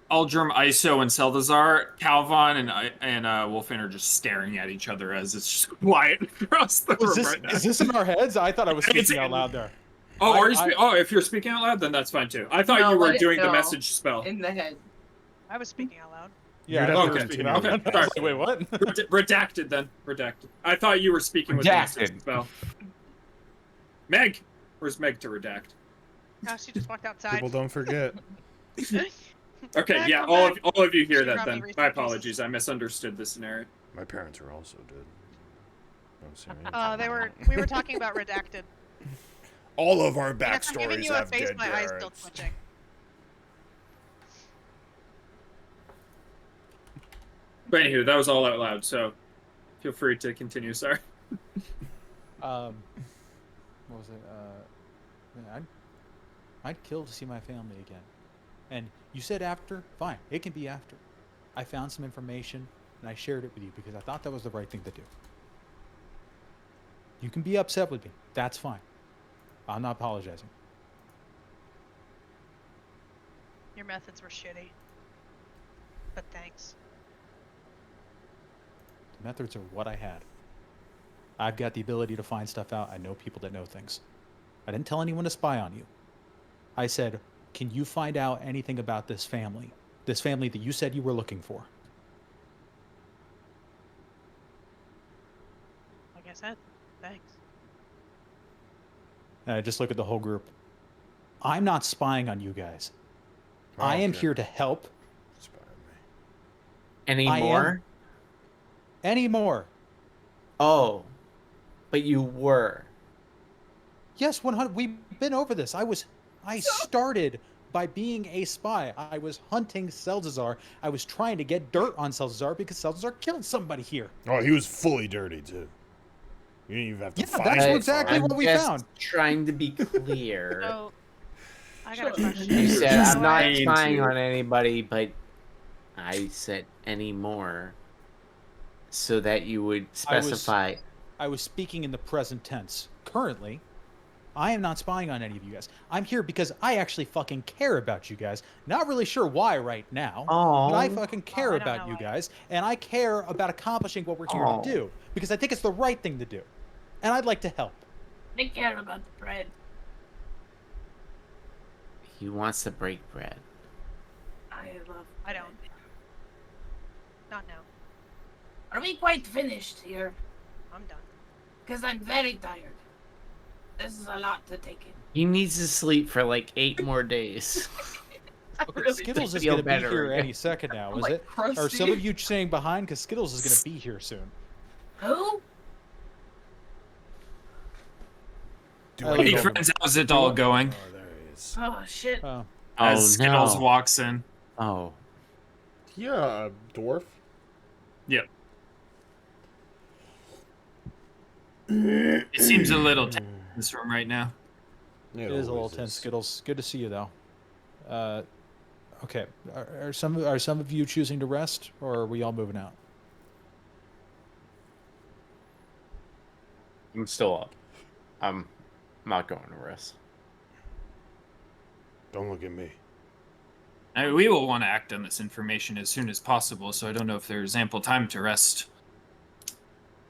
Speaker 2: Aldrum, Iso, and Seldazar, Calvin, and Wolfman are just staring at each other as it's just quiet across the room right now.
Speaker 6: Is this in our heads? I thought I was speaking out loud there.
Speaker 2: Oh, if you're speaking out loud, then that's fine too. I thought you were doing the message spell.
Speaker 8: In the head.
Speaker 1: I was speaking out loud.
Speaker 6: Yeah,
Speaker 2: okay.
Speaker 6: Speaking out loud.
Speaker 2: Sorry.
Speaker 6: Wait, what?
Speaker 2: Redacted then. Redacted. I thought you were speaking with the message spell. Meg! Where's Meg to redact?
Speaker 1: No, she just walked outside.
Speaker 3: People don't forget.
Speaker 2: Okay, yeah, all of you hear that then. My apologies, I misunderstood the scenario.
Speaker 3: My parents are also dead.
Speaker 1: We were talking about redacted.
Speaker 3: All of our
Speaker 1: Yes, I'm giving
Speaker 3: backstories
Speaker 1: you a
Speaker 3: have
Speaker 1: face,
Speaker 3: dead
Speaker 1: my eyes still
Speaker 3: parents.
Speaker 1: twitching.
Speaker 2: But anywho, that was all out loud, so feel free to continue, sorry.
Speaker 6: What was it? I'd kill to see my family again. And you said after? Fine, it can be after. I found some information, and I shared it with you because I thought that was the right thing to do. You can be upset with me. That's fine. I'm not apologizing.
Speaker 1: Your methods were shitty. But thanks.
Speaker 6: The methods are what I had. I've got the ability to find stuff out. I know people that know things. I didn't tell anyone to spy on you. I said, can you find out anything about this family? This family that you said you were looking for.
Speaker 1: Like I said, thanks.
Speaker 6: And I just look at the whole group. I'm not spying on you guys. I am here to help.
Speaker 7: Anymore?
Speaker 6: Anymore.
Speaker 7: Oh, but you were.
Speaker 6: Yes, 100. We've been over this. I started by being a spy. I was hunting Seldazar. I was trying to get dirt on Seldazar because Seldazar killed somebody here.
Speaker 3: Oh, he was fully dirty too. You didn't even have to fight.
Speaker 6: That's exactly what we found.
Speaker 7: Trying to be clear.
Speaker 1: So, I got a question.
Speaker 7: You said I'm not spying on anybody, but I said anymore, so that you would specify.
Speaker 6: I was speaking in the present tense. Currently, I am not spying on any of you guys. I'm here because I actually fucking care about you guys. Not really sure why right now, but I fucking care about you guys, and I care about accomplishing what we're here to do because I think it's the right thing to do, and I'd like to help.
Speaker 4: They care about the bread.
Speaker 7: He wants to break bread.
Speaker 4: love.
Speaker 1: I don't. Not now.
Speaker 4: Are we quite finished here?
Speaker 1: I'm done.
Speaker 4: Because I'm very tired. This is a lot to take in.
Speaker 7: He needs to sleep for like 8 more days.
Speaker 6: Okay, Skittles is
Speaker 7: feel
Speaker 6: going to be
Speaker 7: better
Speaker 6: here
Speaker 7: again.
Speaker 6: any second now,
Speaker 8: I'm
Speaker 6: is
Speaker 8: like
Speaker 6: it? Are
Speaker 8: crusty.
Speaker 6: some of you staying behind? Because Skittles is going to be here soon.
Speaker 4: Who?
Speaker 2: Hey friends, how's it all going?
Speaker 3: Oh, there he is.
Speaker 4: Oh, shit.
Speaker 2: As Skittles
Speaker 7: no.
Speaker 2: walks in.
Speaker 7: Oh.
Speaker 3: Yeah, dwarf.
Speaker 2: Yep. It seems a little tense in this room right now.
Speaker 6: It is a little tense, Skittles. Good to see you, though. Okay. Are some of you choosing to rest, or are we all moving out?
Speaker 5: I'm still up. I'm not going to rest.
Speaker 3: Don't look at me.
Speaker 2: I mean, we will want to act on this information as soon as possible, so I don't know if there's ample time to rest.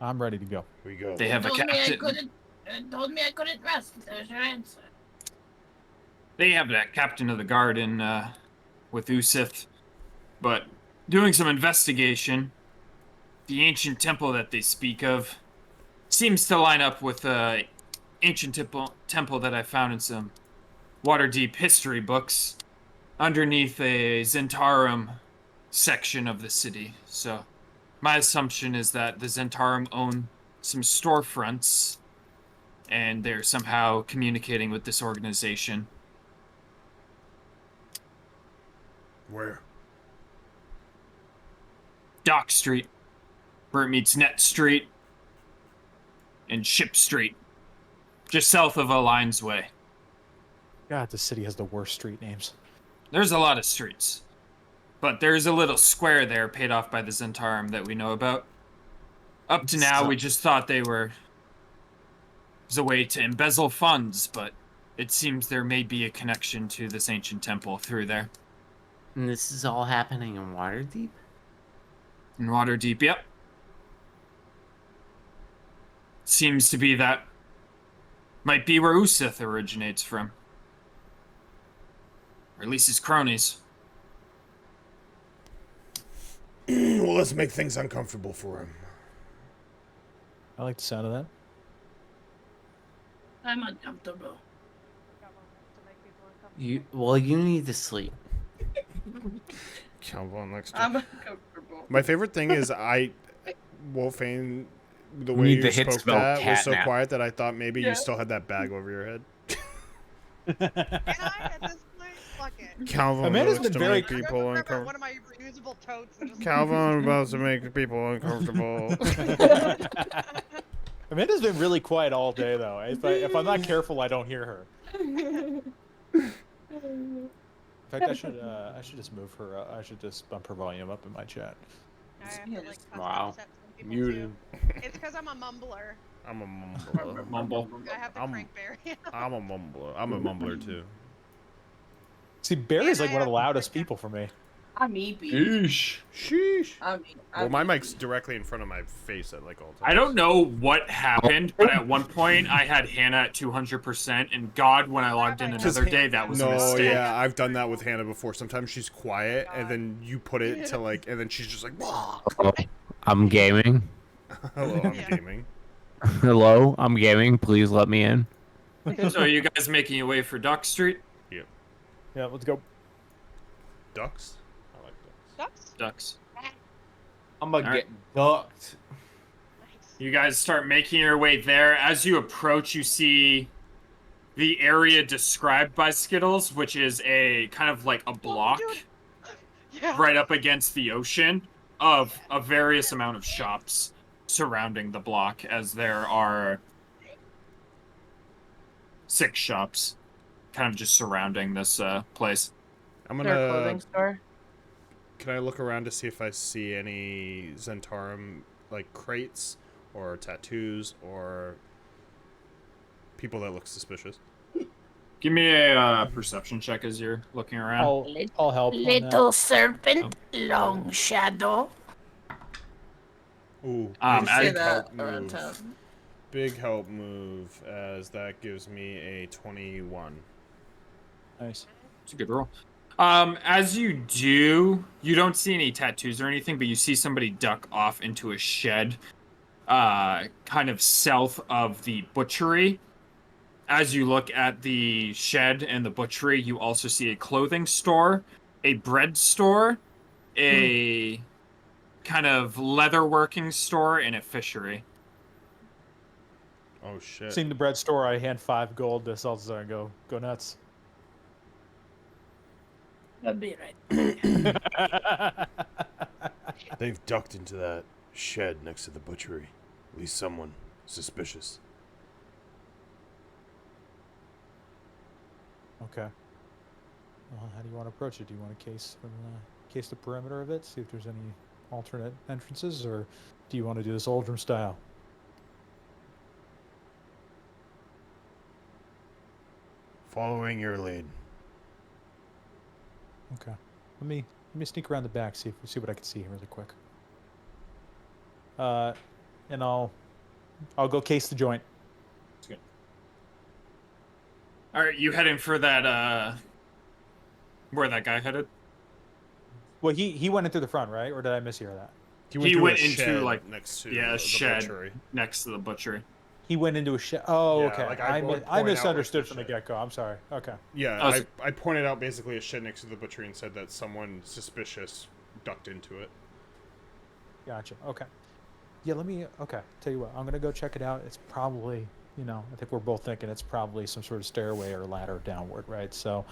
Speaker 6: I'm ready to go.
Speaker 3: We go.
Speaker 2: They have a
Speaker 4: Told me I
Speaker 2: captain.
Speaker 4: couldn't. Told me I couldn't rest. There's your answer.
Speaker 2: They have that captain of the guard in with Usith, but doing some investigation, the ancient temple that they speak of seems to line up with the ancient temple that I found in some Waterdeep history books underneath a Zentarum section of the city. So my assumption is that the Zentarum own some storefronts and they're somehow communicating with this organization.
Speaker 3: Where?
Speaker 2: Dock Street, where it meets Net Street and Ship Street, just south of Alliance Way.
Speaker 6: God, this city has the worst street names.
Speaker 2: There's a lot of streets, but there's a little square there paid off by the Zentarum that we know about. Up to now, we just thought they were as a way to embezzle funds, but it seems there may be a connection to this ancient temple through there.
Speaker 7: And this is all happening in Waterdeep?
Speaker 2: In Waterdeep, yep. Seems to be that might be where Usith originates from. Or at least his cronies.
Speaker 3: Well, let's make things uncomfortable for him.
Speaker 6: I like the sound of that.
Speaker 4: I'm uncomfortable.
Speaker 7: You need to sleep.
Speaker 3: Calvin next to
Speaker 8: I'm uncomfortable.
Speaker 3: My favorite thing is Wolfane, the
Speaker 5: We
Speaker 3: way
Speaker 5: need
Speaker 3: you
Speaker 5: the hit
Speaker 3: spoke
Speaker 5: spell
Speaker 3: that was so
Speaker 5: catnap.
Speaker 3: quiet that I thought maybe
Speaker 8: Yeah.
Speaker 3: you still had that bag over your head.
Speaker 1: Can I, at this point, fuck it.
Speaker 3: Calvin
Speaker 6: Amanda's
Speaker 3: wants
Speaker 6: been
Speaker 3: to
Speaker 6: very-
Speaker 3: make people
Speaker 1: Grab
Speaker 3: uncomfortable.
Speaker 1: one of my reusable totes and just
Speaker 3: Calvin about to make people uncomfortable.
Speaker 6: Amanda's been really quiet all day, though. If I'm not careful, I don't hear her. In fact, I should just move her. I should just bump her volume up in my chat.
Speaker 1: I have to, like, custom
Speaker 5: Wow.
Speaker 1: set some people
Speaker 5: Muted.
Speaker 1: too. It's because I'm a mumbler.
Speaker 3: I'm a mumbler.
Speaker 2: Mumble.
Speaker 1: I have the crank berry.
Speaker 3: I'm a mumbler. I'm a mumbler too.
Speaker 6: See, Barry's
Speaker 1: And
Speaker 6: like
Speaker 1: I
Speaker 6: one of the
Speaker 1: have to
Speaker 6: loudest
Speaker 1: break
Speaker 6: people for me.
Speaker 8: I'm eepy.
Speaker 5: Eesh.
Speaker 3: Sheesh. Well, my
Speaker 8: I'm
Speaker 3: mic's directly in front of my face at like all times.
Speaker 2: I don't know what happened, but at one point I had Hannah at 200%, and God, when I logged in another day, that was a
Speaker 3: No,
Speaker 2: mistake.
Speaker 3: yeah, I've done that with Hannah before. Sometimes she's quiet, and then you put it to like, and then she's just like, "Wah."
Speaker 7: I'm gaming.
Speaker 3: Hello, I'm gaming.
Speaker 7: Hello, I'm gaming. Please let me in.
Speaker 2: So are you guys making your way for Dock Street?
Speaker 3: Yep.
Speaker 6: Yeah, let's go.
Speaker 3: Ducks? I like ducks.
Speaker 1: Ducks?
Speaker 2: Ducks.
Speaker 5: I'm gonna
Speaker 2: All
Speaker 5: get ducked.
Speaker 2: You guys start making your way there. As you approach, you see the area described by Skittles, which is a kind of like a block
Speaker 1: Yeah.
Speaker 2: right up against the ocean of a various amount of shops surrounding the block, as there are 6 shops kind of just surrounding this place.
Speaker 3: I'm
Speaker 8: Is there a
Speaker 3: gonna.
Speaker 8: clothing store?
Speaker 3: Can I look around to see if I see any Zentarum like crates or tattoos or people that look suspicious?
Speaker 2: Give me a perception check as you're looking around.
Speaker 6: I'll help. on that.
Speaker 4: Little serpent, long shadow.
Speaker 3: Ooh,
Speaker 2: Um,
Speaker 3: big
Speaker 2: I-
Speaker 8: Say
Speaker 3: help
Speaker 8: that around
Speaker 3: move.
Speaker 8: town.
Speaker 3: Big help move, as that gives me a 21.
Speaker 6: Nice.
Speaker 2: It's a good roll. As you do, you don't see any tattoos or anything, but you see somebody duck off into a shed, kind of south of the butchery. As you look at the shed and the butchery, you also see a clothing store, a bread store, a kind of leatherworking store, and a fishery.
Speaker 3: Oh shit.
Speaker 6: Seeing the bread store, I hand 5 gold to Salazar and go nuts.
Speaker 4: That'd be right.
Speaker 3: They've ducked into that shed next to the butchery. At least someone suspicious.
Speaker 6: Okay. Well, how do you want to approach it? Do you want to case the perimeter of it, see if there's any alternate entrances, or do you want to do this Oldham style?
Speaker 3: Following your lead.
Speaker 6: Okay. Let me sneak around the back, see what I can see here really quick. And I'll go case the joint.
Speaker 2: That's good. All right, you heading for that? Where that guy headed?
Speaker 6: Well, he went in through the front, right? Or did I mishear that?
Speaker 2: He went into like
Speaker 3: next to
Speaker 2: a
Speaker 3: the
Speaker 2: shed
Speaker 3: butchery.
Speaker 2: next to the butchery.
Speaker 6: He went into a shed. Oh,
Speaker 3: Yeah,
Speaker 6: okay.
Speaker 3: like
Speaker 6: I misunderstood from the get-go. I'm sorry. Okay.
Speaker 3: Yeah, I pointed out basically a shed next to the butchery and said that someone suspicious ducked into it.
Speaker 6: Gotcha. Okay. Yeah, okay. Tell you what, I'm going to go check it out. It's probably, I think we're both thinking it's probably some sort of stairway or ladder downward, right? So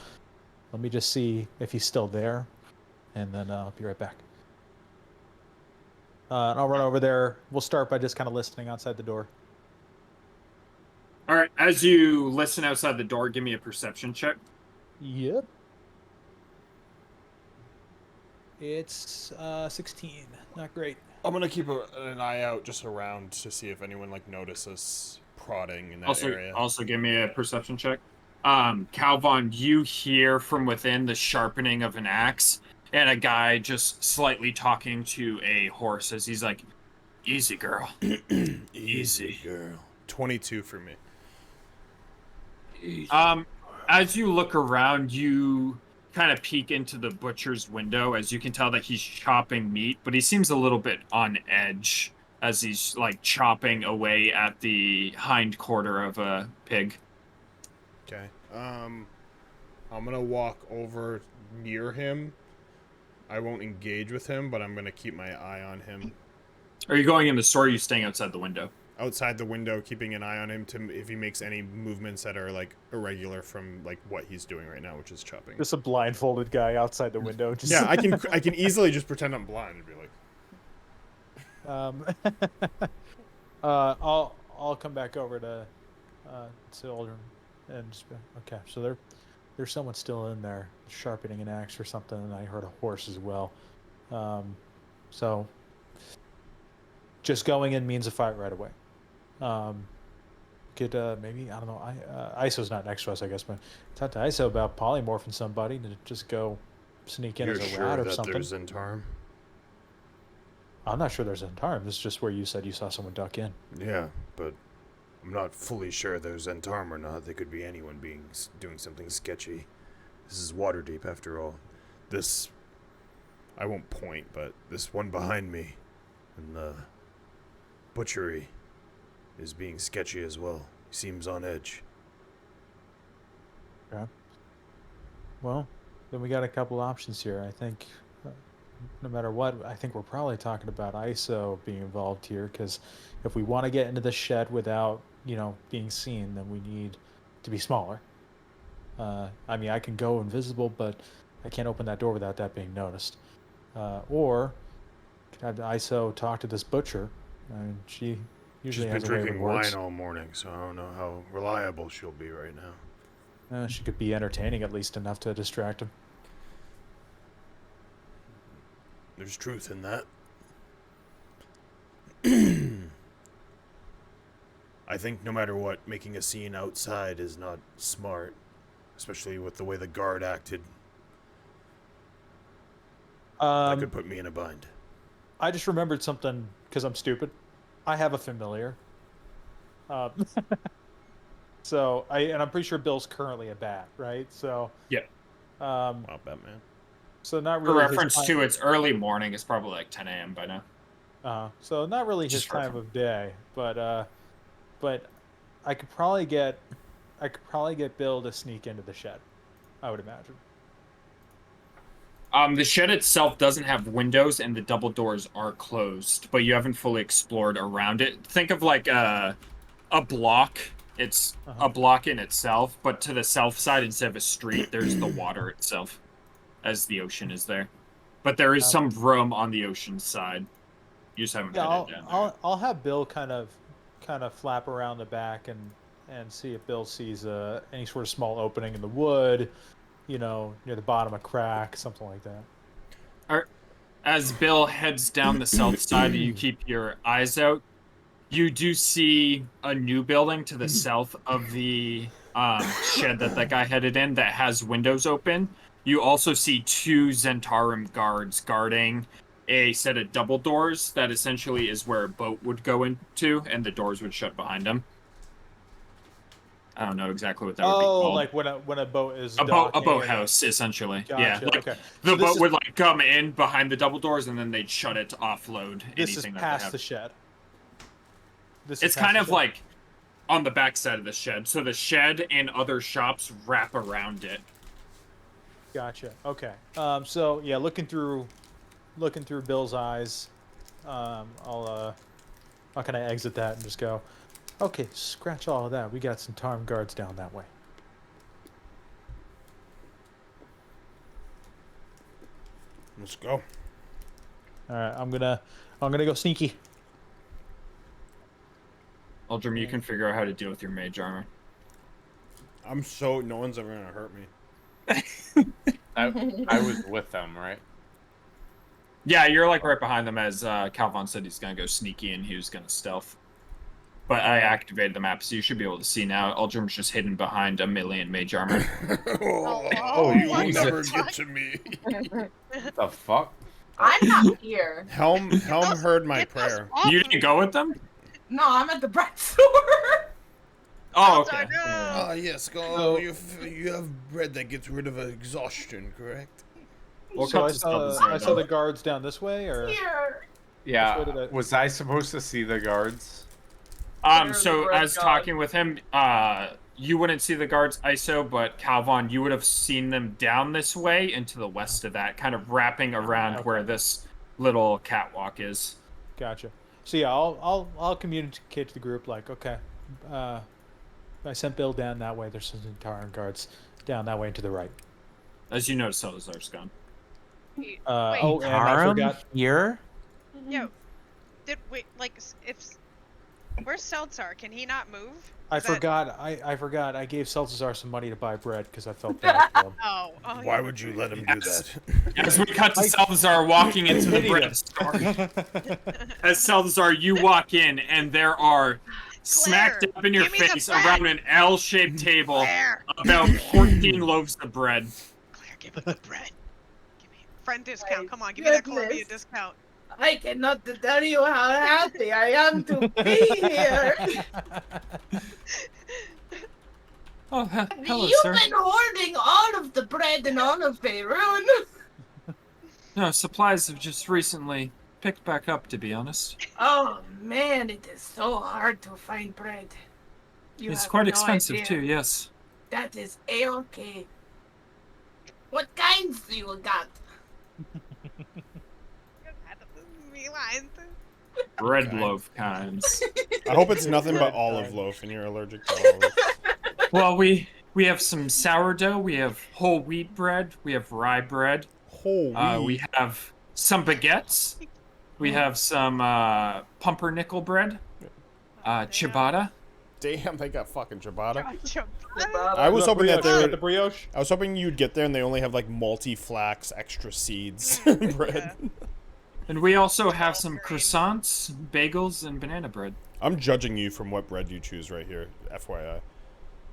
Speaker 6: let me just see if he's still there, and then I'll be right back. And I'll run over there. We'll start by just kind of listening outside the door.
Speaker 2: All right, as you listen outside the door, give me a perception check.
Speaker 6: Yep. It's 16. Not great.
Speaker 3: I'm gonna keep an eye out just around to see if anyone notices prodding in that area.
Speaker 2: Also, give me a perception check. Calvon, you hear from within the sharpening of an axe and a guy just slightly talking to a horse as he's like, "Easy, girl. Easy,
Speaker 3: girl." 22 for me.
Speaker 2: As you look around, you kind of peek into the butcher's window as you can tell that he's chopping meat, but he seems a little bit on edge as he's chopping away at the hind quarter of a pig.
Speaker 3: Okay. I'm gonna walk over near him. I won't engage with him, but I'm gonna keep my eye on him.
Speaker 2: Are you going in the store, or are you staying outside the window?
Speaker 3: Outside the window, keeping an eye on him if he makes any movements that are irregular from what he's doing right now, which is chopping.
Speaker 6: Just a blindfolded guy outside the window. Just...
Speaker 3: Yeah, I can easily just pretend I'm blind and be like.
Speaker 6: I'll come back over to Oldham and just be, okay. So there's someone still in there sharpening an axe or something, and I heard a horse as well. So just going in means a fight right away. Could maybe, I don't know, ISO's not next to us, I guess, but talk to ISO about polymorphing somebody to just go sneak in as a rat or something.
Speaker 3: There's Zentarum?
Speaker 6: I'm not sure there's Zentarum. This is just where you said you saw someone duck in.
Speaker 3: Yeah, but I'm not fully sure there's Zentarum or not. They could be anyone doing something sketchy. This is Waterdeep, after all. This, I won't point, but this one behind me in the butchery is being sketchy as well. He seems on edge.
Speaker 6: Okay. Well, then we got a couple options here. I think no matter what, I think we're probably talking about ISO being involved here, because if we want to get into the shed without, being seen, then we need to be smaller. I mean, I can go invisible, but I can't open that door without that being noticed. Or have ISO talk to this butcher. I mean, she usually has a way
Speaker 3: drinking
Speaker 6: it works.
Speaker 3: wine all morning, so I don't know how reliable she'll be right now.
Speaker 6: She could be entertaining at least enough to distract him.
Speaker 3: There's truth in that. I think no matter what, making a scene outside is not smart, especially with the way the guard acted. That could put me in a bind.
Speaker 6: I just remembered something because I'm stupid. I have a familiar. So I'm pretty sure Bill's currently a bat, right? So
Speaker 2: yeah.
Speaker 3: Wow, Batman.
Speaker 6: So not
Speaker 2: For
Speaker 6: really. his
Speaker 2: reference
Speaker 6: time-
Speaker 2: to it's early morning. It's probably like 10 a.m. by now.
Speaker 6: So not really his
Speaker 2: Just for
Speaker 6: time
Speaker 2: fun.
Speaker 6: of day, but I could probably get Bill to sneak into the shed. I would imagine.
Speaker 2: The shed itself doesn't have windows, and the double doors are closed, but you haven't fully explored around it. Think of like a block. It's a block in itself, but to the south side, instead of a street, there's the water itself, as the ocean is there. But there is some room on the ocean side. You just haven't
Speaker 6: Yeah,
Speaker 2: headed down there.
Speaker 6: I'll have Bill kind of flap around the back and see if Bill sees any sort of small opening in the wood, near the bottom of crack, something like that.
Speaker 2: As Bill heads down the south side and you keep your eyes out, you do see a new building to the south of the shed that guy headed in that has windows open. You also see 2 Zentarum guards guarding a set of double doors that essentially is where a boat would go into, and the doors would shut behind them. I don't know exactly what that would be called.
Speaker 6: Like when a boat is
Speaker 2: a
Speaker 6: docking and-
Speaker 2: boathouse, essentially. Yeah,
Speaker 6: Gotcha,
Speaker 2: like
Speaker 6: okay.
Speaker 2: the
Speaker 6: So this
Speaker 2: boat
Speaker 6: is-
Speaker 2: would like come in behind the double doors, and then they'd shut it to offload
Speaker 6: This is
Speaker 2: anything that they
Speaker 6: past
Speaker 2: have.
Speaker 6: the shed.
Speaker 2: It's kind of like on the back side of the shed, so the shed and other shops wrap around it.
Speaker 6: Gotcha. Okay. So yeah, looking through Bill's eyes, I'll kind of exit that and just go, okay, scratch all of that. We got some Tarm guards down that way.
Speaker 3: Let's go.
Speaker 6: All right, I'm gonna go sneaky.
Speaker 2: Aldrim, you can figure out how to deal with your mage armor.
Speaker 3: No one's ever gonna hurt me.
Speaker 7: I was with them, right?
Speaker 2: Yeah, you're like right behind them as Calvon said he's gonna go sneaky and he was gonna stealth. But I activated the map, so you should be able to see now. Aldrim's just hidden behind a million mage armor.
Speaker 3: You never get to me.
Speaker 7: The fuck?
Speaker 8: I'm not here.
Speaker 3: Helm heard my prayer.
Speaker 2: You didn't go with them?
Speaker 8: No, I'm at the bread store.
Speaker 2: Oh, okay.
Speaker 3: Ah, yes, go. You have bread that gets rid of exhaustion, correct?
Speaker 2: We'll
Speaker 6: So
Speaker 2: cut
Speaker 6: I saw the guards down this way, or
Speaker 8: Here.
Speaker 7: Yeah.
Speaker 6: Which way did
Speaker 7: Was I supposed to see the guards?
Speaker 2: So
Speaker 8: bread
Speaker 2: as
Speaker 8: god.
Speaker 2: talking with him, you wouldn't see the guards ISO, but Calvon, you would have seen them down this way and to the west of that, kind of wrapping around where this little catwalk is.
Speaker 6: Gotcha. So yeah, I'll communicate to the group like, okay, I sent Bill down that way. There's some Tarm guards down that way and to the right.
Speaker 2: As you notice, Salazar's gone.
Speaker 12: Wait,
Speaker 6: Oh, and I forgot.
Speaker 7: Here?
Speaker 12: Yo, where's Seltzar? Can he not move?
Speaker 6: I forgot. I forgot. I gave Seltzar some money to buy bread because I felt bad for him.
Speaker 12: Oh,
Speaker 3: Why would you let him do that?
Speaker 2: As we cut to Salazar walking into the bread store. As Salazar, you walk in, and there are smacked up in your
Speaker 12: give me the
Speaker 2: face
Speaker 12: bread.
Speaker 2: around an L-shaped table
Speaker 12: Claire.
Speaker 2: about 14 loaves of bread.
Speaker 12: Claire, give me the bread. Give me friend discount.
Speaker 4: My
Speaker 12: Come on, give me that
Speaker 4: goodness.
Speaker 12: Columbia discount.
Speaker 4: I cannot tell you how happy I am to be here.
Speaker 2: Oh, hello,
Speaker 4: You've
Speaker 2: sir.
Speaker 4: been hoarding all of the bread in all of Faerun.
Speaker 2: No, supplies have just recently picked back up, to be honest.
Speaker 4: Oh man, it is so hard to find bread. You
Speaker 2: It's
Speaker 4: have
Speaker 2: quite
Speaker 4: no
Speaker 2: expensive,
Speaker 4: idea.
Speaker 2: too, yes.
Speaker 4: That is a-okay. What kinds do you got?
Speaker 2: Bread loaf kinds.
Speaker 3: I hope it's nothing but olive loaf and you're allergic to olive.
Speaker 2: Well, we have some sourdough, we have whole wheat bread, we have rye bread.
Speaker 3: Whole wheat.
Speaker 2: We have some baguettes. We have some pumpernickel bread. Ciabatta.
Speaker 3: Damn, they got fucking ciabatta.
Speaker 12: Ciabatta.
Speaker 3: I was hoping that they
Speaker 6: the
Speaker 3: would.
Speaker 6: brioche.
Speaker 3: I was hoping you'd get there and they only have like multi-flax, extra seeds bread.
Speaker 2: And we also have some croissants, bagels, and banana bread.
Speaker 3: I'm judging you from what bread you choose right here, FYI.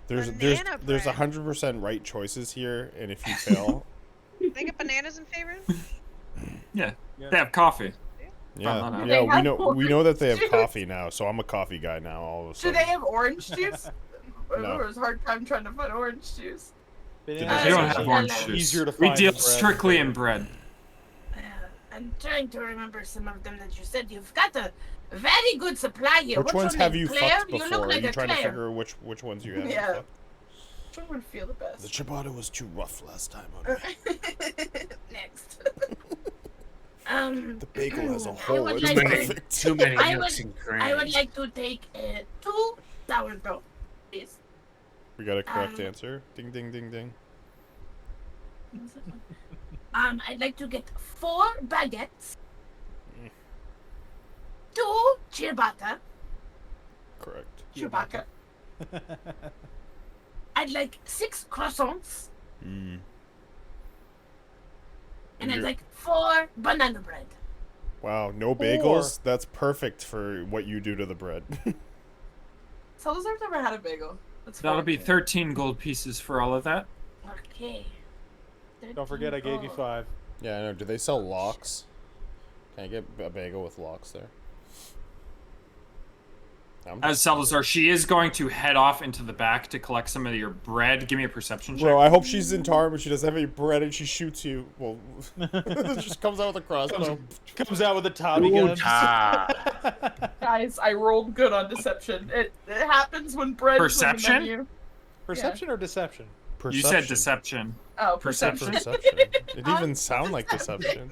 Speaker 3: There's
Speaker 12: Banana
Speaker 3: there's
Speaker 12: bread.
Speaker 3: 100% right choices here, and if you fail,
Speaker 12: They get bananas in favor?
Speaker 2: Yeah, they have coffee.
Speaker 3: yeah,
Speaker 8: They have
Speaker 3: we know that they have
Speaker 8: orange
Speaker 3: coffee now, so I'm a coffee guy now. All of a
Speaker 8: Do
Speaker 3: sudden,
Speaker 8: they have orange juice?
Speaker 3: No.
Speaker 8: It was a hard time trying to find orange juice.
Speaker 6: Bananas
Speaker 2: We don't
Speaker 6: are
Speaker 2: have
Speaker 6: actually
Speaker 2: orange juice.
Speaker 6: easier to
Speaker 2: We
Speaker 6: find
Speaker 2: deal
Speaker 6: than bread.
Speaker 2: strictly in bread.
Speaker 4: I'm trying to remember some of them that you said. You've got a very good supply here.
Speaker 3: Which ones
Speaker 4: one
Speaker 3: have
Speaker 4: is
Speaker 3: you
Speaker 4: Claire?
Speaker 3: fucked
Speaker 4: You
Speaker 3: before?
Speaker 4: look
Speaker 3: Are
Speaker 4: like
Speaker 3: you
Speaker 4: a
Speaker 3: trying to
Speaker 4: Claire.
Speaker 3: figure which ones you have
Speaker 8: Yeah.
Speaker 3: fucked?
Speaker 8: Which one would feel the best?
Speaker 3: The ciabatta was too rough last time on me.
Speaker 4: Next.
Speaker 3: The bagel as a
Speaker 4: I
Speaker 3: whole
Speaker 4: would
Speaker 3: is
Speaker 4: like to-
Speaker 3: perfect.
Speaker 7: Too many
Speaker 4: I
Speaker 7: nooks
Speaker 4: would,
Speaker 7: and
Speaker 4: I would
Speaker 7: crannies.
Speaker 4: like to take 2 sourdough, please.
Speaker 3: We got a correct answer. Ding, ding, ding, ding.
Speaker 4: I'd like to get 4 baguettes, 2 ciabatta.
Speaker 3: Correct.
Speaker 8: Chewbacca.
Speaker 4: I'd like 6 croissants,
Speaker 3: Mm.
Speaker 4: and I'd
Speaker 3: you're-
Speaker 4: like 4 banana bread.
Speaker 3: Wow, no bagels? That's perfect for what you do to the bread.
Speaker 8: Salazar's never had a bagel. That's
Speaker 2: That'll
Speaker 8: fine.
Speaker 2: be 13 gold pieces for all of that.
Speaker 4: Okay.
Speaker 6: Don't forget, I gave you 5.
Speaker 3: Yeah, I know. Do they sell lox? Can I get a bagel with lox there?
Speaker 2: As Salazar, she is going to head off into the back to collect some of your bread. Give me a perception check.
Speaker 3: Bro, I hope she's in Tar, but she doesn't have any bread and she shoots you. Well, just comes out with a crossbow.
Speaker 6: Comes out with a Tommy gun.
Speaker 8: Guys, I rolled good on deception. It happens when bread
Speaker 2: Perception?
Speaker 8: is on the menu.
Speaker 6: Perception or deception?
Speaker 2: You said deception.
Speaker 8: Oh,
Speaker 2: Perception.
Speaker 3: Perception. It didn't even sound like deception.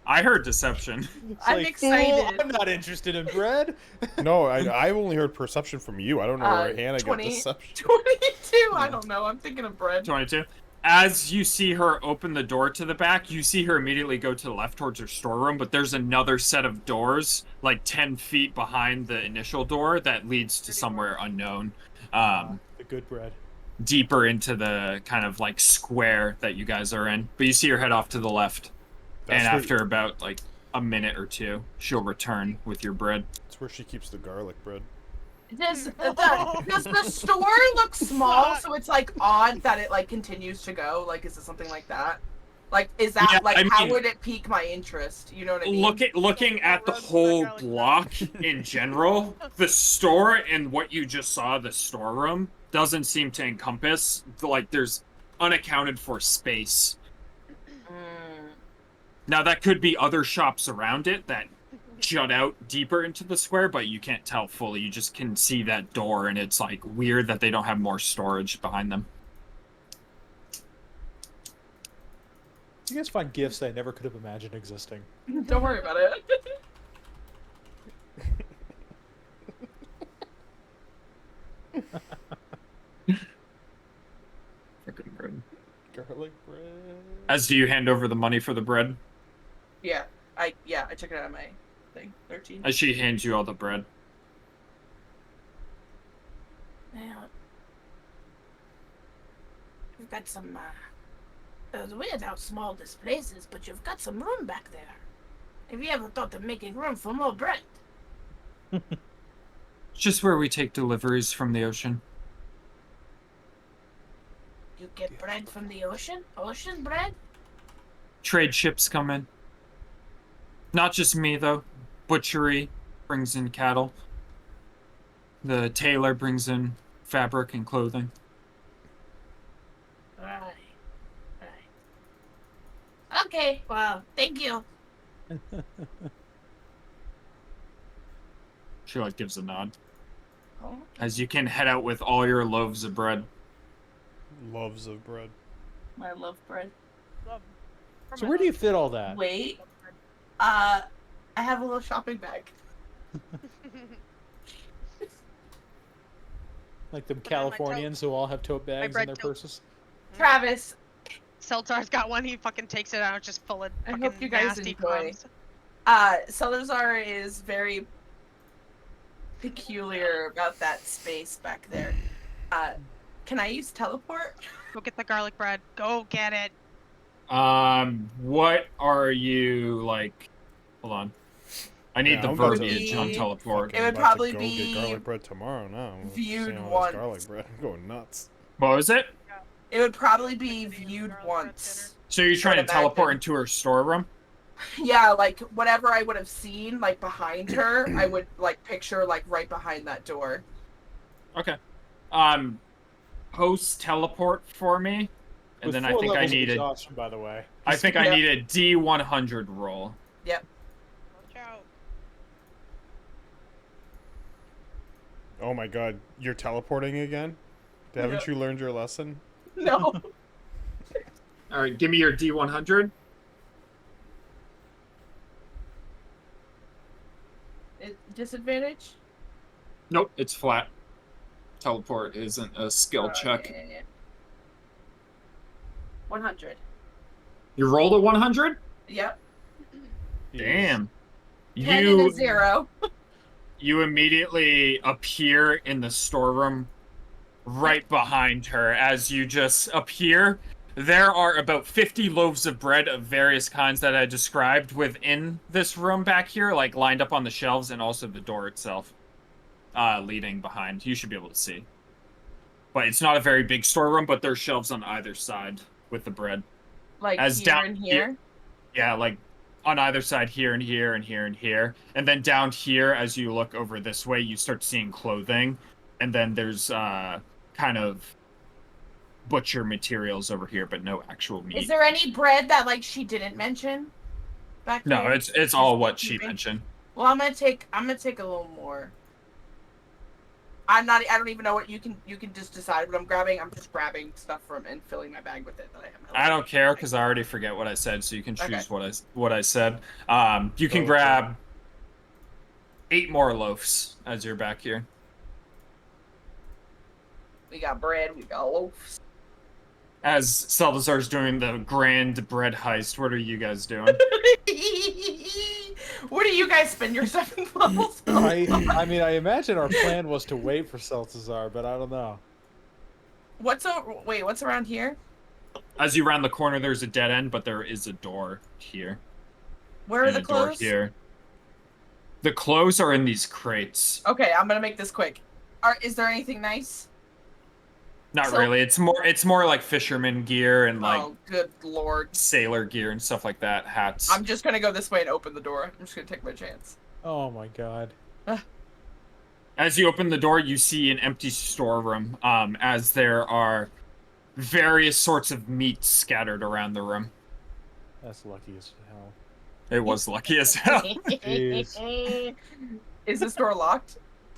Speaker 2: I heard deception.
Speaker 8: I'm excited.
Speaker 6: "Fool, I'm not interested in bread.
Speaker 3: No, I only heard perception from you. I don't know where Hannah got
Speaker 8: 20
Speaker 3: deception.
Speaker 8: 22. I don't know. I'm thinking of bread.
Speaker 2: 22. As you see her open the door to the back, you see her immediately go to the left towards her storeroom, but there's another set of doors, like 10 feet behind the initial door, that leads to somewhere unknown.
Speaker 6: The good bread.
Speaker 2: Deeper into the kind of like square that you guys are in. But you see her head off to the left.
Speaker 3: That's
Speaker 2: and
Speaker 3: where-
Speaker 2: after about like a minute or two, she'll return with your bread.
Speaker 3: That's where she keeps the garlic bread.
Speaker 8: Does the store look small, so it's like odd that it like continues to go? Like, is it something like that? Like, is that
Speaker 2: Yeah,
Speaker 8: like
Speaker 2: I
Speaker 8: how
Speaker 2: mean-
Speaker 8: would it pique my interest? You know what I mean?
Speaker 2: Looking at the whole block in general, the store and what you just saw, the storeroom, doesn't seem to encompass, like, there's unaccounted for space. Now, that could be other shops around it that jut out deeper into the square, but you can't tell fully. You just can see that door, and it's, like, weird that they don't have more storage behind them.
Speaker 6: You guys find gifts I never could have imagined existing.
Speaker 8: Don't worry about it.
Speaker 2: Freaking bread.
Speaker 3: Garlic bread.
Speaker 2: As do you hand over the money for the bread?
Speaker 8: Yeah, I took it out of my thing. 13.
Speaker 2: As she hands you all the bread.
Speaker 4: Well, you've got some, it's weird how small this place is, but you've got some room back there. Have you ever thought of making room for more bread?
Speaker 2: It's just where we take deliveries from the ocean.
Speaker 4: You get bread from the ocean? Ocean bread?
Speaker 2: Trade ships come in. Not just me, though. Butchery brings in cattle. The tailor brings in fabric and clothing.
Speaker 4: Right. Okay, well, thank you.
Speaker 2: She like gives a nod.
Speaker 8: Oh.
Speaker 2: As you can head out with all your loaves of bread.
Speaker 3: Loaves of bread.
Speaker 8: I love bread.
Speaker 6: So where do you fit all that?
Speaker 8: Wait. I have a little shopping bag.
Speaker 6: Like them Californians who all have tote bags in
Speaker 1: bread
Speaker 6: their
Speaker 1: tote.
Speaker 6: purses?
Speaker 8: Travis,
Speaker 1: Seltzar's got one. He fucking takes it out, just full of
Speaker 8: I
Speaker 1: fucking
Speaker 8: hope you guys
Speaker 1: nasty
Speaker 8: enjoy.
Speaker 1: crumbs.
Speaker 8: Salazar is very peculiar about that space back there. Can I use teleport?
Speaker 1: Go get the garlic bread. Go get it.
Speaker 2: What are you like? Hold on. I need the
Speaker 3: I'm about to
Speaker 2: verbiage on teleport.
Speaker 8: It would
Speaker 3: I'm about to
Speaker 8: probably
Speaker 3: go
Speaker 8: be
Speaker 3: get garlic bread tomorrow now.
Speaker 8: viewed
Speaker 3: Seeing all this
Speaker 8: once.
Speaker 3: garlic bread. I'm going nuts.
Speaker 2: What was it?
Speaker 8: It would probably be viewed once.
Speaker 2: So you're trying to
Speaker 8: I'd
Speaker 2: teleport
Speaker 8: imagine.
Speaker 2: into her storeroom?
Speaker 8: Yeah, like whatever I would have seen, like behind her, I would like picture like right behind that door.
Speaker 2: Okay. Post teleport for me. and
Speaker 6: With
Speaker 2: then I
Speaker 6: 4
Speaker 2: think I
Speaker 6: levels of
Speaker 2: need a
Speaker 6: exhaustion, by the way.
Speaker 2: I think I
Speaker 8: Yep.
Speaker 2: need a D100 roll.
Speaker 8: Yep.
Speaker 1: Watch out.
Speaker 3: Oh my god, you're teleporting again? Haven't you learned your lesson?
Speaker 8: No.
Speaker 2: All right, give me your D100.
Speaker 8: Disadvantage?
Speaker 2: Nope, it's flat. Teleport isn't a skill check.
Speaker 8: Yeah. 100.
Speaker 2: You rolled a 100?
Speaker 8: Yep.
Speaker 2: Damn.
Speaker 8: 10 and a 0.
Speaker 2: You immediately appear in the storeroom right behind her. As you just appear, there are about 50 loaves of bread of various kinds that I described within this room back here, like lined up on the shelves, and also the door itself leading behind. You should be able to see. But it's not a very big storeroom, but there's shelves on either side with the bread.
Speaker 8: Like
Speaker 2: As
Speaker 8: here
Speaker 2: down
Speaker 8: and here?
Speaker 2: Yeah, like on either side, here and here and here and here. And then down here, as you look over this way, you start seeing clothing. And then there's kind of butcher materials over here, but no actual meat.
Speaker 8: Is there any bread that like she didn't mention? Back
Speaker 2: No,
Speaker 8: here?
Speaker 2: it's all what she
Speaker 8: Keeping?
Speaker 2: mentioned.
Speaker 8: Well, I'm gonna take a little more. I don't even know what you can just decide what I'm grabbing. I'm just grabbing stuff from and filling my bag with it that I have.
Speaker 2: I don't care because I already forget what I said, so you can choose
Speaker 8: Okay.
Speaker 2: what I said. You can
Speaker 3: Okay.
Speaker 2: grab 8 more loaves as you're back here.
Speaker 8: We got bread, we got loaves.
Speaker 2: As Salazar's doing the grand bread heist, what are you guys doing?
Speaker 8: What do you guys spend your 7th levels on?
Speaker 6: I mean, I imagine our plan was to wait for Celtazar, but I don't know.
Speaker 8: What's around here?
Speaker 2: As you round the corner, there's a dead end, but there is a door here.
Speaker 8: Where are
Speaker 2: And
Speaker 8: the
Speaker 2: a door
Speaker 8: clothes?
Speaker 2: here. The clothes are in these crates.
Speaker 8: Okay, I'm gonna make this quick. Is there anything nice?
Speaker 2: Not really. It's more like fisherman gear and like
Speaker 8: Oh, good lord.
Speaker 2: sailor gear and stuff like that. Hats.
Speaker 8: I'm just gonna go this way and open the door. I'm just gonna take my chance.
Speaker 6: Oh my god.
Speaker 2: As you open the door, you see an empty storeroom. As there are various sorts of meat scattered around the room.
Speaker 6: That's lucky as hell.
Speaker 2: It was lucky as hell.
Speaker 6: Jeez.
Speaker 8: Is this door locked?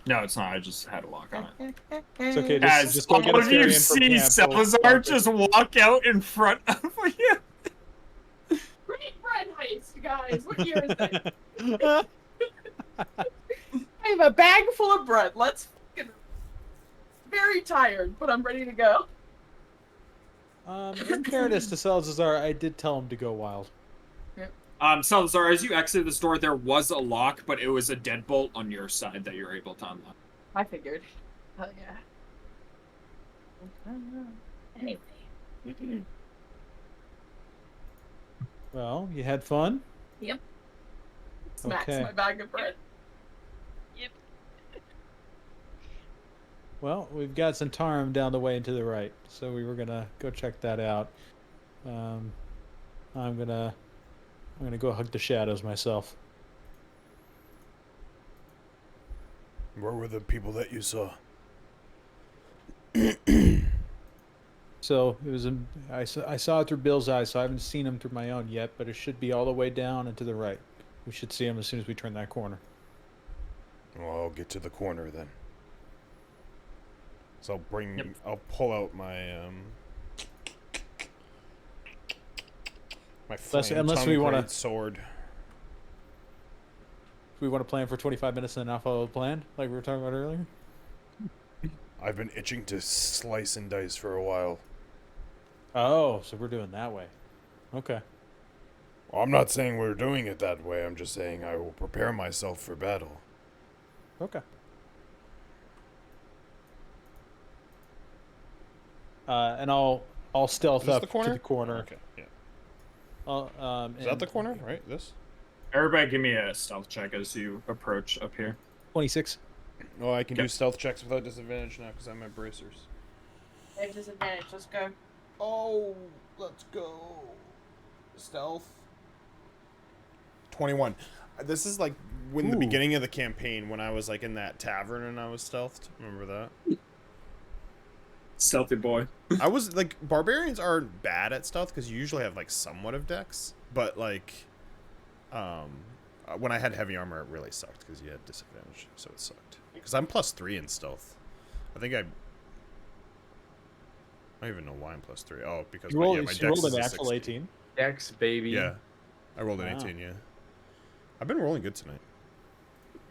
Speaker 2: No, it's not. I just had a lock on it.
Speaker 6: It's okay.
Speaker 2: As
Speaker 6: Just go get
Speaker 2: all
Speaker 6: a
Speaker 2: of you
Speaker 6: ferry in from
Speaker 2: see
Speaker 6: camp, we'll
Speaker 2: Salazar
Speaker 6: start
Speaker 2: just walk out in front of you.
Speaker 8: Great bread heist, guys. What year is it? I have a bag full of bread. Let's fucking. Very tired, but I'm ready to go.
Speaker 6: In fairness to Celtazar, I did tell him to go wild.
Speaker 2: Salazar, as you exit this door, there was a lock, but it was a deadbolt on your side that you're able to unlock.
Speaker 8: I figured. Hell yeah. Anyway.
Speaker 6: Well, you had fun?
Speaker 8: Yep. Smacks
Speaker 6: Okay.
Speaker 8: my bag of bread.
Speaker 1: Yep.
Speaker 6: Well, we've got Centaurum down the way and to the right, so we were gonna go check that out. I'm gonna go hug the shadows myself.
Speaker 3: Where were the people that you saw?
Speaker 6: So it was I saw it through Bill's eyes, so I haven't seen him through my own yet, but it should be all the way down and to the right. We should see him as soon as we turn that corner.
Speaker 3: Well, I'll get to the corner then. So I'll pull out my my
Speaker 6: Unless we wanna-
Speaker 3: sword.
Speaker 6: If we want to plan for 25 minutes and then not follow the plan, like we were talking about earlier.
Speaker 3: I've been itching to slice and dice for a while.
Speaker 6: Oh, so we're doing that way. Okay.
Speaker 3: Well, I'm not saying we're doing it that way. I'm just saying I will prepare myself for battle.
Speaker 6: Okay. And I'll stealth
Speaker 3: Is this
Speaker 6: up
Speaker 3: the corner?
Speaker 6: to the corner.
Speaker 3: Okay, yeah. Is that
Speaker 6: and-
Speaker 3: the corner, right? This?
Speaker 2: Everybody give me a stealth check as you approach up here.
Speaker 6: 26.
Speaker 3: Oh, I can do
Speaker 2: Yep.
Speaker 3: stealth checks without disadvantage now because I'm at bracers.
Speaker 8: I have disadvantage. Let's go.
Speaker 3: Oh, let's go. Stealth. 21. This is like when the
Speaker 6: Ooh.
Speaker 3: beginning of the campaign when I was like in that tavern and I was stealthed. Remember that?
Speaker 10: Stealthy boy.
Speaker 3: I was like, barbarians aren't bad at stealth because you usually have like somewhat of dex, but like, when I had heavy armor, it really sucked because you had disadvantage, so it sucked. Because I'm +3 in stealth. I think I don't even know why I'm +3. Oh, because
Speaker 6: You rolled,
Speaker 3: my
Speaker 6: you
Speaker 3: dex
Speaker 6: rolled
Speaker 3: is
Speaker 6: a
Speaker 3: a
Speaker 6: natural
Speaker 3: 16.
Speaker 6: 18.
Speaker 5: Dex, baby.
Speaker 3: Yeah, I rolled an
Speaker 6: Wow.
Speaker 3: 18. Yeah, I've been rolling good tonight.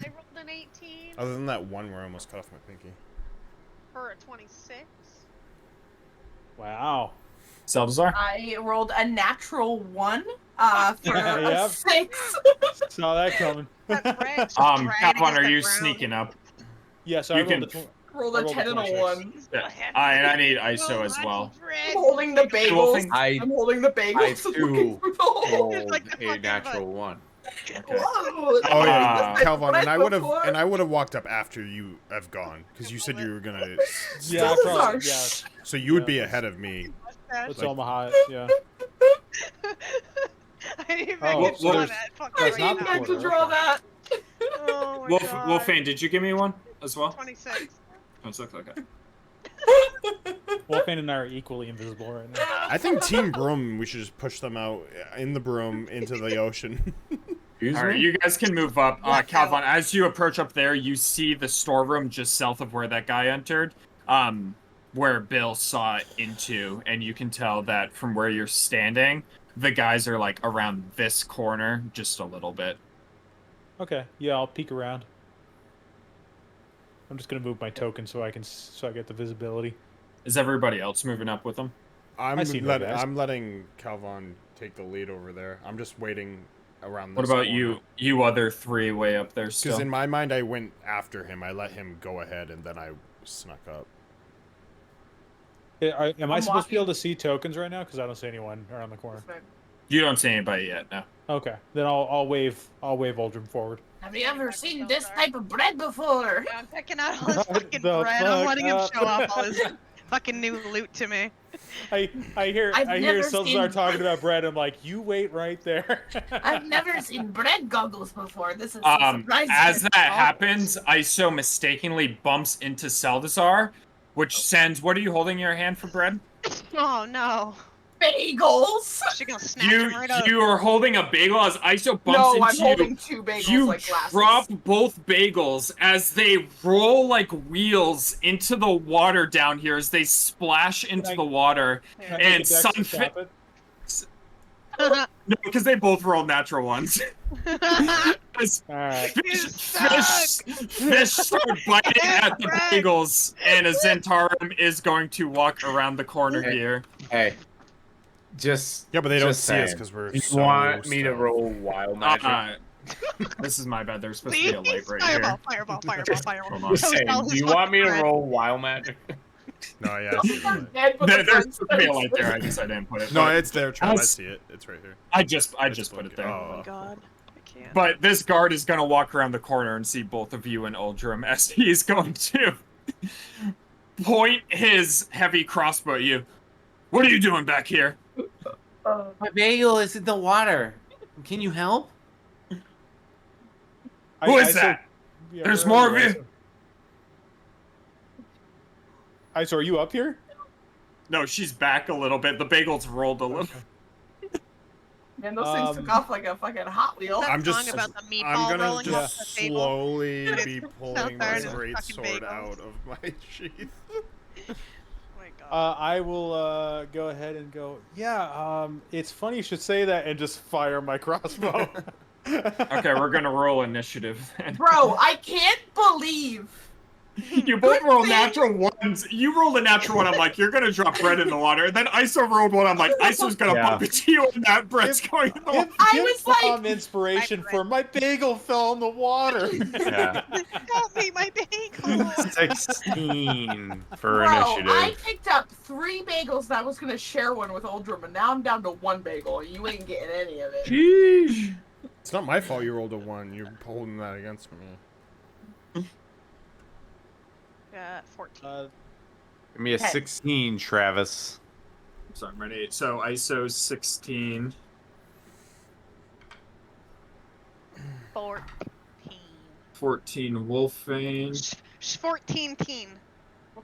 Speaker 1: I rolled an 18
Speaker 3: Other than that one where I almost cut off my pinky.
Speaker 1: for a 26.
Speaker 6: Wow.
Speaker 2: Salazar?
Speaker 8: I rolled a natural 1 for a
Speaker 6: Yep.
Speaker 8: 6.
Speaker 6: Saw that coming.
Speaker 2: Calvin, are you sneaking up?
Speaker 6: Yes,
Speaker 2: You
Speaker 6: I rolled
Speaker 2: can-
Speaker 6: a 20.
Speaker 8: Rolled
Speaker 6: I
Speaker 8: a
Speaker 6: rolled
Speaker 8: 10 and a
Speaker 6: 26.
Speaker 8: 1.
Speaker 2: And I need ISO as well.
Speaker 8: I'm holding the bagels.
Speaker 2: Wolfing?
Speaker 8: I'm holding the bagels.
Speaker 7: I
Speaker 8: and
Speaker 7: too
Speaker 8: looking for the hole.
Speaker 7: rolled a natural 1.
Speaker 8: Whoa,
Speaker 3: Oh yeah,
Speaker 8: this is
Speaker 3: Calvin, and
Speaker 8: before.
Speaker 3: I would have walked up after you have gone because you said you were gonna.
Speaker 6: Yeah, I probably, yeah.
Speaker 3: So you would be ahead of me.
Speaker 6: Let's Omaha, yeah.
Speaker 1: I didn't
Speaker 6: Oh,
Speaker 1: meant to
Speaker 6: so
Speaker 1: draw
Speaker 6: there's-
Speaker 1: that. Fuck
Speaker 8: I
Speaker 6: that's
Speaker 1: right
Speaker 6: not
Speaker 8: didn't
Speaker 6: the
Speaker 1: now.
Speaker 8: meant to
Speaker 6: quarter,
Speaker 8: draw
Speaker 6: okay.
Speaker 8: that.
Speaker 1: Oh my god.
Speaker 2: Wolfane, did you give me one as well?
Speaker 1: 26.
Speaker 2: Oh, it's okay.
Speaker 6: Wolfane and I are equally invisible right now.
Speaker 3: I think Team Broom, we should just push them out in the broom into the ocean.
Speaker 2: All right, you guys can move up. Calvin, as you approach up there, you see the storeroom just south of where that guy entered, where Bill saw into, and you can tell that from where you're standing, the guys are like around this corner just a little bit.
Speaker 6: Okay, yeah, I'll peek around. I'm just gonna move my token so I get the visibility.
Speaker 2: Is everybody else moving up with them?
Speaker 6: I see no guys.
Speaker 3: I'm letting Calvin take the lead over there. I'm just waiting around this
Speaker 2: What about
Speaker 3: corner.
Speaker 2: you other three way up there still?
Speaker 3: Because in my mind, I went after him. I let him go ahead, and then I snuck up.
Speaker 6: Am I supposed to be able to see tokens right now? Because I don't see anyone around the corner.
Speaker 2: You don't see anybody yet, no.
Speaker 6: Okay, then I'll wave Uldrum forward.
Speaker 4: Have you ever seen this type of bread before?
Speaker 1: Yeah, I'm picking out all his fucking
Speaker 6: the
Speaker 1: bread. I'm
Speaker 6: fuck
Speaker 1: letting him
Speaker 6: up.
Speaker 1: show off all his fucking new loot to me.
Speaker 6: I hear
Speaker 4: I've never
Speaker 6: Salazar
Speaker 4: seen-
Speaker 6: talking about bread. I'm like, you wait right there.
Speaker 4: I've never seen bread goggles before. This is a surprise.
Speaker 2: As that happens, ISO mistakenly bumps into Salazar, which sends. What are you holding in your hand for bread?
Speaker 1: Oh no.
Speaker 4: Bagels.
Speaker 1: She gonna snatch him right up.
Speaker 2: You are holding a bagel as ISO bumps
Speaker 8: No,
Speaker 2: into
Speaker 8: I'm
Speaker 2: you.
Speaker 8: holding 2 bagels
Speaker 2: You
Speaker 8: like glasses.
Speaker 2: drop both bagels as they roll like wheels into the water down here as they splash into the water.
Speaker 6: Can I
Speaker 2: And
Speaker 6: make a dex to
Speaker 2: Sunfish.
Speaker 6: stop it?
Speaker 2: No, because they both rolled natural ones. As
Speaker 6: Alright.
Speaker 2: fish start biting at the bagels, and a Zentarum is going to walk around the corner here.
Speaker 7: Hey, just
Speaker 3: Yeah, but they don't
Speaker 7: just
Speaker 3: see us
Speaker 7: saying.
Speaker 3: because we're
Speaker 7: You
Speaker 3: so
Speaker 7: want me to
Speaker 3: stealth.
Speaker 7: roll wild magic?
Speaker 2: This is my bad. There's supposed to be a light right
Speaker 1: Fireball,
Speaker 2: here.
Speaker 1: fireball, fireball.
Speaker 2: Hold on.
Speaker 7: Just saying, do you want me to roll wild magic?
Speaker 3: No, yeah. I see the light.
Speaker 8: Dead, but the
Speaker 2: There's
Speaker 8: friends
Speaker 2: supposed to be a
Speaker 8: don't
Speaker 2: light there. I guess I didn't put it.
Speaker 3: No,
Speaker 2: but
Speaker 3: it's there, Trav. I
Speaker 2: as-
Speaker 3: see it. It's right here.
Speaker 2: I just
Speaker 3: It's
Speaker 2: put it
Speaker 3: blinking.
Speaker 2: there.
Speaker 3: Oh.
Speaker 1: God, I can't.
Speaker 2: But this guard is going to walk around the corner and see both of you and Uldrum as he's going to point his heavy crossbow at you. What are you doing back here?
Speaker 7: My bagel is in the water. Can you help?
Speaker 2: Who is that?
Speaker 6: Yeah,
Speaker 2: There's
Speaker 6: where are
Speaker 2: more of you.
Speaker 6: ISO, are you up here?
Speaker 2: No, she's back a little bit. The bagels rolled a little.
Speaker 8: Man, those things took off like a fucking Hot Wheel.
Speaker 3: I'm just.
Speaker 1: About the meatball
Speaker 3: I'm gonna
Speaker 1: rolling off
Speaker 3: just
Speaker 1: the table.
Speaker 3: slowly
Speaker 1: And
Speaker 3: be
Speaker 1: it's
Speaker 3: pulling
Speaker 1: out there
Speaker 3: my
Speaker 1: and it's
Speaker 3: great
Speaker 1: fucking
Speaker 3: sword
Speaker 1: bagels.
Speaker 3: out of my sheath.
Speaker 1: Oh my God.
Speaker 6: I will go ahead and go. Yeah, it's funny you should say that, and just fire my crossbow.
Speaker 2: Okay, we're gonna roll initiative then.
Speaker 8: Bro, I can't believe.
Speaker 2: You both roll natural ones. You rolled a natural one. I'm like, you're gonna drop bread in the water. And then ISO rolled one. I'm like, ISO's gonna
Speaker 7: Yeah.
Speaker 2: bump into you, and that bread's going in the water.
Speaker 8: I was like-
Speaker 6: Tom inspiration for my bagel fell in the water.
Speaker 7: Yeah.
Speaker 1: Help me, my bagel.
Speaker 7: 16 for
Speaker 8: Bro,
Speaker 7: initiative.
Speaker 8: I picked up 3 bagels and I was gonna share one with Uldrum, and now I'm down to 1 bagel. You ain't getting any of it.
Speaker 2: Sheesh.
Speaker 3: It's not my fault you rolled a 1. You're holding that against me.
Speaker 1: 14.
Speaker 7: Give me a
Speaker 8: Okay.
Speaker 7: 16, Travis.
Speaker 2: So I'm ready. So ISO's 16.
Speaker 1: 14.
Speaker 2: 14 Wolfane.
Speaker 1: 14 teen.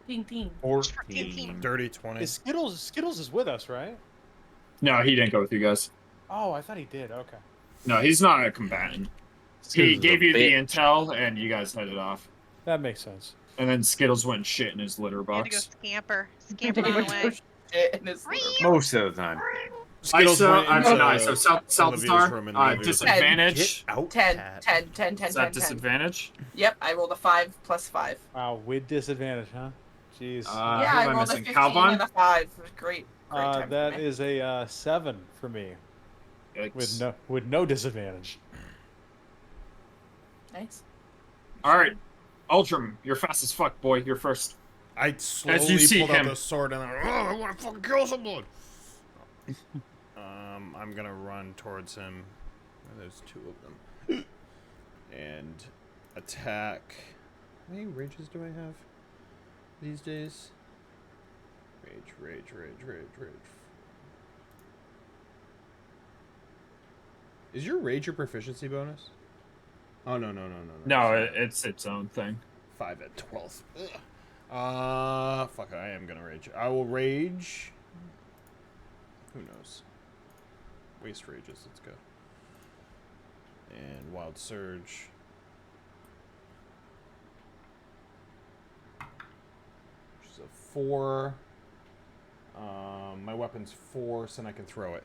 Speaker 8: 14.
Speaker 7: 14.
Speaker 3: Dirty 20.
Speaker 6: Skittles is with us, right?
Speaker 2: No, he didn't go with you guys.
Speaker 6: Oh, I thought he did. Okay.
Speaker 2: No, he's not a combatant. He
Speaker 7: Skittles is a
Speaker 2: gave you the
Speaker 7: bitch.
Speaker 2: intel, and you guys headed off.
Speaker 6: That makes sense.
Speaker 2: And then Skittles went and shit in his litter
Speaker 1: He had to go
Speaker 2: box.
Speaker 1: scamper on away.
Speaker 8: In his little-
Speaker 7: Most of the time.
Speaker 2: So Salazar,
Speaker 3: Olivia's room and Olivia's
Speaker 2: disadvantage.
Speaker 3: Get out,
Speaker 8: 10,
Speaker 3: Cat.
Speaker 8: 10, 10, 10,
Speaker 2: Is
Speaker 8: 10,
Speaker 2: that
Speaker 8: 10.
Speaker 2: disadvantage?
Speaker 8: Yep, I rolled a 5 plus 5.
Speaker 6: Wow, with disadvantage, huh? Jeez.
Speaker 8: Yeah,
Speaker 2: who
Speaker 8: I
Speaker 2: am I
Speaker 8: rolled a
Speaker 2: missing?
Speaker 8: 15
Speaker 2: Calvin?
Speaker 8: and a 5. It was great. Great time for
Speaker 6: That
Speaker 8: me.
Speaker 6: is a 7 for me,
Speaker 2: Yikes.
Speaker 6: with no disadvantage.
Speaker 8: Nice.
Speaker 2: All right, Ultram, you're fast as fuck, boy. You're first.
Speaker 3: I slowly
Speaker 2: see
Speaker 3: pulled out
Speaker 2: him.
Speaker 3: the sword and I want to fucking kill someone. I'm gonna run towards him. There's 2 of them. And attack. How many rages do I have these days? Rage. Is your rage your proficiency bonus? Oh, no.
Speaker 2: No, it's its own thing.
Speaker 3: 5 at 12. Ugh. Fuck it, I am gonna rage. I will rage. Who knows? Waste rages, let's go. And Wild Surge. Which is a 4. My weapon's force, and I can throw it.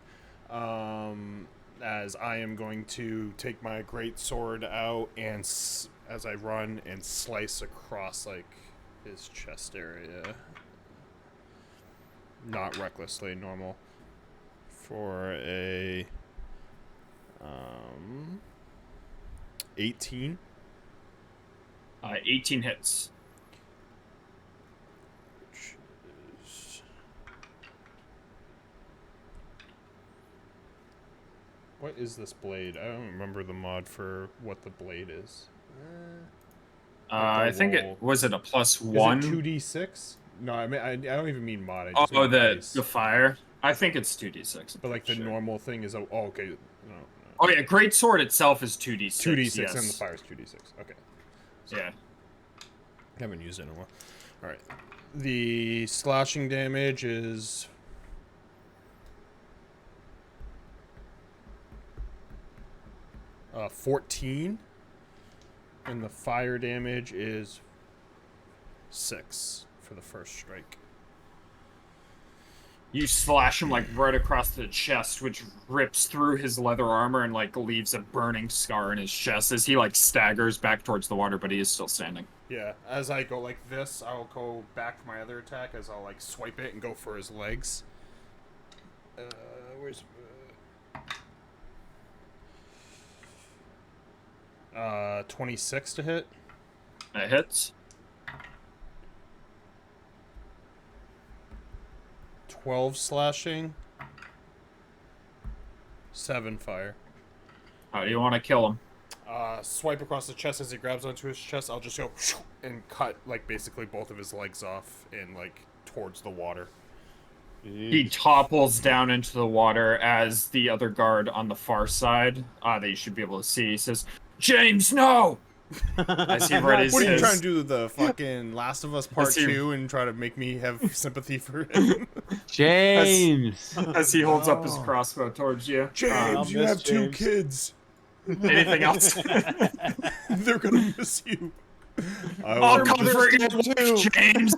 Speaker 3: As I am going to take my great sword out and as I run and slice across like his chest area. Not recklessly, normal. For a 18.
Speaker 2: 18 hits.
Speaker 3: Which is... What is this blade? I don't remember the mod for what the blade is.
Speaker 2: I think it was it a +1.
Speaker 3: Is it 2d6? No, I mean I don't even mean mod. I just mean
Speaker 2: the
Speaker 3: dice.
Speaker 2: fire. I think it's 2d6.
Speaker 3: But like the normal thing is okay. No.
Speaker 2: Oh yeah, great sword itself is 2d6.
Speaker 3: 2d6
Speaker 2: yes.
Speaker 3: and the fire is 2d6. Okay.
Speaker 2: Yeah.
Speaker 3: Haven't used it in a while. All right. The slashing damage is 14, and the fire damage is 6 for the first strike.
Speaker 2: You slash him like right across the chest, which rips through his leather armor and like leaves a burning scar in his chest as he like staggers back towards the water, but he is still standing.
Speaker 3: Yeah, as I go like this, I'll go back for my other attack as I'll like swipe it and go for his legs. Where's 26 to hit.
Speaker 2: That hits.
Speaker 3: 12 slashing. 7 fire.
Speaker 2: How do you want to kill him?
Speaker 3: Swipe across the chest as he grabs onto his chest. I'll just go and cut like basically both of his legs off and like towards the water.
Speaker 2: He topples down into the water as the other guard on the far side, that you should be able to see, says, "James, no!" As he readies
Speaker 3: What are you
Speaker 2: his...
Speaker 3: trying to do, the fucking Last of Us Part 2 and try to make me have sympathy for him?
Speaker 7: James!
Speaker 2: As he holds up his crossbow towards you.
Speaker 3: James, you have 2 kids.
Speaker 2: Anything else?
Speaker 3: They're gonna miss you.
Speaker 2: I'll come for you too, James!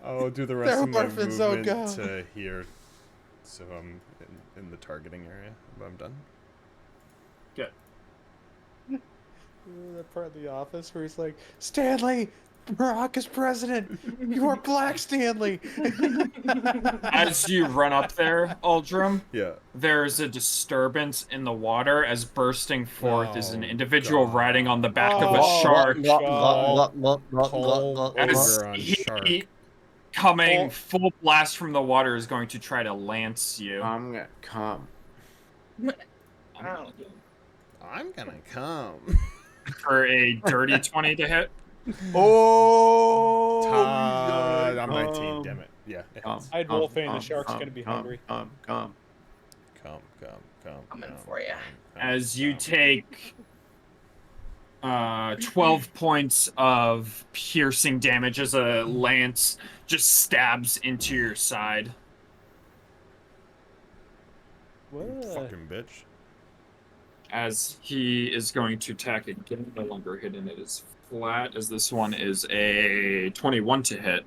Speaker 3: I'll do the rest of my
Speaker 6: orphans, oh
Speaker 3: movement
Speaker 6: God.
Speaker 3: to here. So I'm in the targeting area, but I'm done.
Speaker 2: Good.
Speaker 6: That part of the office where he's like, Stanley, Barack is president. You are Black Stanley.
Speaker 2: As you run up there, Uldrum,
Speaker 3: Yeah.
Speaker 2: there's a disturbance in the water as bursting forth is an
Speaker 3: Oh,
Speaker 2: individual
Speaker 3: God.
Speaker 2: riding on the back of a
Speaker 6: Oh,
Speaker 2: shark.
Speaker 3: Call
Speaker 2: As
Speaker 3: over on
Speaker 2: he,
Speaker 3: shark.
Speaker 2: coming full blast from the water, is going to try to lance you.
Speaker 7: I'm gonna come.
Speaker 3: I'm gonna come.
Speaker 2: For a dirty 20 to hit.
Speaker 7: Oh!
Speaker 3: Todd, I'm 19, damn it. Yeah. it hits.
Speaker 6: I'd roll Fane, the shark's gonna be hungry.
Speaker 3: Come.
Speaker 8: Coming for you.
Speaker 2: As you take 12 points of piercing damage as a lance just stabs into your side.
Speaker 3: Fucking bitch.
Speaker 2: As he is going to attack again, no longer hidden. It is flat, as this one is a 21 to hit.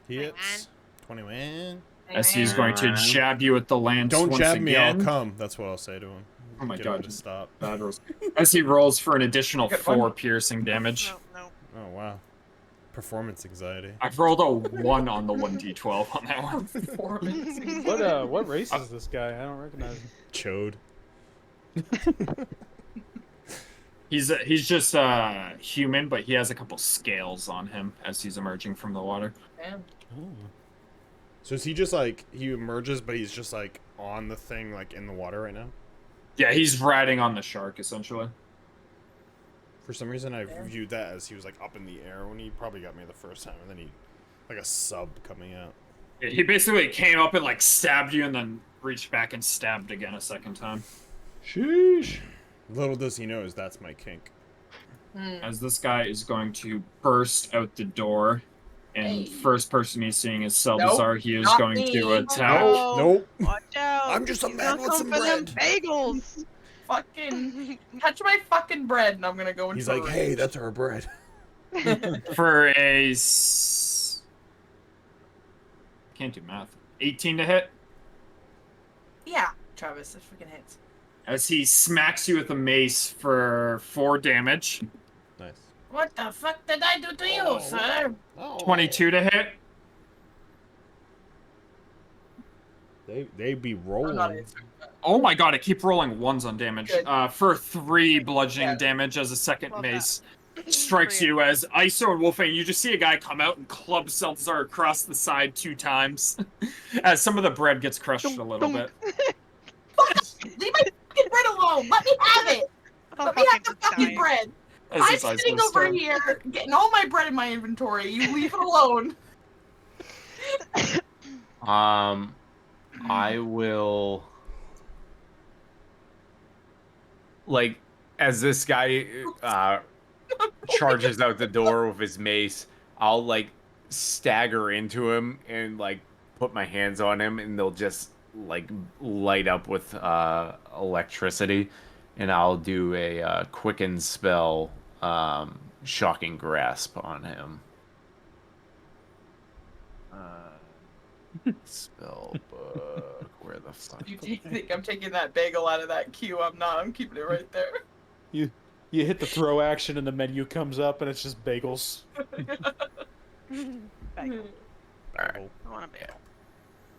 Speaker 3: Hits. 21.
Speaker 2: As he's going to jab you with the lance
Speaker 3: Don't
Speaker 2: once
Speaker 3: jab me, I'll
Speaker 2: again.
Speaker 3: come. That's what I'll say to him.
Speaker 2: Oh my
Speaker 3: Get
Speaker 2: god.
Speaker 3: him to stop.
Speaker 2: Bad rolls. As he rolls for an additional 4 piercing damage.
Speaker 3: Oh, wow. Performance anxiety.
Speaker 2: I've rolled a 1 on the 1d12 on that one.
Speaker 8: Performance.
Speaker 6: What race is this guy? I don't recognize him.
Speaker 3: Chode.
Speaker 2: He's just human, but he has a couple scales on him as he's emerging from the water.
Speaker 8: Damn.
Speaker 3: So is he just like, he emerges, but he's just like on the thing, like in the water right now?
Speaker 2: Yeah, he's riding on the shark, essentially.
Speaker 3: For some reason, I viewed that as he was like up in the air when he probably got me the first time, and then he, like a sub coming out.
Speaker 2: Yeah, he basically came up and like stabbed you and then reached back and stabbed again a second time.
Speaker 3: Sheesh. Little does he know is that's my kink.
Speaker 2: As this guy is going to burst out the door, and first person he's seeing is Seldazar.
Speaker 8: Nope,
Speaker 2: he is
Speaker 8: not
Speaker 2: going
Speaker 8: me.
Speaker 2: to attack.
Speaker 3: Nope.
Speaker 1: Watch out.
Speaker 3: I'm just a
Speaker 1: He's
Speaker 3: man
Speaker 1: gonna
Speaker 3: with
Speaker 1: come
Speaker 3: some
Speaker 1: for them
Speaker 3: bread.
Speaker 1: bagels.
Speaker 8: Fucking touch my fucking bread, and I'm gonna go into.
Speaker 3: He's like,
Speaker 8: a
Speaker 3: hey,
Speaker 8: rage.
Speaker 3: that's our bread.
Speaker 2: For a can't do math. 18 to hit.
Speaker 8: Yeah, Travis, it freaking hits.
Speaker 2: As he smacks you with a mace for 4 damage.
Speaker 3: Nice.
Speaker 4: What the fuck did I do to you, sir?
Speaker 2: 22 to hit.
Speaker 3: They be rolling.
Speaker 2: Oh my god, I keep rolling 1s on damage.
Speaker 8: Good.
Speaker 2: For 3 bludgeoning damage as a second mace strikes you as Iso and Wolfang. You just see a guy come out and club Seltzar across the side 2 times. As some of the bread gets crushed a little bit.
Speaker 8: Fuck! Leave my fucking bread alone! Let me have it! Let me have the fucking bread!
Speaker 2: As
Speaker 8: I'm
Speaker 2: his eyes
Speaker 8: sitting
Speaker 2: go
Speaker 8: over
Speaker 2: stone.
Speaker 8: here getting all my bread in my inventory. You leave it alone.
Speaker 5: I will, like, as this guy charges out the door with his mace, I'll like stagger into him and like put my hands on him, and they'll just like light up with electricity, and I'll do a quicken spell, shocking grasp on him. Spell book. Where the fuck?
Speaker 8: You think I'm taking that bagel out of that queue? I'm not. I'm keeping it right there.
Speaker 6: You hit the throw action and the menu comes up and it's just bagels.
Speaker 1: Bagel.
Speaker 5: Alright.
Speaker 1: I want a bagel.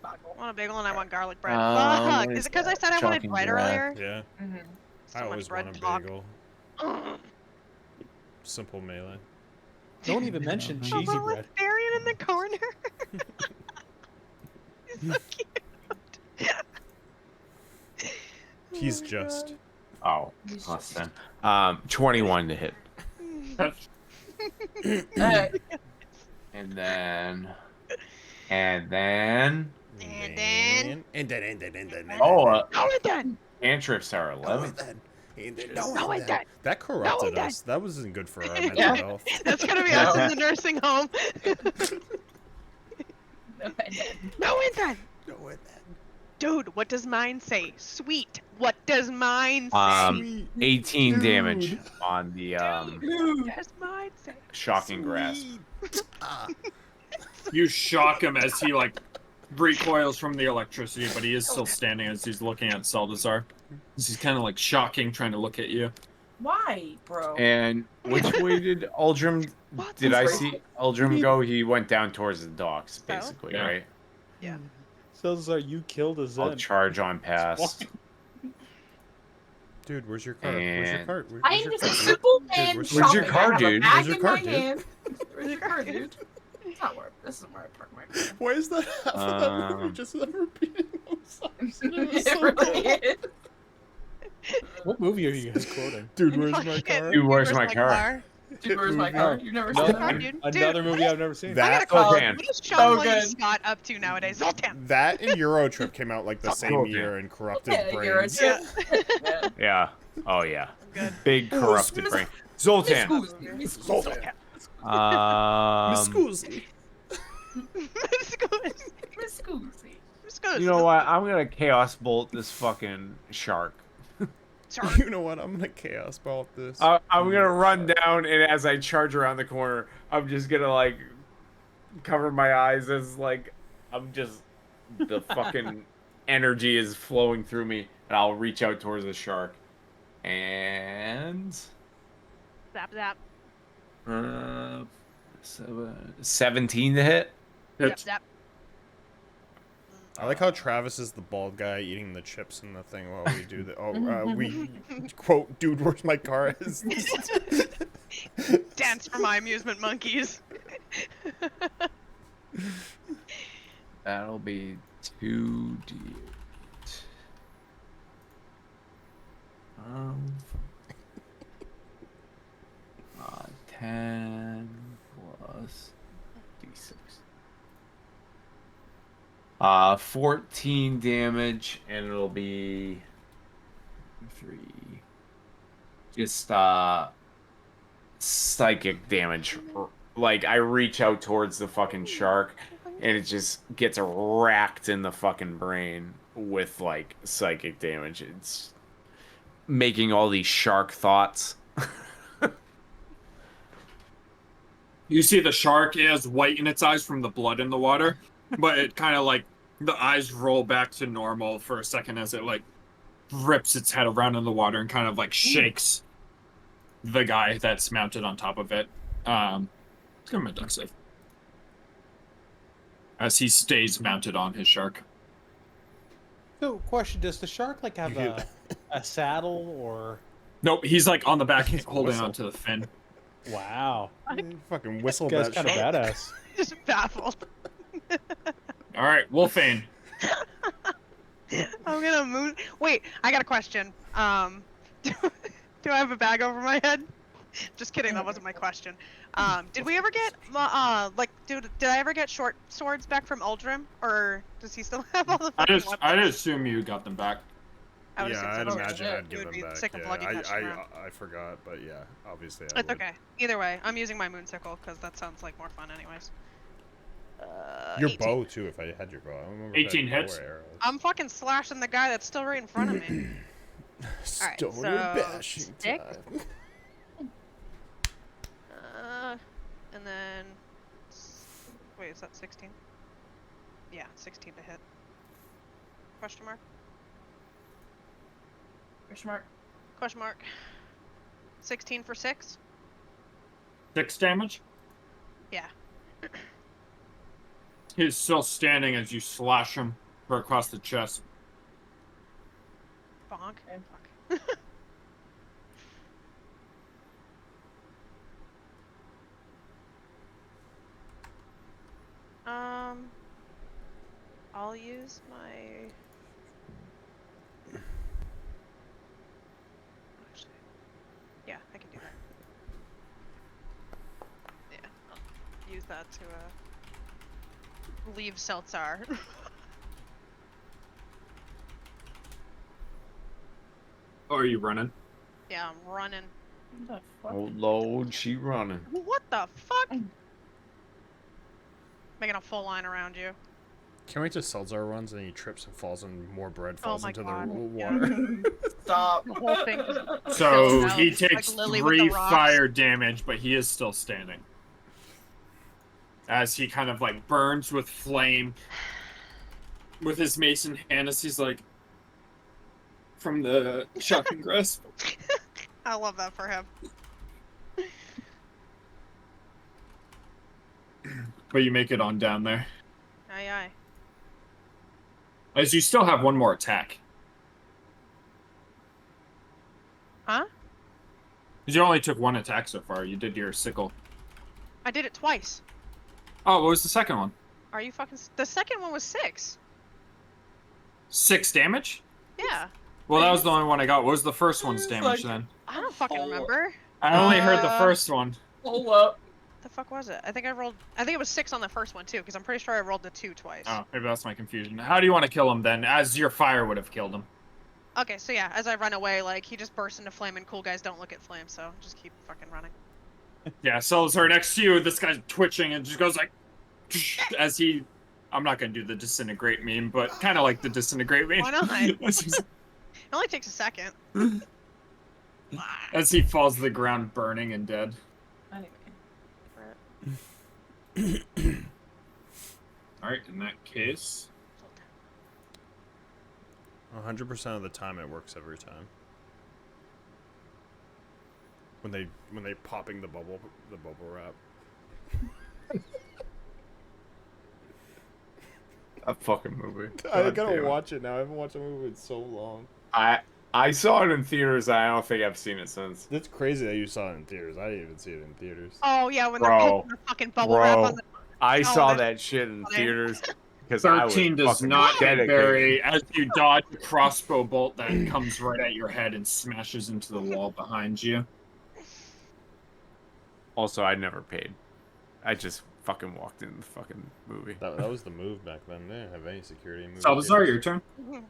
Speaker 1: I want a bagel and I want garlic bread.
Speaker 5: what
Speaker 1: Fuck!
Speaker 5: is
Speaker 1: Is it because I
Speaker 5: that?
Speaker 1: said I wanted
Speaker 5: Shocking
Speaker 1: bread
Speaker 5: grasp.
Speaker 1: earlier?
Speaker 3: Yeah.
Speaker 1: So
Speaker 3: I
Speaker 1: much
Speaker 3: always
Speaker 1: bread
Speaker 3: want a
Speaker 1: talk.
Speaker 3: bagel. Simple melee.
Speaker 6: Don't even mention
Speaker 1: Oh,
Speaker 6: cheesy
Speaker 1: but
Speaker 6: bread.
Speaker 1: with Darian in the corner. He's so cute.
Speaker 3: He's just.
Speaker 5: Oh, less than. 21 to hit. And then. Oh, cantrips are 11.
Speaker 3: That corrupted us. That wasn't good for our mental
Speaker 1: Yeah.
Speaker 3: health.
Speaker 1: That's gonna be us in the nursing home. No one then. Dude, what does mine say? Sweet. What does mine say?
Speaker 5: 18 damage on the
Speaker 1: What does mine say?
Speaker 5: shocking grasp.
Speaker 2: You shock him as he like recoils from the electricity, but he is still standing as he's looking at Seldazar. He's kind of like shocking, trying to look at you.
Speaker 8: Why, bro?
Speaker 5: And which way did Uldrum? Did I see Uldrum go? He went down towards the docks, basically,
Speaker 2: Yeah.
Speaker 5: right?
Speaker 1: Yeah.
Speaker 6: Salazar, you killed a Zen.
Speaker 5: I'll charge on past.
Speaker 3: Dude, where's your card? Where's your
Speaker 5: And-
Speaker 3: card? Where's
Speaker 8: I am
Speaker 3: your
Speaker 8: just a
Speaker 3: card?
Speaker 8: simple
Speaker 3: Dude,
Speaker 8: man.
Speaker 3: where's
Speaker 5: your
Speaker 8: shopping.
Speaker 5: card,
Speaker 8: I have a
Speaker 5: dude?
Speaker 8: bag
Speaker 3: Where's your
Speaker 8: in
Speaker 3: card,
Speaker 8: my
Speaker 3: dude?
Speaker 8: hand. Where's your card, dude? It's not where. This is where I park my car.
Speaker 3: Why is that half of that movie just them repeating themselves?
Speaker 8: It really is.
Speaker 6: What movie are you guys quoting?
Speaker 3: Dude, where's my car?
Speaker 5: Dude, where's my car?
Speaker 8: Dude, where's my car? You've never seen
Speaker 6: Another,
Speaker 8: that?
Speaker 1: dude.
Speaker 6: another movie I've never seen.
Speaker 1: I
Speaker 3: That
Speaker 1: gotta call.
Speaker 5: Zoltan.
Speaker 1: What is
Speaker 8: So
Speaker 1: Sean William
Speaker 8: good.
Speaker 1: Scott up to nowadays? Zoltan.
Speaker 3: That and Eurotrip came out like the same
Speaker 5: Cool,
Speaker 3: year
Speaker 5: dude.
Speaker 3: and corrupted
Speaker 8: Yeah, you're a
Speaker 3: brains.
Speaker 8: tip. Yeah.
Speaker 5: Yeah. Oh yeah,
Speaker 1: good.
Speaker 5: big corrupted brain. Zoltan.
Speaker 3: Zoltan.
Speaker 5: Um,
Speaker 3: Scusi.
Speaker 5: you know what? I'm gonna chaos bolt this fucking shark.
Speaker 3: You know what? I'm gonna chaos bolt this.
Speaker 5: I'm gonna run down, and as I charge around the corner, I'm just gonna like cover my eyes as like I'm just the fucking energy is flowing through me, and I'll reach out towards the shark. And
Speaker 1: Zap zap.
Speaker 5: 17 to hit.
Speaker 1: Zap zap.
Speaker 3: I like how Travis is the bald guy eating the chips in the thing while we do the. We quote, "Dude, where's my car?"
Speaker 1: Dance for my amusement, monkeys.
Speaker 5: That'll be 2d8. 10 plus d6. 14 damage, and it'll be 3. Just psychic damage. Like I reach out towards the fucking shark, and it just gets racked in the fucking brain with like psychic damage. It's making all these shark thoughts.
Speaker 2: You see the shark is white in its eyes from the blood in the water, but it kind of like the eyes roll back to normal for a second as it like rips its head around in the water and kind of like shakes the guy that's mounted on top of it. Give him a dex save. As he stays mounted on his shark.
Speaker 6: So, question: does the shark like have a saddle or?
Speaker 2: Nope, he's like on the back holding onto the fin.
Speaker 6: Wow.
Speaker 3: Fucking whistle
Speaker 6: That's
Speaker 3: that
Speaker 6: kind of
Speaker 3: shark.
Speaker 6: badass.
Speaker 1: Just baffled.
Speaker 2: All right, Wolfane.
Speaker 1: I'm gonna moon. Wait, I got a question. Do I have a bag over my head? Just kidding. That wasn't my question. Did we ever get did I ever get short swords back from Uldrim, or does he still have all the fucking weapons?
Speaker 2: I'd assume you got them back.
Speaker 3: Yeah, I'd imagine I'd
Speaker 1: It
Speaker 3: give
Speaker 1: would
Speaker 3: them
Speaker 1: be
Speaker 3: back.
Speaker 1: sick of
Speaker 3: Yeah,
Speaker 1: lugging that shit around.
Speaker 3: I forgot, but yeah, obviously I
Speaker 1: It's
Speaker 3: would.
Speaker 1: okay. Either way, I'm using my moon sickle because that sounds like more fun, anyways.
Speaker 3: Your
Speaker 1: 18.
Speaker 3: bow too, if I had your bow. I don't remember if I had
Speaker 2: 18
Speaker 3: bow or
Speaker 2: hits.
Speaker 3: arrows.
Speaker 1: I'm fucking slashing the guy that's still right in front of me. Alright,
Speaker 3: Stoner
Speaker 1: so
Speaker 3: bashing
Speaker 1: stick.
Speaker 3: time.
Speaker 1: And then wait, is that 16? Yeah, 16 to hit. Question mark?
Speaker 8: Question mark.
Speaker 1: Question mark. 16 for 6?
Speaker 2: 6 damage?
Speaker 1: Yeah.
Speaker 2: He's still standing as you slash him across the chest.
Speaker 1: Bonk. Fuck. I'll use my... Actually, yeah, I can do that. Yeah, I'll use that to, leave Seltzar.
Speaker 2: Oh, are you running?
Speaker 1: Yeah, I'm running.
Speaker 8: What the fuck?
Speaker 5: Oh Lord, she running.
Speaker 1: What the fuck? Making a full line around you.
Speaker 3: Can't wait till Seltzar runs and he trips and falls and more bread falls
Speaker 1: my
Speaker 3: into
Speaker 1: God.
Speaker 3: the water.
Speaker 8: Stop.
Speaker 1: The whole thing just
Speaker 2: So
Speaker 1: goes
Speaker 2: he
Speaker 1: out,
Speaker 2: takes
Speaker 1: like Lily with
Speaker 2: 3
Speaker 1: the rocks.
Speaker 2: fire damage, but he is still standing. As he kind of like burns with flame with his mace in hand as he's like from the shocking grasp.
Speaker 1: I love that for him.
Speaker 2: But you make it on down there.
Speaker 1: Aye aye.
Speaker 2: As you still have one more attack.
Speaker 1: Huh?
Speaker 2: Because you only took 1 attack so far. You did your sickle.
Speaker 1: I did it twice.
Speaker 2: Oh, what was the second one?
Speaker 1: Are you fucking... The second one was 6.
Speaker 2: 6 damage?
Speaker 1: Yeah.
Speaker 2: Well, that was the only one I got. What was the first one's damage
Speaker 8: like-
Speaker 2: then?
Speaker 1: I don't fucking remember.
Speaker 2: I only heard the first one.
Speaker 8: Hold up.
Speaker 1: The fuck was it? I think it was 6 on the first one too, because I'm pretty sure I rolled the 2 twice.
Speaker 2: Oh, maybe that's my confusion. How do you want to kill him then? As your fire would have killed him.
Speaker 1: Okay, so yeah, as I run away, like he just bursts into flame, and cool guys don't look at flame, so just keep fucking running.
Speaker 2: Yeah, Salazar next to you. This guy's twitching and just goes like, as he. I'm not gonna do the disintegrate meme, but kind of like the disintegrate meme.
Speaker 1: Why not? It only takes a second.
Speaker 2: As he falls to the ground, burning and dead.
Speaker 8: Anyway.
Speaker 2: Alright, in that case.
Speaker 3: 100% of the time it works every time. When they popping the bubble wrap.
Speaker 5: A fucking movie.
Speaker 3: I
Speaker 5: God
Speaker 3: gotta
Speaker 5: damn it.
Speaker 3: watch it now. I haven't watched a movie in so long.
Speaker 5: I saw it in theaters. I don't think I've seen it since.
Speaker 3: It's crazy that you saw it in theaters. I didn't even see it in theaters.
Speaker 1: Oh yeah, when
Speaker 5: Bro.
Speaker 1: they're putting the fucking bubble wrap on the.
Speaker 5: I saw
Speaker 1: that's
Speaker 5: that shit in
Speaker 1: funny.
Speaker 5: theaters because I was
Speaker 2: 13 does
Speaker 5: fucking
Speaker 2: not hit
Speaker 5: dedicated.
Speaker 2: Barry as you dodge a crossbow bolt that comes right at your head and smashes into the wall behind you.
Speaker 5: Also, I never paid. I just fucking walked in the fucking movie.
Speaker 3: That was the move back then. They didn't have any security. in movie
Speaker 2: Salazar,
Speaker 3: theaters.
Speaker 2: your turn.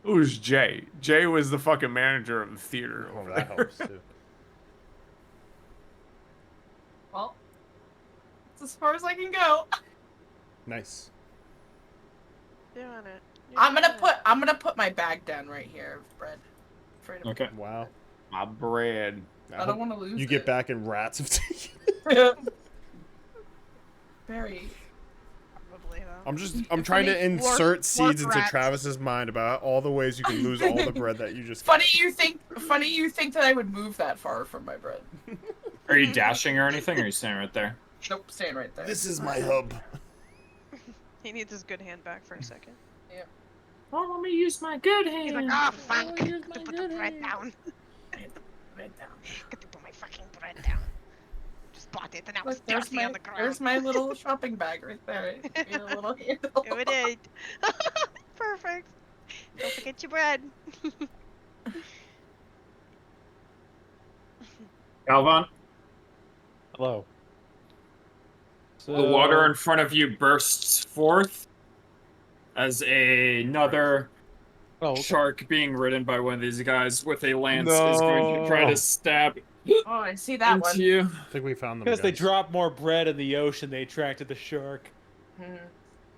Speaker 5: It was Jay. Jay was the fucking manager of the theater
Speaker 3: Oh,
Speaker 5: over
Speaker 3: that
Speaker 5: there.
Speaker 3: helps too.
Speaker 8: Well, it's as far as I can go.
Speaker 3: Nice.
Speaker 1: Doing it.
Speaker 8: I'm gonna put my bag down right here of bread. Afraid of
Speaker 2: Okay.
Speaker 3: Wow.
Speaker 5: My bread.
Speaker 8: I don't want to lose.
Speaker 3: You get back and rats have taken.
Speaker 8: Very.
Speaker 1: Probably though.
Speaker 3: I'm trying to
Speaker 8: Funny,
Speaker 3: insert
Speaker 8: work
Speaker 3: seeds into
Speaker 8: rats.
Speaker 3: Travis's mind about all the ways you can lose all the bread that you just.
Speaker 8: Funny you think that I would move that far from my bread.
Speaker 2: Are you dashing or anything, or are you standing right there?
Speaker 8: Nope, staying right there.
Speaker 3: This is my hub.
Speaker 1: He needs his good hand back for a second.
Speaker 8: Yep.
Speaker 10: Oh, let me use my good hand.
Speaker 1: He's like, oh fuck! Got to put the bread down.
Speaker 8: Bread down.
Speaker 1: Got to put my fucking bread down. Just bought it and now it's
Speaker 8: Look, there's
Speaker 1: dirty
Speaker 8: my
Speaker 1: on the ground.
Speaker 8: there's my little shopping bag right there. Give me a little handle.
Speaker 1: Do it. Perfect. Don't forget your bread.
Speaker 2: Galvan,
Speaker 6: Hello.
Speaker 2: the water in front of you bursts forth as another shark being ridden by one of these guys with a lance is going to try to stab
Speaker 8: Oh, I see that
Speaker 2: into
Speaker 8: one.
Speaker 2: you.
Speaker 3: I think we found them.
Speaker 6: Because they
Speaker 3: guys.
Speaker 6: dropped more bread in the ocean, they attracted the shark.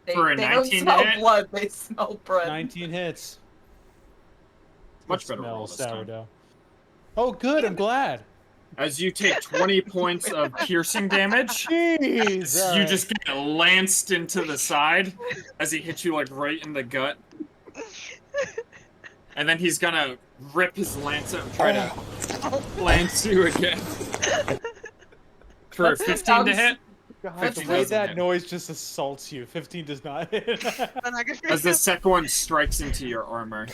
Speaker 8: They,
Speaker 2: For a
Speaker 8: they
Speaker 2: 19
Speaker 8: don't
Speaker 2: to
Speaker 8: smell
Speaker 2: hit?
Speaker 8: blood, they smell bread.
Speaker 6: 19 hits.
Speaker 2: Much
Speaker 6: Good
Speaker 2: better roll
Speaker 6: smell,
Speaker 2: this time.
Speaker 6: sourdough. Oh, good. I'm glad.
Speaker 2: As you take 20 points of piercing damage,
Speaker 6: Jeez.
Speaker 2: you just get lanced into the side as he hits you like right in the gut. And then he's gonna rip his lance out and try to lance you again. For a 15 to hit.
Speaker 6: God,
Speaker 2: 15
Speaker 6: the way
Speaker 2: doesn't
Speaker 6: that
Speaker 2: hit.
Speaker 6: noise just assaults you. 15 does not hit.
Speaker 2: As the second one strikes into your armor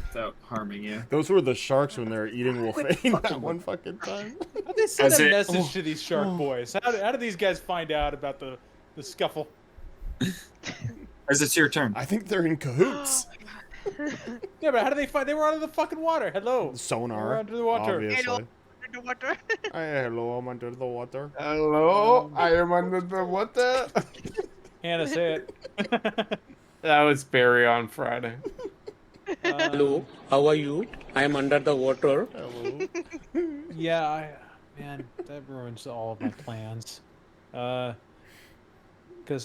Speaker 2: without harming you.
Speaker 3: Those were the sharks when they were eating Wolfane that one fucking time.
Speaker 6: How'd they send
Speaker 2: As
Speaker 6: a
Speaker 2: it-
Speaker 6: message to these shark boys? How did these guys find out about the scuffle?
Speaker 2: As it's your turn.
Speaker 3: I think they're in cahoots.
Speaker 6: Yeah, but how did they find? They were under the fucking water. Hello.
Speaker 3: Sonar.
Speaker 6: We're under the water.
Speaker 3: Obviously.
Speaker 1: Underwater.
Speaker 3: Hello, I'm under the water.
Speaker 5: Hello, I am under the water.
Speaker 6: Hannah, say it.
Speaker 5: That was Barry on Friday.
Speaker 9: Hello, how are you? I am under the water.
Speaker 3: Hello.
Speaker 6: Yeah, man, that ruins all of my plans. Because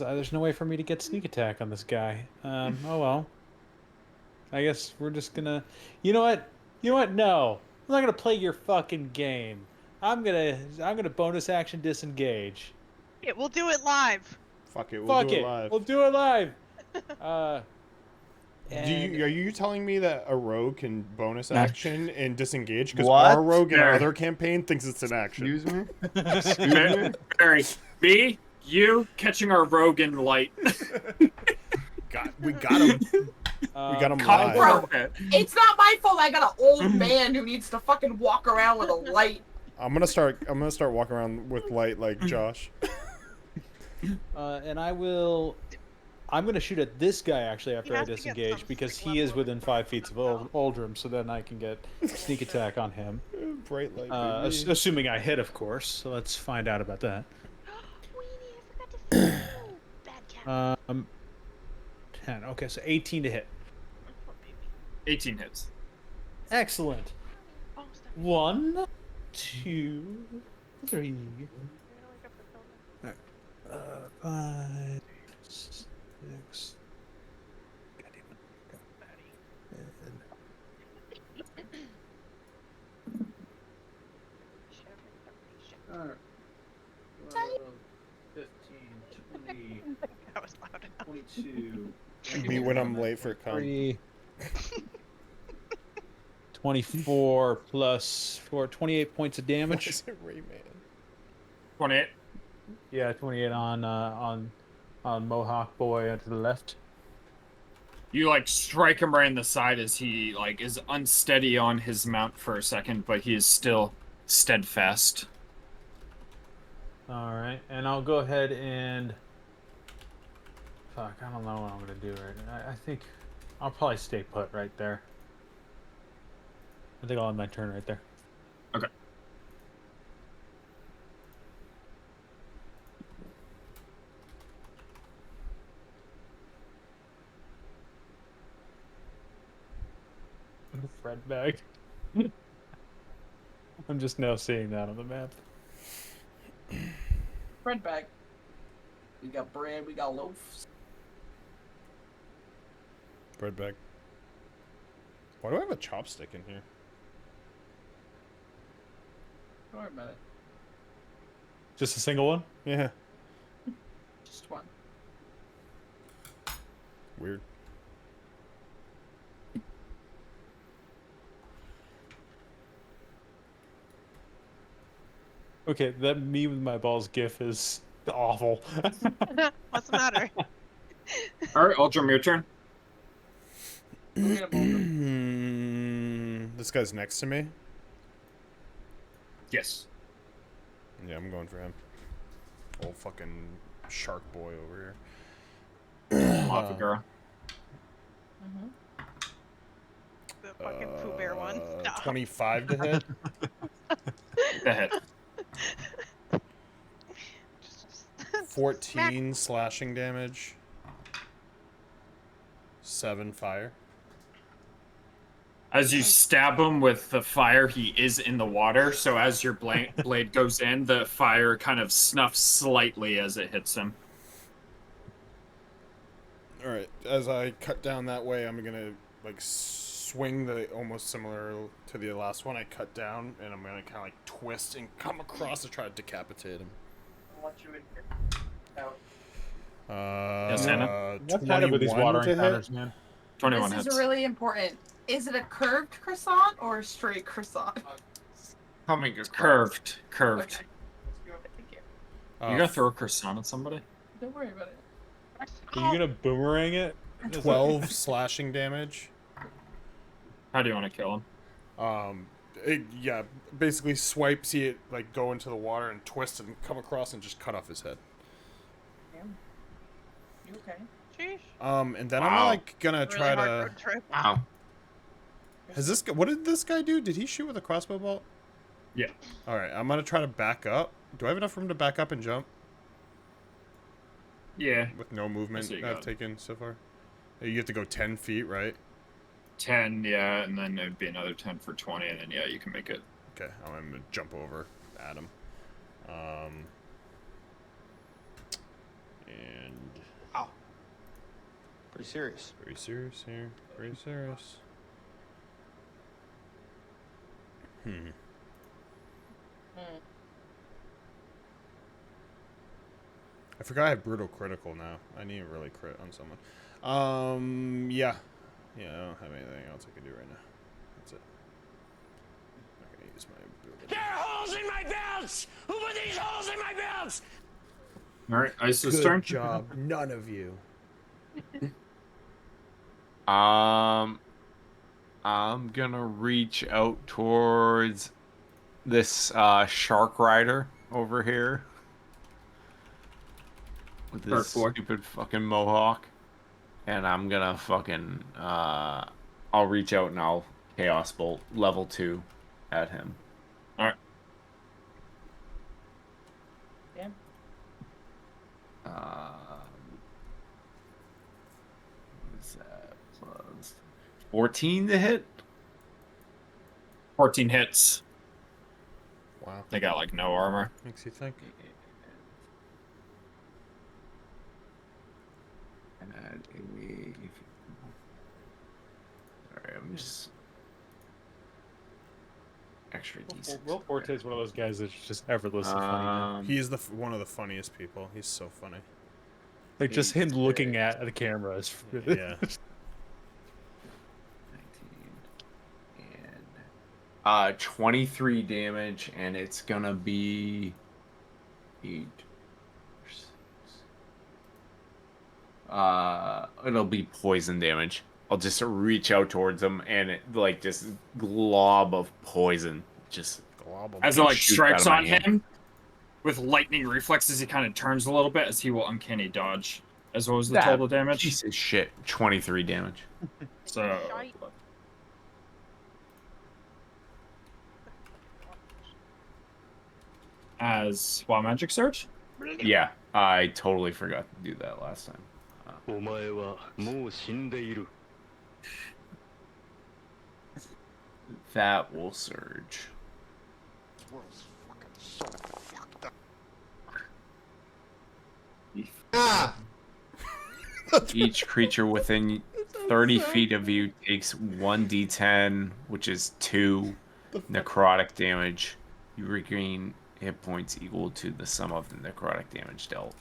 Speaker 6: there's no way for me to get sneak attack on this guy. Oh well. I guess we're just gonna. You know what? No, I'm not gonna play your fucking game. I'm gonna bonus action disengage.
Speaker 1: Yeah, we'll do it live.
Speaker 3: Fuck it, we'll
Speaker 6: Fuck
Speaker 3: do it
Speaker 6: it.
Speaker 3: live.
Speaker 6: We'll do it live.
Speaker 3: Are you telling me that a rogue can bonus action and disengage? Because
Speaker 5: What?
Speaker 3: our rogue in our
Speaker 2: There.
Speaker 3: other campaign thinks it's an action.
Speaker 5: Excuse me?
Speaker 2: Barry, B, you catching our rogue in light.
Speaker 3: We got him. We got him live.
Speaker 8: Bro, it's not my fault I got an old man who needs to fucking walk around with a light.
Speaker 3: I'm gonna start walking around with light like Josh.
Speaker 6: And I'm gonna shoot at this guy actually after I
Speaker 1: has to get
Speaker 6: disengage
Speaker 1: some
Speaker 6: because
Speaker 1: sick
Speaker 6: he is
Speaker 1: level
Speaker 6: within 5 feet of Oldrum, so then I can get sneak attack on him.
Speaker 3: Bright light. baby.
Speaker 6: Assuming I hit, of course. So let's find out about that.
Speaker 1: Weenie, I forgot to say Bad cat.
Speaker 6: 10. Okay, so 18 to hit.
Speaker 1: Poor baby.
Speaker 2: 18 hits.
Speaker 6: Excellent. 1, 2, 3. 5, 6.
Speaker 1: Alright.
Speaker 6: 15, 20,
Speaker 1: That was loud enough.
Speaker 6: 22.
Speaker 3: Be when I'm late for cum.
Speaker 6: 3. 24 plus 4, 28 points of damage.
Speaker 3: Why is it Rayman?
Speaker 2: 28.
Speaker 6: Yeah, 28 on Mohawk boy to the left.
Speaker 2: You like strike him right in the side as he like is unsteady on his mount for a second, but he is still steadfast.
Speaker 6: All right, and I'll go ahead and fuck. I don't know what I'm gonna do right now. I think I'll probably stay put right there. I think I'll end my turn right there.
Speaker 2: Okay.
Speaker 6: Fred bag. I'm just now seeing that on the map.
Speaker 8: Bread bag. We got bread, we got loaves.
Speaker 3: Bread bag. Why do I have a chopstick in here?
Speaker 8: Don't worry about it.
Speaker 6: Just a single one?
Speaker 3: Yeah.
Speaker 8: Just one.
Speaker 3: Weird.
Speaker 6: Okay, that me with my balls gif is awful.
Speaker 1: What's the matter?
Speaker 2: All right, Ultram, your turn.
Speaker 3: This guy's next to me?
Speaker 2: Yes.
Speaker 3: Yeah, I'm going for him. Old fucking shark boy over here.
Speaker 2: Lava girl.
Speaker 1: The fucking Pooh Bear one. Stop.
Speaker 3: 25 to hit.
Speaker 2: The hit.
Speaker 3: 14 slashing damage. 7 fire.
Speaker 2: As you stab him with the fire, he is in the water, so as your blade goes in, the fire kind of snuffs slightly as it hits him.
Speaker 3: Alright, as I cut down that way, I'm gonna, like, swing the almost similar to the last one I cut down, and I'm gonna kind of, like, twist and come across to try to decapitate him.
Speaker 8: I want you in here. Out.
Speaker 2: Yes, Hannah?
Speaker 6: What's happening with these water
Speaker 3: to hit.
Speaker 6: encounters, man?
Speaker 2: 21
Speaker 8: This
Speaker 2: hits.
Speaker 8: is really important. Is it a curved croissant or a straight croissant?
Speaker 5: Coming
Speaker 2: Curved.
Speaker 8: Okay. Let's go. Thank you.
Speaker 2: You gonna throw a croissant at somebody?
Speaker 8: Don't worry about it.
Speaker 6: Are you gonna boomerang it?
Speaker 3: 12 slashing damage.
Speaker 2: How do you want to kill him?
Speaker 3: Yeah, basically swipe, see it, like, go into the water and twist and come across and just cut off his head.
Speaker 8: Damn. You okay?
Speaker 1: Sheesh.
Speaker 3: And then I'm, like, gonna try
Speaker 1: Really hard
Speaker 3: to...
Speaker 1: road trip.
Speaker 5: Wow.
Speaker 3: Has this guy... What did this guy do? Did he shoot with a crossbow bolt?
Speaker 2: Yeah.
Speaker 3: Alright, I'm gonna try to back up. Do I have enough room to back up and jump?
Speaker 2: Yeah.
Speaker 3: With no movement
Speaker 2: So you
Speaker 3: I've
Speaker 2: got it.
Speaker 3: taken so far? You have to go 10 feet, right?
Speaker 2: 10, yeah, and then it would be another 10 for 20, and then, yeah, you can make it.
Speaker 3: Okay, I'm gonna jump over at him. And...
Speaker 13: Ow. Pretty serious.
Speaker 3: Very serious here. Very serious. I forgot I have brutal critical now. I need to really crit on someone. Yeah. Yeah, I don't have anything else I can do right now. That's it. I'm not gonna use my ability.
Speaker 11: There are holes in my belts! Who put these holes in my belts?
Speaker 2: Alright, Ice's
Speaker 3: Good
Speaker 2: turn.
Speaker 3: job, none of you.
Speaker 5: I'm gonna reach out towards this shark rider over here with this stupid fucking mohawk, and I'm gonna fucking I'll reach out and I'll chaos bolt level 2 at him.
Speaker 2: All right.
Speaker 8: Yeah.
Speaker 5: What is that? Plus
Speaker 7: 14 to hit.
Speaker 2: 14 hits.
Speaker 3: Wow.
Speaker 2: They got like no armor.
Speaker 3: Makes you think.
Speaker 7: Sorry, I'm just extra decent.
Speaker 6: Will Forte is one of those guys that's just effortlessly funny. Man.
Speaker 3: He's one of the funniest people. He's so funny.
Speaker 6: Like just him looking at the camera is
Speaker 3: Yeah.
Speaker 7: 23 damage, and it's gonna be 8. It'll be poison damage. I'll just reach out towards him, and it, like this glob of poison just
Speaker 2: as it like
Speaker 7: shoots
Speaker 2: strikes
Speaker 7: out of my
Speaker 2: on
Speaker 7: hand.
Speaker 2: him with lightning reflexes. He kind of turns a little bit as he will uncanny dodge. As well as the total damage.
Speaker 7: Piece of shit. 23 damage.
Speaker 2: So as Wild Magic Surge?
Speaker 7: Yeah, I totally forgot to do that last time. That will surge. Each creature within 30 feet of you takes 1d10, which is 2 necrotic damage. You regain hit points equal to the sum of the necrotic damage dealt.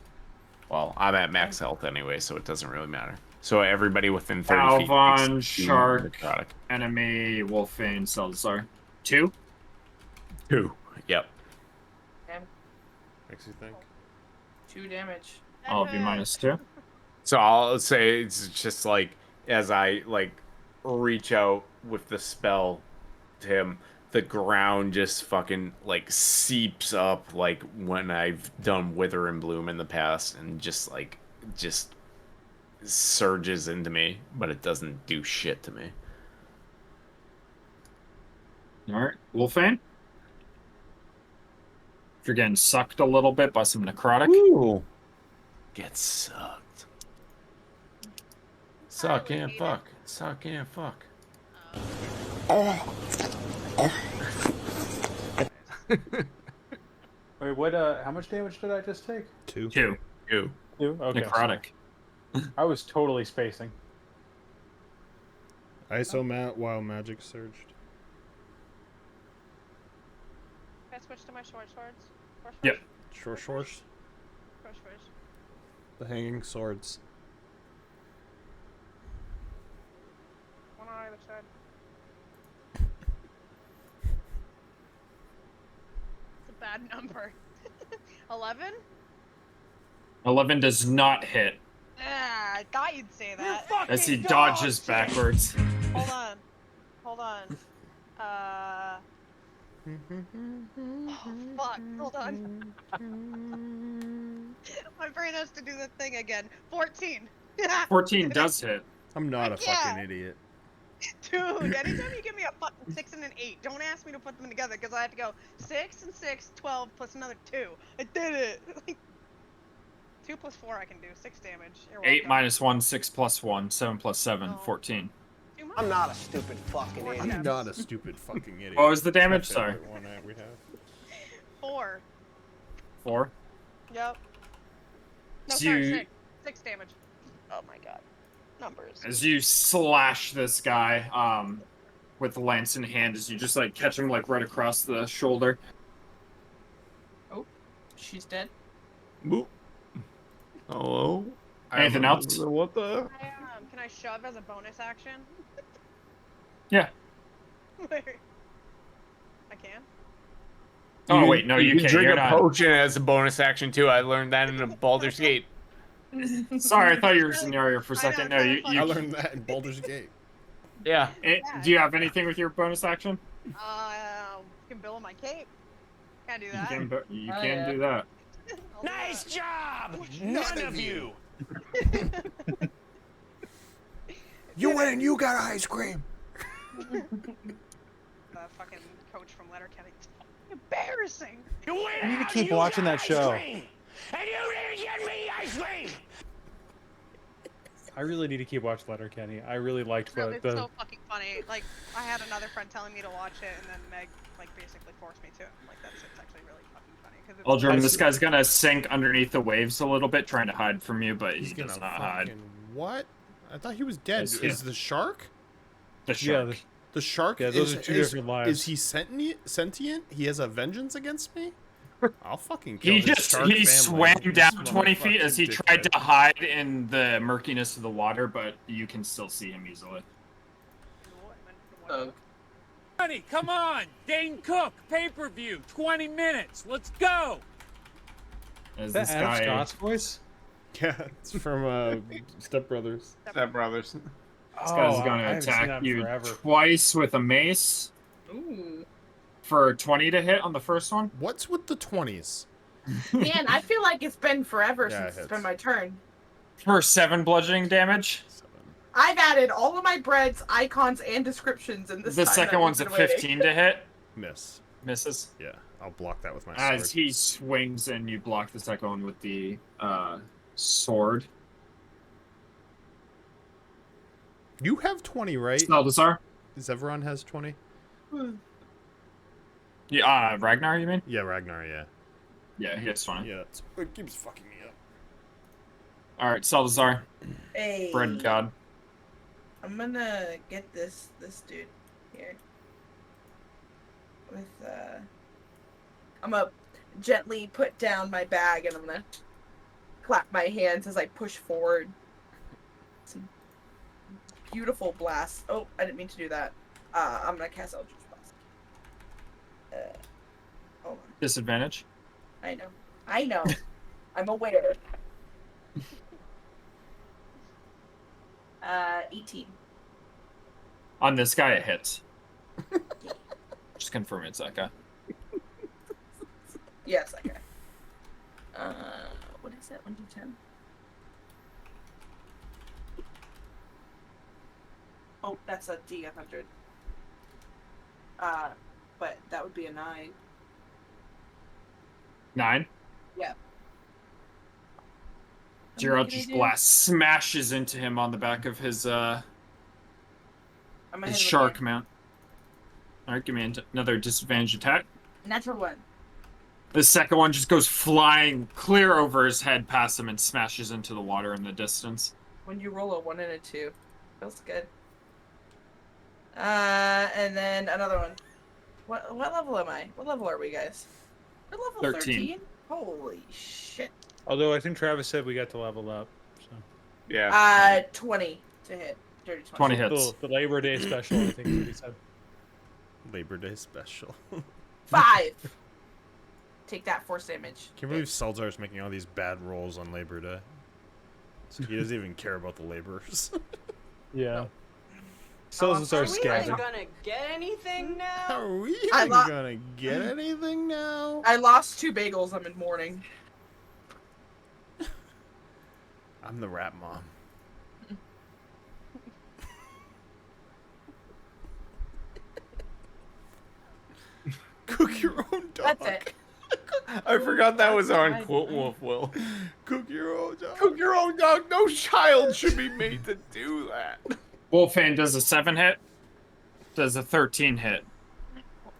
Speaker 7: Well, I'm at max health anyway, so it doesn't really matter. So everybody within 30 feet
Speaker 2: Alvon,
Speaker 7: takes 2
Speaker 2: Shark,
Speaker 7: necrotic.
Speaker 2: Enemy, Wolfane, Salazar. 2?
Speaker 7: 2. Yep.
Speaker 3: Makes you think.
Speaker 8: 2 damage.
Speaker 2: I'll be -2.
Speaker 7: So I'll say it's just like as I like reach out with the spell to him, the ground just fucking like seeps up like when I've done Wither and Bloom in the past, and just surges into me, but it doesn't do shit to me.
Speaker 2: Alright, Wolfane. If you're getting sucked a little bit by some necrotic.
Speaker 7: Ooh. Get sucked. Suck and fuck. Suck and fuck.
Speaker 6: Wait, what? How much damage did I just take?
Speaker 3: 2.
Speaker 2: 2.
Speaker 7: 2.
Speaker 6: 2. Okay.
Speaker 2: Necrotic.
Speaker 6: I was totally spacing.
Speaker 3: ISO Wild Magic surged.
Speaker 1: Can I switch to my short swords?
Speaker 2: Yep.
Speaker 3: Short swords.
Speaker 1: Short swords.
Speaker 3: The hanging swords.
Speaker 1: One on either side. It's a bad number. 11?
Speaker 2: 11 does not hit.
Speaker 1: Ah, I thought you'd say that.
Speaker 2: As he dodges backwards.
Speaker 1: Hold on. Hold on. Oh, fuck. Hold on. My brain has to do the thing again. 14.
Speaker 2: 14 does hit.
Speaker 3: I'm not a
Speaker 1: Yeah.
Speaker 3: fucking idiot.
Speaker 1: Dude, anytime you give me a fucking 6 and an 8, don't ask me to put them together, because I have to go 6 and 6, 12 plus another 2. I did it! 2 plus 4 I can do, 6 damage. You're
Speaker 2: 8
Speaker 1: welcome.
Speaker 2: -1, 6 + 1, 7 + 7, 14.
Speaker 13: I'm not a stupid fucking idiot.
Speaker 3: I'm not a stupid fucking idiot.
Speaker 2: What was the
Speaker 3: It's my
Speaker 2: damage? Sorry.
Speaker 3: favorite one that we have.
Speaker 1: 4.
Speaker 2: 4?
Speaker 1: Yep. No,
Speaker 2: So
Speaker 1: sorry,
Speaker 2: you-
Speaker 1: 6. 6 damage. Oh my god. Numbers.
Speaker 2: As you slash this guy, with the lance in hand, as you just like catch him like right across the shoulder.
Speaker 8: Oh, she's dead.
Speaker 7: Boop. Hello?
Speaker 2: Anything else?
Speaker 7: What the?
Speaker 1: Can I shove as a bonus action?
Speaker 2: Yeah.
Speaker 1: Where? I can?
Speaker 2: Oh wait, no, you
Speaker 7: can
Speaker 2: can't.
Speaker 7: drink
Speaker 2: You're
Speaker 7: a
Speaker 2: not.
Speaker 7: potion as a bonus action too. I learned that in a Baldur's Gate.
Speaker 2: Sorry, I thought you were scenario for a second. No, you.
Speaker 3: I learned that in Baldur's Gate.
Speaker 7: Yeah.
Speaker 2: Do you have anything with your bonus action?
Speaker 1: You can bill my cape. Can't do that.
Speaker 2: You can do that.
Speaker 11: Nice job! None of you!
Speaker 3: You win, you got ice cream.
Speaker 1: The fucking coach from Letterkenny. It's fucking embarrassing.
Speaker 11: You win!
Speaker 6: I need to keep watching that show.
Speaker 11: And you didn't get me ice cream!
Speaker 6: I really need to keep watching Letterkenny. I really liked
Speaker 1: No,
Speaker 6: what
Speaker 1: it's
Speaker 6: the.
Speaker 1: so fucking funny. Like, I had another friend telling me to watch it, and then Meg, like, basically forced me to. I'm like, it's actually really fucking funny.
Speaker 2: Aldrin, this guy's gonna sink underneath the waves a little bit, trying to hide from you, but he does not hide.
Speaker 3: What? I thought he was dead.
Speaker 2: Yes,
Speaker 3: Is the shark?
Speaker 2: The shark.
Speaker 3: The shark?
Speaker 6: Yeah, those are two different lives.
Speaker 3: Is he sentient? He has a vengeance against me? I'll fucking kill
Speaker 2: He
Speaker 3: his
Speaker 2: just
Speaker 3: shark
Speaker 2: he
Speaker 3: family.
Speaker 2: swam
Speaker 3: This
Speaker 2: down 20 feet
Speaker 3: motherfucking
Speaker 2: as he tried to hide in the murkiness of the water, but you can still see him easily.
Speaker 11: Honey, come on! Dane Cook, pay-per-view, 20 minutes. Let's go!
Speaker 2: As
Speaker 6: Is that
Speaker 2: this
Speaker 6: Adam
Speaker 2: guy,
Speaker 6: Scott's voice?
Speaker 3: Yeah, it's from Step Brothers.
Speaker 5: Step Brothers.
Speaker 2: This guy's gonna attack you twice with a mace.
Speaker 8: Ooh.
Speaker 2: For 20 to hit on the first one.
Speaker 3: What's with the 20s?
Speaker 8: Man, I feel like it's been forever
Speaker 3: Yeah,
Speaker 8: since it's been my turn.
Speaker 2: For 7 bludgeoning damage.
Speaker 8: I've added all of my breads, icons, and descriptions in this
Speaker 2: The
Speaker 8: time
Speaker 2: second
Speaker 8: that
Speaker 2: one's
Speaker 8: we've
Speaker 2: at
Speaker 8: been
Speaker 2: 15
Speaker 8: waiting.
Speaker 2: to hit.
Speaker 3: Misses. Yeah, I'll block that with my sword.
Speaker 2: As he swings and you block the second one with the sword.
Speaker 3: You have 20, right?
Speaker 2: Salazar?
Speaker 3: Zevron has 20?
Speaker 2: Yeah, Ragnar, you mean?
Speaker 3: Yeah, Ragnar, yeah.
Speaker 2: Yeah, he has 20.
Speaker 3: Yeah, it keeps fucking me up.
Speaker 2: Alright, Salazar.
Speaker 8: Hey.
Speaker 2: Bread God.
Speaker 8: I'm gonna get this dude here. With I'm gonna gently put down my bag and I'm gonna clap my hands as I push forward. Some beautiful blast. Oh, I didn't mean to do that. I'm gonna cast Eldritch Blast. Hold on.
Speaker 2: Disadvantage.
Speaker 8: I know. I'm aware. 18.
Speaker 2: On this guy, it hits. Just confirm it's that guy.
Speaker 8: Yes, okay. What is that? 1d10? Oh, that's a D100. But that would be a 9.
Speaker 2: 9?
Speaker 8: Yeah.
Speaker 2: Gerald just blast smashes into him on the back of his shark mount. Alright, give me another disadvantage attack.
Speaker 8: Natural 1.
Speaker 2: The second one just goes flying clear over his head past him and smashes into the water in the distance.
Speaker 8: When you roll a 1 and a 2. Feels good. And then another one. What level am I? What level are we, guys? We're level 13? Holy shit.
Speaker 6: Although I think Travis said we got to level up. So.
Speaker 5: Yeah.
Speaker 8: 20 to hit. Dirty
Speaker 2: 20 hits.
Speaker 6: The Labor Day special, I think is what he said.
Speaker 3: Labor Day special.
Speaker 8: 5. Take that force damage.
Speaker 3: Can't believe Salzar's making all these bad rolls on Labor Day. So he doesn't even care about the laborers.
Speaker 6: Yeah. Salzar's
Speaker 12: Are we gonna get anything now?
Speaker 3: Are we even gonna get anything now?
Speaker 8: I lost 2 bagels. I'm in mourning.
Speaker 3: I'm the rat mom. Cook your own dog.
Speaker 8: That's it.
Speaker 5: I forgot that was on Quote Wolf Will.
Speaker 3: Cook your own dog.
Speaker 5: Cook your own dog. No child should be made to do that.
Speaker 2: Wolfhand does a 7 hit. Does a 13 hit.
Speaker 3: Cook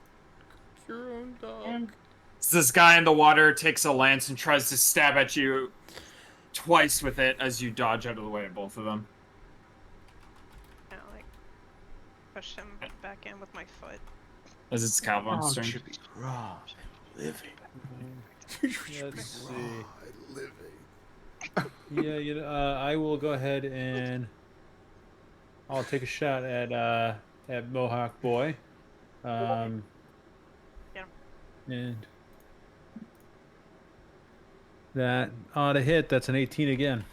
Speaker 3: your own dog.
Speaker 2: So this guy in the water takes a lance and tries to stab at you twice with it as you dodge out of the way of both of them.
Speaker 1: Yeah, like push him back in with my foot.
Speaker 2: As it's Calvin's turn.
Speaker 13: should be raw, living.
Speaker 6: Let's see. Yeah, I will go ahead and I'll take a shot at Mohawk Boy. And that ought to hit. That's an 18 again.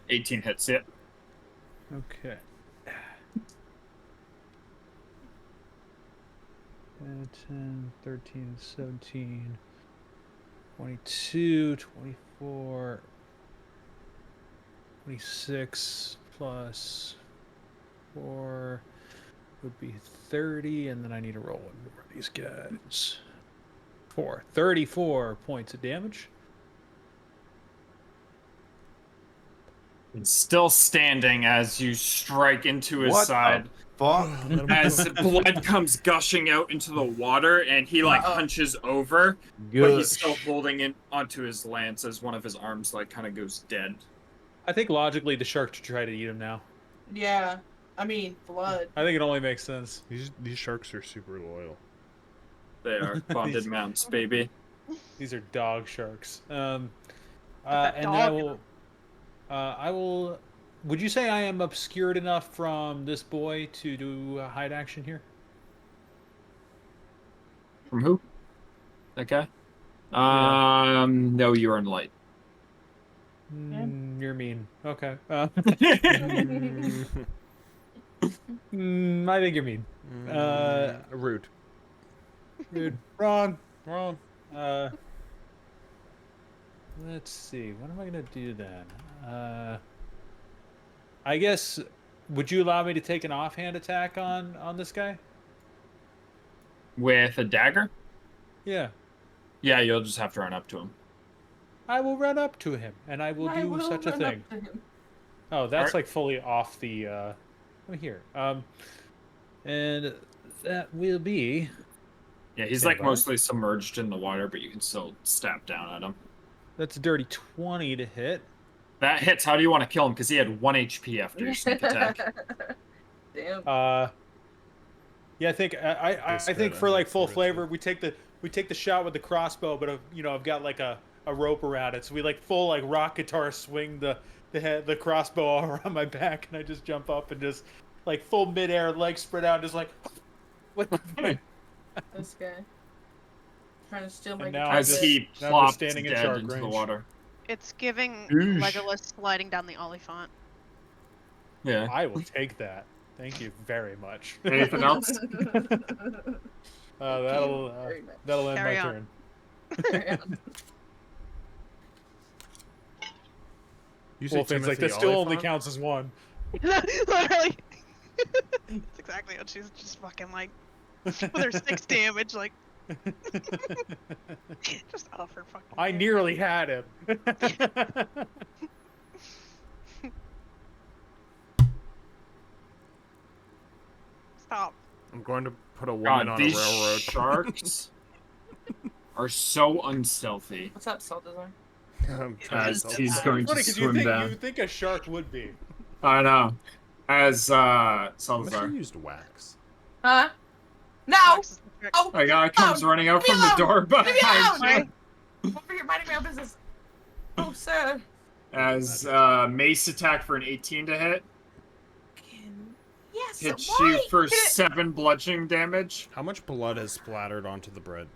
Speaker 2: 18 hits it.
Speaker 6: Okay. 10, 13, 17, 22, 24, 26 plus 4 would be 30, and then I need to roll one more of these guys. 34 points of damage.
Speaker 2: And still standing as you strike into his side.
Speaker 5: fuck?
Speaker 2: As blood comes gushing out into the water, and he like hunches over, but he's still holding it onto his lance as one of his arms like kind of goes dead.
Speaker 6: I think logically the shark should try to eat him now.
Speaker 8: Yeah. I mean, blood.
Speaker 6: I think it only makes sense.
Speaker 3: These sharks are super loyal.
Speaker 2: They are bonded mounts, baby.
Speaker 6: These are dog sharks. And
Speaker 1: that
Speaker 6: then
Speaker 1: dog
Speaker 6: I will. Would you say I am obscured enough from this boy to do a hide action here?
Speaker 2: From who? That guy? No, you're in light.
Speaker 6: You're mean. Okay. I think you're mean.
Speaker 3: Rude.
Speaker 6: Rude. Wrong.
Speaker 3: Wrong.
Speaker 6: Let's see. What am I gonna do then? I guess. Would you allow me to take an offhand attack on this guy?
Speaker 2: With a dagger?
Speaker 6: Yeah.
Speaker 2: Yeah, you'll just have to run up to him.
Speaker 6: I will run up to him, and I will do such a thing. Oh, that's like fully off the. Let me hear. And that will be.
Speaker 2: Yeah, he's like mostly submerged in the water, but you can still stab down at him.
Speaker 6: That's a dirty 20 to hit.
Speaker 2: That hits. How do you want to kill him? Because he had 1 HP after your sneak attack.
Speaker 8: Damn.
Speaker 6: Yeah, I think I think for like full flavor, we take the shot with the crossbow, but I've got like a rope around it, so we like full like rock guitar swing the crossbow all around my back, and I just jump up and just like full midair, legs spread out, just like.
Speaker 8: This guy trying to steal my
Speaker 6: now
Speaker 8: guitar.
Speaker 2: As he plops
Speaker 6: standing in
Speaker 2: dead
Speaker 6: shark
Speaker 2: into the
Speaker 6: range.
Speaker 2: water.
Speaker 1: It's giving
Speaker 2: Eesh.
Speaker 1: Legolas sliding down the Oliphant.
Speaker 2: Yeah.
Speaker 6: I will take that. Thank you very much.
Speaker 2: Anything else?
Speaker 6: That'll end
Speaker 1: Carry
Speaker 6: my
Speaker 1: on.
Speaker 6: turn.
Speaker 3: You say
Speaker 6: Wolfing's like,
Speaker 3: Timothy
Speaker 6: that still only
Speaker 3: Oliphant?
Speaker 6: counts as one.
Speaker 1: Literally. That's exactly what she's just fucking like. With her 6 damage, like. Just offer fucking.
Speaker 6: I nearly had him.
Speaker 1: Stop.
Speaker 3: I'm going to put a woman on a
Speaker 2: these
Speaker 3: railroad.
Speaker 2: sharks are so unstealthy.
Speaker 8: What's up, Salt Design?
Speaker 2: As he's going to
Speaker 6: Funny, 'cause
Speaker 2: swim down.
Speaker 6: you think a shark would be.
Speaker 2: I know. As
Speaker 3: I must
Speaker 2: Salazar.
Speaker 3: have used wax.
Speaker 8: Huh? No! Oh,
Speaker 2: A guy comes running out from the door behind you.
Speaker 8: Over here, minding my own business. Oh, sir.
Speaker 2: As mace attack for an 18 to hit.
Speaker 8: Yes,
Speaker 2: Hits
Speaker 8: why?
Speaker 2: you for
Speaker 8: Hit it.
Speaker 2: 7 bludgeoning damage.
Speaker 3: How much blood has splattered onto the bread?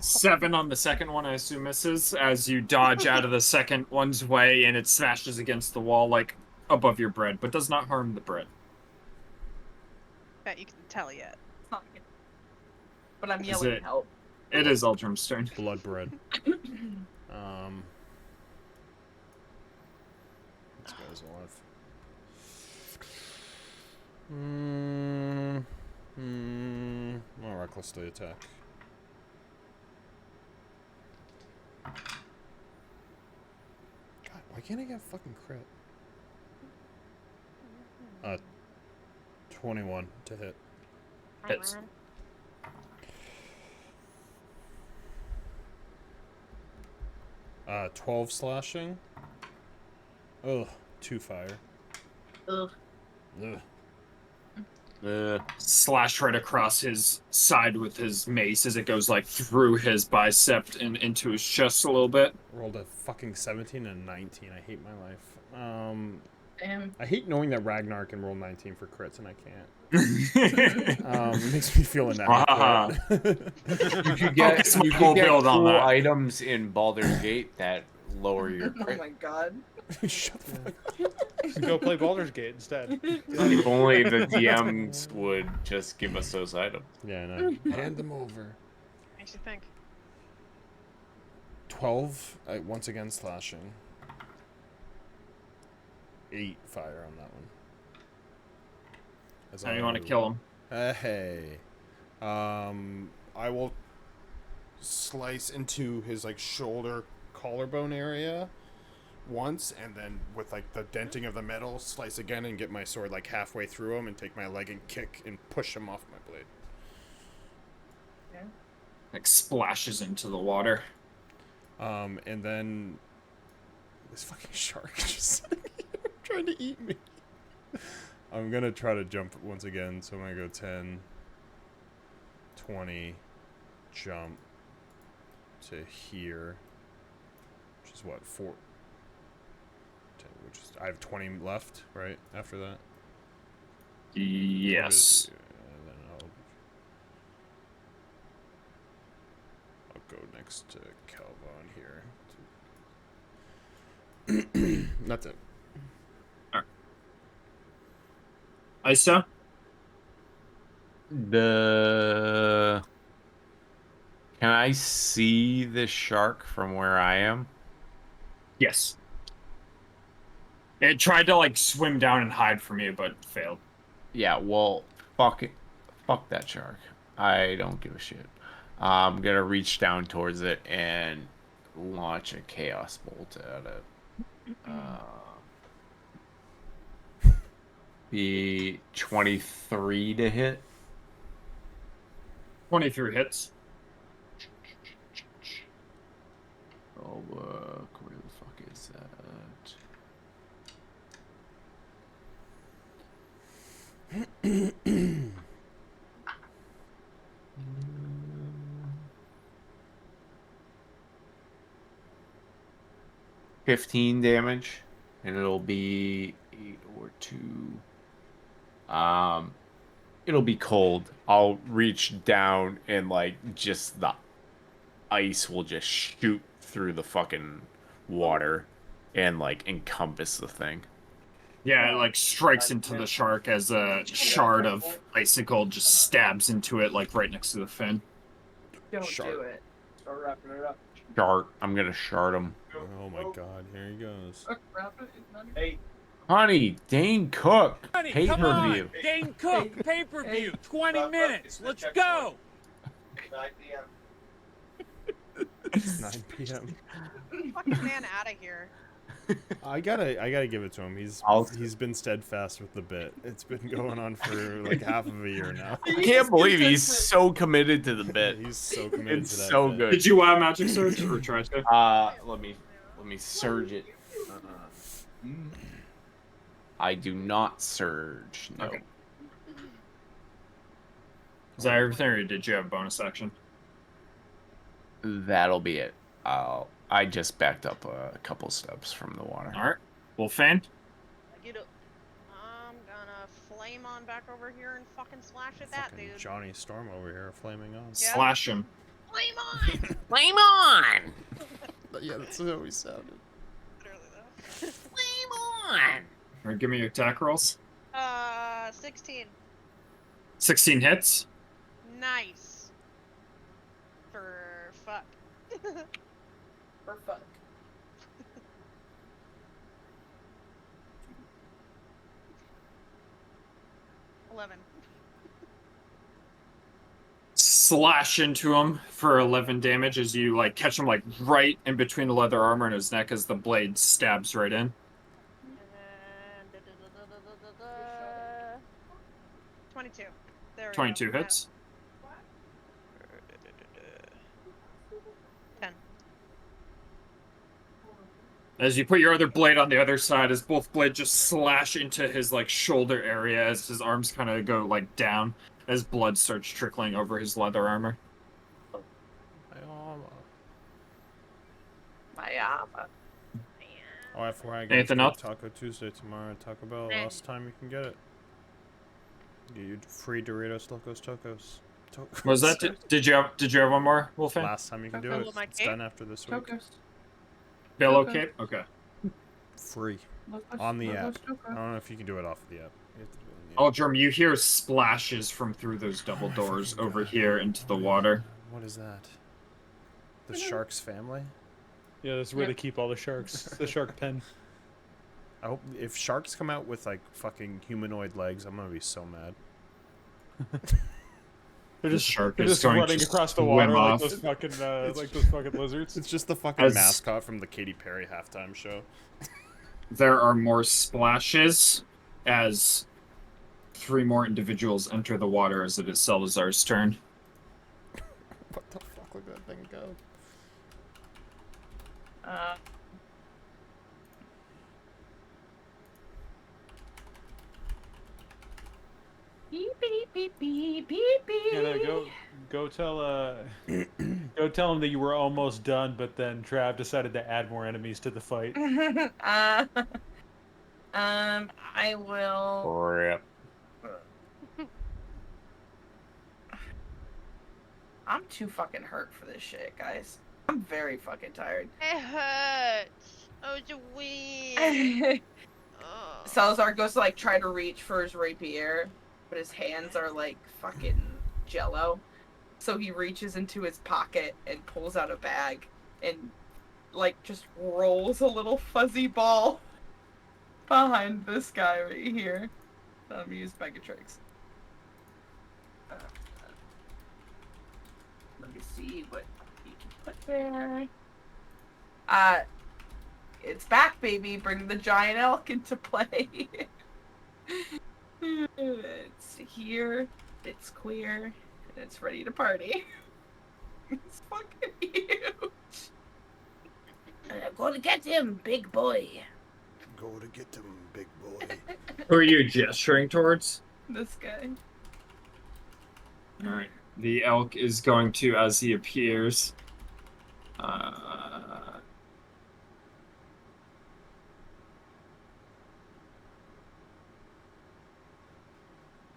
Speaker 2: 7 on the second one, I assume misses, as you dodge out of the second one's way and it smashes against the wall like above your bread, but does not harm the bread.
Speaker 1: Bet you can tell yet.
Speaker 8: It's not good. But I'm
Speaker 2: Is
Speaker 8: yelling
Speaker 2: it-
Speaker 8: help.
Speaker 2: It is Ultram's turn.
Speaker 3: Blood bread. This guy's alive. I'll recklessly attack. God, why can't I get fucking crit? 21 to hit.
Speaker 2: Hits.
Speaker 3: 12 slashing. Ugh, 2 fire.
Speaker 8: Ugh.
Speaker 3: Ugh.
Speaker 2: Slash right across his side with his mace as it goes like through his bicep and into his chest a little bit.
Speaker 3: Rolled a fucking 17 and a 19. I hate my life.
Speaker 8: Damn.
Speaker 3: I hate knowing that Ragnar can roll 19 for crits and I can't. It makes me feel inadequate.
Speaker 7: You could get,
Speaker 2: Focus my
Speaker 7: you
Speaker 2: whole
Speaker 7: could get
Speaker 2: build on
Speaker 7: cool
Speaker 2: that.
Speaker 7: items in Baldur's Gate that lower your
Speaker 8: Oh
Speaker 7: crit.
Speaker 8: my god.
Speaker 3: Shut the fuck up.
Speaker 6: Go play Baldur's Gate instead.
Speaker 7: If only the DMs would just give us those items.
Speaker 3: Yeah, no. Hand them over.
Speaker 1: Makes you think.
Speaker 3: 12, once again slashing. 8 fire on that one. As
Speaker 2: How do you want to kill him?
Speaker 3: Hey. I will slice into his like shoulder collarbone area once, and then with like the denting of the metal, slice again and get my sword like halfway through him, and take my leg and kick and push him off my blade.
Speaker 2: Like splashes into the water.
Speaker 3: And then this fucking shark just trying to eat me. I'm gonna try to jump once again, so I'm gonna go 10, 20, jump to here, which is what, 4, 10, which is, I have 20 left, right, after that?
Speaker 2: Yes.
Speaker 3: And then I'll go next to Calvon here. That's it.
Speaker 2: Isa?
Speaker 7: Can I see the shark from where I am?
Speaker 2: Yes. It tried to like swim down and hide from you, but failed.
Speaker 7: Yeah, well, fuck it. Fuck that shark. I don't give a shit. I'm gonna reach down towards it and launch a chaos bolt at it. Be 23 to hit.
Speaker 2: 23 hits.
Speaker 7: Oh, where the fuck is that? 15 damage, and it'll be 8 or 2. It'll be cold. I'll reach down and like just the ice will just shoot through the fucking water and like encompass the thing.
Speaker 2: Yeah, it like strikes into the shark as a shard of icicle just stabs into it like right next to the fin.
Speaker 8: Don't do it. Start wrapping it up.
Speaker 7: Shart. I'm gonna shard him.
Speaker 3: Oh my god, here he goes.
Speaker 8: Hey.
Speaker 7: Honey, Dane Cook.
Speaker 11: Honey,
Speaker 7: Pay
Speaker 11: come
Speaker 7: per
Speaker 11: on.
Speaker 7: view.
Speaker 11: Dane Cook, pay-per-view, 20 minutes. Let's go.
Speaker 8: 9 p.m.
Speaker 3: 9 p.m.
Speaker 1: Fucking man out of here.
Speaker 3: I gotta give it to him. He's been steadfast with the bit. It's been going on for like half of a year now.
Speaker 7: I can't believe he's so committed to the bit.
Speaker 3: He's so committed
Speaker 7: It's
Speaker 3: to that
Speaker 7: so
Speaker 3: bit.
Speaker 7: good.
Speaker 2: Did you magic surge or try to?
Speaker 7: Let me surge it. I do not surge. No.
Speaker 2: Okay. Is that everything, or did you have a bonus action?
Speaker 7: That'll be it. I just backed up a couple steps from the water.
Speaker 2: All right. Well, Fan.
Speaker 1: I'm gonna flame on back over here and fucking slash at that
Speaker 3: Fucking
Speaker 1: dude.
Speaker 3: Johnny Storm over here, flaming on.
Speaker 1: Yeah.
Speaker 2: Slash him.
Speaker 1: Flame on!
Speaker 7: Flame on!
Speaker 3: Yeah, that's how he sounded.
Speaker 1: Literally though.
Speaker 7: Flame on!
Speaker 2: All right, give me your attack rolls.
Speaker 1: 16.
Speaker 2: 16 hits.
Speaker 1: Nice. For fuck.
Speaker 8: For fuck.
Speaker 2: Slash into him for 11 damage as you like catch him like right in between the leather armor and his neck as the blade stabs right in.
Speaker 1: And 22. There we
Speaker 2: 22
Speaker 1: go.
Speaker 2: hits.
Speaker 1: 10.
Speaker 2: As you put your other blade on the other side, as both blades just slash into his like shoulder area as his arms kind of go like down as blood starts trickling over his leather armor.
Speaker 8: My armor.
Speaker 3: Oh, FYI, I
Speaker 2: Anything
Speaker 3: got
Speaker 2: else?
Speaker 3: Taco Tuesday tomorrow at Taco Bell. Last time you can get it. Get you free Doritos Locos Tacos.
Speaker 2: Was that? Did you have one more, Wolfang?
Speaker 3: Last time you can do
Speaker 1: Taco
Speaker 3: it.
Speaker 1: my
Speaker 3: It's
Speaker 1: cake?
Speaker 3: done after this week.
Speaker 8: Chokos.
Speaker 2: Billow
Speaker 8: Taco.
Speaker 2: cape. Okay.
Speaker 3: Free. On the app. I don't know if you can do it off the app. You have to do it on the
Speaker 2: Oh,
Speaker 3: app.
Speaker 2: Jerm, you hear splashes from through those double doors over here into the water.
Speaker 3: What is that? The shark's family?
Speaker 6: Yeah, that's where they keep all the sharks. The shark pen.
Speaker 3: I hope if sharks come out with like fucking humanoid legs, I'm gonna be so mad.
Speaker 6: They're
Speaker 2: shark
Speaker 6: just
Speaker 2: is going
Speaker 6: running
Speaker 2: to
Speaker 6: across the
Speaker 2: swim
Speaker 6: water
Speaker 2: off.
Speaker 6: like those fucking lizards.
Speaker 3: It's just the fucking
Speaker 2: As-
Speaker 3: mascot from the Katy Perry halftime show.
Speaker 2: There are more splashes as 3 more individuals enter the water as it is Salazar's turn.
Speaker 3: What the fuck would that thing go?
Speaker 8: Beep beep beep beep beep beep.
Speaker 6: Yeah, go tell go tell him that you were almost done, but then Trav decided to add more enemies to the fight.
Speaker 8: I will.
Speaker 3: Rip.
Speaker 8: I'm too fucking hurt for this shit, guys. I'm very fucking tired.
Speaker 14: It hurts. Oh, it's a weird.
Speaker 8: Salazar goes to like try to reach for his rapier, but his hands are like fucking jello. So he reaches into his pocket and pulls out a bag and like just rolls a little fuzzy ball behind this guy right here. I'm gonna use Megatrix. Let me see what he can put there. It's back, baby. Bring the giant elk into play. It's here. It's queer. And it's ready to party. It's fucking huge. I'm going to get him, big boy.
Speaker 13: Go to get him, big boy.
Speaker 2: Who are you gesturing towards?
Speaker 8: This guy.
Speaker 2: Alright. The elk is going to, as he appears,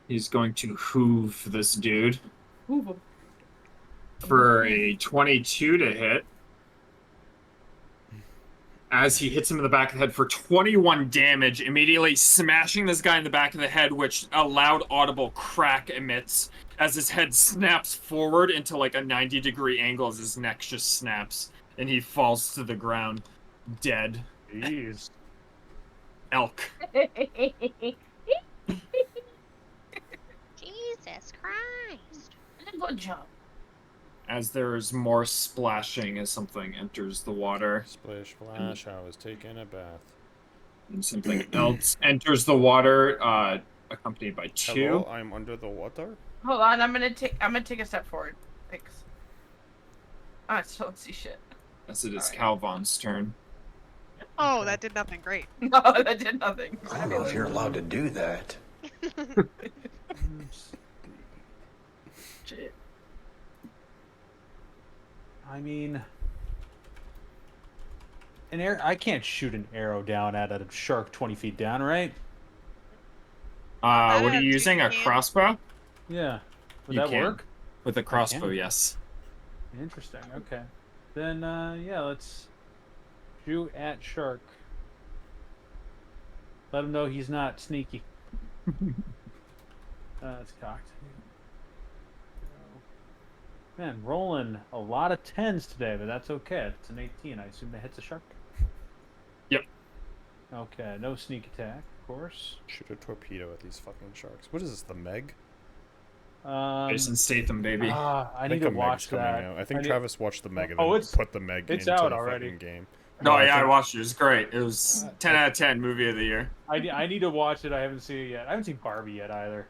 Speaker 2: he's going to hoove this dude
Speaker 8: Move him.
Speaker 2: for a 22 to hit. As he hits him in the back of the head for 21 damage, immediately smashing this guy in the back of the head, which a loud audible crack emits as his head snaps forward into like a 90-degree angle as his neck just snaps, and he falls to the ground, dead.
Speaker 6: Jeez.
Speaker 2: Elk.
Speaker 14: Jesus Christ.
Speaker 8: Good job.
Speaker 2: As there is more splashing as something enters the water.
Speaker 3: Splish splash, I was taking a bath.
Speaker 2: And something else enters the water, accompanied by 2.
Speaker 3: Hello, I'm under the water.
Speaker 8: Hold on, I'm gonna take a step forward. Thanks. I still don't see shit.
Speaker 2: As it is Calvon's turn.
Speaker 1: Oh, that did nothing great.
Speaker 8: No, that did nothing.
Speaker 13: I don't know if you're allowed to do that.
Speaker 8: Shit.
Speaker 6: I mean, an arrow. I can't shoot an arrow down at a shark 20 feet down, right?
Speaker 2: What are you using? A crossbow?
Speaker 6: Yeah. Would
Speaker 2: You
Speaker 6: that
Speaker 2: can.
Speaker 6: work?
Speaker 2: With a crossbow,
Speaker 6: can.
Speaker 2: yes.
Speaker 6: Interesting. Okay. Then, yeah, let's shoot at shark. Let him know he's not sneaky. It's cocked. Man, rolling a lot of 10s today, but that's okay. It's an 18. I assume that hits a shark?
Speaker 2: Yep.
Speaker 6: Okay, no sneak attack, of course.
Speaker 3: Shoot a torpedo at these fucking sharks. What is this, the Meg?
Speaker 2: Jason Statham, baby.
Speaker 6: I need to
Speaker 3: the Meg's
Speaker 6: watch
Speaker 3: coming
Speaker 6: that.
Speaker 3: out. I think Travis watched the Meg and
Speaker 6: Oh,
Speaker 3: then
Speaker 6: it's-
Speaker 3: put the Meg
Speaker 6: it's
Speaker 3: into
Speaker 6: out
Speaker 3: the
Speaker 6: already.
Speaker 3: fucking game.
Speaker 2: No,
Speaker 3: I
Speaker 2: yeah, I
Speaker 3: think-
Speaker 2: watched it. It was great. It was 10 out of 10 movie of the year.
Speaker 6: I need to watch it. I haven't seen it yet. I haven't seen Barbie yet either.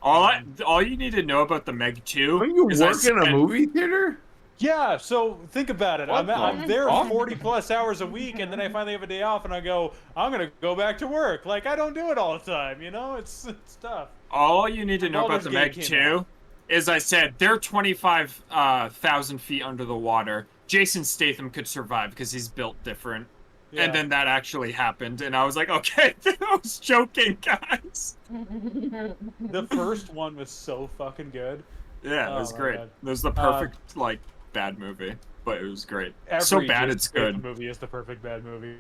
Speaker 2: All you need to know about the Meg 2
Speaker 5: Don't you
Speaker 2: is I
Speaker 5: work in a
Speaker 2: spent-
Speaker 5: movie theater?
Speaker 6: Yeah, so think about it.
Speaker 5: What
Speaker 6: I'm
Speaker 5: the
Speaker 6: there
Speaker 5: fuck?
Speaker 6: 40 plus hours a week, and then I finally have a day off, and I go, I'm gonna go back to work. Like I don't do it all the time, you know. It's tough.
Speaker 2: All you need to know about
Speaker 6: Baldur's
Speaker 2: the
Speaker 6: Gate
Speaker 2: Meg
Speaker 6: came
Speaker 2: 2 is I said they're 25,000 feet under the water. Jason Statham could survive because he's built different.
Speaker 6: Yeah.
Speaker 2: And then that actually happened, and I was like, okay, I was joking, guys.
Speaker 6: The first one was so fucking good.
Speaker 2: Yeah, it
Speaker 6: Oh
Speaker 2: was
Speaker 6: my
Speaker 2: great.
Speaker 6: God.
Speaker 2: It was the perfect, like, bad movie, but it was great.
Speaker 6: Every
Speaker 2: So bad
Speaker 6: Jason
Speaker 2: it's
Speaker 6: Statham
Speaker 2: good.
Speaker 6: movie is the perfect bad movie.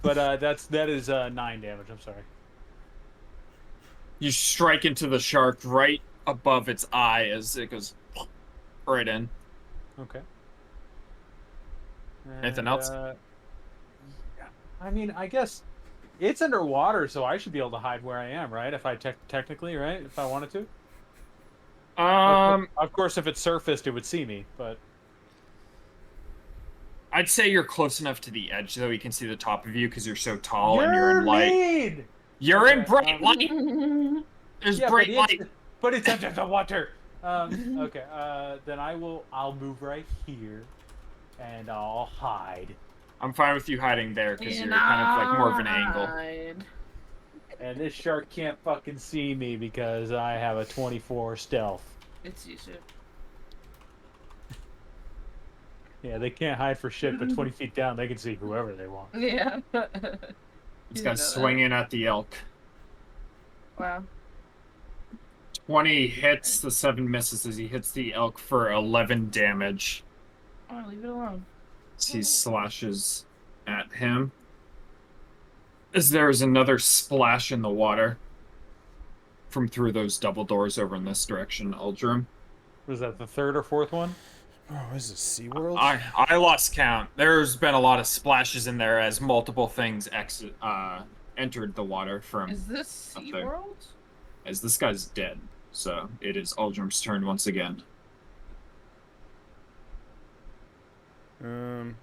Speaker 6: But that is 9 damage. I'm sorry.
Speaker 2: You strike into the shark right above its eye as it goes right in.
Speaker 6: Okay.
Speaker 2: Anything else?
Speaker 6: I mean, I guess it's underwater, so I should be able to hide where I am, right? If I technically, right? If I wanted to. Of course, if it surfaced, it would see me, but
Speaker 2: I'd say you're close enough to the edge, though you can see the top of you because you're so tall and you're in light.
Speaker 6: Mean!
Speaker 2: You're in
Speaker 6: Okay,
Speaker 2: bright light. There's bright light.
Speaker 6: But it's under the water. Okay, then I'll move right here, and I'll hide.
Speaker 2: I'm fine with you hiding there because you're kind of like more of an angle.
Speaker 6: And this shark can't fucking see me because I have a 24 stealth.
Speaker 8: It's you, shit.
Speaker 6: Yeah, they can't hide for shit, but 20 feet down, they can see whoever they want.
Speaker 8: Yeah.
Speaker 2: This guy's swinging at the elk.
Speaker 8: Wow.
Speaker 2: 20 hits, the 7 misses as he hits the elk for 11 damage.
Speaker 8: Oh, leave it alone.
Speaker 2: As he slashes at him. As there is another splash in the water from through those double doors over in this direction, Eldrum.
Speaker 6: Was that the third or fourth one?
Speaker 3: Oh, is this SeaWorld?
Speaker 2: I lost count. There's been a lot of splashes in there as multiple things entered the water from.
Speaker 8: Is this
Speaker 2: up there.
Speaker 8: SeaWorld?
Speaker 2: As this guy's dead, so it is Eldrum's turn once again.
Speaker 3: I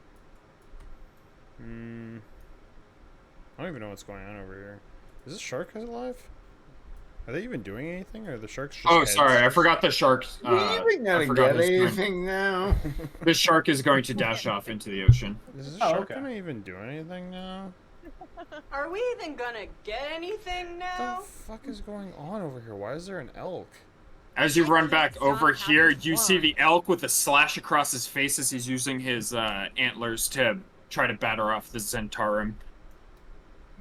Speaker 3: don't even know what's going on over here. Is this shark alive? Are they even doing anything, or are the sharks just heads?
Speaker 2: Sorry, I forgot the shark.
Speaker 5: We even gonna get anything now.
Speaker 2: This shark is going to dash off into the ocean.
Speaker 3: Is this shark gonna even do anything now?
Speaker 12: Are we even gonna get anything now?
Speaker 3: What the fuck is going on over here? Why is there an elk?
Speaker 2: As you run back over here, you see the elk with a slash across his face as he's using his antlers to try to batter off the Zentarum.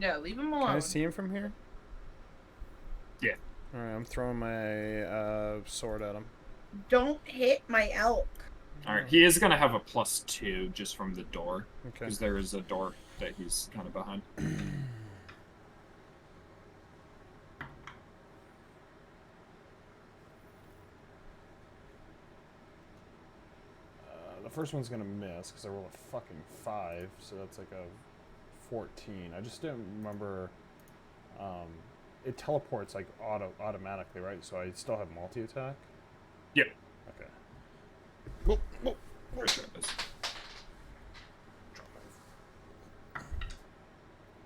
Speaker 8: Yeah, leave him alone.
Speaker 3: Can I see him from here?
Speaker 2: Yeah.
Speaker 3: Alright, I'm throwing my sword at him.
Speaker 15: Don't hit my elk.
Speaker 2: Alright, he is going to have a +2 just from the door.
Speaker 3: Okay.
Speaker 2: Because there is a door that he's kind of behind.
Speaker 3: The first one's gonna miss because I rolled a fucking 5, so that's like a 14. I just didn't remember. It teleports like automatically, right? So I still have multi-attack.
Speaker 2: Yep.
Speaker 3: Okay.
Speaker 2: Where's that?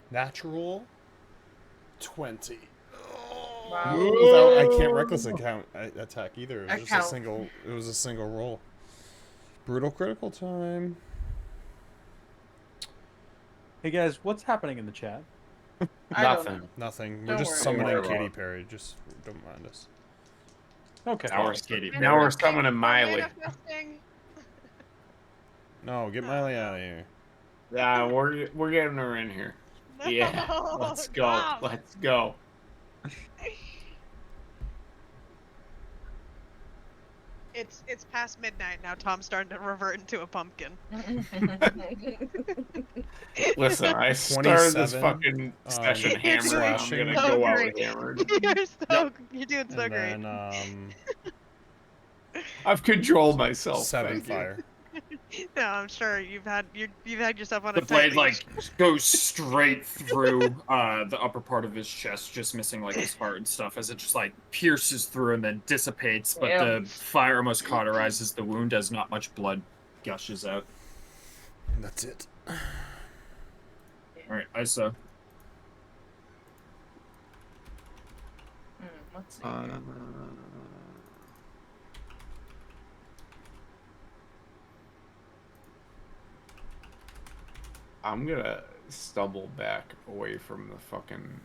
Speaker 3: Natural 20.
Speaker 8: Wow.
Speaker 3: I can't reckless attack either. It was just
Speaker 8: Account.
Speaker 3: a single. It was a single roll. Brutal critical time.
Speaker 6: Hey guys, what's happening in the chat?
Speaker 5: Nothing.
Speaker 3: Nothing. We're
Speaker 8: Don't
Speaker 3: just
Speaker 8: worry.
Speaker 3: summoning
Speaker 5: Don't worry
Speaker 3: Katy
Speaker 5: about it.
Speaker 3: Perry. Just don't mind us.
Speaker 6: Okay.
Speaker 5: Now we're summoning Miley.
Speaker 3: No, get Miley out of here.
Speaker 5: Yeah, we're getting her in here. Yeah, let's go.
Speaker 14: stop.
Speaker 5: Let's go.
Speaker 1: It's past midnight now. Tom's starting to revert into a pumpkin.
Speaker 5: Listen, I started this
Speaker 3: 27,
Speaker 5: fucking session
Speaker 1: You're
Speaker 5: hammered.
Speaker 1: doing
Speaker 5: I'm
Speaker 3: slashing.
Speaker 5: gonna
Speaker 1: so
Speaker 5: go out
Speaker 1: great.
Speaker 5: hammered.
Speaker 1: You're doing so
Speaker 3: And
Speaker 1: great.
Speaker 3: then
Speaker 5: I've controlled myself.
Speaker 3: 7
Speaker 5: thank you.
Speaker 3: fire.
Speaker 1: No, I'm sure you've had yourself on
Speaker 2: The
Speaker 1: a
Speaker 2: blade
Speaker 1: tight
Speaker 2: like goes straight through the upper part of his chest, just missing like his heart and stuff, as it just like pierces through and then dissipates. But
Speaker 8: Yeah.
Speaker 2: the fire almost cauterizes the wound as not much blood gushes out.
Speaker 3: That's it.
Speaker 2: All right, ISO.
Speaker 8: Let's see.
Speaker 5: I'm gonna stumble back away from the fucking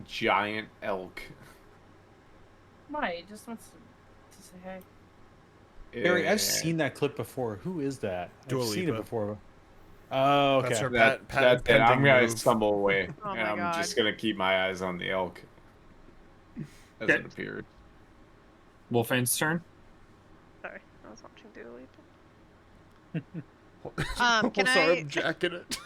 Speaker 5: giant elk.
Speaker 8: Why? He just wants to say hey.
Speaker 6: Barry,
Speaker 5: Yeah.
Speaker 6: I've seen that clip before. Who is that?
Speaker 3: Dua
Speaker 6: I've seen it
Speaker 3: Lipa.
Speaker 6: before. Oh, okay.
Speaker 3: That's her
Speaker 5: That's it. I'm
Speaker 3: pending
Speaker 5: gonna
Speaker 3: move.
Speaker 5: stumble away,
Speaker 1: Oh
Speaker 5: and
Speaker 1: my
Speaker 5: I'm
Speaker 1: God.
Speaker 5: just gonna keep my eyes on the elk as
Speaker 2: Okay.
Speaker 5: it appears.
Speaker 2: Wolfane's turn.
Speaker 1: Sorry, I was watching Dua Lipa. Can
Speaker 3: Sorry,
Speaker 1: I?
Speaker 3: I'm jacking it.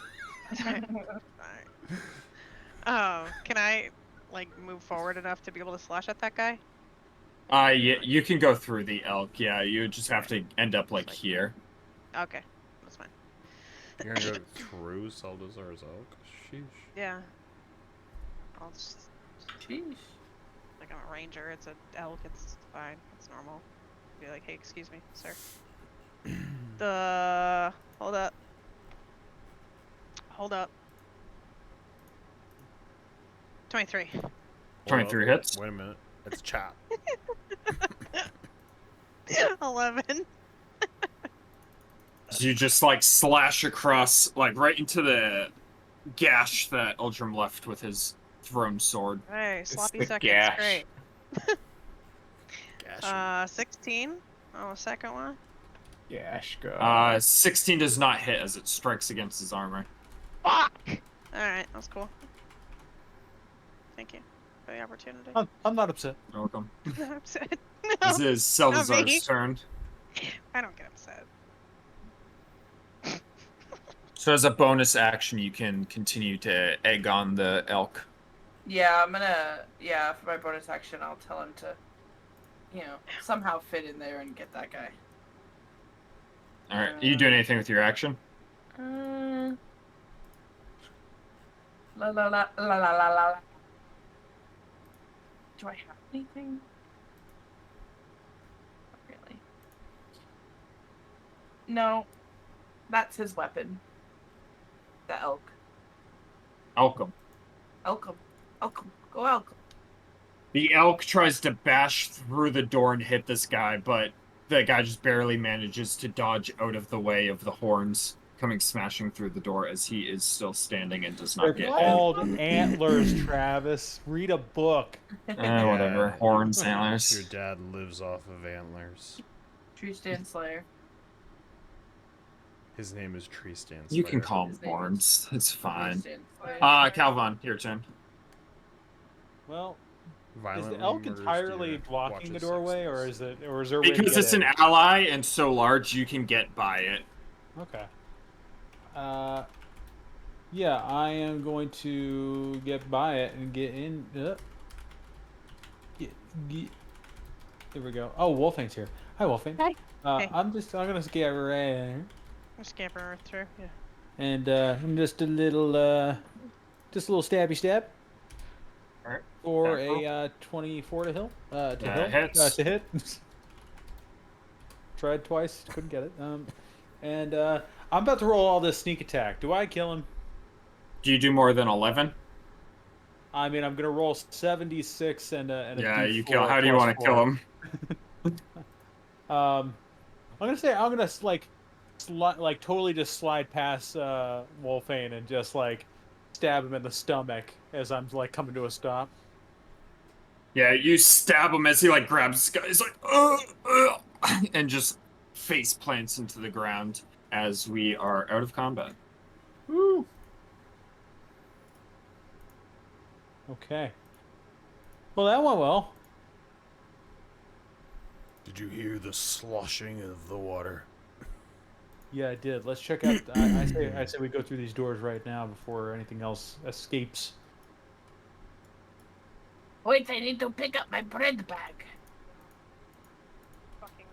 Speaker 1: Oh, can I like move forward enough to be able to slash at that guy?
Speaker 2: Yeah, you can go through the elk. Yeah, you just have to end up like here.
Speaker 1: Okay, that's fine.
Speaker 3: You're gonna go through Seldazar's elk? Sheesh.
Speaker 1: Yeah. I'll just
Speaker 8: Sheesh.
Speaker 1: like I'm a ranger. It's an elk. It's fine. It's normal. Be like, hey, excuse me, sir. Hold up. Hold up. 23.
Speaker 2: 23 hits.
Speaker 3: Wait a minute. It's chop.
Speaker 1: 11.
Speaker 2: So you just like slash across, like right into the gash that Uldrum left with his thrown sword.
Speaker 1: Hey, sloppy
Speaker 2: the
Speaker 1: seconds.
Speaker 2: gash.
Speaker 1: Great. 16 on the second one.
Speaker 7: Gash go.
Speaker 2: 16 does not hit as it strikes against his armor.
Speaker 1: Fuck! Alright, that's cool. Thank you for the opportunity.
Speaker 6: I'm not upset.
Speaker 2: You're welcome.
Speaker 1: I'm upset.
Speaker 2: This is
Speaker 1: not me.
Speaker 2: Salazar's turn.
Speaker 1: I don't get upset.
Speaker 2: So as a bonus action, you can continue to egg on the elk.
Speaker 8: Yeah, I'm gonna. Yeah, for my bonus action, I'll tell him to, somehow fit in there and get that guy.
Speaker 2: All right. Are you doing anything with your action?
Speaker 8: La la la la la la la. Do I have anything? Not really. No, that's his weapon. The elk.
Speaker 2: Elkum.
Speaker 8: Elkum. Elkum. Go Elkum.
Speaker 2: The elk tries to bash through the door and hit this guy, but the guy just barely manages to dodge out of the way of the horns coming smashing through the door as he is still standing and does not
Speaker 6: They're
Speaker 2: get
Speaker 6: called antlers, Travis. Read a book.
Speaker 2: Whatever. Horns, antlers.
Speaker 3: Your dad lives off of antlers.
Speaker 8: Tree stand slayer.
Speaker 3: His name is Tree Stand
Speaker 2: You can
Speaker 3: Slayer.
Speaker 2: call him horns. It's fine.
Speaker 8: Stand slayer.
Speaker 2: Calvin, your turn.
Speaker 6: Well, is
Speaker 3: Violently
Speaker 6: the elk
Speaker 3: murders
Speaker 6: entirely
Speaker 3: deer,
Speaker 6: blocking the
Speaker 3: watches
Speaker 6: doorway, or
Speaker 3: sexes.
Speaker 6: is there a way to
Speaker 2: Because
Speaker 6: get
Speaker 2: it's
Speaker 6: in?
Speaker 2: an ally and so large, you can get by it.
Speaker 6: Okay. Yeah, I am going to get by it and get in. There we go. Oh, Wolfane's here. Hi, Wolfane.
Speaker 1: Hi. Hey.
Speaker 6: I'm gonna get right in,
Speaker 1: I'm scampering right through. Yeah.
Speaker 6: and I'm just a little stabby stab.
Speaker 2: All right.
Speaker 6: For
Speaker 2: Yeah,
Speaker 6: a 24 to
Speaker 2: That
Speaker 6: hit.
Speaker 2: hits.
Speaker 6: To hit. Tried twice, couldn't get it. And I'm about to roll all this sneak attack. Do I kill him?
Speaker 2: Do you do more than 11?
Speaker 6: I mean, I'm gonna roll 76 and a
Speaker 2: Yeah, you
Speaker 6: D4
Speaker 2: kill. How do you
Speaker 6: plus
Speaker 2: want to kill
Speaker 6: 4.
Speaker 2: him?
Speaker 6: I'm gonna totally just slide past Wolfane and just like stab him in the stomach as I'm like coming to a stop.
Speaker 2: Yeah, you stab him as he like grabs. He's like, and just face plants into the ground as we are out of combat.
Speaker 6: Woo. Okay. Well, that went well.
Speaker 3: Did you hear the sloshing of the water?
Speaker 6: Yeah, I did. Let's check out. I say we go through these doors right now before anything else escapes.
Speaker 4: Wait, I need to pick up my bread bag.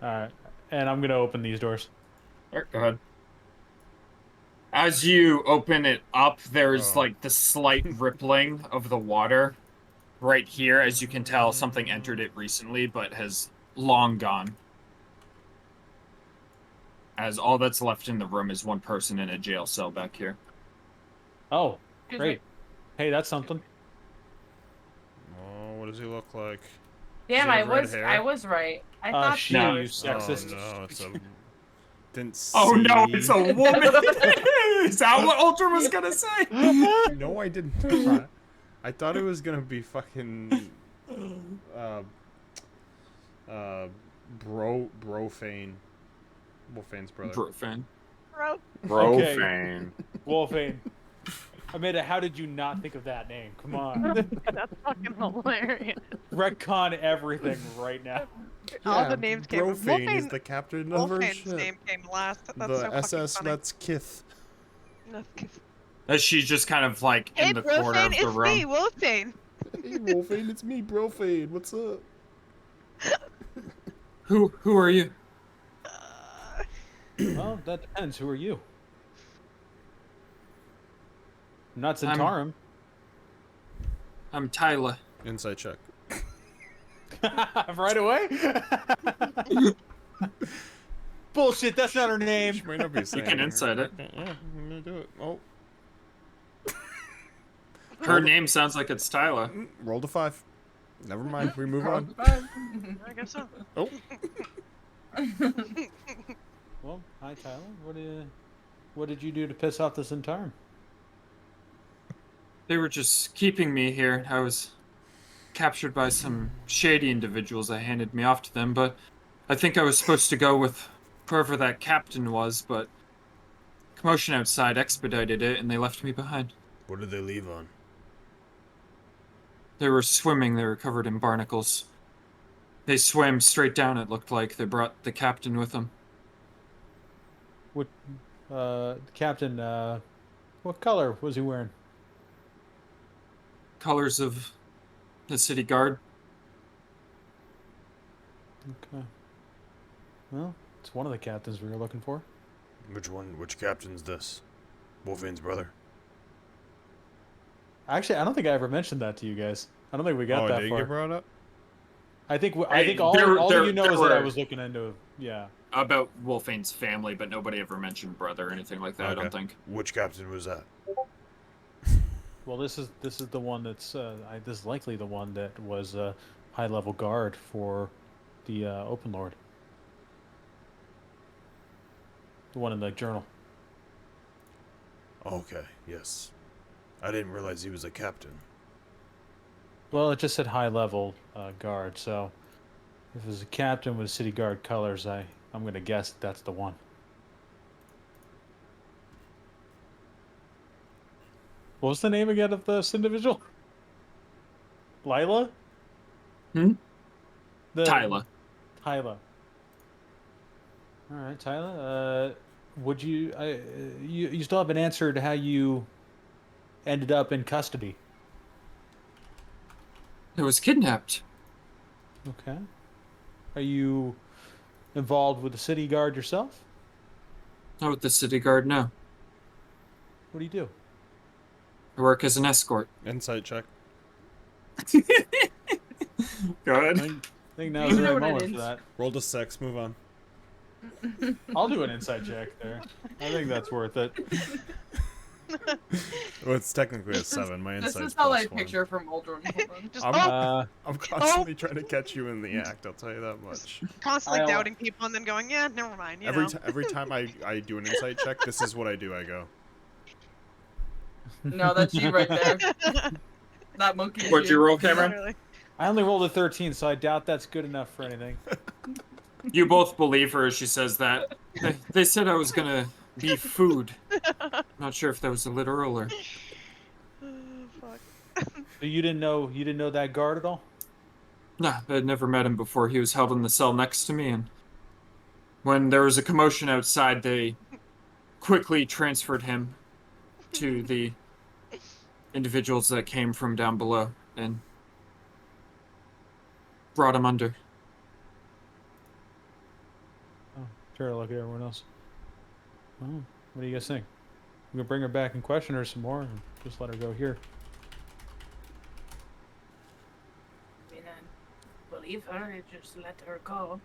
Speaker 6: All right, and I'm gonna open these doors.
Speaker 2: All right, go ahead. As you open it up, there's like the slight rippling of the water right here. As you can tell, something entered it recently, but has long gone. As all that's left in the room is one person in a jail cell back here.
Speaker 6: Oh, great. Hey, that's something.
Speaker 3: Oh, what does he look like?
Speaker 8: Damn,
Speaker 3: Does he
Speaker 8: I
Speaker 3: have red
Speaker 8: was
Speaker 3: hair?
Speaker 8: I was right. I thought
Speaker 6: she,
Speaker 2: No.
Speaker 6: you sexist.
Speaker 3: Oh no, it's a. Didn't see.
Speaker 2: Oh no, it's a woman! Is that what Ultra was gonna say?
Speaker 3: No, I didn't. I thought it was gonna be fucking. Brofane. Wolfane's brother.
Speaker 2: Brofane.
Speaker 7: Brofane.
Speaker 6: Wolfane. Amanda, how did you not think of that name? Come on.
Speaker 1: That's fucking hilarious.
Speaker 6: Retcon everything right now.
Speaker 1: All the names came.
Speaker 3: Brofane is the captain of our
Speaker 1: Wolfane's
Speaker 3: ship.
Speaker 1: name came last. That's
Speaker 3: The
Speaker 1: so
Speaker 3: SS
Speaker 1: fucking funny.
Speaker 3: Let's Kith.
Speaker 2: As she's just kind of like
Speaker 1: Hey,
Speaker 2: in the corner
Speaker 1: Brofane,
Speaker 2: of the
Speaker 1: it's
Speaker 2: room.
Speaker 1: me, Wolfane.
Speaker 3: Hey, Wolfane, it's me, Brofane. What's up?
Speaker 2: Who are you?
Speaker 6: Well, that depends. Who are you? I'm not Centaurum.
Speaker 2: I'm Tyler.
Speaker 3: Insight check.
Speaker 6: Right away? Bullshit, that's not her name.
Speaker 3: She might not be saying
Speaker 2: can
Speaker 3: it.
Speaker 2: inside it.
Speaker 3: Yeah, I'm gonna do it. Oh.
Speaker 2: Her name sounds like it's Tyler.
Speaker 3: Rolled a 5. Never mind. We move on.
Speaker 1: I guess so.
Speaker 3: Oh.
Speaker 6: Well, hi Tyler. What did you do to piss off this entire?
Speaker 2: They were just keeping me here. I was captured by some shady individuals that handed me off to them, but I think I was supposed to go with whoever that captain was, but commotion outside expedited it and they left me behind.
Speaker 3: What did they leave on?
Speaker 2: They were swimming, they were covered in barnacles. They swam straight down, it looked like. They brought the captain with them.
Speaker 6: What, Captain, what color was he wearing?
Speaker 2: Colors of the city guard.
Speaker 6: Okay. Well, it's one of the captains we were looking for.
Speaker 3: Which one? Which captain's this? Wolfvane's brother.
Speaker 6: Actually, I don't think I ever mentioned that to you guys. I don't think we got that
Speaker 3: did
Speaker 6: far.
Speaker 3: It get brought up?
Speaker 6: I think all of you know is that I was looking into. Yeah.
Speaker 2: About Wolfane's family, but nobody ever mentioned brother or anything like that.
Speaker 3: Okay.
Speaker 2: I don't think.
Speaker 3: Which captain was that?
Speaker 6: Well, this is the one that's this is likely the one that was a high level guard for the Open Lord. The one in the journal.
Speaker 3: Okay. Yes. I didn't realize he was a captain.
Speaker 6: Well, it just said high level guard, so if it was a captain with city guard colors, I'm gonna guess that's the one. What was the name again of this individual? Lila?
Speaker 2: Tyler.
Speaker 6: Tyler. All right, Tyler. Would you? You still haven't answered how you ended up in custody.
Speaker 2: I was kidnapped.
Speaker 6: Okay. Are you involved with the city guard yourself?
Speaker 2: Not with the city guard, no.
Speaker 6: What do you do?
Speaker 2: I work as an escort.
Speaker 3: Insight check.
Speaker 2: Go ahead.
Speaker 6: I think now's the right moment for that.
Speaker 3: Rolled a 6. Move on.
Speaker 6: I'll do an insight check there. I think that's worth it.
Speaker 3: Well, it's technically a 7. My insight's
Speaker 8: This is how I
Speaker 3: +1.
Speaker 8: picture from Aldrin.
Speaker 3: I'm constantly trying to catch you in the act. I'll tell you that much.
Speaker 1: Constantly doubting people and then going, yeah, never mind.
Speaker 3: Every time I do an insight check, this is what I do. I go.
Speaker 8: No, that's you right there. That monkey.
Speaker 2: What'd you roll, Cameron?
Speaker 6: I only rolled a 13, so I doubt that's good enough for anything.
Speaker 2: You both believe her as she says that. They said I was gonna be food. Not sure if that was literal or.
Speaker 6: So you didn't know that guard at all?
Speaker 2: No, I'd never met him before. He was held in the cell next to me, and when there was a commotion outside, they quickly transferred him to the individuals that came from down below and brought him under.
Speaker 6: Oh, try to look at everyone else. Oh, what do you guys think? I'm gonna bring her back and question her some more, and just let her go here.
Speaker 4: I mean, I believe her and just let her go.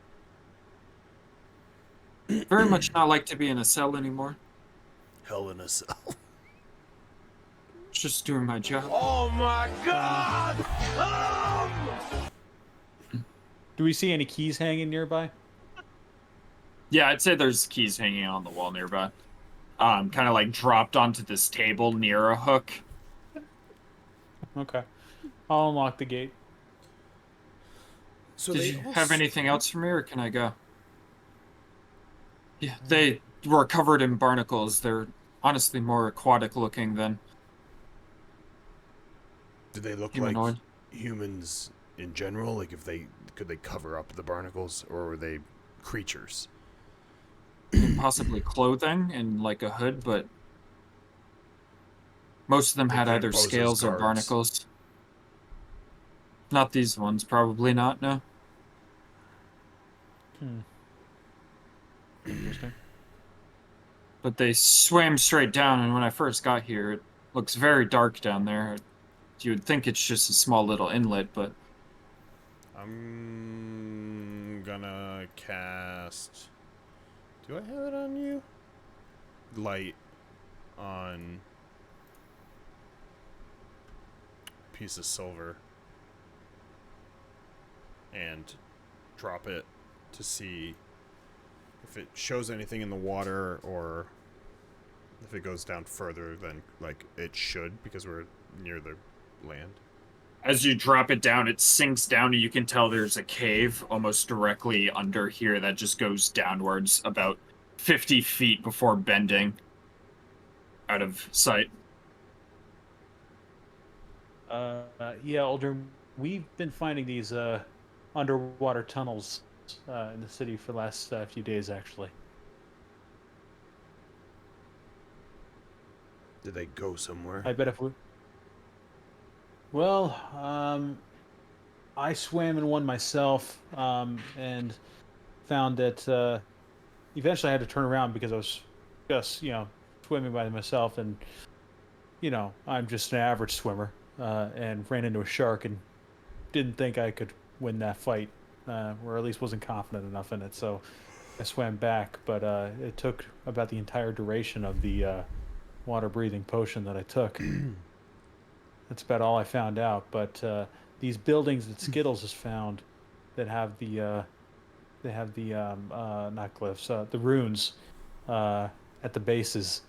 Speaker 2: Very much not like to be in a cell anymore.
Speaker 3: Hell in a cell.
Speaker 2: Just doing my job.
Speaker 11: Oh my god!
Speaker 6: Do we see any keys hanging nearby?
Speaker 2: Yeah, I'd say there's keys hanging on the wall nearby. Kind of like dropped onto this table near a hook.
Speaker 6: Okay. I'll unlock the gate.
Speaker 3: So
Speaker 2: Did you have anything else for me, or can I go? Yeah, they were covered in barnacles. They're honestly more aquatic looking than
Speaker 3: Did they look
Speaker 2: humanoid.
Speaker 3: like humans in general? Like could they cover up the barnacles, or were they creatures?
Speaker 2: Possibly clothing and like a hood, but most of them had either
Speaker 3: pose as
Speaker 2: scales or
Speaker 3: guards.
Speaker 2: barnacles. Not these ones, probably not, no.
Speaker 6: Interesting.
Speaker 2: But they swam straight down, and when I first got here, it looks very dark down there. You would think it's just a small little inlet, but
Speaker 3: I'm gonna cast... Do I have it on you? Light on piece of silver. And drop it to see if it shows anything in the water or if it goes down further than like it should because we're near the land.
Speaker 2: As you drop it down, it sinks down, and you can tell there's a cave almost directly under here that just goes downwards about 50 feet before bending out of sight.
Speaker 6: Yeah, Aldrin, we've been finding these underwater tunnels in the city for the last few days, actually.
Speaker 3: Did they go somewhere?
Speaker 6: I bet if we... Well, I swam in one myself and found that eventually I had to turn around because I was just, swimming by myself, and, I'm just an average swimmer, and ran into a shark and didn't think I could win that fight, or at least wasn't confident enough in it, so I swam back, but it took about the entire duration of the water-breathing potion that I took. That's about all I found out, but these buildings that Skittles has found that have the not glyphs, the runes at the bases.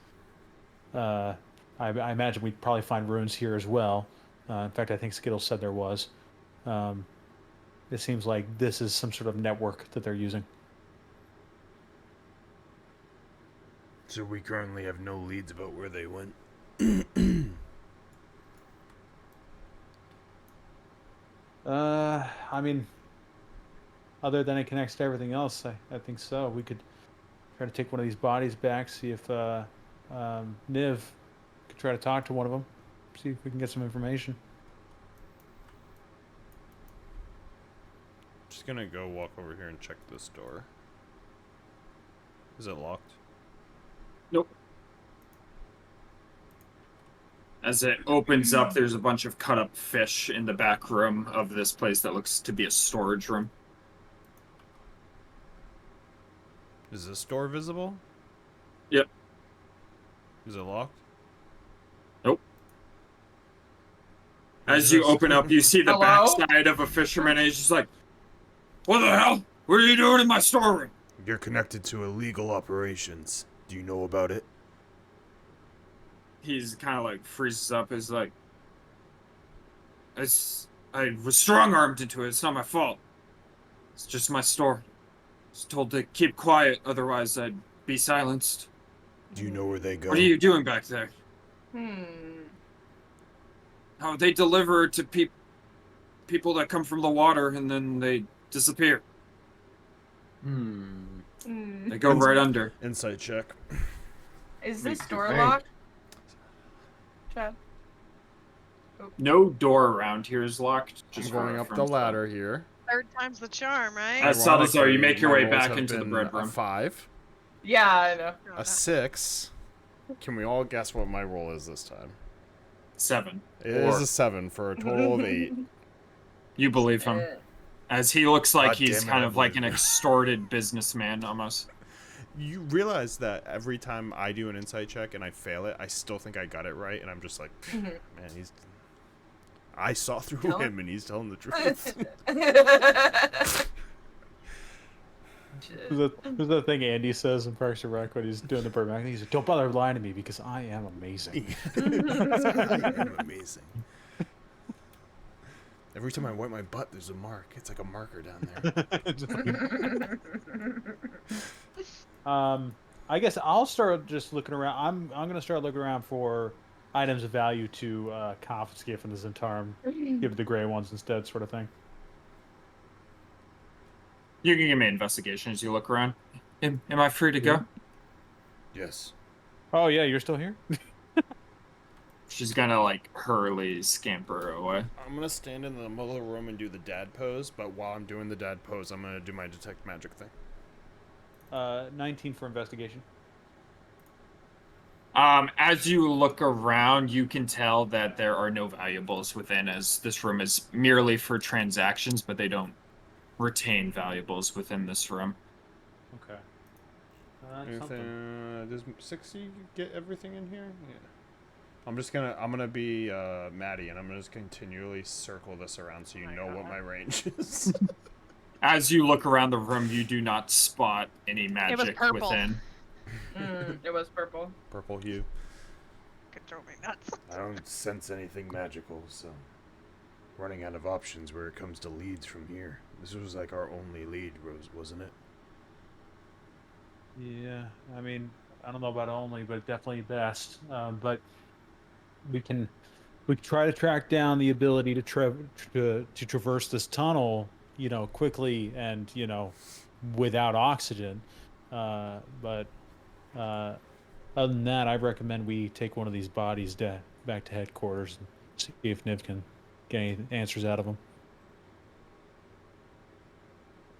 Speaker 6: I imagine we'd probably find runes here as well. In fact, I think Skittles said there was. It seems like this is some sort of network that they're using.
Speaker 3: So we currently have no leads about where they went.
Speaker 6: I mean, other than it connects to everything else, I think so. We could try to take one of these bodies back, see if Niv could try to talk to one of them, see if we can get some information.
Speaker 3: Just gonna go walk over here and check this door. Is it locked?
Speaker 2: Nope. As it opens up, there's a bunch of cut up fish in the back room of this place that looks to be a storage room.
Speaker 3: Is this door visible?
Speaker 2: Yep.
Speaker 3: Is it locked?
Speaker 2: Nope. As you open up, you see the backside of a fisherman, and he's just like, "What the hell? What are you doing in my storeroom?"
Speaker 3: You're connected to illegal operations. Do you know about it?
Speaker 2: He's kind of like freezes up. He's like, I was strong-armed into it. It's not my fault. It's just my store. I was told to keep quiet, otherwise I'd be silenced.
Speaker 3: Do you know where they go?
Speaker 2: What are you doing back there? Oh, they deliver to people that come from the water, and then they disappear. They go right under.
Speaker 3: Insight check.
Speaker 8: Is this door locked? Chad? Oh.
Speaker 2: No door around here is locked. Just
Speaker 3: going up the ladder here.
Speaker 14: Third time's the charm, right?
Speaker 2: As Salazar, you make your way back into the bread room.
Speaker 3: A 5.
Speaker 8: Yeah, I know.
Speaker 3: A 6. Can we all guess what my roll is this time?
Speaker 2: 7.
Speaker 3: It is a 7 for a total of 8.
Speaker 2: You believe him. As he looks like he's kind of like an extorted businessman almost.
Speaker 3: You realize that every time I do an insight check and I fail it, I still think I got it right, and I'm just like, man, I saw through him and he's telling the truth.
Speaker 6: There's that thing Andy says in Parks and Rec when he's doing the Burbank. He's like, "Don't bother lying to me because I am amazing."
Speaker 3: I am amazing. Every time I wipe my butt, there's a mark. It's like a marker down there.
Speaker 6: I guess I'll start just looking around. I'm gonna start looking around for items of value to confiscate from the Zentarum. Give it the gray ones instead, sort of thing.
Speaker 2: You can give me an investigation as you look around. Am I free to go?
Speaker 3: Yes.
Speaker 6: Oh yeah, you're still here?
Speaker 2: She's gonna like hurriedly scamper away.
Speaker 3: I'm gonna stand in the middle of the room and do the dad pose, but while I'm doing the dad pose, I'm gonna do my detect magic thing.
Speaker 6: 19 for investigation.
Speaker 2: As you look around, you can tell that there are no valuables within, as this room is merely for transactions, but they don't retain valuables within this room.
Speaker 6: Okay.
Speaker 3: Does 60 get everything in here? Yeah. I'm gonna be Maddie, and I'm gonna just continually circle this around so you know what my range is.
Speaker 2: As you look around the room, you do not spot any
Speaker 14: was
Speaker 2: magic
Speaker 14: purple.
Speaker 2: within.
Speaker 8: It was purple.
Speaker 3: Purple hue.
Speaker 14: Could throw me nuts.
Speaker 13: I don't sense anything magical, so running out of options where it comes to leads from here. This was like our only lead, wasn't it?
Speaker 6: Yeah, I mean, I don't know about only, but definitely best. But we can try to track down the ability to traverse this tunnel, quickly and without oxygen. But other than that, I recommend we take one of these bodies back to headquarters and see if Niv can get any answers out of them.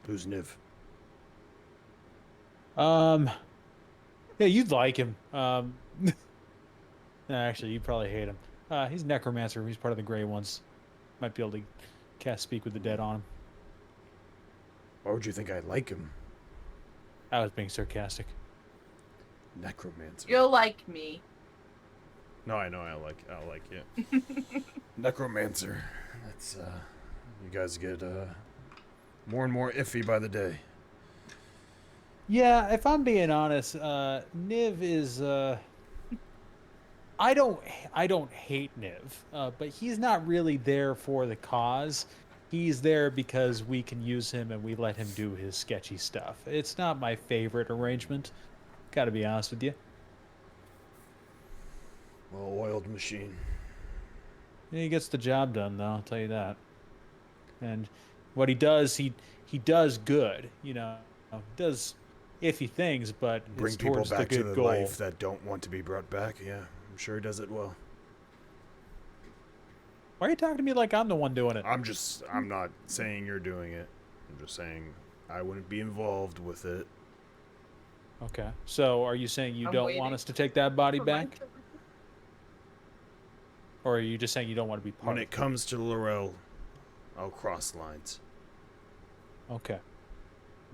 Speaker 13: Who's Niv?
Speaker 6: Yeah, you'd like him. Actually, you'd probably hate him. He's a necromancer. He's part of the Grey Ones. Might be able to cast Speak with the Dead on him.
Speaker 13: Why would you think I like him?
Speaker 6: I was being sarcastic.
Speaker 13: Necromancer.
Speaker 8: You'll like me.
Speaker 3: No, I know I'll like it.
Speaker 13: Necromancer. That's you guys get more and more iffy by the day.
Speaker 6: Yeah, if I'm being honest, Niv is. I don't hate Niv, but he's not really there for the cause. He's there because we can use him and we let him do his sketchy stuff. It's not my favorite arrangement. Gotta be honest with you.
Speaker 13: Well-oiled machine.
Speaker 6: Yeah, he gets the job done, though. I'll tell you that. And what he does, he does good. Does iffy things, but
Speaker 13: Bring
Speaker 6: it's
Speaker 13: people
Speaker 6: towards
Speaker 13: back
Speaker 6: the
Speaker 13: to
Speaker 6: good
Speaker 13: the
Speaker 6: goal.
Speaker 13: life that don't want to be brought back. Yeah, I'm sure he does it well.
Speaker 6: Why are you talking to me like I'm the one doing it?
Speaker 3: I'm not saying you're doing it. I'm just saying I wouldn't be involved with it.
Speaker 6: Okay. So are you saying you
Speaker 8: I'm
Speaker 6: don't
Speaker 8: waiting
Speaker 6: want us to take that body
Speaker 8: for my
Speaker 6: back? Or are you just saying you don't want to be part
Speaker 3: When
Speaker 6: of
Speaker 3: it comes to Laurel, I'll cross lines.
Speaker 6: Okay.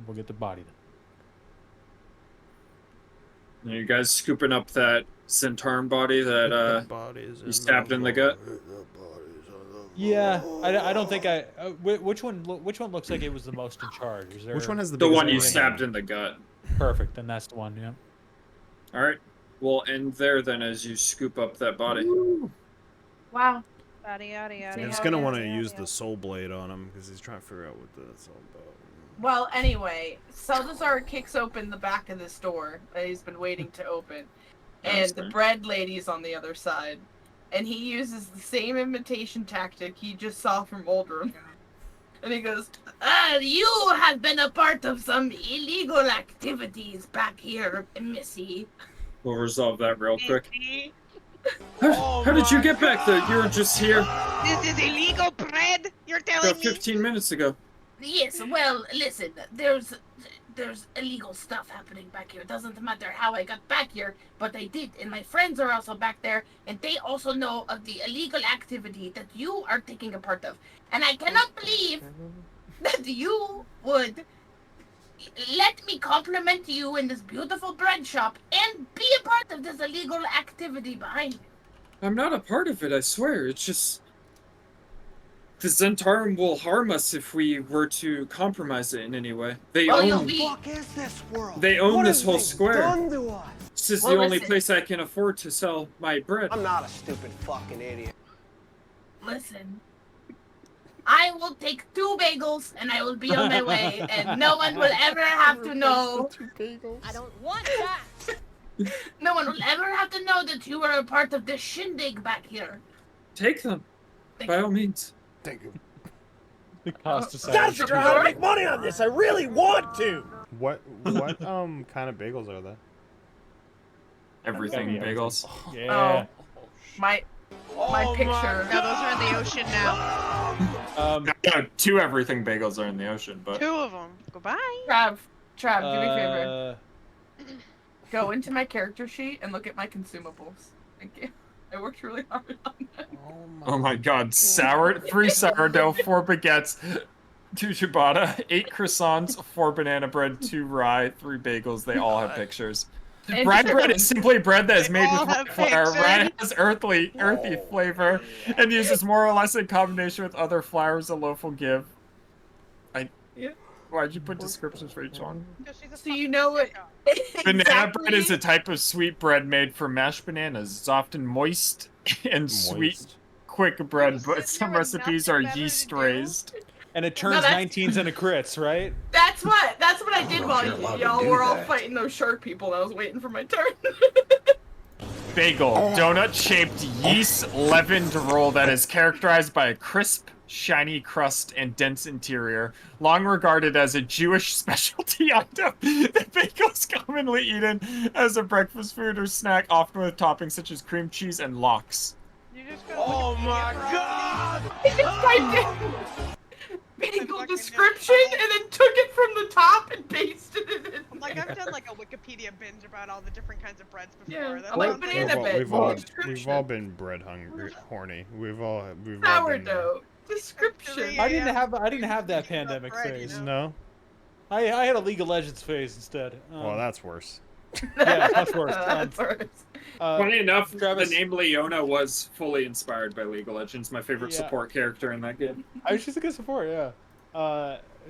Speaker 6: We'll get the body then.
Speaker 2: Are you guys scooping up that Centaurn body that you stabbed in the gut?
Speaker 6: Yeah, I don't think which one looks like it was the most in charge? Is there
Speaker 3: Which one has the
Speaker 2: The
Speaker 3: biggest
Speaker 2: one you
Speaker 3: brain?
Speaker 2: stabbed in the gut.
Speaker 6: Perfect, then that's the one, yeah.
Speaker 2: All right, we'll end there then as you scoop up that body.
Speaker 8: Wow.
Speaker 14: Yada yada yada.
Speaker 3: He's gonna want to use the soul blade on him because he's trying to figure out what that's all about.
Speaker 8: Well, anyway, Salazar kicks open the back of this door that he's been waiting to open. And the bread lady's on the other side. And he uses the same imitation tactic he just saw from Oldrum. And he goes,
Speaker 4: You have been a part of some illegal activities back here, Missy.
Speaker 2: We'll resolve that real quick. How did you get back there? You were just here
Speaker 14: This is illegal bread? You're telling
Speaker 2: about 15 minutes ago.
Speaker 4: Yes, well, listen, there's illegal stuff happening back here. It doesn't matter how I got back here, but I did, and my friends are also back there, and they also know of the illegal activity that you are taking a part of. And I cannot believe that you would let me compliment you in this beautiful bread shop and be a part of this illegal activity behind you.
Speaker 2: I'm not a part of it, I swear. It's just the Zentarum will harm us if we were to compromise it in any way. They own this whole square. This is the only place I can afford to sell my bread.
Speaker 9: I'm not a stupid fucking idiot.
Speaker 4: Listen, I will take 2 bagels and I will be on my way, and no one will ever have to know.
Speaker 12: I don't want that.
Speaker 4: No one will ever have to know that you were a part of this shindig back here.
Speaker 2: Take them, by all means.
Speaker 13: Thank you.
Speaker 6: The cost of
Speaker 9: Gotta figure out how to make money on this. I really want to.
Speaker 3: What kind of bagels are they?
Speaker 2: Everything bagels.
Speaker 6: Yeah.
Speaker 8: my picture.
Speaker 14: No, those are in the ocean now.
Speaker 2: No, 2 everything bagels are in the ocean, but
Speaker 14: 2 of them. Goodbye.
Speaker 8: Trav, do me a favor. Go into my character sheet and look at my consumables. Thank you. I worked really hard on that.
Speaker 2: Oh my god, 3 sourdough, 4 baguettes, 2 ciabatta, 8 croissants, 4 banana bread, 2 rye, 3 bagels. They all have pictures.
Speaker 8: And
Speaker 2: Rye
Speaker 8: just-
Speaker 2: bread is simply bread that is
Speaker 1: They
Speaker 2: made
Speaker 1: all
Speaker 2: with
Speaker 1: have
Speaker 2: flour. Rye
Speaker 1: pictures.
Speaker 2: has earthy flavor and uses more or less in combination with other flours a loaf will give. Why'd you put descriptions for each one?
Speaker 8: So you know what?
Speaker 2: Banana bread is a type of sweet bread made from mashed bananas. It's often moist and sweet, quick bread, but some recipes are yeast raised.
Speaker 6: And it turns
Speaker 8: No, that's-
Speaker 6: 19s into crits, right?
Speaker 8: That's what I did while
Speaker 13: you're allowed to
Speaker 8: y'all
Speaker 13: do
Speaker 8: were all
Speaker 13: that.
Speaker 8: fighting those shark people. And I was waiting for my turn.
Speaker 2: Bagel, donut-shaped yeast leavened roll that is characterized by a crisp, shiny crust and dense interior. Long regarded as a Jewish specialty item, the bagel is commonly eaten as a breakfast food or snack, often with toppings such as cream cheese and lox.
Speaker 1: You just go
Speaker 11: Oh my god!
Speaker 8: Bagel description and then took it from the top and pasted it in.
Speaker 1: Like I've done like a Wikipedia binge about all the different kinds of breads before.
Speaker 8: Yeah,
Speaker 1: That
Speaker 8: I like
Speaker 1: sounds
Speaker 8: banana bread.
Speaker 3: We've all
Speaker 8: Description.
Speaker 3: been bread hungry, horny. We've all been
Speaker 8: Sourdough description.
Speaker 6: I didn't have that pandemic phase.
Speaker 3: No.
Speaker 6: I had a League of Legends phase instead.
Speaker 3: Well, that's worse.
Speaker 6: Yeah, that's worse.
Speaker 8: That's worse.
Speaker 2: Funny enough,
Speaker 6: Travis-
Speaker 2: the name Leona was fully inspired by League of Legends, my favorite
Speaker 6: Yeah.
Speaker 2: support character in that game.
Speaker 6: I was just a good support, yeah.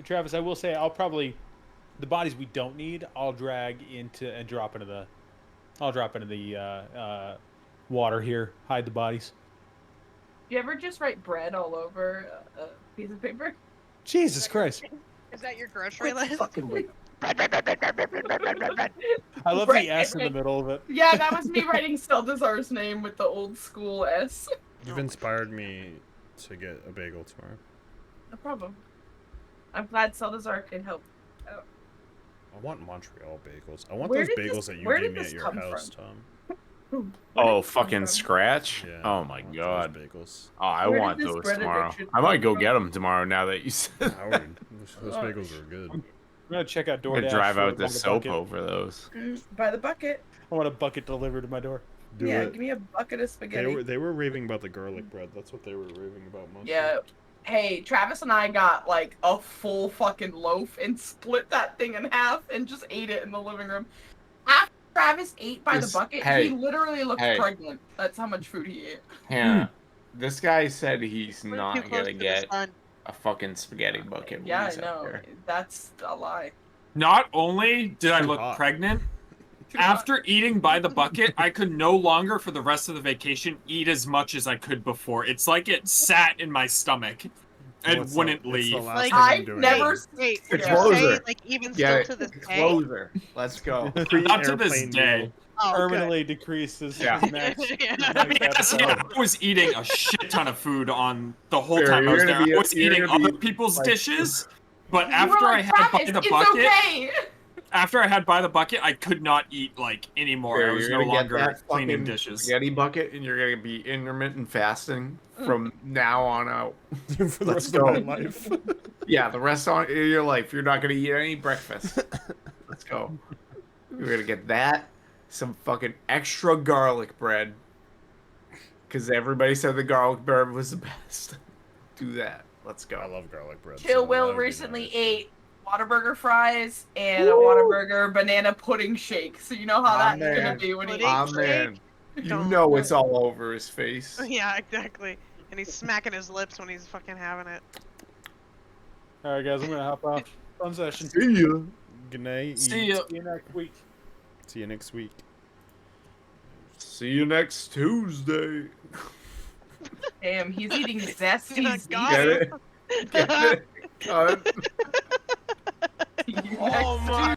Speaker 6: Travis, I will say I'll probably the bodies we don't need, I'll drag into and drop into the water here. Hide the bodies.
Speaker 8: You ever just write bread all over a piece of paper?
Speaker 6: Jesus Christ!
Speaker 1: Is that your grocery list?
Speaker 6: I love
Speaker 8: Bread,
Speaker 6: the S in the
Speaker 8: bread.
Speaker 6: middle of it.
Speaker 8: Yeah, that was me writing Seldazar's name with the old school S.
Speaker 3: You've inspired me to get a bagel tomorrow.
Speaker 8: No problem. I'm glad Seldazar can help. out.
Speaker 3: I want Montreal bagels. I want
Speaker 8: Where
Speaker 3: those
Speaker 8: did
Speaker 3: bagels
Speaker 8: this-
Speaker 3: that you
Speaker 8: where
Speaker 3: gave
Speaker 8: did
Speaker 3: me
Speaker 8: this
Speaker 3: at your
Speaker 8: come
Speaker 3: house,
Speaker 8: from?
Speaker 3: Tom.
Speaker 5: Oh, fucking scratch?
Speaker 3: Yeah,
Speaker 5: Oh my
Speaker 3: want
Speaker 5: god.
Speaker 3: those bagels.
Speaker 5: Oh, I
Speaker 8: Where did
Speaker 5: want
Speaker 8: this
Speaker 5: those
Speaker 8: bread
Speaker 5: tomorrow.
Speaker 8: addiction
Speaker 5: I might go
Speaker 8: come
Speaker 5: get them tomorrow now that you said.
Speaker 3: Howard, those bagels are good.
Speaker 6: I'm gonna check out
Speaker 5: I'm
Speaker 6: DoorDash.
Speaker 5: gonna drive
Speaker 6: for
Speaker 5: out the
Speaker 6: a
Speaker 5: soap
Speaker 6: bucket.
Speaker 5: over those.
Speaker 15: By the bucket.
Speaker 6: I want a bucket delivered to my door.
Speaker 3: Do
Speaker 15: Yeah,
Speaker 3: it.
Speaker 15: give me a bucket of spaghetti.
Speaker 3: They were raving about the garlic bread. That's what they were raving about most.
Speaker 8: Yeah. Hey, Travis and I got like a full fucking loaf and split that thing in half and just ate it in the living room. After Travis ate by
Speaker 5: This-
Speaker 8: the bucket,
Speaker 5: hey,
Speaker 8: he literally looked
Speaker 5: hey.
Speaker 8: pregnant. That's how much food he ate.
Speaker 5: Hannah, this guy said he's
Speaker 1: We're
Speaker 5: not
Speaker 1: too close
Speaker 5: gonna
Speaker 1: to the
Speaker 5: get
Speaker 1: sun.
Speaker 5: a fucking spaghetti bucket. when
Speaker 8: Yeah,
Speaker 5: he's
Speaker 8: I
Speaker 5: out
Speaker 8: know.
Speaker 5: there.
Speaker 8: That's a lie.
Speaker 2: Not only did I
Speaker 3: Too
Speaker 2: look
Speaker 3: hot.
Speaker 2: pregnant,
Speaker 8: Too hot.
Speaker 2: after eating by the bucket, I could no longer, for the rest of the vacation, eat as much as I could before. It's like it sat in my stomach and
Speaker 3: Well, it's
Speaker 2: wouldn't
Speaker 3: the- it's the
Speaker 2: leave.
Speaker 3: last
Speaker 1: Like,
Speaker 3: thing I'm
Speaker 8: I've
Speaker 3: doing.
Speaker 8: never
Speaker 1: Wait, would
Speaker 5: It's
Speaker 1: you say
Speaker 5: closer.
Speaker 1: like even
Speaker 5: Get
Speaker 1: still
Speaker 5: it.
Speaker 1: to this day?
Speaker 5: Closer. Let's go.
Speaker 2: Not to this
Speaker 3: Pre-airplane
Speaker 2: day.
Speaker 3: meal.
Speaker 1: Oh, good.
Speaker 6: Permanently decreases
Speaker 5: Yeah.
Speaker 6: his max.
Speaker 1: Yeah.
Speaker 2: Because, yeah, I was eating a shit ton of food on the whole
Speaker 5: Fair,
Speaker 2: time I
Speaker 5: you're
Speaker 2: was
Speaker 5: gonna
Speaker 2: there.
Speaker 5: be-
Speaker 2: I was
Speaker 5: you're
Speaker 2: eating
Speaker 5: gonna be,
Speaker 2: other people's
Speaker 5: like-
Speaker 2: dishes, but
Speaker 8: You
Speaker 2: after
Speaker 8: were
Speaker 2: I
Speaker 8: like,
Speaker 2: had by
Speaker 8: Travis,
Speaker 2: the
Speaker 8: it's
Speaker 2: bucket,
Speaker 8: okay.
Speaker 2: after I had by the bucket, I could not eat like anymore.
Speaker 5: Fair,
Speaker 2: I was
Speaker 5: you're
Speaker 2: no
Speaker 5: gonna get
Speaker 2: longer
Speaker 5: that
Speaker 2: cleaning
Speaker 5: fucking
Speaker 2: dishes.
Speaker 5: spaghetti bucket, and you're gonna be intermittent fasting from now on out.
Speaker 3: For the
Speaker 5: Let's
Speaker 3: rest of my
Speaker 5: go.
Speaker 3: life.
Speaker 5: Yeah, the rest of your life, you're not gonna eat any breakfast. Let's go. You're gonna get that, some fucking extra garlic bread, because everybody said the garlic bread was the best. Do that. Let's go.
Speaker 3: I love garlic bread.
Speaker 8: Chill
Speaker 3: so
Speaker 8: Will
Speaker 3: that would be
Speaker 8: recently
Speaker 3: nice.
Speaker 8: ate Whataburger fries and a Whataburger banana pudding shake. So you know how
Speaker 5: Aw,
Speaker 8: that's gonna
Speaker 5: man.
Speaker 8: be when he
Speaker 1: Pudding
Speaker 5: Ah,
Speaker 8: eats.
Speaker 5: man. You
Speaker 1: Don't-
Speaker 5: know it's all over his face.
Speaker 1: Yeah, exactly. And he's smacking his lips when he's fucking having it.
Speaker 6: All right, guys, I'm gonna hop off. Fun session.
Speaker 5: See ya.
Speaker 3: Good night.
Speaker 2: See ya.
Speaker 6: See you next week.
Speaker 3: See you next week.
Speaker 5: See you next Tuesday.
Speaker 8: Damn, he's eating zesty.
Speaker 1: Got
Speaker 5: Get
Speaker 1: it.
Speaker 5: it? Get it? Cut.
Speaker 8: Zesty.
Speaker 11: Oh my